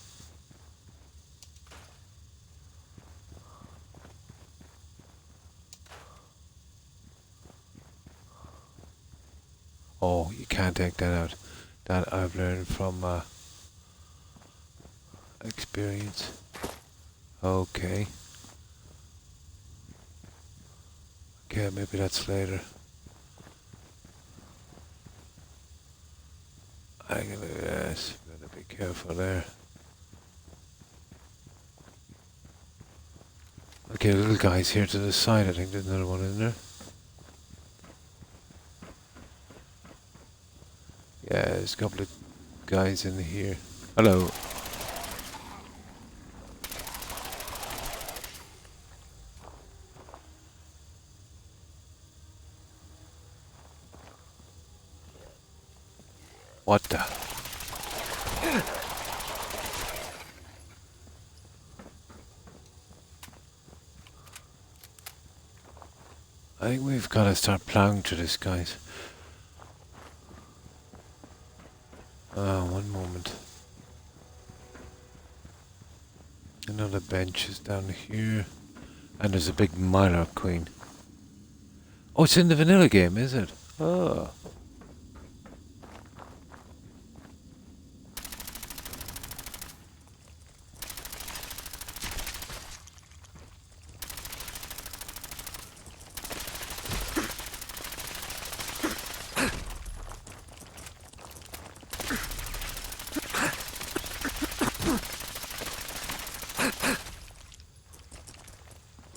Oh, you can't take that out. That I've learned from experience. Okay. Okay, maybe that's later. I'm gonna, yes, better be careful there. Okay, little guy's here to the side. I think there's another one in there. Yeah, there's a couple of guys in here. Hello. What the? I think we've got to start plowing through this, guys. One moment. Another bench is down here. And there's a big Mylark Queen. Oh, it's in the vanilla game, is it? Oh.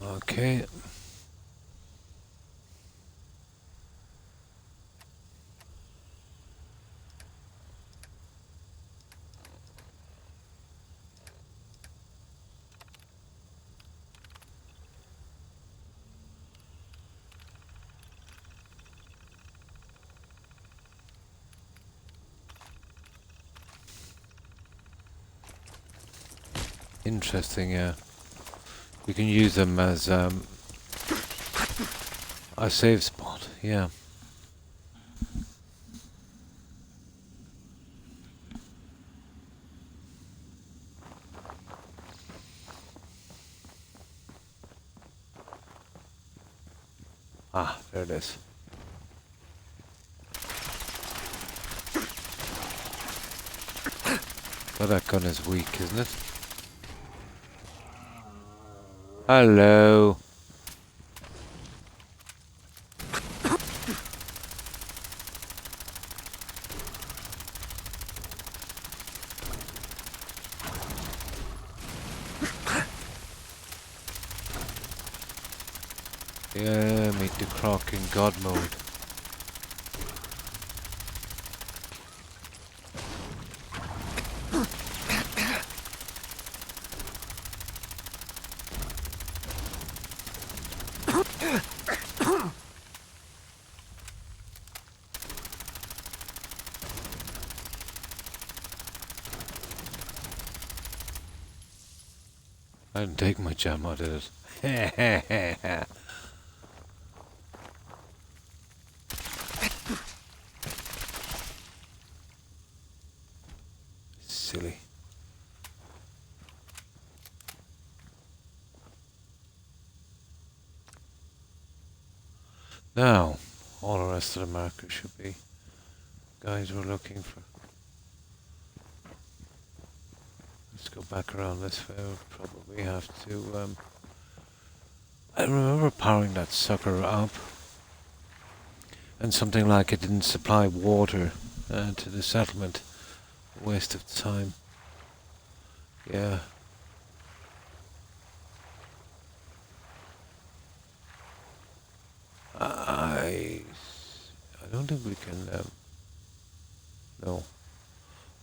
Okay. interesting, yeah. You can use them as a save spot, yeah. Ah, there it is. Well, that gun is weak, isn't it? Hello. Yeah, meet the Croc in God mode. I didn't take my jam out of it. Silly. Now, all the rest of the markers should be guys we're looking for. Let's go back around this way. We'll probably have to, I remember powering that sucker up. And something like it didn't supply water to the settlement. A waste of time. Yeah. I don't think we can, no.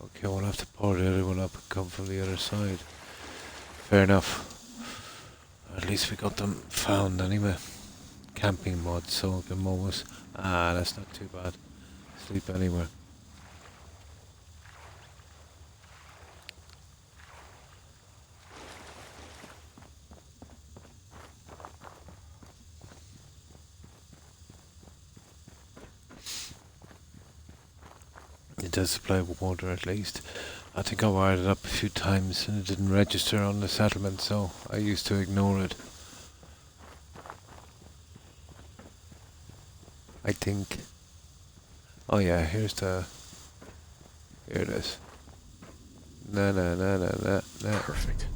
Okay, we'll have to pour the other one up and come from the other side. Fair enough. At least we got them found anyway. Camping mod, so we can always... Ah, that's not too bad. Sleep anywhere. It does supply water at least. I think I wired it up a few times and it didn't register on the settlement, so I used to ignore it. I think. Oh yeah, here it is. No. Perfect.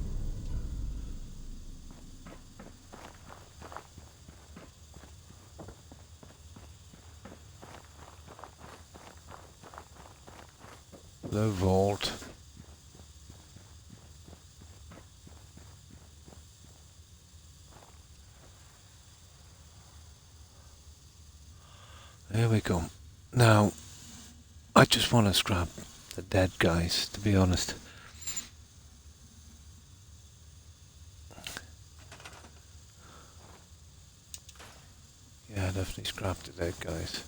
The vault. There we go. Now, I just want to scrap the dead guys, to be honest. Yeah, definitely scrap the dead guys.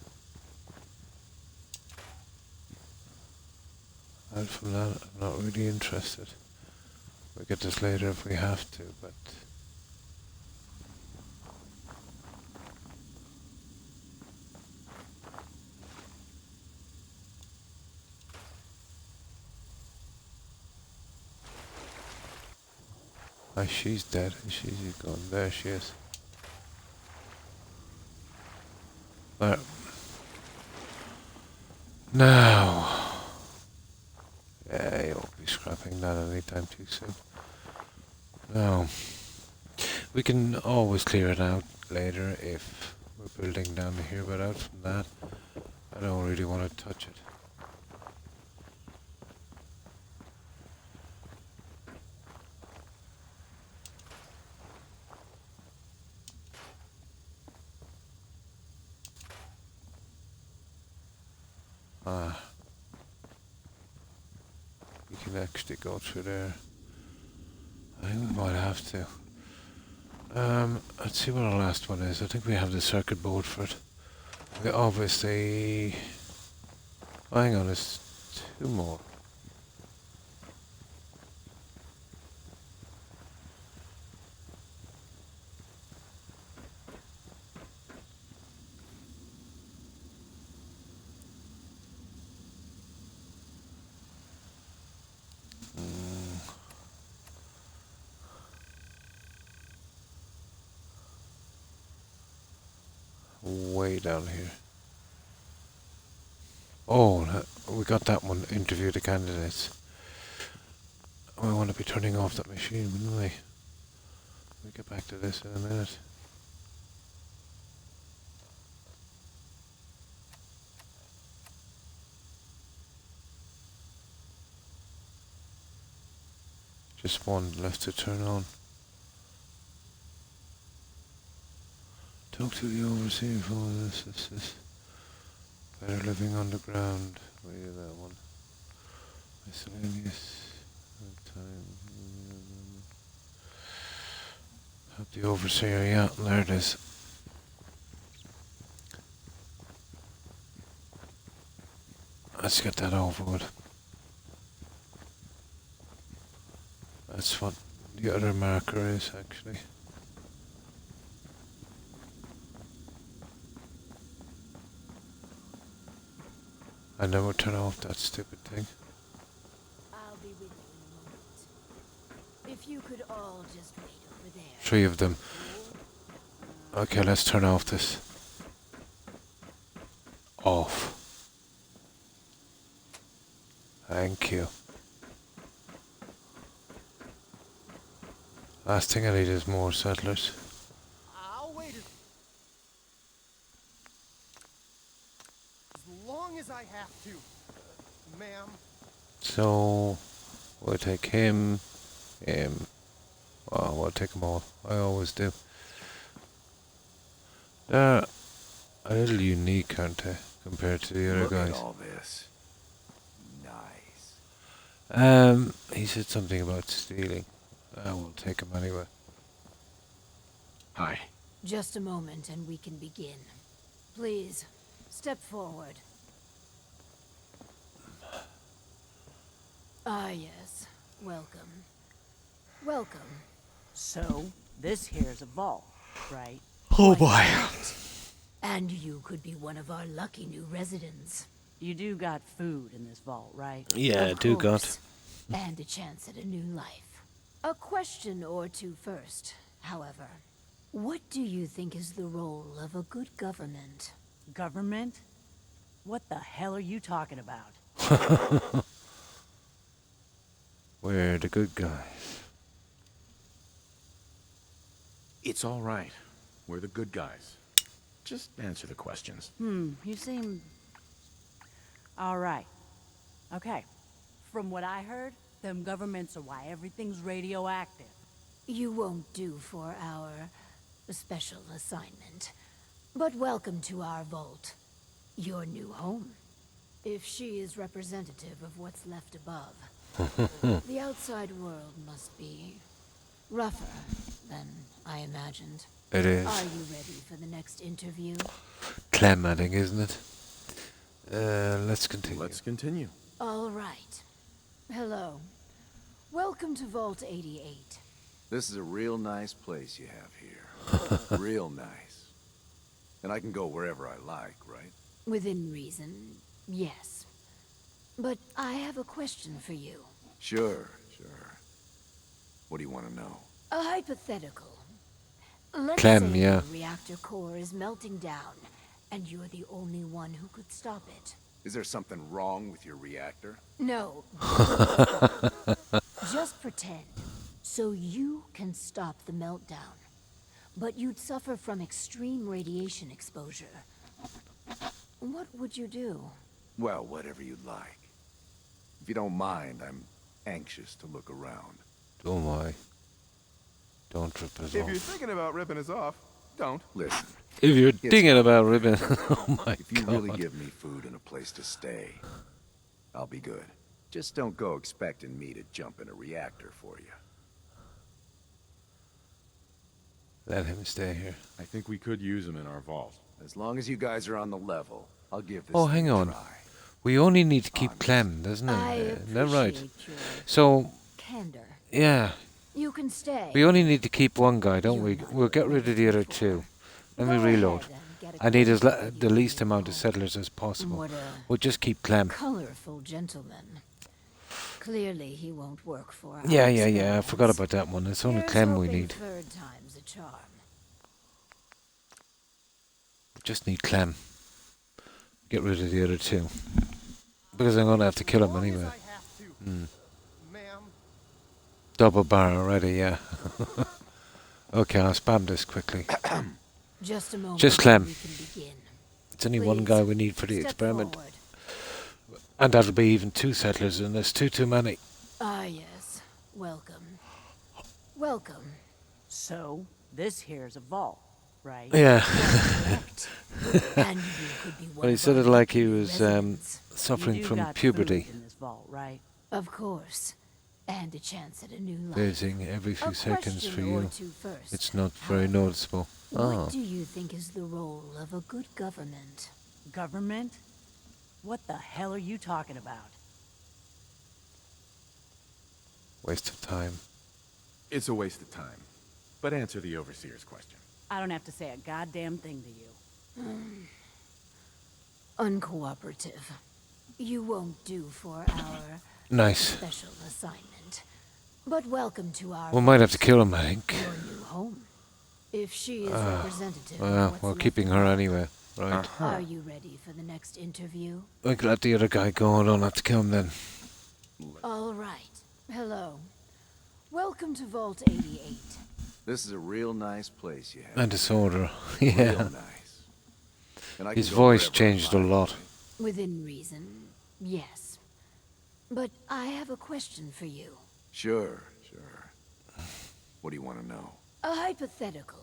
Out from that, I'm not really interested. We'll get this later if we have to, but... Ah, she's dead. She's gone. There she is. There. Now. Yeah, you won't be scrapping that anytime too soon. Now. We can always clear it out later if we're building down here, but out from that, I don't really want to touch it. Ah. We can actually go through there. I think we might have to. Let's see what our last one is. I think we have the circuit board for it. We obviously... Oh, hang on, there's two more. Way down here. Oh, we got that one. Interview the candidates. I want to be turning off that machine, wouldn't we? We'll get back to this in a minute. Just one left to turn on. Talk to the overseer for this. Better living underground. Where is that one? Miscellaneous. Time. Help the overseer, yeah, there it is. Let's get that over with. That's what the other marker is, actually. And then we'll turn off that stupid thing. I'll be with you in a moment. If you could all just wait over there. 3 of them. Okay, let's turn off this. Off. Thank you. Last thing I need is more settlers. I'll wait as long as I have to, ma'am. So, we'll take him. Well, we'll take them all. I always do. They're a little unique, aren't they, compared to the other guys? Look at all this. Nice. He said something about stealing. I will take him anyway. Hi. Just a moment and we can begin. Please, step forward. Ah, yes. Welcome. Welcome. So, this here's a vault, right? Oh boy. And you could be one of our lucky new residents. You do got food in this vault, right? Yeah, I do got. And a chance at a new life. A question or two first, however. What do you think is the role of a good government? Government? What the hell are you talking about? We're the good guys. It's all right. We're the good guys. Just answer the questions. You seem... Alright. Okay. From what I heard, them governments are why everything's radioactive. You won't do for our special assignment. But welcome to our vault. Your new home. If she is representative of what's left above. The outside world must be rougher than I imagined. It is. Are you ready for the next interview? Clem adding, isn't it? Let's continue. Let's continue. All right. Hello. Welcome to Vault 88. This is a real nice place you have here. Real nice. And I can go wherever I like, right? Within reason, yes. But I have a question for you. Sure. What do you want to know? A hypothetical. Let's Clem, say yeah. the reactor core is melting down, and you're the only one who could stop it. Is there something wrong with your reactor? No. Just pretend. So you can stop the meltdown. But you'd suffer from extreme radiation exposure. What would you do? Well, whatever you'd like. If you don't mind, I'm anxious to look around. Don't worry. Don't rip us If off. you're thinking about ripping us off, don't. Listen. If you're thinking about ripping... Oh my If you god. really give me food and a place to stay, I'll be good. Just don't go expecting me to jump in a reactor for you. Let him stay here. I think we could use him in our vault. As long as you guys are on the level, I'll give this Oh, thing hang a on. try. We only need to keep Clem, doesn't it? I Isn't that right? appreciate your So, candor. yeah. You can stay. We only need to keep one guy, don't we? We'll get rid of the other 2. Let me reload. I need the least amount of settlers as possible. What a We'll just keep Clem. colorful gentleman. Clearly, he won't work for our Yeah. I experiments. forgot about that one. It's only Here's Clem we hoping need. third time's a charm. Just need Clem. Get rid of the other two. Because I'm going to have to kill him anyway. Double bar already, yeah. Okay, I'll spam this quickly. Just a moment. Just Clem. We can begin. It's only one guy we need for the experiment. Forward. And that'll be even 2 settlers, and there's too many. Ah, yes. Welcome. Welcome. So, this here's a vault, right? Yeah. And you could be one Well, he of said our it like he lucky was residents. suffering You do from got puberty. food in this vault, right? Of course. And a chance at a new life. Phasing every few A seconds for question or you. two first. It's not very noticeable. Oh. What do you think is the role of a good government? Government? What the hell are you talking about? Waste of time. It's a waste of time. But answer the Overseer's question. I don't have to say a goddamn thing to you. Uncooperative. You won't do for our Nice. special assignment. But welcome to our We might have to kill him, I think. your new home. If she is representative of Well, what's we're left keeping of her us. anyway. Right. Are you ready for the next interview? We can let the other guy go. I don't have to kill him then. All right. Hello. Welcome to Vault 88. This is a real nice place you have. And disorder. Real Yeah. nice. And I His can go voice wherever I changed a like. lot. Within reason, yes. But I have a question for you. Sure. What do you want to know? A hypothetical.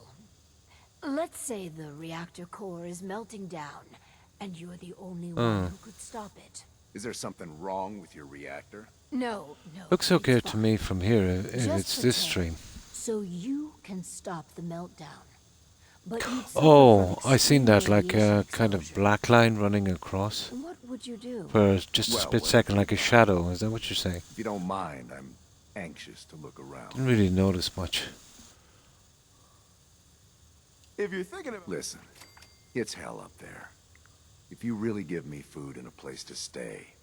Let's say the reactor core is melting down, and you're the only one who could stop it. Is there something wrong with your reactor? No. Looks it's okay to fine. me from here if Just it's this pretend. stream. So you can stop the meltdown. But you'd suffer Oh, from I seen that extreme like a radiation kind of exposure. black line running across What would you do? for just a Well, split what second, would like a shadow. Is that what you're saying? If you don't mind, I'm anxious to look around. Didn't really notice much. If you're thinking of... Listen, it's hell up there. If you really give me food and a place to stay,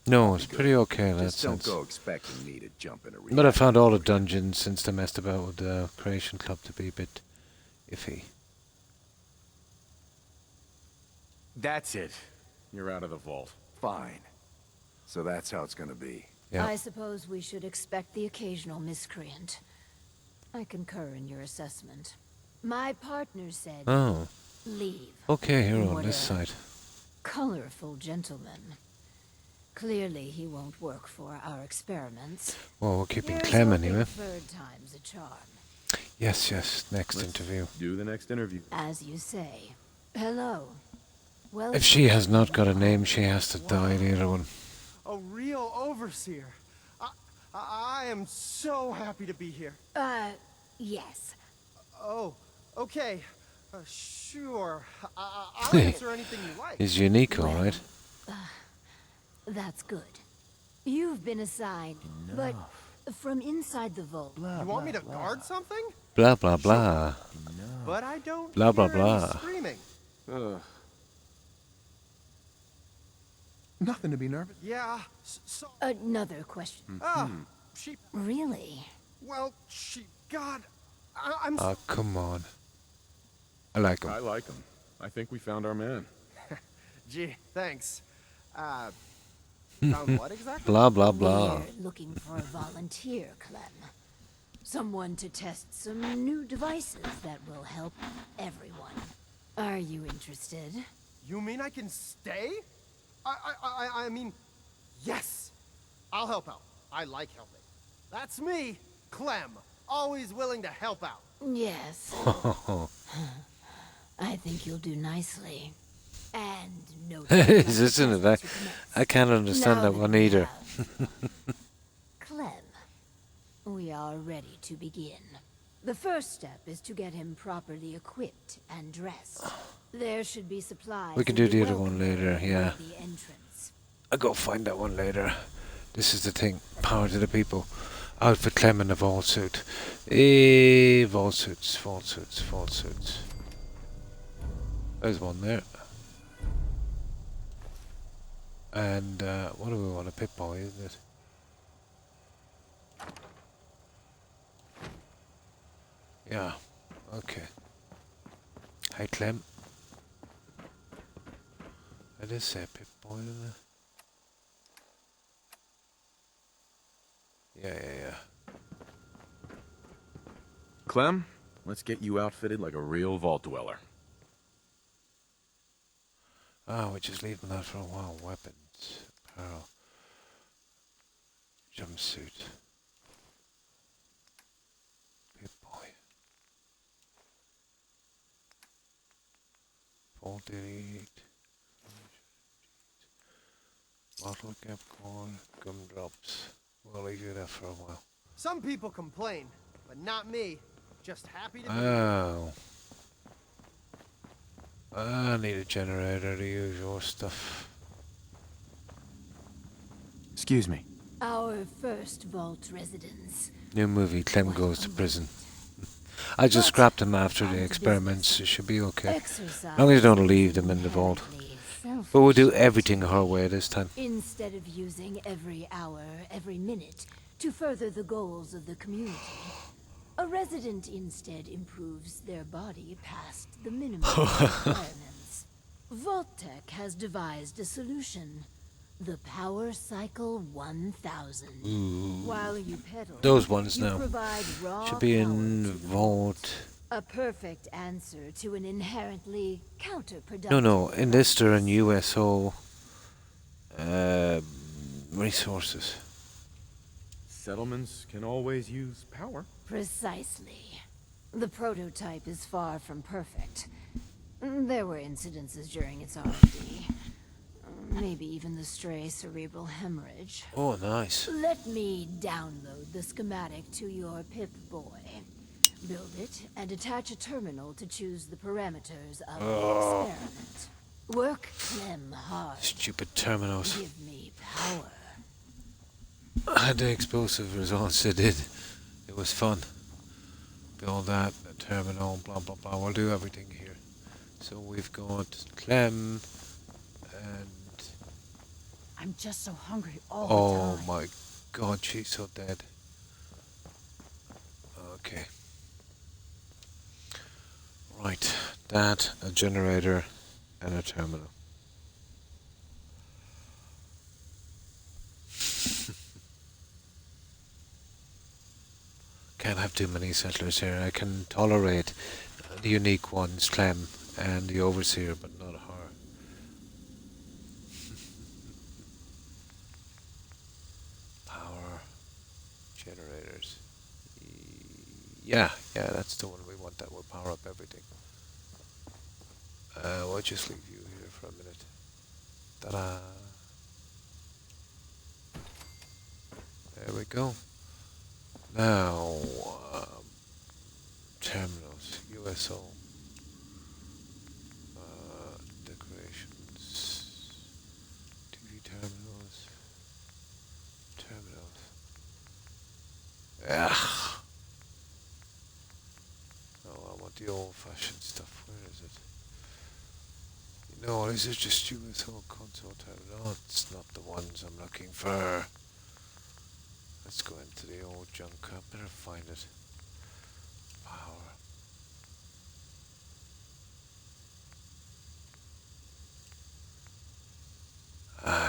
No, it's pretty okay in that just don't sense. go expecting me to jump in a reactor. But I found all the dungeons since they messed about with the Creation Club to be a bit iffy. That's it. You're out of the vault. Fine. So that's how it's gonna be. Yeah. I suppose we should expect the occasional miscreant. I concur in your assessment. My partner said, Oh. leave. Okay, here on What this a side. colorful gentleman. Clearly he won't work for our experiments. Well, we're keeping Here's Clem hoping anyway. third time's a charm. Yes, next Let's interview. Do the next interview. As you say. Hello. Well, If she has not got a name, she has to die, the other one. A real overseer. I am so happy to be here. yes. Oh, okay. Sure. I'll answer anything you like. He's unique, alright. That's good. You've been assigned, but from inside the vault. You want me to guard something? Blah, blah, blah. But I don't Blah, blah, hear any blah. screaming. Nothing to be nervous. Yeah. So. Another question. She. Really? Well, she. God. I'm. Oh, come on. I like him. I like him. I think we found our man. Gee, thanks. Found what exactly? Blah, blah, blah. We're looking for a volunteer, Clem. Someone to test some new devices that will help everyone. Are you interested? You mean I can stay? I mean, yes. I'll help out. I like helping. That's me, Clem. Always willing to help out. Yes. I think you'll do nicely. And no. Isn't it? I can't understand that one either. Clem, we are ready to begin. The first step is to get him properly equipped and dressed. There should be supplies. We can in do the other welcome one later, area yeah. near the entrance. I'll go find that one later. This is the thing. Power to the people. Outfit Clem in a vault suit. Vault suits, vault suits, vault suits. There's one there. And what do we want? A Pip-Boy, isn't it? Yeah. Okay. Hey, Clem. I did say Pip-Boy, didn't I? Yeah. Clem, let's get you outfitted like a real vault dweller. Ah, we're just leaving that for a while. Weapons, apparel, jumpsuit. Pip-Boy. 48. Bottle cap corn, gumdrops. We'll leave you there for a while. Some people complain, but not me. Just happy to be Oh. I need a generator to use your stuff. Excuse me. Our first vault residence. New movie, Clem Goes to Prison. I just scrapped him after the experiments. It should be okay. As long as you don't leave them in the vault. But we'll do everything her way this time. Instead of using every hour, every minute to further the goals of the community, a resident instead improves their body past the minimum requirements. Vault-Tec has devised a solution. The Power Cycle 1000. Ooh. While you pedal, Those ones you now. provide raw Should be power in to the vault. a perfect answer to an inherently counterproductive. No, Enlister and USO resources. Settlements can always use power. Precisely. The prototype is far from perfect. There were incidences during its R&D. Maybe even the stray cerebral hemorrhage. Oh, nice. Let me download the schematic to your Pip-Boy. Build it and attach a terminal to choose the parameters of the experiment. Work them hard. Stupid terminals. Give me power. I had the explosive results it did. It was fun. Build that, a terminal, blah blah blah. We'll do everything here. So we've got Clem and... I'm just so hungry all the Oh time. my god, she's so dead. Okay. Right, that, a generator, and a terminal. Can't have too many settlers here. I can tolerate the unique ones, Clem and the Overseer, but not her. Power generators. Yeah, that's the one we want. That will power up everything. We'll just leave you here for a minute. Ta-da! There we go. Now, terminals, USO, decorations, TV terminals. Ugh. Oh, I want the old-fashioned stuff. Where is it? No, this is just USO console terminal. No, it's not the ones I'm looking for. Let's go into the old junk. I better find it. Power.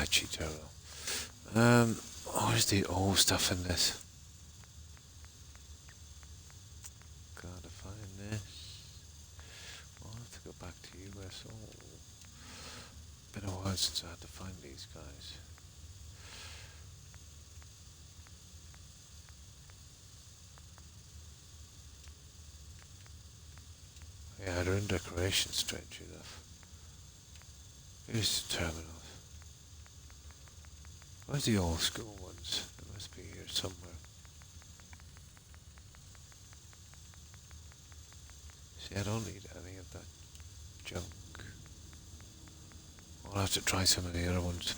Cheat terminal. Where's the old stuff in this? Gotta find this. I'll have to go back to USO. Been a while since I had to find these guys. Yeah, they're in decoration, strange enough. Here's the terminals. Where's the old school ones? They must be here somewhere. See, I don't need any of that junk. I'll have to try some of the other ones.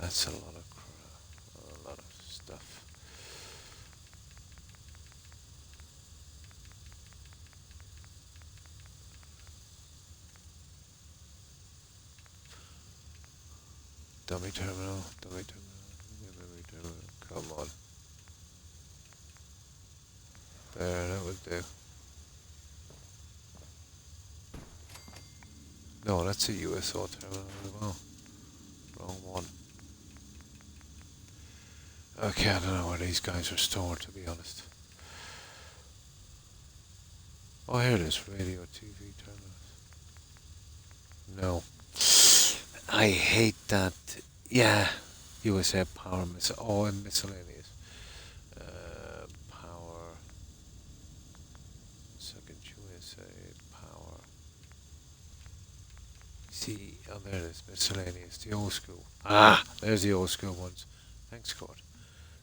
That's a lot of crap. A lot of stuff. Dummy terminal. Come on. There, that would do. No, that's a USO terminal as well. Wrong one. Okay, I don't know where these guys are stored, to be honest. Oh, here it is. Radio, TV terminals. No. I hate that. Yeah. USA power and miscellaneous. Power. Second USA power. See, oh there it is. Miscellaneous. The old school. Ah, there's the old school ones. Thanks, Court.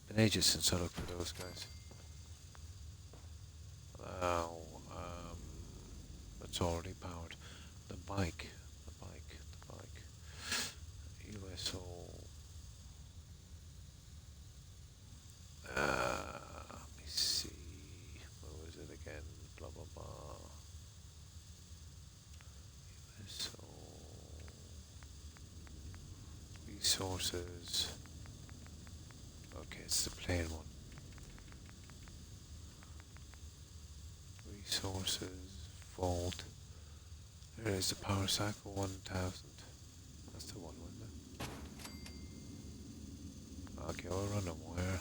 Been ages since I looked for those guys. Oh, it's already powered. The bike. USO. Let me see. What was it again? Blah blah blah. USO. Resources. Okay, it's the plain one. Resources. Vault. There is the power cycle 1000. That's the one, wasn't it? Okay, I'll run a wire.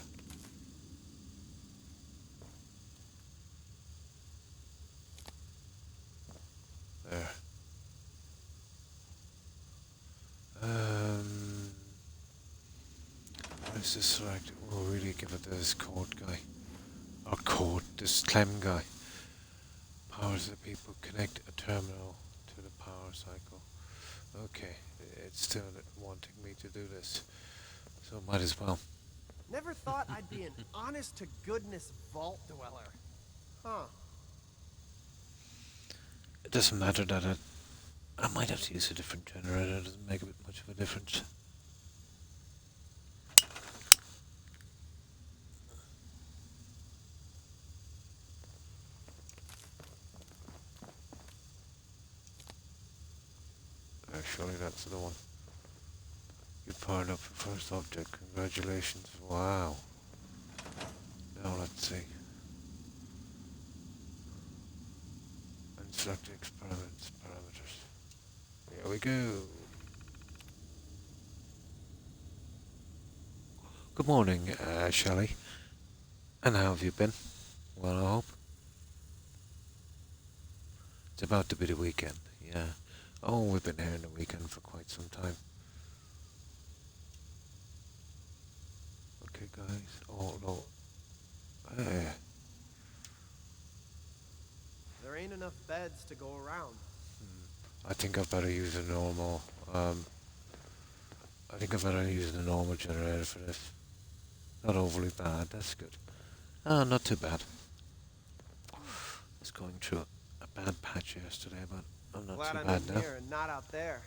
There. Let's just select. We'll really give it to this code guy. Or code, this Clem guy. Powers the people, connect a terminal to the power cycle. Okay, it's still wanting me to do this, so might as well. Never thought I'd be an honest-to-goodness vault dweller. Huh. It doesn't matter that I might have to use a different generator, it doesn't make a bit much of a difference. Surely that's the one. You powered up your first object. Congratulations. Wow. Now let's see. And select experiments parameters. Here we go. Good morning, Shelley. And how have you been? Well, I hope. It's about to be the weekend, yeah. Oh, we've been here in the weekend for quite some time. Okay, guys. Oh, no. There ain't enough beds to go around. I think I better use a normal, generator for this. Not overly bad, that's good. Not too bad. I was going through a bad patch yesterday, but I'm not Glad too I'm bad in now. here and not out there.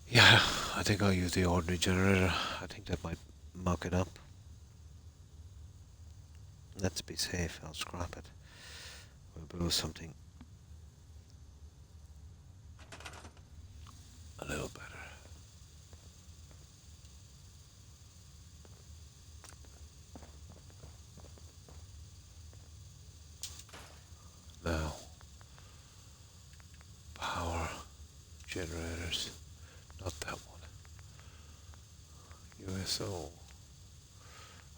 Yeah, I think I'll use the ordinary generator. I think that might muck it up. Let's be safe, I'll scrap it. We'll build something a little better. Now, power generators, not that one. USO.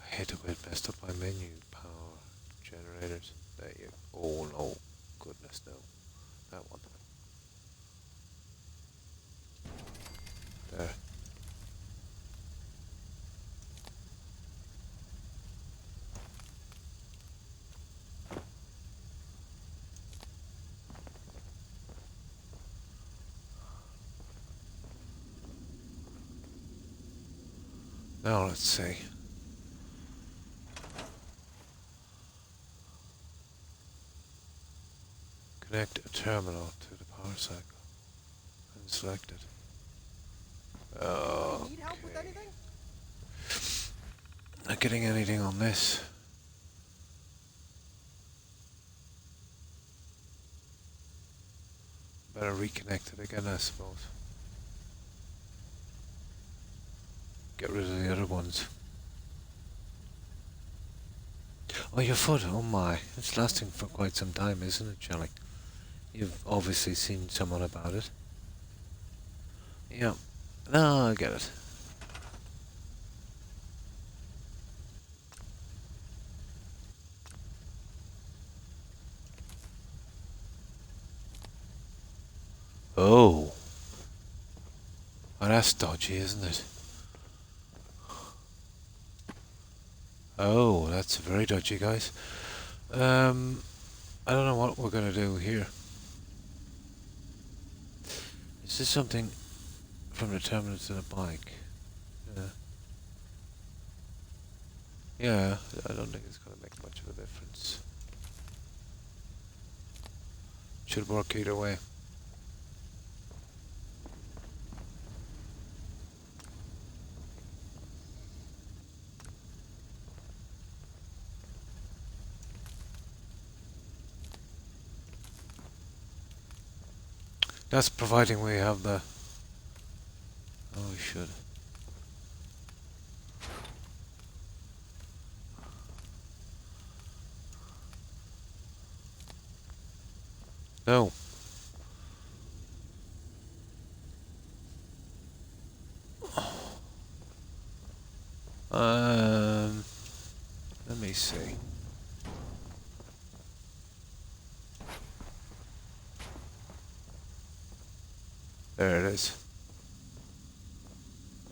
I hate the way it messed up my menu. Power generators. There you go. Oh no, goodness no. That one. There. Now let's see. Connect a terminal to the power cycle and select it. Oh. Need help with anything? Not getting anything on this. Better reconnect it again, I suppose. Get rid of the other ones. Oh, your foot. Oh my. It's lasting for quite some time, isn't it, Shelley? You've obviously seen someone about it. Yeah. No, I get it. Oh. Oh, that's dodgy, isn't it? Oh, that's very dodgy, guys. I don't know what we're gonna do here. Is this something from the terminal to the bike? Yeah, I don't think it's gonna make much of a difference. Should work either way. That's providing we have the... Oh, we should. No. Let me see. There it is.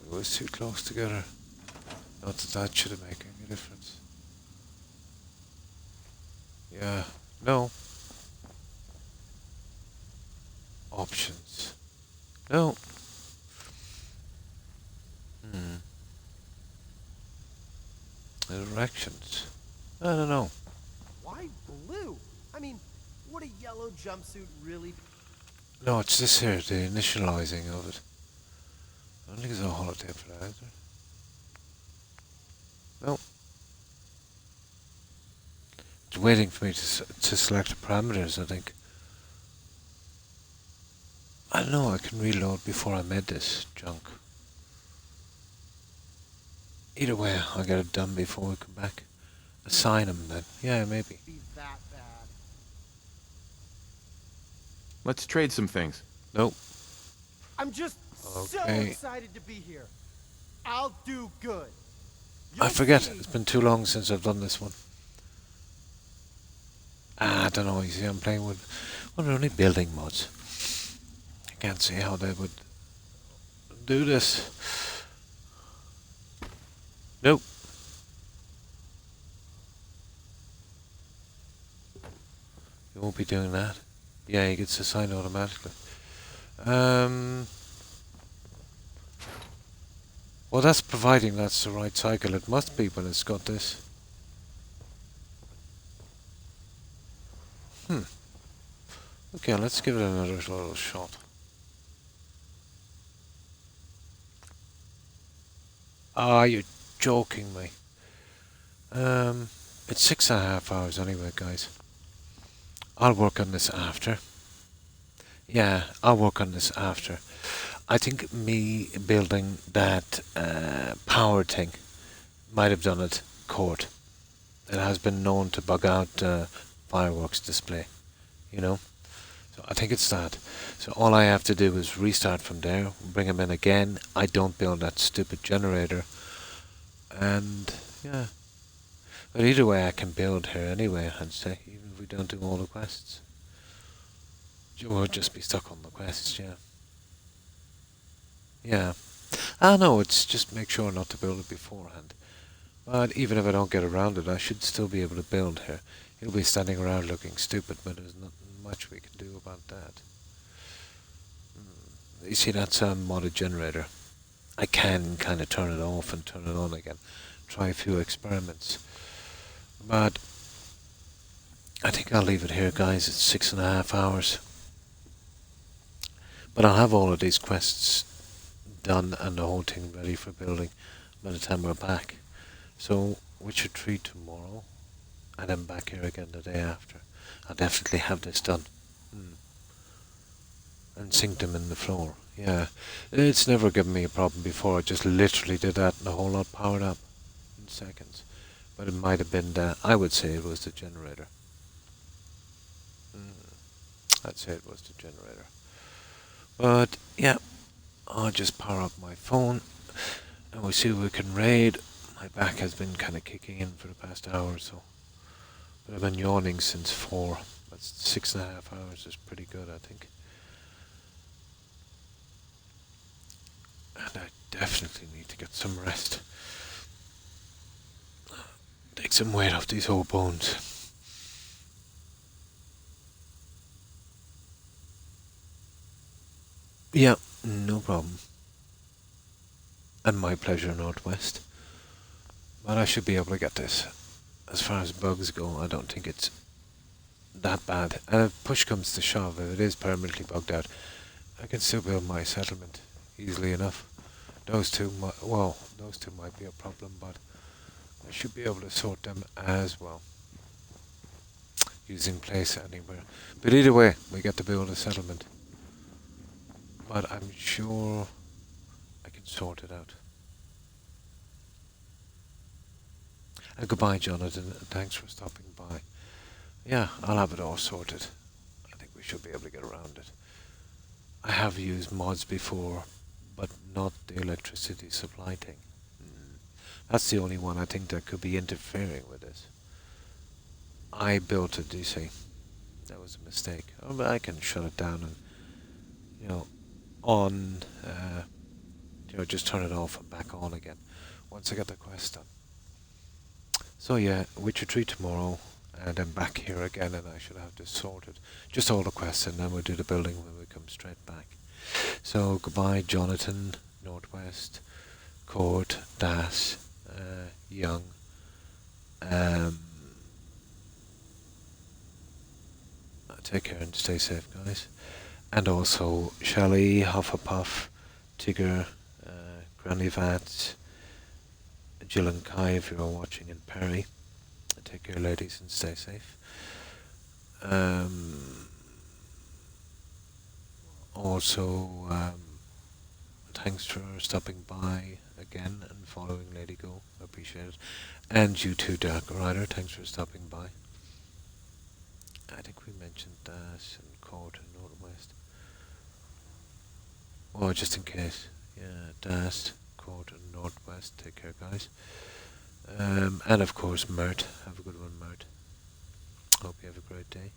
It was too close together. Not that that should have made any difference. Yeah. No. Options. No. Directions. I don't know. Why blue? I mean, would a yellow jumpsuit really... No, it's this here, the initializing of it. I don't think there's a holotape for that, is there? No. It's waiting for me to select the parameters, I think. I don't know, I can reload before I made this junk. Either way, I'll get it done before we come back. Assign them then. Yeah, maybe. Be that bad. Let's trade some things. Nope. I'm just so Okay. excited to be here. I'll do good. I forget, it's been too long since I've done this one. I don't know, you see, I'm playing with... Well, they're only building mods. I can't see how they would do this. Nope. You won't be doing that. Yeah, he gets assigned automatically. Well, that's providing that's the right cycle. It must be when it's got this. Okay, let's give it another little shot. Ah, you're joking me. It's 6.5 hours anyway, guys. I'll work on this after. Yeah, I'll work on this after. I think me building that power thing might have done it court. It has been known to bug out fireworks display, you know. So I think it's that. So all I have to do is restart from there, bring him in again. I don't build that stupid generator. And yeah. But either way I can build here anyway, I'd say, even if we don't do all the quests. We'll just be stuck on the quests, yeah. Yeah. I know, it's just make sure not to build it beforehand. But even if I don't get around it, I should still be able to build here. He'll be standing around looking stupid, but there's not much we can do about that. You see, that's a modded generator. I can kind of turn it off and turn it on again. Try a few experiments. But I think I'll leave it here, guys. It's 6.5 hours. But I'll have all of these quests done and the whole thing ready for building by the time we're back. So, Witcher 3 tomorrow, and then back here again the day after. I'll definitely have this done. And sink them in the floor. Yeah, it's never given me a problem before. I just literally did that and the whole lot powered up in seconds. But it might have been I would say it was the generator. I'd say it was the generator. But yeah, I'll just power up my phone and we'll see what we can raid. My back has been kind of kicking in for the past hour or so. But I've been yawning since 4. That's 6.5 hours is pretty good, I think. And I definitely need to get some rest. Take some weight off these old bones. Yeah, no problem. And my pleasure, Northwest. But I should be able to get this. As far as bugs go, I don't think it's that bad. And if push comes to shove, if it is permanently bugged out, I can still build my settlement easily enough. Those two might be a problem, but I should be able to sort them as well. Using place anywhere. But either way, we get to build a settlement. But I'm sure I can sort it out. And goodbye, Jonathan, and thanks for stopping by. Yeah, I'll have it all sorted. I think we should be able to get around it. I have used mods before, but not the electricity supply thing. That's the only one I think that could be interfering with this. I built it, you see. That was a mistake. Oh, but I can shut it down and, just turn it off and back on again once I get the quest done. So yeah, Witcher 3 tomorrow, and then back here again, and I should have this sorted. Just all the quests, and then we'll do the building when we come straight back. So goodbye, Jonathan, Northwest, Court, Das, Young, take care and stay safe, guys. And also Shelley, Hufflepuff, Tigger, Granny Vats, Jill and Kai if you're watching, and Perry. Take care, ladies, and stay safe. Also, thanks for stopping by again and following Lady Go. I appreciate it. And you too, Dark Rider. Thanks for stopping by. I think we mentioned Das and Court and Northwest. Oh, just in case. Yeah, Das, Court and Northwest. Take care, guys. And of course, Mert. Have a good one, Mert. Hope you have a great day.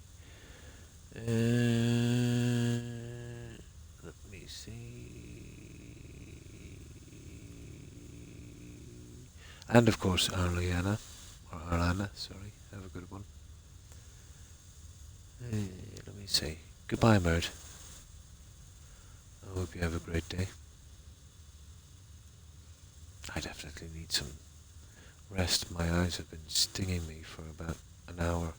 Let me see. And of course, Arlana, sorry. Have a good one. Let me see. Goodbye, Mert. I hope you have a great day. I definitely need some rest. My eyes have been stinging me for about an hour.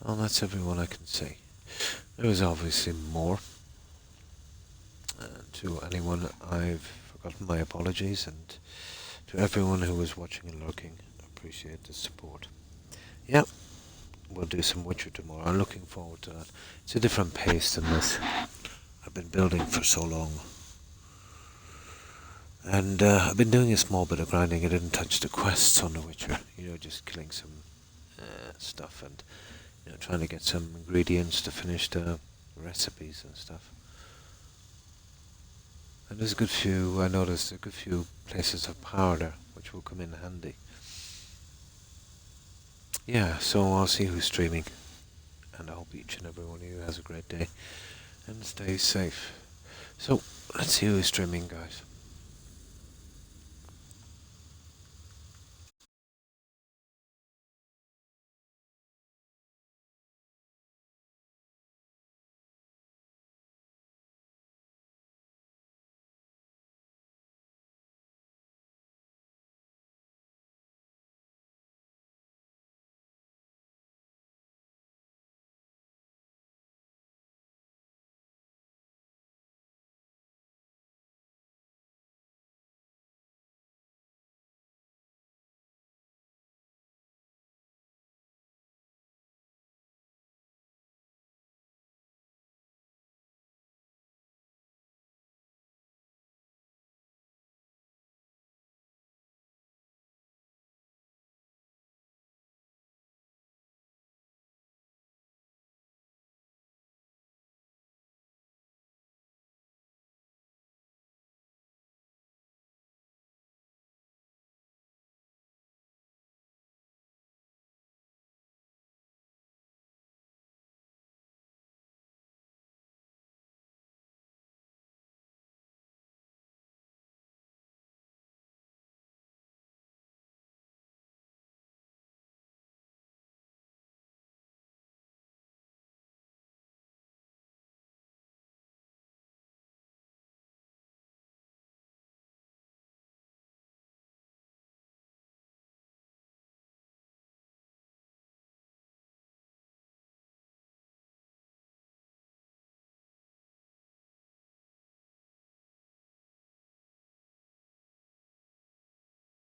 Well, that's everyone I can see. There was obviously more. To anyone, I've forgotten my apologies, and to everyone who was watching and lurking, I appreciate the support. Yep, we'll do some Witcher tomorrow. I'm looking forward to that. It's a different pace than this I've been building for so long. And I've been doing a small bit of grinding. I didn't touch the quests on The Witcher. Just killing some stuff and trying to get some ingredients to finish the recipes and stuff. And there's I noticed a good few places of power there, which will come in handy. Yeah, so I'll see who's streaming. And I hope each and every one of you has a great day. And stay safe. So, let's see who's streaming, guys.